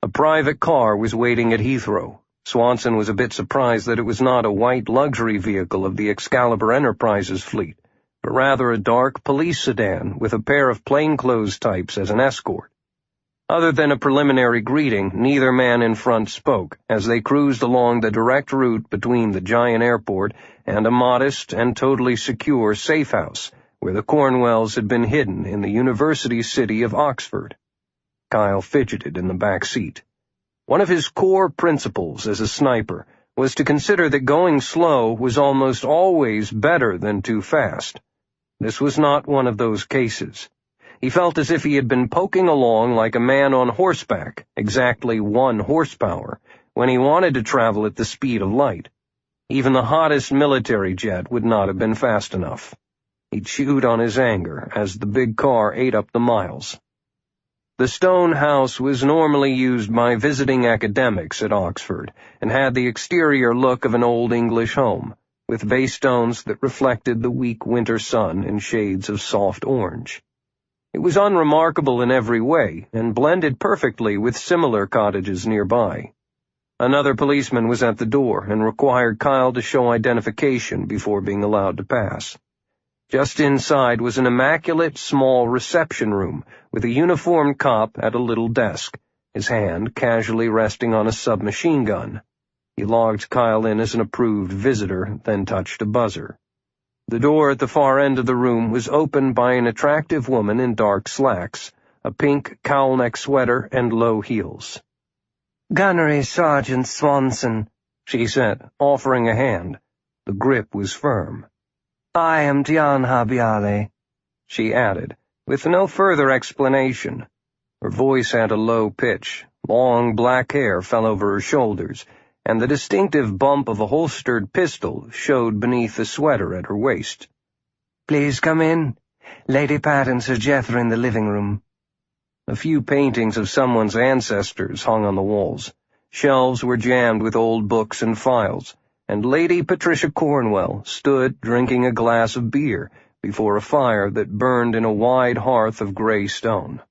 A private car was waiting at Heathrow. Swanson was a bit surprised that it was not a white luxury vehicle of the Excalibur Enterprises fleet, but rather a dark police sedan with a pair of plainclothes types as an escort. Other than a preliminary greeting, neither man in front spoke as they cruised along the direct route between the giant airport and a modest and totally secure safe house where the Cornwells had been hidden in the university city of Oxford. Kyle fidgeted in the back seat. One of his core principles as a sniper was to consider that going slow was almost always better than too fast. This was not one of those cases. He felt as if he had been poking along like a man on horseback, exactly 1 horsepower, when he wanted to travel at the speed of light. Even the hottest military jet would not have been fast enough. He chewed on his anger as the big car ate up the miles. The stone house was normally used by visiting academics at Oxford and had the exterior look of an old English home, with base stones that reflected the weak winter sun in shades of soft orange. It was unremarkable in every way and blended perfectly with similar cottages nearby. Another policeman was at the door and required Kyle to show identification before being allowed to pass. Just inside was an immaculate small reception room with a uniformed cop at a little desk, his hand casually resting on a submachine gun. He logged Kyle in as an approved visitor, then touched a buzzer. The door at the far end of the room was opened by an attractive woman in dark slacks, a pink cowl-neck sweater, and low heels. "Gunnery Sgt. Swanson," she said, offering a hand. The grip was firm. "I am Tianha Biale," she added, with no further explanation. Her voice had a low pitch, long black hair fell over her shoulders, and the distinctive bump of a holstered pistol showed beneath the sweater at her waist. "Please come in. Lady Pat and Sir Jeff are in the living room." A few paintings of someone's ancestors hung on the walls. Shelves were jammed with old books and files, and Lady Patricia Cornwell stood drinking a glass of beer before a fire that burned in a wide hearth of gray stone.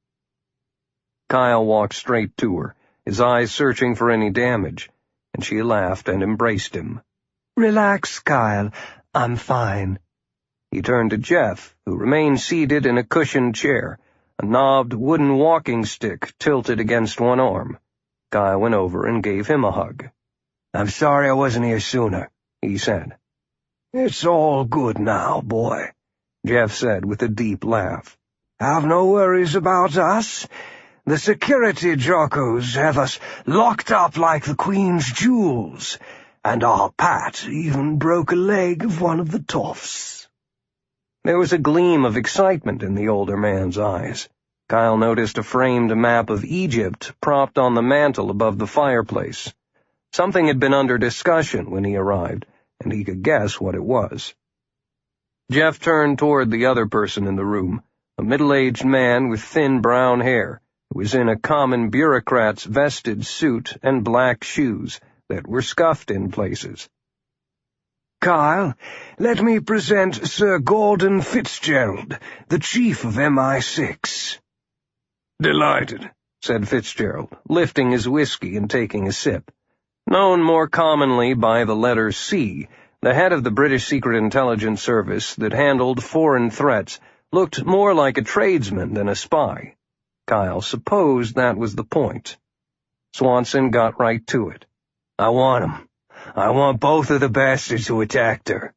Kyle walked straight to her, his eyes searching for any damage, and she laughed and embraced him. "Relax, Kyle. I'm fine." He turned to Jeff, who remained seated in a cushioned chair, a knobbed wooden walking stick tilted against one arm. Kyle went over and gave him a hug. "I'm sorry I wasn't here sooner," he said. "It's all good now, boy," Jeff said with a deep laugh. "Have no worries about us. The security jockos have us locked up like the Queen's jewels, and our Pat even broke a leg of one of the toffs." There was a gleam of excitement in the older man's eyes. Kyle noticed a framed map of Egypt propped on the mantel above the fireplace. Something had been under discussion when he arrived, and he could guess what it was. Jeff turned toward the other person in the room, a middle-aged man with thin brown hair, who was in a common bureaucrat's vested suit and black shoes that were scuffed in places. "Kyle, let me present Sir Gordon Fitzgerald, the chief of MI6. "Delighted," said Fitzgerald, lifting his whiskey and taking a sip. Known more commonly by the letter C, the head of the British Secret Intelligence Service that handled foreign threats looked more like a tradesman than a spy. Kyle supposed that was the point. Swanson got right to it. "I want him. I want both of the bastards who attacked her."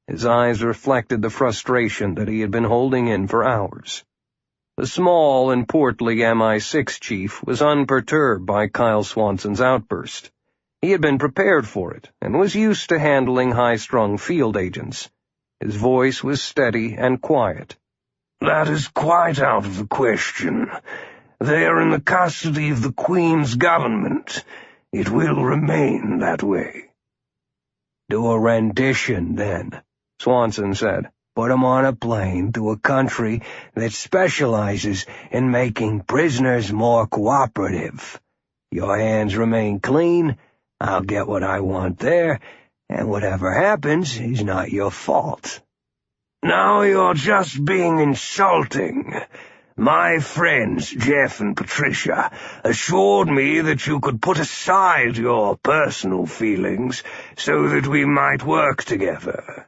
His eyes reflected the frustration that he had been holding in for hours. The small and portly MI6 chief was unperturbed by Kyle Swanson's outburst. He had been prepared for it, and was used to handling high-strung field agents. His voice was steady and quiet. "That is quite out of the question. They are in the custody of the Queen's government. It will remain that way." "Do a rendition, then," Swanson said. "Put 'em on a plane to a country that specializes in making prisoners more cooperative. Your hands remain clean, I'll get what I want there, and whatever happens is not your fault." "Now you're just being insulting. My friends, Jeff and Patricia, assured me that you could put aside your personal feelings so that we might work together.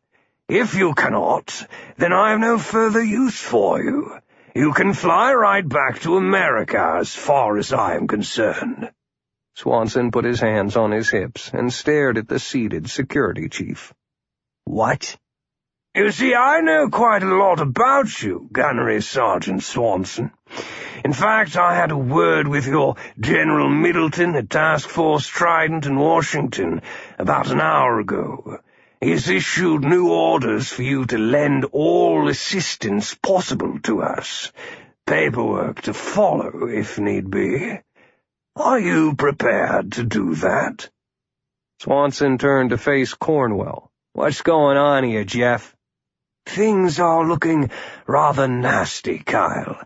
If you cannot, then I have no further use for you. You can fly right back to America as far as I am concerned." Swanson put his hands on his hips and stared at the seated security chief. "What?" "You see, I know quite a lot about you, Gunnery Sgt. Swanson. In fact, I had a word with your General Middleton at Task Force Trident in Washington about an hour ago. He's issued new orders for you to lend all assistance possible to us. Paperwork to follow, if need be. Are you prepared to do that?" Swanson turned to face Cornwell. "What's going on here, Jeff?" "Things are looking rather nasty, Kyle.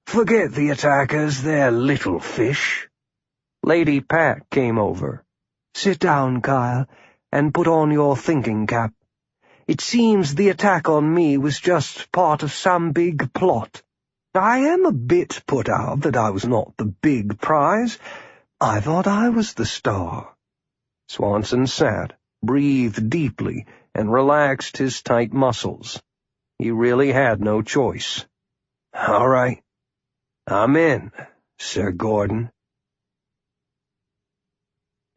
Forget the attackers, they're little fish." Lady Pat came over. "Sit down, Kyle, and put on your thinking cap. It seems the attack on me was just part of some big plot. I am a bit put out that I was not the big prize. I thought I was the star." Swanson sat, breathed deeply, and relaxed his tight muscles. He really had no choice. "All right. I'm in, Sir Gordon."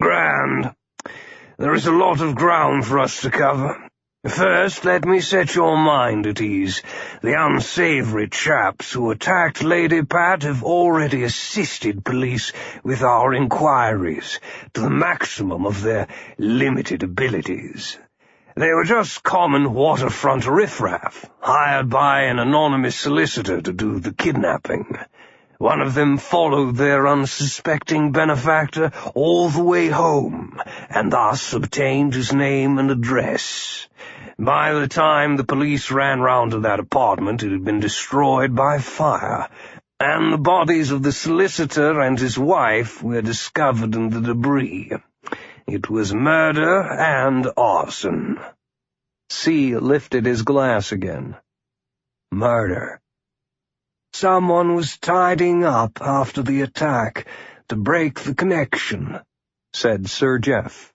"Grand. There is a lot of ground for us to cover. First, let me set your mind at ease. The unsavory chaps who attacked Lady Pat have already assisted police with our inquiries to the maximum of their limited abilities. They were just common waterfront riffraff, hired by an anonymous solicitor to do the kidnapping. One of them followed their unsuspecting benefactor all the way home, and thus obtained his name and address. By the time the police ran round to that apartment, it had been destroyed by fire, and the bodies of the solicitor and his wife were discovered in the debris. It was murder and arson." C lifted his glass again. "Murder. Someone was tidying up after the attack to break the connection," said Sir Jeff.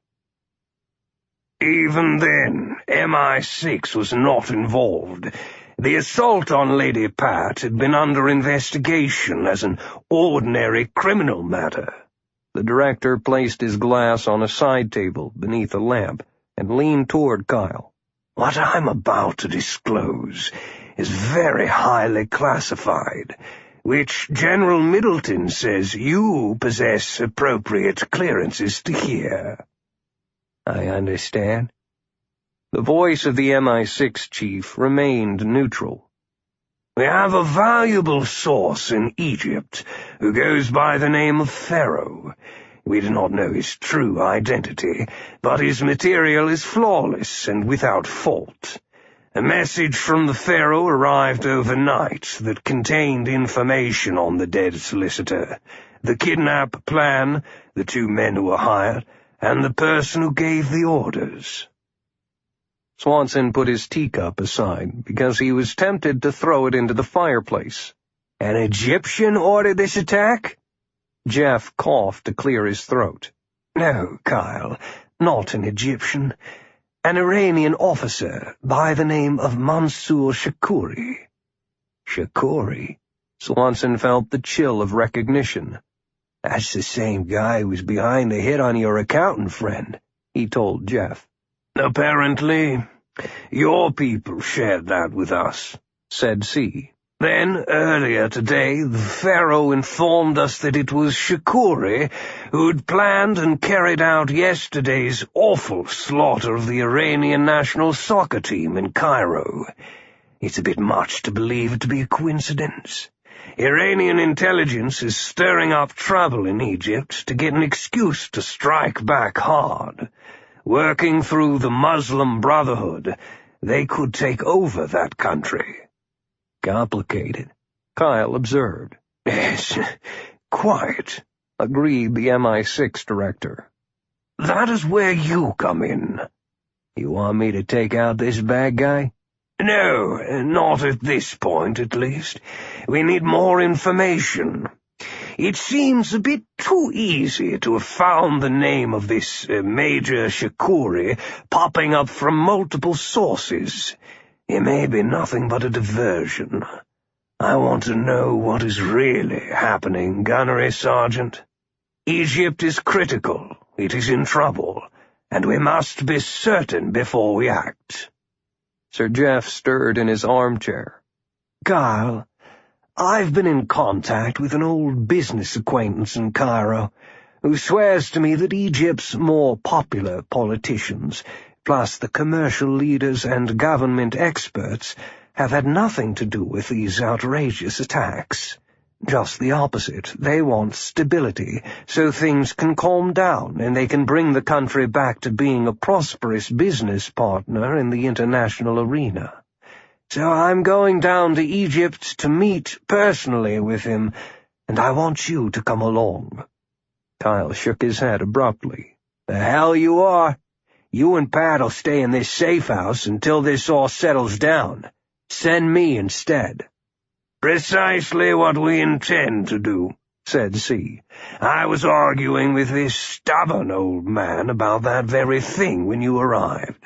"Even then, MI6 was not involved. The assault on Lady Pat had been under investigation as an ordinary criminal matter." The director placed his glass on a side table beneath a lamp and leaned toward Kyle. What I'm about to disclose is very highly classified, which General Middleton says you possess appropriate clearances to hear." "I understand." The voice of the MI6 chief remained neutral. "We have a valuable source in Egypt who goes by the name of Pharaoh. We do not know his true identity, but his material is flawless and without fault. A message from the Pharaoh arrived overnight that contained information on the dead solicitor, the kidnap plan, the 2 men who were hired, and the person who gave the orders." Swanson put his teacup aside because he was tempted to throw it into the fireplace. "An Egyptian ordered this attack?" Jeff coughed to clear his throat. "No, Kyle, not an Egyptian. An Iranian officer by the name of Mansour Shakuri." "Shakuri?" Swanson felt the chill of recognition. "That's the same guy who was behind the hit on your accountant friend," he told Jeff. "Apparently, your people shared that with us," said C. "Then, earlier today, the Pharaoh informed us that it was Shakuri who'd planned and carried out yesterday's awful slaughter of the Iranian national soccer team in Cairo. It's a bit much to believe it to be a coincidence. Iranian intelligence is stirring up trouble in Egypt to get an excuse to strike back hard. Working through the Muslim Brotherhood, they could take over that country." "Complicated," Kyle observed. "Yes, quite," agreed the MI6 director. "That is where you come in." "You want me to take out this bad guy?" "No, not at this point, at least. We need more information. It seems a bit too easy to have found the name of this Major Shakuri popping up from multiple sources. It may be nothing but a diversion. I want to know what is really happening, Gunnery Sergeant. Egypt is critical, it is in trouble, and we must be certain before we act." Sir Jeff stirred in his armchair. "Kyle, I've been in contact with an old business acquaintance in Cairo, who swears to me that Egypt's more popular politicians, plus the commercial leaders and government experts, have had nothing to do with these outrageous attacks. Just the opposite. They want stability, so things can calm down and they can bring the country back to being a prosperous business partner in the international arena. So I'm going down to Egypt to meet personally with him, and I want you to come along." Kyle shook his head abruptly. "The hell you are. You and Pat'll stay in this safe house until this all settles down. Send me instead." "Precisely what we intend to do," said C. "I was arguing with this stubborn old man about that very thing when you arrived.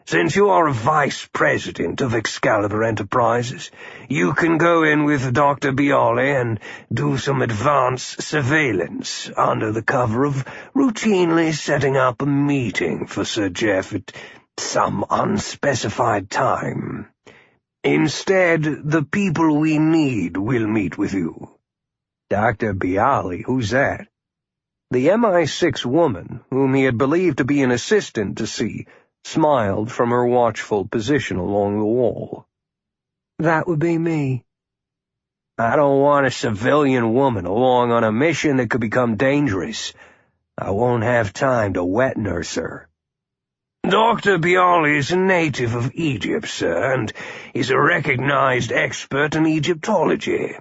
Since you are a vice president of Excalibur Enterprises, you can go in with Dr. Bialy and do some advanced surveillance under the cover of routinely setting up a meeting for Sir Jeff at some unspecified time. Instead, the people we need will meet with you." "Dr. Bialy, who's that?" The MI6 woman, whom he had believed to be an assistant to C, smiled from her watchful position along the wall. "That would be me." "I don't want a civilian woman along on a mission that could become dangerous. I won't have time to wet nurse her." "Dr. Bialy is a native of Egypt, sir, and is a recognized expert in Egyptology.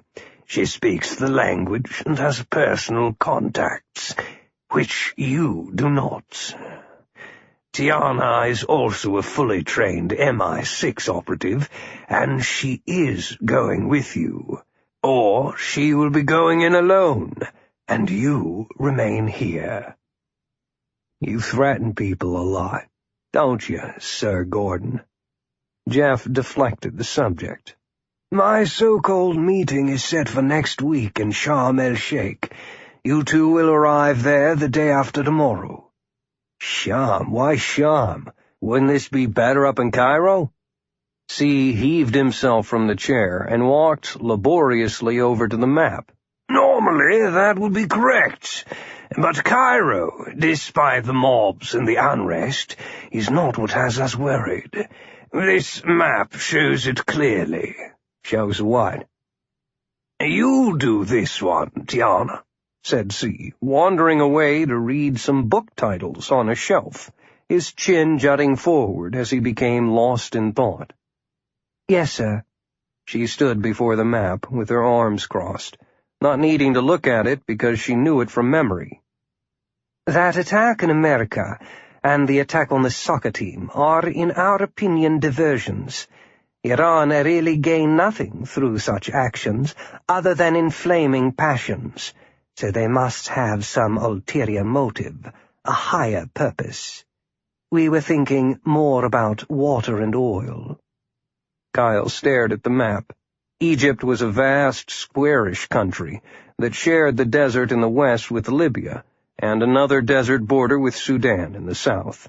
She speaks the language and has personal contacts, which you do not. Tiana is also a fully trained MI6 operative, and she is going with you. Or she will be going in alone, and you remain here." "You threaten people a lot, don't you, Sir Gordon?" Jeff deflected the subject. "My so-called meeting is set for next week in Sharm el-Sheikh. You two will arrive there the day after tomorrow." "Sham? Why Sham? Wouldn't this be better up in Cairo? C heaved himself from the chair and walked laboriously over to the map. Normally, that would be correct. But Cairo, despite the mobs and the unrest, is not what has us worried. This map shows it clearly. Shows what? You do this one, Tiana, said C, wandering away to read some book titles on a shelf, his chin jutting forward as he became lost in thought. Yes, sir. She stood before the map with her arms crossed, not needing to look at it because she knew it from memory. That attack in America and the attack on the soccer team are, in our opinion, diversions. Iran really gained nothing through such actions other than inflaming passions, so they must have some ulterior motive, a higher purpose. We were thinking more about water and oil. Kyle stared at the map. Egypt was a vast, squarish country that shared the desert in the west with Libya and another desert border with Sudan in the south.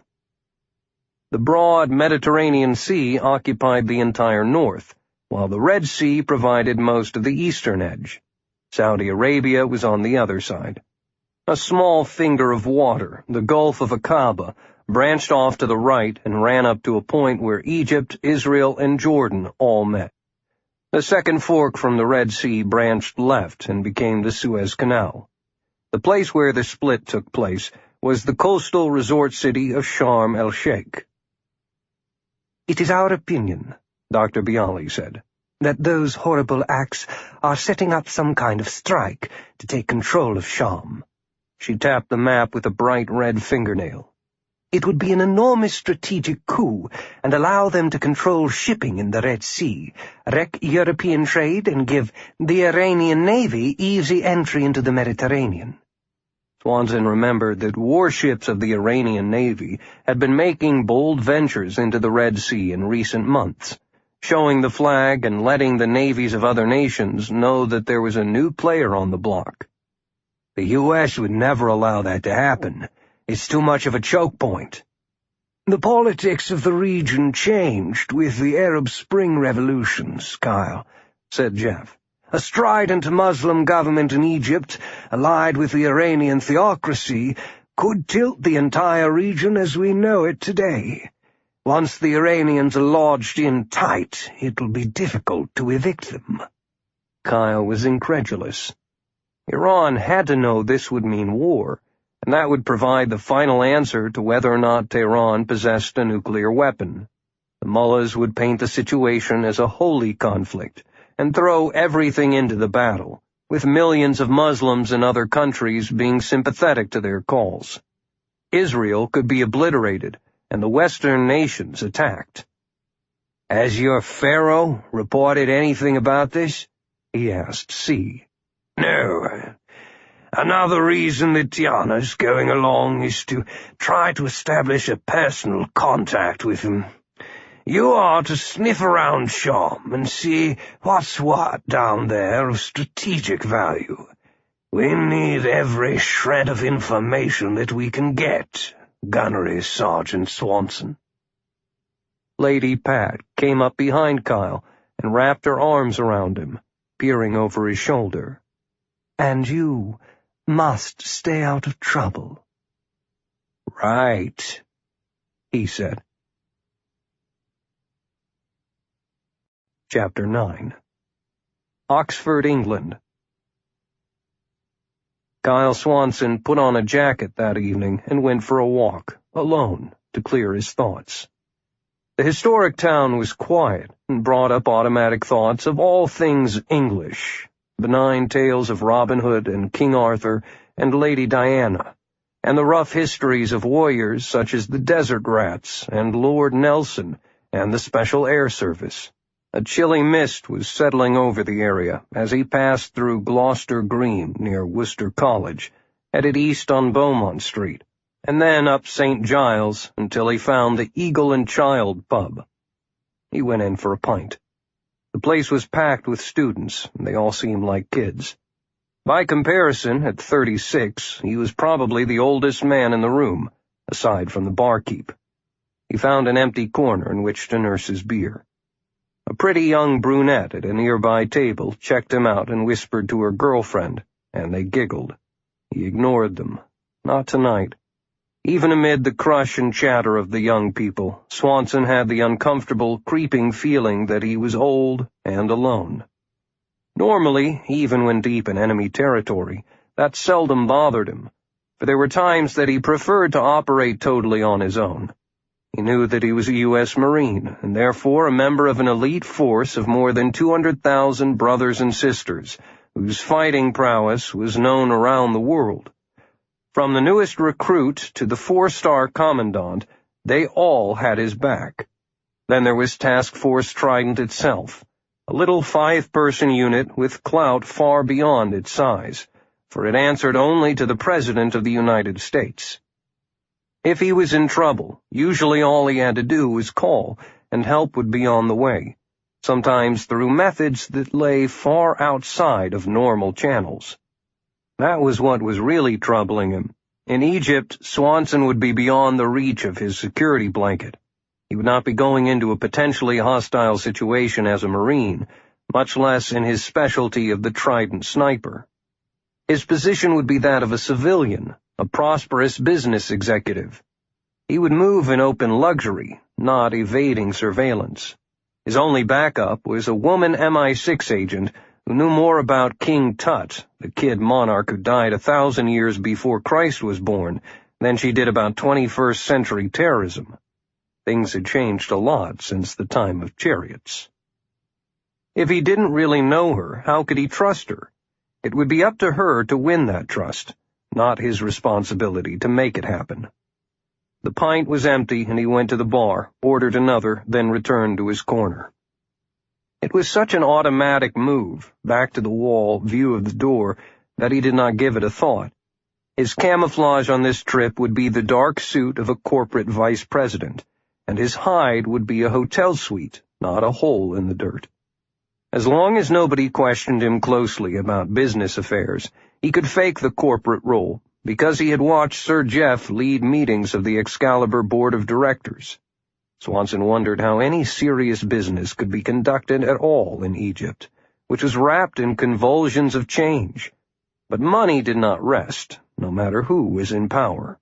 The broad Mediterranean Sea occupied the entire north, while the Red Sea provided most of the eastern edge. Saudi Arabia was on the other side. A small finger of water, the Gulf of Aqaba, branched off to the right and ran up to a point where Egypt, Israel, and Jordan all met. The second fork from the Red Sea branched left and became the Suez Canal. The place where the split took place was the coastal resort city of Sharm el-Sheikh. It is our opinion, Dr. Bialy said, that those horrible acts are setting up some kind of strike to take control of Sharm. She tapped the map with a bright red fingernail. It would be an enormous strategic coup and allow them to control shipping in the Red Sea, wreck European trade, and give the Iranian Navy easy entry into the Mediterranean. Swanson remembered that warships of the Iranian Navy had been making bold ventures into the Red Sea in recent months, showing the flag and letting the navies of other nations know that there was a new player on the block. The U.S. would never allow that to happen. It's too much of a choke point. The politics of the region changed with the Arab Spring revolutions, Kyle, said Jeff. A strident Muslim government in Egypt, allied with the Iranian theocracy, could tilt the entire region as we know it today. Once the Iranians are lodged in tight, it'll be difficult to evict them. Kyle was incredulous. Iran had to know this would mean war, and that would provide the final answer to whether or not Tehran possessed a nuclear weapon. The mullahs would paint the situation as a holy conflict and throw everything into the battle, with millions of Muslims in other countries being sympathetic to their calls. Israel could be obliterated, and the Western nations attacked. "Has your pharaoh reported anything about this?" he asked C. "No. Another reason that Tiana's going along is to try to establish a personal contact with him. You are to sniff around Sharm and see what's what down there of strategic value. We need every shred of information that we can get, Gunnery Sgt. Swanson." Lady Pat came up behind Kyle and wrapped her arms around him, peering over his shoulder. "And you must stay out of trouble." "Right," he said. Chapter 9. Oxford, England. Kyle Swanson put on a jacket that evening and went for a walk, alone, to clear his thoughts. The historic town was quiet and brought up automatic thoughts of all things English, benign tales of Robin Hood and King Arthur and Lady Diana, and the rough histories of warriors such as the Desert Rats and Lord Nelson and the Special Air Service. A chilly mist was settling over the area as he passed through Gloucester Green near Worcester College, headed east on Beaumont Street, and then up St. Giles until he found the Eagle and Child pub. He went in for a pint. The place was packed with students, and they all seemed like kids. By comparison, at 36, he was probably the oldest man in the room, aside from the barkeep. He found an empty corner in which to nurse his beer. A pretty young brunette at a nearby table checked him out and whispered to her girlfriend, and they giggled. He ignored them. Not tonight. Even amid the crush and chatter of the young people, Swanson had the uncomfortable, creeping feeling that he was old and alone. Normally, even when deep in enemy territory, that seldom bothered him, for there were times that he preferred to operate totally on his own. He knew that he was a U.S. Marine, and therefore a member of an elite force of more than 200,000 brothers and sisters, whose fighting prowess was known around the world. From the newest recruit to the 4-star commandant, they all had his back. Then there was Task Force Trident itself, a little 5-person unit with clout far beyond its size, for it answered only to the President of the United States. If he was in trouble, usually all he had to do was call, and help would be on the way, sometimes through methods that lay far outside of normal channels. That was what was really troubling him. In Egypt, Swanson would be beyond the reach of his security blanket. He would not be going into a potentially hostile situation as a Marine, much less in his specialty of the Trident sniper. His position would be that of a civilian, a prosperous business executive. He would move in open luxury, not evading surveillance. His only backup was a woman MI6 agent who knew more about King Tut, the kid monarch who died 1,000 years before Christ was born, than she did about 21st century terrorism. Things had changed a lot since the time of chariots. If he didn't really know her, how could he trust her? It would be up to her to win that trust, not his responsibility to make it happen. The pint was empty, and he went to the bar, ordered another, then returned to his corner. It was such an automatic move, back to the wall, view of the door, that he did not give it a thought. His camouflage on this trip would be the dark suit of a corporate vice president, and his hide would be a hotel suite, not a hole in the dirt. As long as nobody questioned him closely about business affairs, he could fake the corporate role, because he had watched Sir Jeff lead meetings of the Excalibur Board of Directors. Swanson wondered how any serious business could be conducted at all in Egypt, which was wrapped in convulsions of change. But money did not rest, no matter who was in power.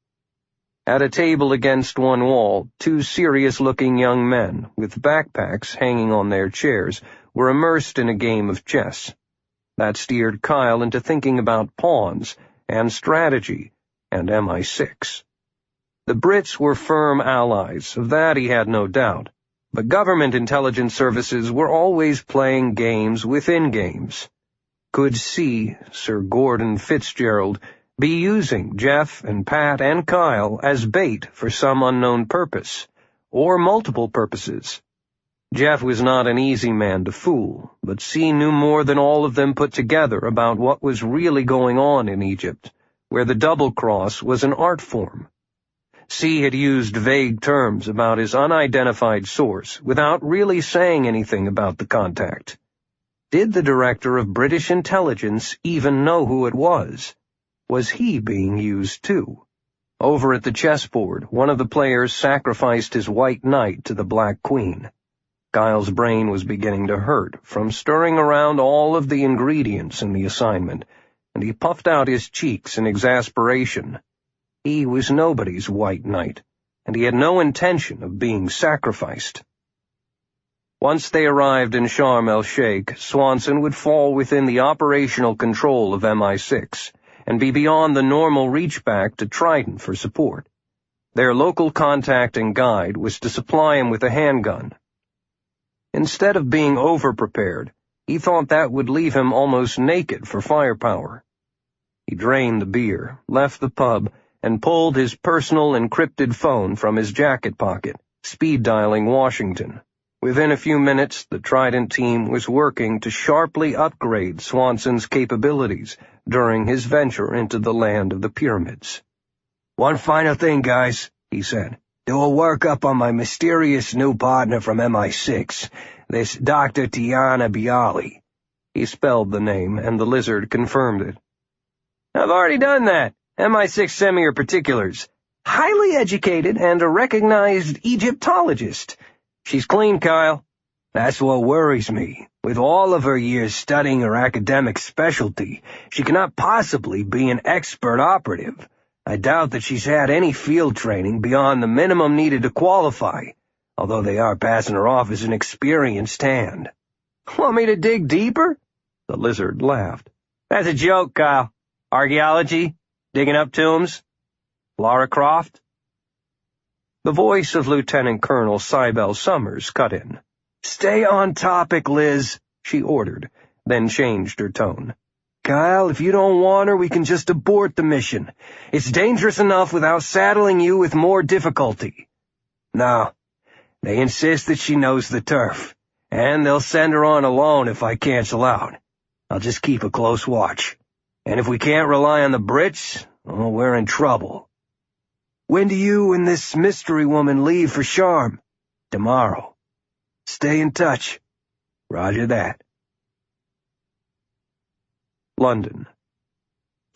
At a table against one wall, 2 serious-looking young men, with backpacks hanging on their chairs, were immersed in a game of chess. That steered Kyle into thinking about pawns, and strategy, and MI6. The Brits were firm allies, of that he had no doubt, but government intelligence services were always playing games within games. Could Sir Gordon Fitzgerald be using Jeff and Pat and Kyle as bait for some unknown purpose, or multiple purposes? Jeff was not an easy man to fool, but knew more than all of them put together about what was really going on in Egypt, where the double-cross was an art form. Had used vague terms about his unidentified source without really saying anything about the contact. Did the director of British intelligence even know who it was? Was he being used too? Over at the chessboard, one of the players sacrificed his white knight to the black queen. Kyle's brain was beginning to hurt from stirring around all of the ingredients in the assignment, and he puffed out his cheeks in exasperation. He was nobody's white knight, and he had no intention of being sacrificed. Once they arrived in Sharm el-Sheikh, Swanson would fall within the operational control of MI6, and be beyond the normal reachback to Trident for support. Their local contact and guide was to supply him with a handgun. Instead of being over-prepared, he thought that would leave him almost naked for firepower. He drained the beer, left the pub, and pulled his personal encrypted phone from his jacket pocket, speed-dialing Washington. Within a few minutes, the Trident team was working to sharply upgrade Swanson's capabilities during his venture into the land of the pyramids. "One final thing, guys," he said. "Do a workup on my mysterious new partner from MI6, this Dr. Tiana Bialy." He spelled the name, and the lizard confirmed it. "I've already done that. MI6 sent me her particulars. highly educated and a recognized Egyptologist. She's clean, Kyle. That's what worries me. With all of her years studying her academic specialty, she cannot possibly be an expert operative. I doubt that she's had any field training beyond the minimum needed to qualify, although they are passing her off as an experienced hand. Want me to dig deeper? The lizard laughed. That's a joke, Kyle. Archaeology? Digging up tombs? Lara Croft? The voice of Lieutenant Colonel Cybele Summers cut in. Stay on topic, Liz, she ordered, then changed her tone. Kyle, if you don't want her, we can just abort the mission. It's dangerous enough without saddling you with more difficulty. No, they insist that she knows the turf, and they'll send her on alone if I cancel out. I'll just keep a close watch. And if we can't rely on the Brits, well, we're in trouble. When do you and this mystery woman leave for Sharm? Tomorrow. Stay in touch. Roger that. London.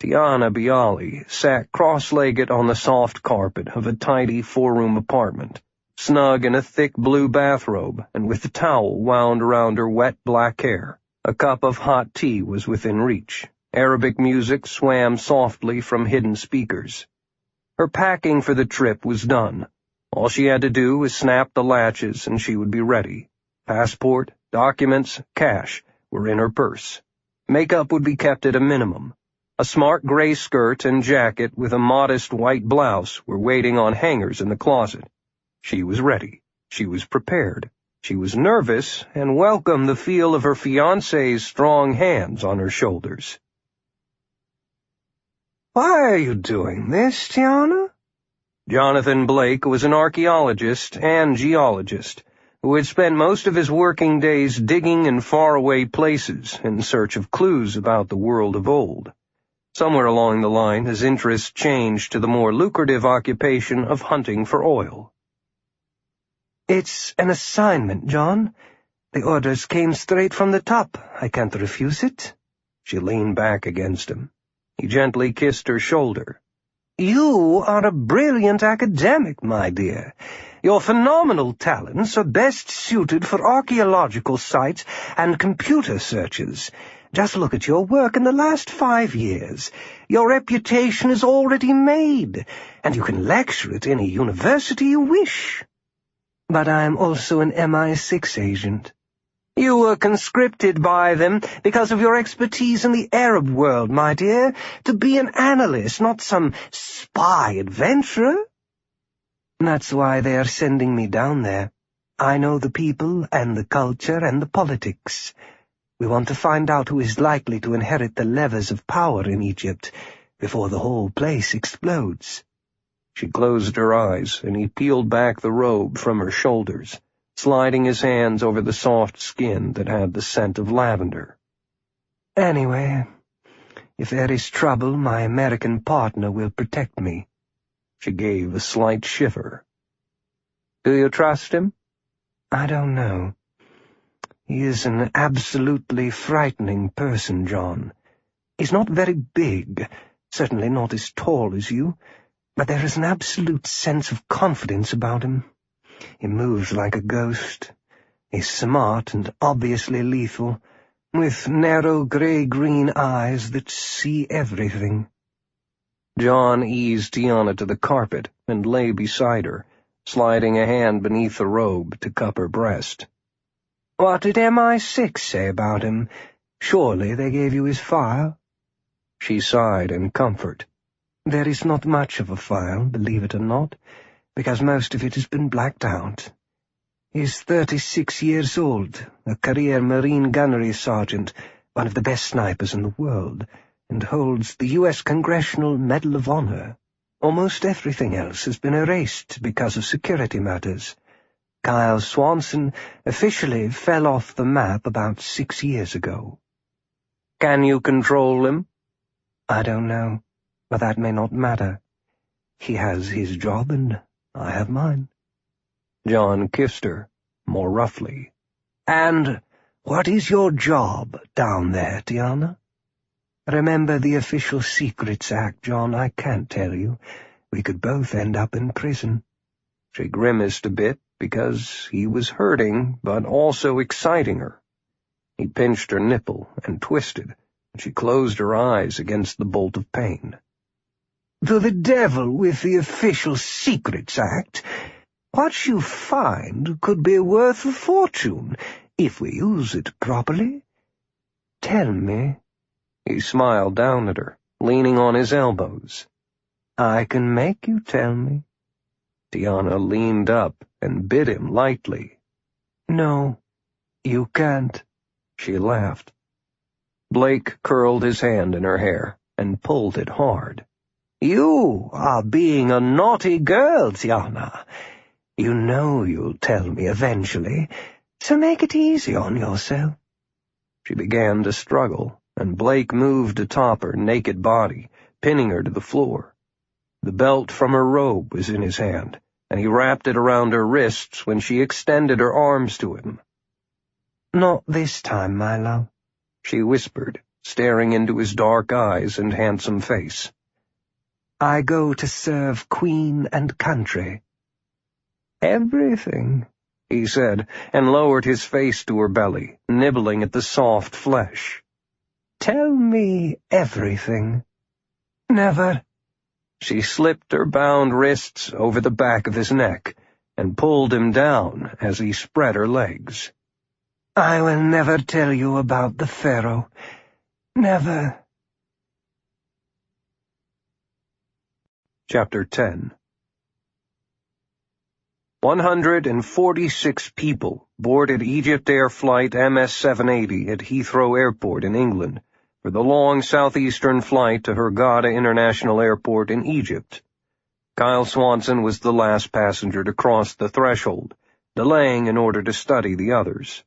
Tiana Bialy sat cross-legged on the soft carpet of a tidy four-room apartment, snug in a thick blue bathrobe and with the towel wound around her wet black hair. A cup of hot tea was within reach. Arabic music swam softly from hidden speakers. Her packing for the trip was done. All she had to do was snap the latches and she would be ready. Passport, documents, cash were in her purse. Makeup would be kept at a minimum. A smart gray skirt and jacket with a modest white blouse were waiting on hangers in the closet. She was ready. She was prepared. She was nervous and welcomed the feel of her fiancé's strong hands on her shoulders. Why are you doing this, Tiana? Jonathan Blake was an archaeologist and geologist who had spent most of his working days digging in faraway places in search of clues about the world of old. Somewhere along the line, his interest changed to the more lucrative occupation of hunting for oil. It's an assignment, John. The orders came straight from the top. I can't refuse it. She leaned back against him. He gently kissed her shoulder. You are a brilliant academic, my dear. Your phenomenal talents are best suited for archaeological sites and computer searches. Just look at your work in the last 5 years. Your reputation is already made, and you can lecture at any university you wish. But I am also an MI6 agent. You were conscripted by them because of your expertise in the Arab world, my dear, to be an analyst, not some spy adventurer. That's why they are sending me down there. I know the people and the culture and the politics. We want to find out who is likely to inherit the levers of power in Egypt before the whole place explodes. She closed her eyes, and he peeled back the robe from her shoulders, sliding his hands over the soft skin that had the scent of lavender. Anyway, if there is trouble, my American partner will protect me. She gave a slight shiver. Do you trust him? I don't know. He is an absolutely frightening person, John. He's not very big, certainly not as tall as you, but there is an absolute sense of confidence about him. He moves like a ghost. He's smart and obviously lethal, with narrow gray-green eyes that see everything. John eased Tiana to the carpet and lay beside her, sliding a hand beneath the robe to cup her breast. What did MI6 say about him? Surely they gave you his file? She sighed in comfort. There is not much of a file, believe it or not, because most of it has been blacked out. He's 36 years old, a career Marine Gunnery Sergeant, one of the best snipers in the world, and holds the U.S. Congressional Medal of Honor. Almost everything else has been erased because of security matters. Kyle Swanson officially fell off the map about 6 years ago. Can you control him? I don't know, but that may not matter. He has his job and I have mine. John kissed her, more roughly. And what is your job down there, Tiana? Remember the Official Secrets Act, John. I can't tell you, We could both end up in prison. She grimaced a bit because he was hurting but also exciting her. He pinched her nipple and twisted, and she closed her eyes against the bolt of pain. To the devil with the Official Secrets Act. What you find could be worth a fortune if we use it properly. Tell me. He smiled down at her, leaning on his elbows. I can make you tell me. Tiana leaned up and bit him lightly. No, you can't. She laughed. Blake curled his hand in her hair and pulled it hard. You are being a naughty girl, Tiana. You know you'll tell me eventually, so make it easy on yourself. She began to struggle, and Blake moved atop her naked body, pinning her to the floor. The belt from her robe was in his hand, and he wrapped it around her wrists when she extended her arms to him. Not this time, my love, she whispered, staring into his dark eyes and handsome face. I go to serve Queen and country. Everything, he said, and lowered his face to her belly, nibbling at the soft flesh. Tell me everything. Never. She slipped her bound wrists over the back of his neck and pulled him down as he spread her legs. I will never tell you about the Pharaoh. Never. Chapter 10 146 people boarded Egypt Air Flight MS-780 at Heathrow Airport in England for the long southeastern flight to Hurghada International Airport in Egypt. Kyle Swanson was the last passenger to cross the threshold, delaying in order to study the others.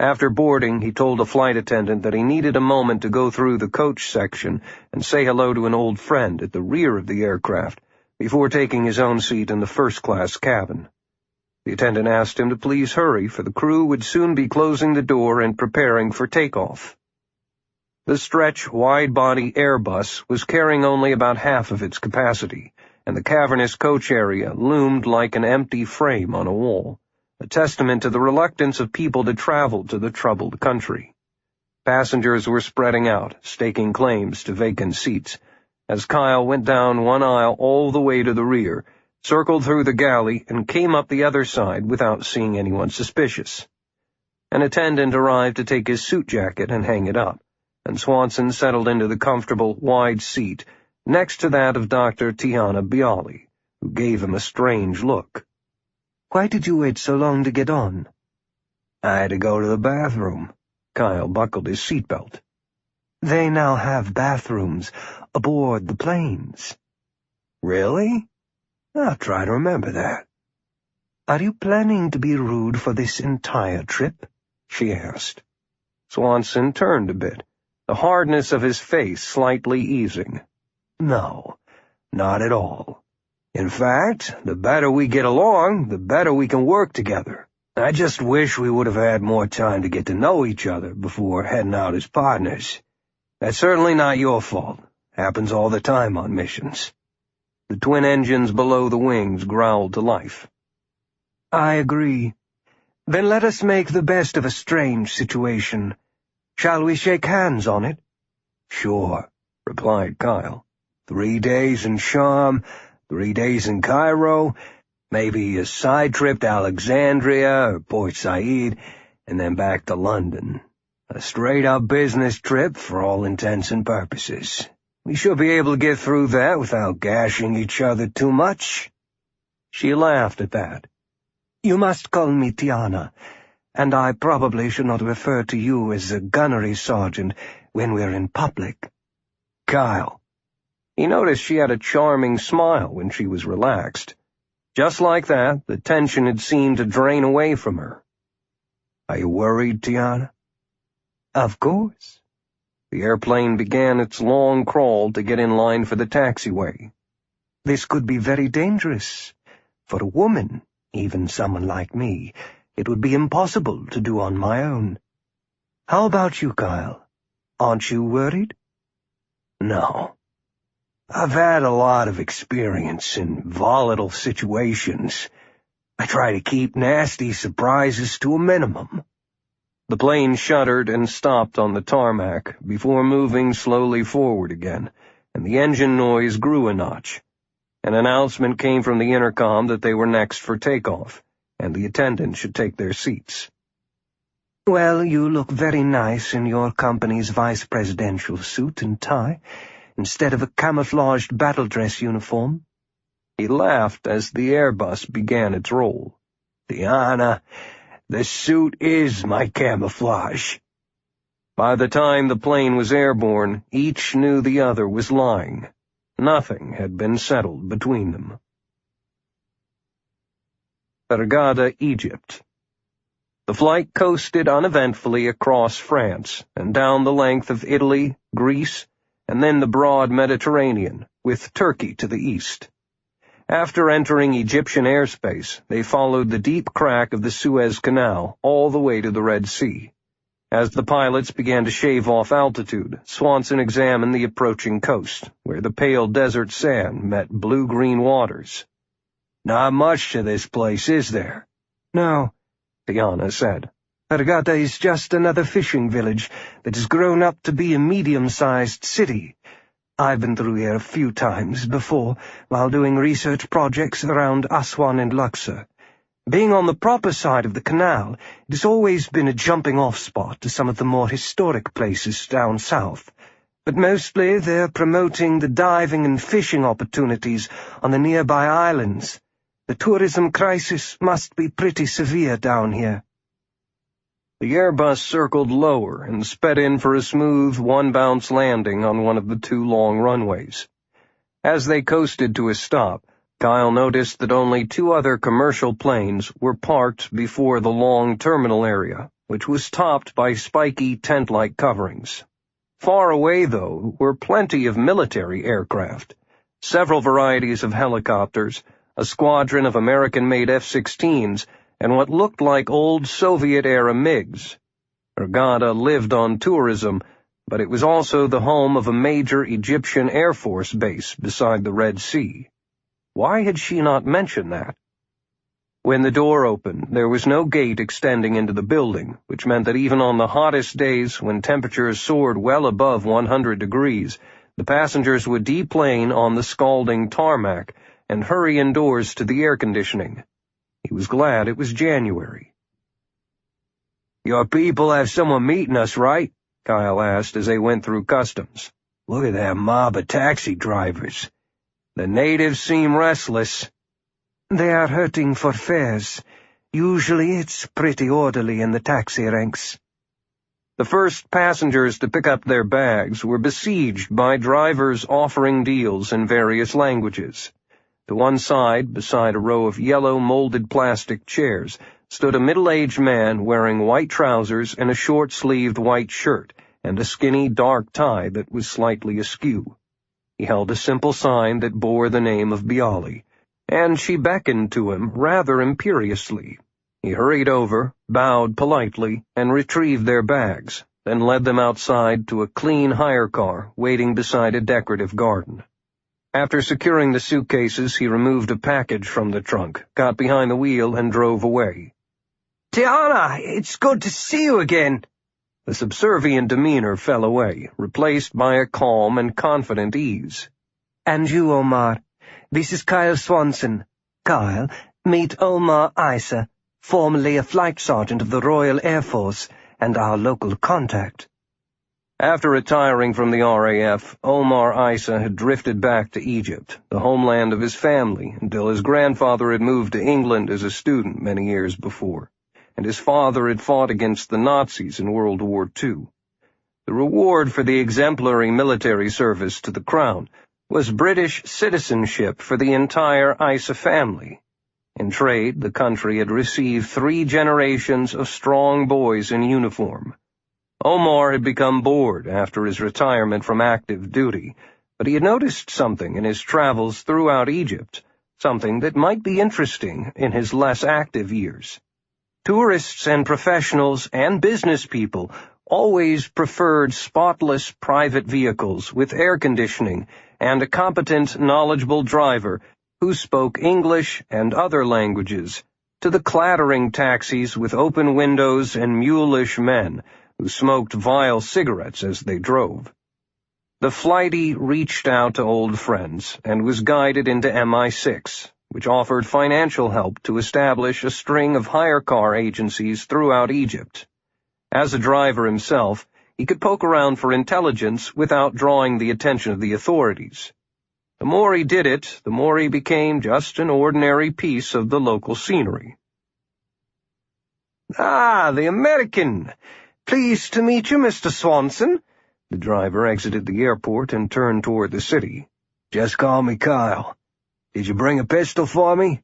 After boarding, he told a flight attendant that he needed a moment to go through the coach section and say hello to an old friend at the rear of the aircraft before taking his own seat in the first-class cabin. The attendant asked him to please hurry, for the crew would soon be closing the door and preparing for takeoff. The stretch, wide-body Airbus was carrying only about half of its capacity, and the cavernous coach area loomed like an empty frame on a wall, a testament to the reluctance of people to travel to the troubled country. Passengers were spreading out, staking claims to vacant seats, as Kyle went down one aisle all the way to the rear, circled through the galley, and came up the other side without seeing anyone suspicious. An attendant arrived to take his suit jacket and hang it up, and Swanson settled into the comfortable, wide seat next to that of Dr. Tiana Bialy, who gave him a strange look. Why did you wait so long to get on? I had to go to the bathroom. Kyle buckled his seatbelt. They now have bathrooms aboard the planes. Really? I'll try to remember that. Are you planning to be rude for this entire trip? She asked. Swanson turned a bit, the hardness of his face slightly easing. No, not at all. In fact, the better we get along, the better we can work together. I just wish we would have had more time to get to know each other before heading out as partners. That's certainly not your fault. Happens all the time on missions. The twin engines below the wings growled to life. I agree. Then let us make the best of a strange situation. Shall we shake hands on it? Sure, replied Kyle. 3 days in Sham, 3 days in Cairo, maybe a side trip to Alexandria or Port Said, and then back to London. A straight-up business trip for all intents and purposes. We should be able to get through that without gashing each other too much. She laughed at that. You must call me Tiana, and I probably should not refer to you as a gunnery sergeant when we're in public. Kyle. He noticed she had a charming smile when she was relaxed. Just like that, the tension had seemed to drain away from her. Are you worried, Tiana? Of course. The airplane began its long crawl to get in line for the taxiway. This could be very dangerous. For a woman, even someone like me, it would be impossible to do on my own. How about you, Kyle? Aren't you worried? No. I've had a lot of experience in volatile situations. I try to keep nasty surprises to a minimum." The plane shuddered and stopped on the tarmac before moving slowly forward again, and the engine noise grew a notch. An announcement came from the intercom that they were next for takeoff, and the attendants should take their seats. "Well, you look very nice in your company's vice-presidential suit and tie, instead of a camouflaged battle dress uniform." He laughed as the Airbus began its roll. "Diana, the suit is my camouflage." By the time the plane was airborne, each knew the other was lying. Nothing had been settled between them. Hurghada, Egypt. The flight coasted uneventfully across France and down the length of Italy, Greece, and then the broad Mediterranean, with Turkey to the east. After entering Egyptian airspace, they followed the deep crack of the Suez Canal all the way to the Red Sea. As the pilots began to shave off altitude, Swanson examined the approaching coast, where the pale desert sand met blue-green waters. "Not much to this place, is there?" "No," Diana said. "Hurghada is just another fishing village that has grown up to be a medium-sized city. I've been through here a few times before, while doing research projects around Aswan and Luxor. Being on the proper side of the canal, it has always been a jumping-off spot to some of the more historic places down south. But mostly they're promoting the diving and fishing opportunities on the nearby islands. The tourism crisis must be pretty severe down here." The Airbus circled lower and sped in for a smooth, one-bounce landing on one of the two long runways. As they coasted to a stop, Kyle noticed that only two other commercial planes were parked before the long terminal area, which was topped by spiky tent-like coverings. Far away, though, were plenty of military aircraft, several varieties of helicopters, a squadron of American-made F-16s, and what looked like old Soviet-era MiGs. Hurghada lived on tourism, but it was also the home of a major Egyptian Air Force base beside the Red Sea. Why had she not mentioned that? When the door opened, there was no gate extending into the building, which meant that even on the hottest days, when temperatures soared well above 100 degrees, the passengers would deplane on the scalding tarmac and hurry indoors to the air conditioning. He was glad it was January. "Your people have someone meeting us, right?" Kyle asked as they went through customs. "Look at that mob of taxi drivers. The natives seem restless." "They are hurting for fares. Usually it's pretty orderly in the taxi ranks." The first passengers to pick up their bags were besieged by drivers offering deals in various languages. To one side, beside a row of yellow molded plastic chairs, stood a middle-aged man wearing white trousers and a short-sleeved white shirt, and a skinny dark tie that was slightly askew. He held a simple sign that bore the name of Bialy, and she beckoned to him rather imperiously. He hurried over, bowed politely, and retrieved their bags, then led them outside to a clean hire car waiting beside a decorative garden. After securing the suitcases, he removed a package from the trunk, got behind the wheel, and drove away. "Tiana, it's good to see you again." The subservient demeanor fell away, replaced by a calm and confident ease. "And you, Omar. This is Kyle Swanson. Kyle, meet Omar Isa, formerly a flight sergeant of the Royal Air Force, and our local contact." After retiring from the RAF, Omar Isa had drifted back to Egypt, the homeland of his family, until his grandfather had moved to England as a student many years before, and his father had fought against the Nazis in World War II. The reward for the exemplary military service to the Crown was British citizenship for the entire Isa family. In trade, the country had received 3 generations of strong boys in uniform. Omar had become bored after his retirement from active duty, but he had noticed something in his travels throughout Egypt, something that might be interesting in his less active years. Tourists and professionals and business people always preferred spotless private vehicles with air conditioning and a competent, knowledgeable driver who spoke English and other languages, to the clattering taxis with open windows and mulish men who smoked vile cigarettes as they drove. The flighty reached out to old friends and was guided into MI6, which offered financial help to establish a string of hire car agencies throughout Egypt. As a driver himself, he could poke around for intelligence without drawing the attention of the authorities. The more he did it, the more he became just an ordinary piece of the local scenery. "Ah, the American. Pleased to meet you, Mr. Swanson." The driver exited the airport and turned toward the city. "Just call me Kyle. Did you bring a pistol for me?"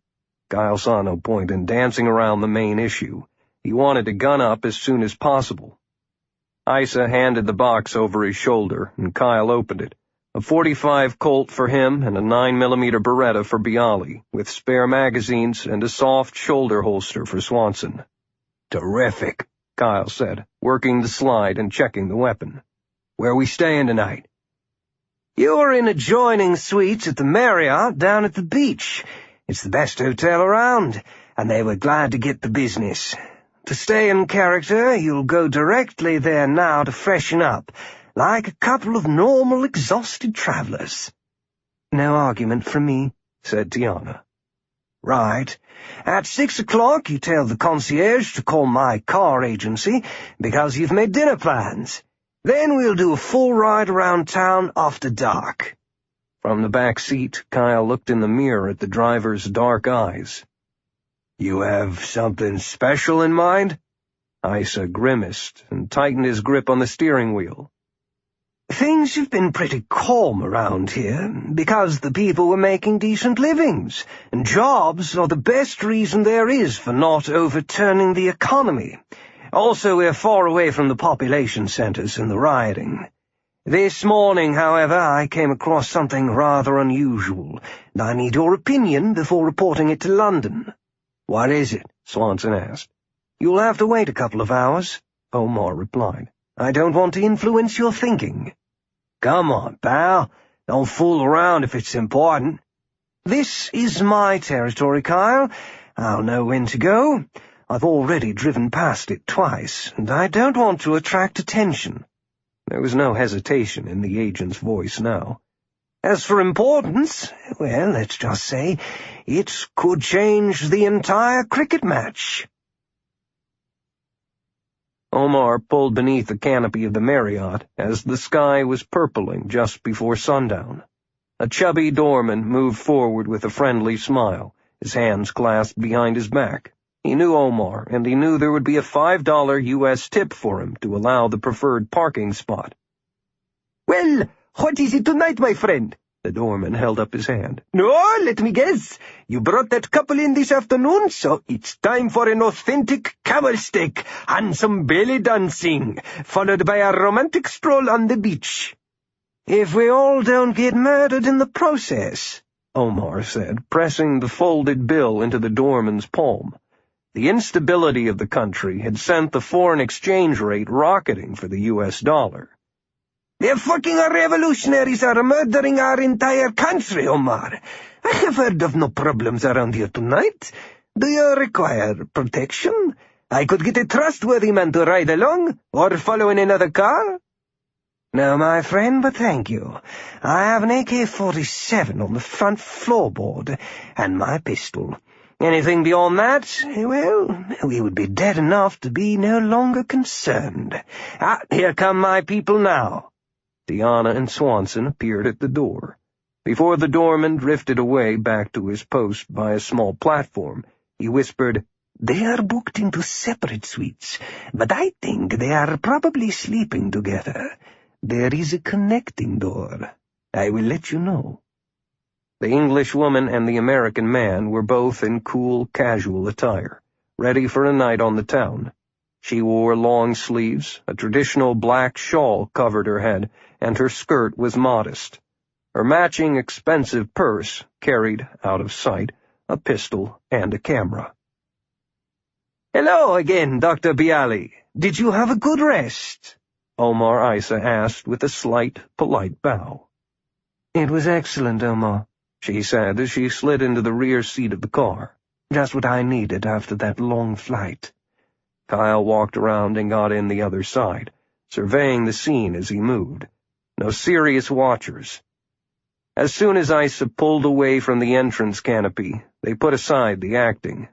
Kyle saw no point in dancing around the main issue. He wanted to gun up as soon as possible. Isa handed the box over his shoulder, and Kyle opened it. A .45 Colt for him and a 9mm Beretta for Bialy, with spare magazines and a soft shoulder holster for Swanson. "Terrific," Kyle said, working the slide and checking the weapon. "Where are we staying tonight?" "You're in adjoining suites at the Marriott down at the beach. It's the best hotel around, and they were glad to get the business. To stay in character, you'll go directly there now to freshen up, like a couple of normal, exhausted travelers." "No argument from me," said Tiana. "Right. At 6 o'clock, you tell the concierge to call my car agency because you've made dinner plans. Then we'll do a full ride around town after dark." From the back seat, Kyle looked in the mirror at the driver's dark eyes. "You have something special in mind?" Isa grimaced and tightened his grip on the steering wheel. "Things have been pretty calm around here, because the people were making decent livings, and jobs are the best reason there is for not overturning the economy. Also, we're far away from the population centers and the rioting. This morning, however, I came across something rather unusual, and I need your opinion before reporting it to London." "What is it?" Swanson asked. "You'll have to wait a couple of hours," Omar replied. "I don't want to influence your thinking." "Come on, pal. Don't fool around if it's important." "This is my territory, Kyle. I'll know when to go. I've already driven past it twice, and I don't want to attract attention." There was no hesitation in the agent's voice now. "As for importance, well, let's just say it could change the entire cricket match." Omar pulled beneath the canopy of the Marriott as the sky was purpling just before sundown. A chubby doorman moved forward with a friendly smile, his hands clasped behind his back. He knew Omar, and he knew there would be a $5 U.S. tip for him to allow the preferred parking spot. "Well, what is it tonight, my friend?" The doorman held up his hand. "No, let me guess. You brought that couple in this afternoon, so it's time for an authentic camel steak and some belly dancing, followed by a romantic stroll on the beach." "If we all don't get murdered in the process," Omar said, pressing the folded bill into the doorman's palm. The instability of the country had sent the foreign exchange rate rocketing for the U.S. dollar. "The fucking revolutionaries are murdering our entire country, Omar. I have heard of no problems around here tonight. Do you require protection? I could get a trustworthy man to ride along, or follow in another car." "No, my friend, but thank you. I have an AK-47 on the front floorboard, and my pistol. Anything beyond that, well, we would be dead enough to be no longer concerned. Here come my people now." Tiana and Swanson appeared at the door. Before the doorman drifted away back to his post by a small platform, he whispered, "They are booked into separate suites, but I think they are probably sleeping together. There is a connecting door. I will let you know." The Englishwoman and the American man were both in cool, casual attire, ready for a night on the town. She wore long sleeves, a traditional black shawl covered her head, and her skirt was modest. Her matching expensive purse carried, out of sight, a pistol and a camera. "Hello again, Dr. Bialy. Did you have a good rest? Omar Isa asked with a slight, polite bow. It was excellent, Omar, she said as she slid into the rear seat of the car. Just what I needed after that long flight. Kyle walked around and got in the other side, surveying the scene as he moved. No serious watchers. As soon as Isa pulled away from the entrance canopy, they put aside the acting.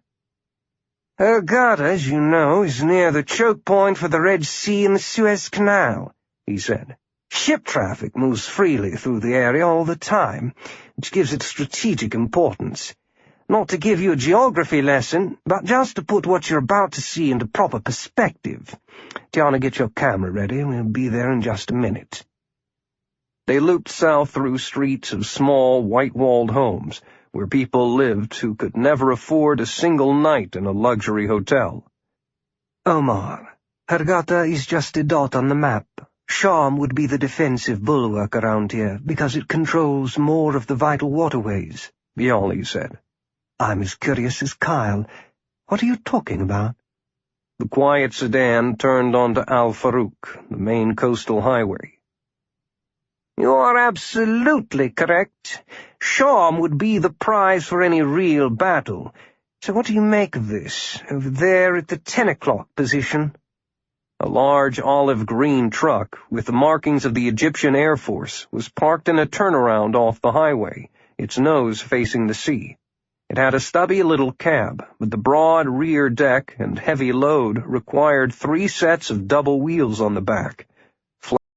Hurghada, as you know, is near the choke point for the Red Sea and the Suez Canal, he said. Ship traffic moves freely through the area all the time, which gives it strategic importance. Not to give you a geography lesson, but just to put what you're about to see into proper perspective. Tiana, get your camera ready, we'll be there in just a minute. They looped south through streets of small, white-walled homes, where people lived who could never afford a single night in a luxury hotel. Omar, Hurghada is just a dot on the map. Sham would be the defensive bulwark around here, because it controls more of the vital waterways, Bialy said. I'm as curious as Kyle. What are you talking about? The quiet sedan turned onto Al Farouk, the main coastal highway. You are absolutely correct. Sham would be the prize for any real battle. So what do you make of this, over there at the 10 o'clock position? A large olive-green truck, with the markings of the Egyptian Air Force, was parked in a turnaround off the highway, its nose facing the sea. It had a stubby little cab, but the broad rear deck and heavy load required 3 sets of double wheels on the back.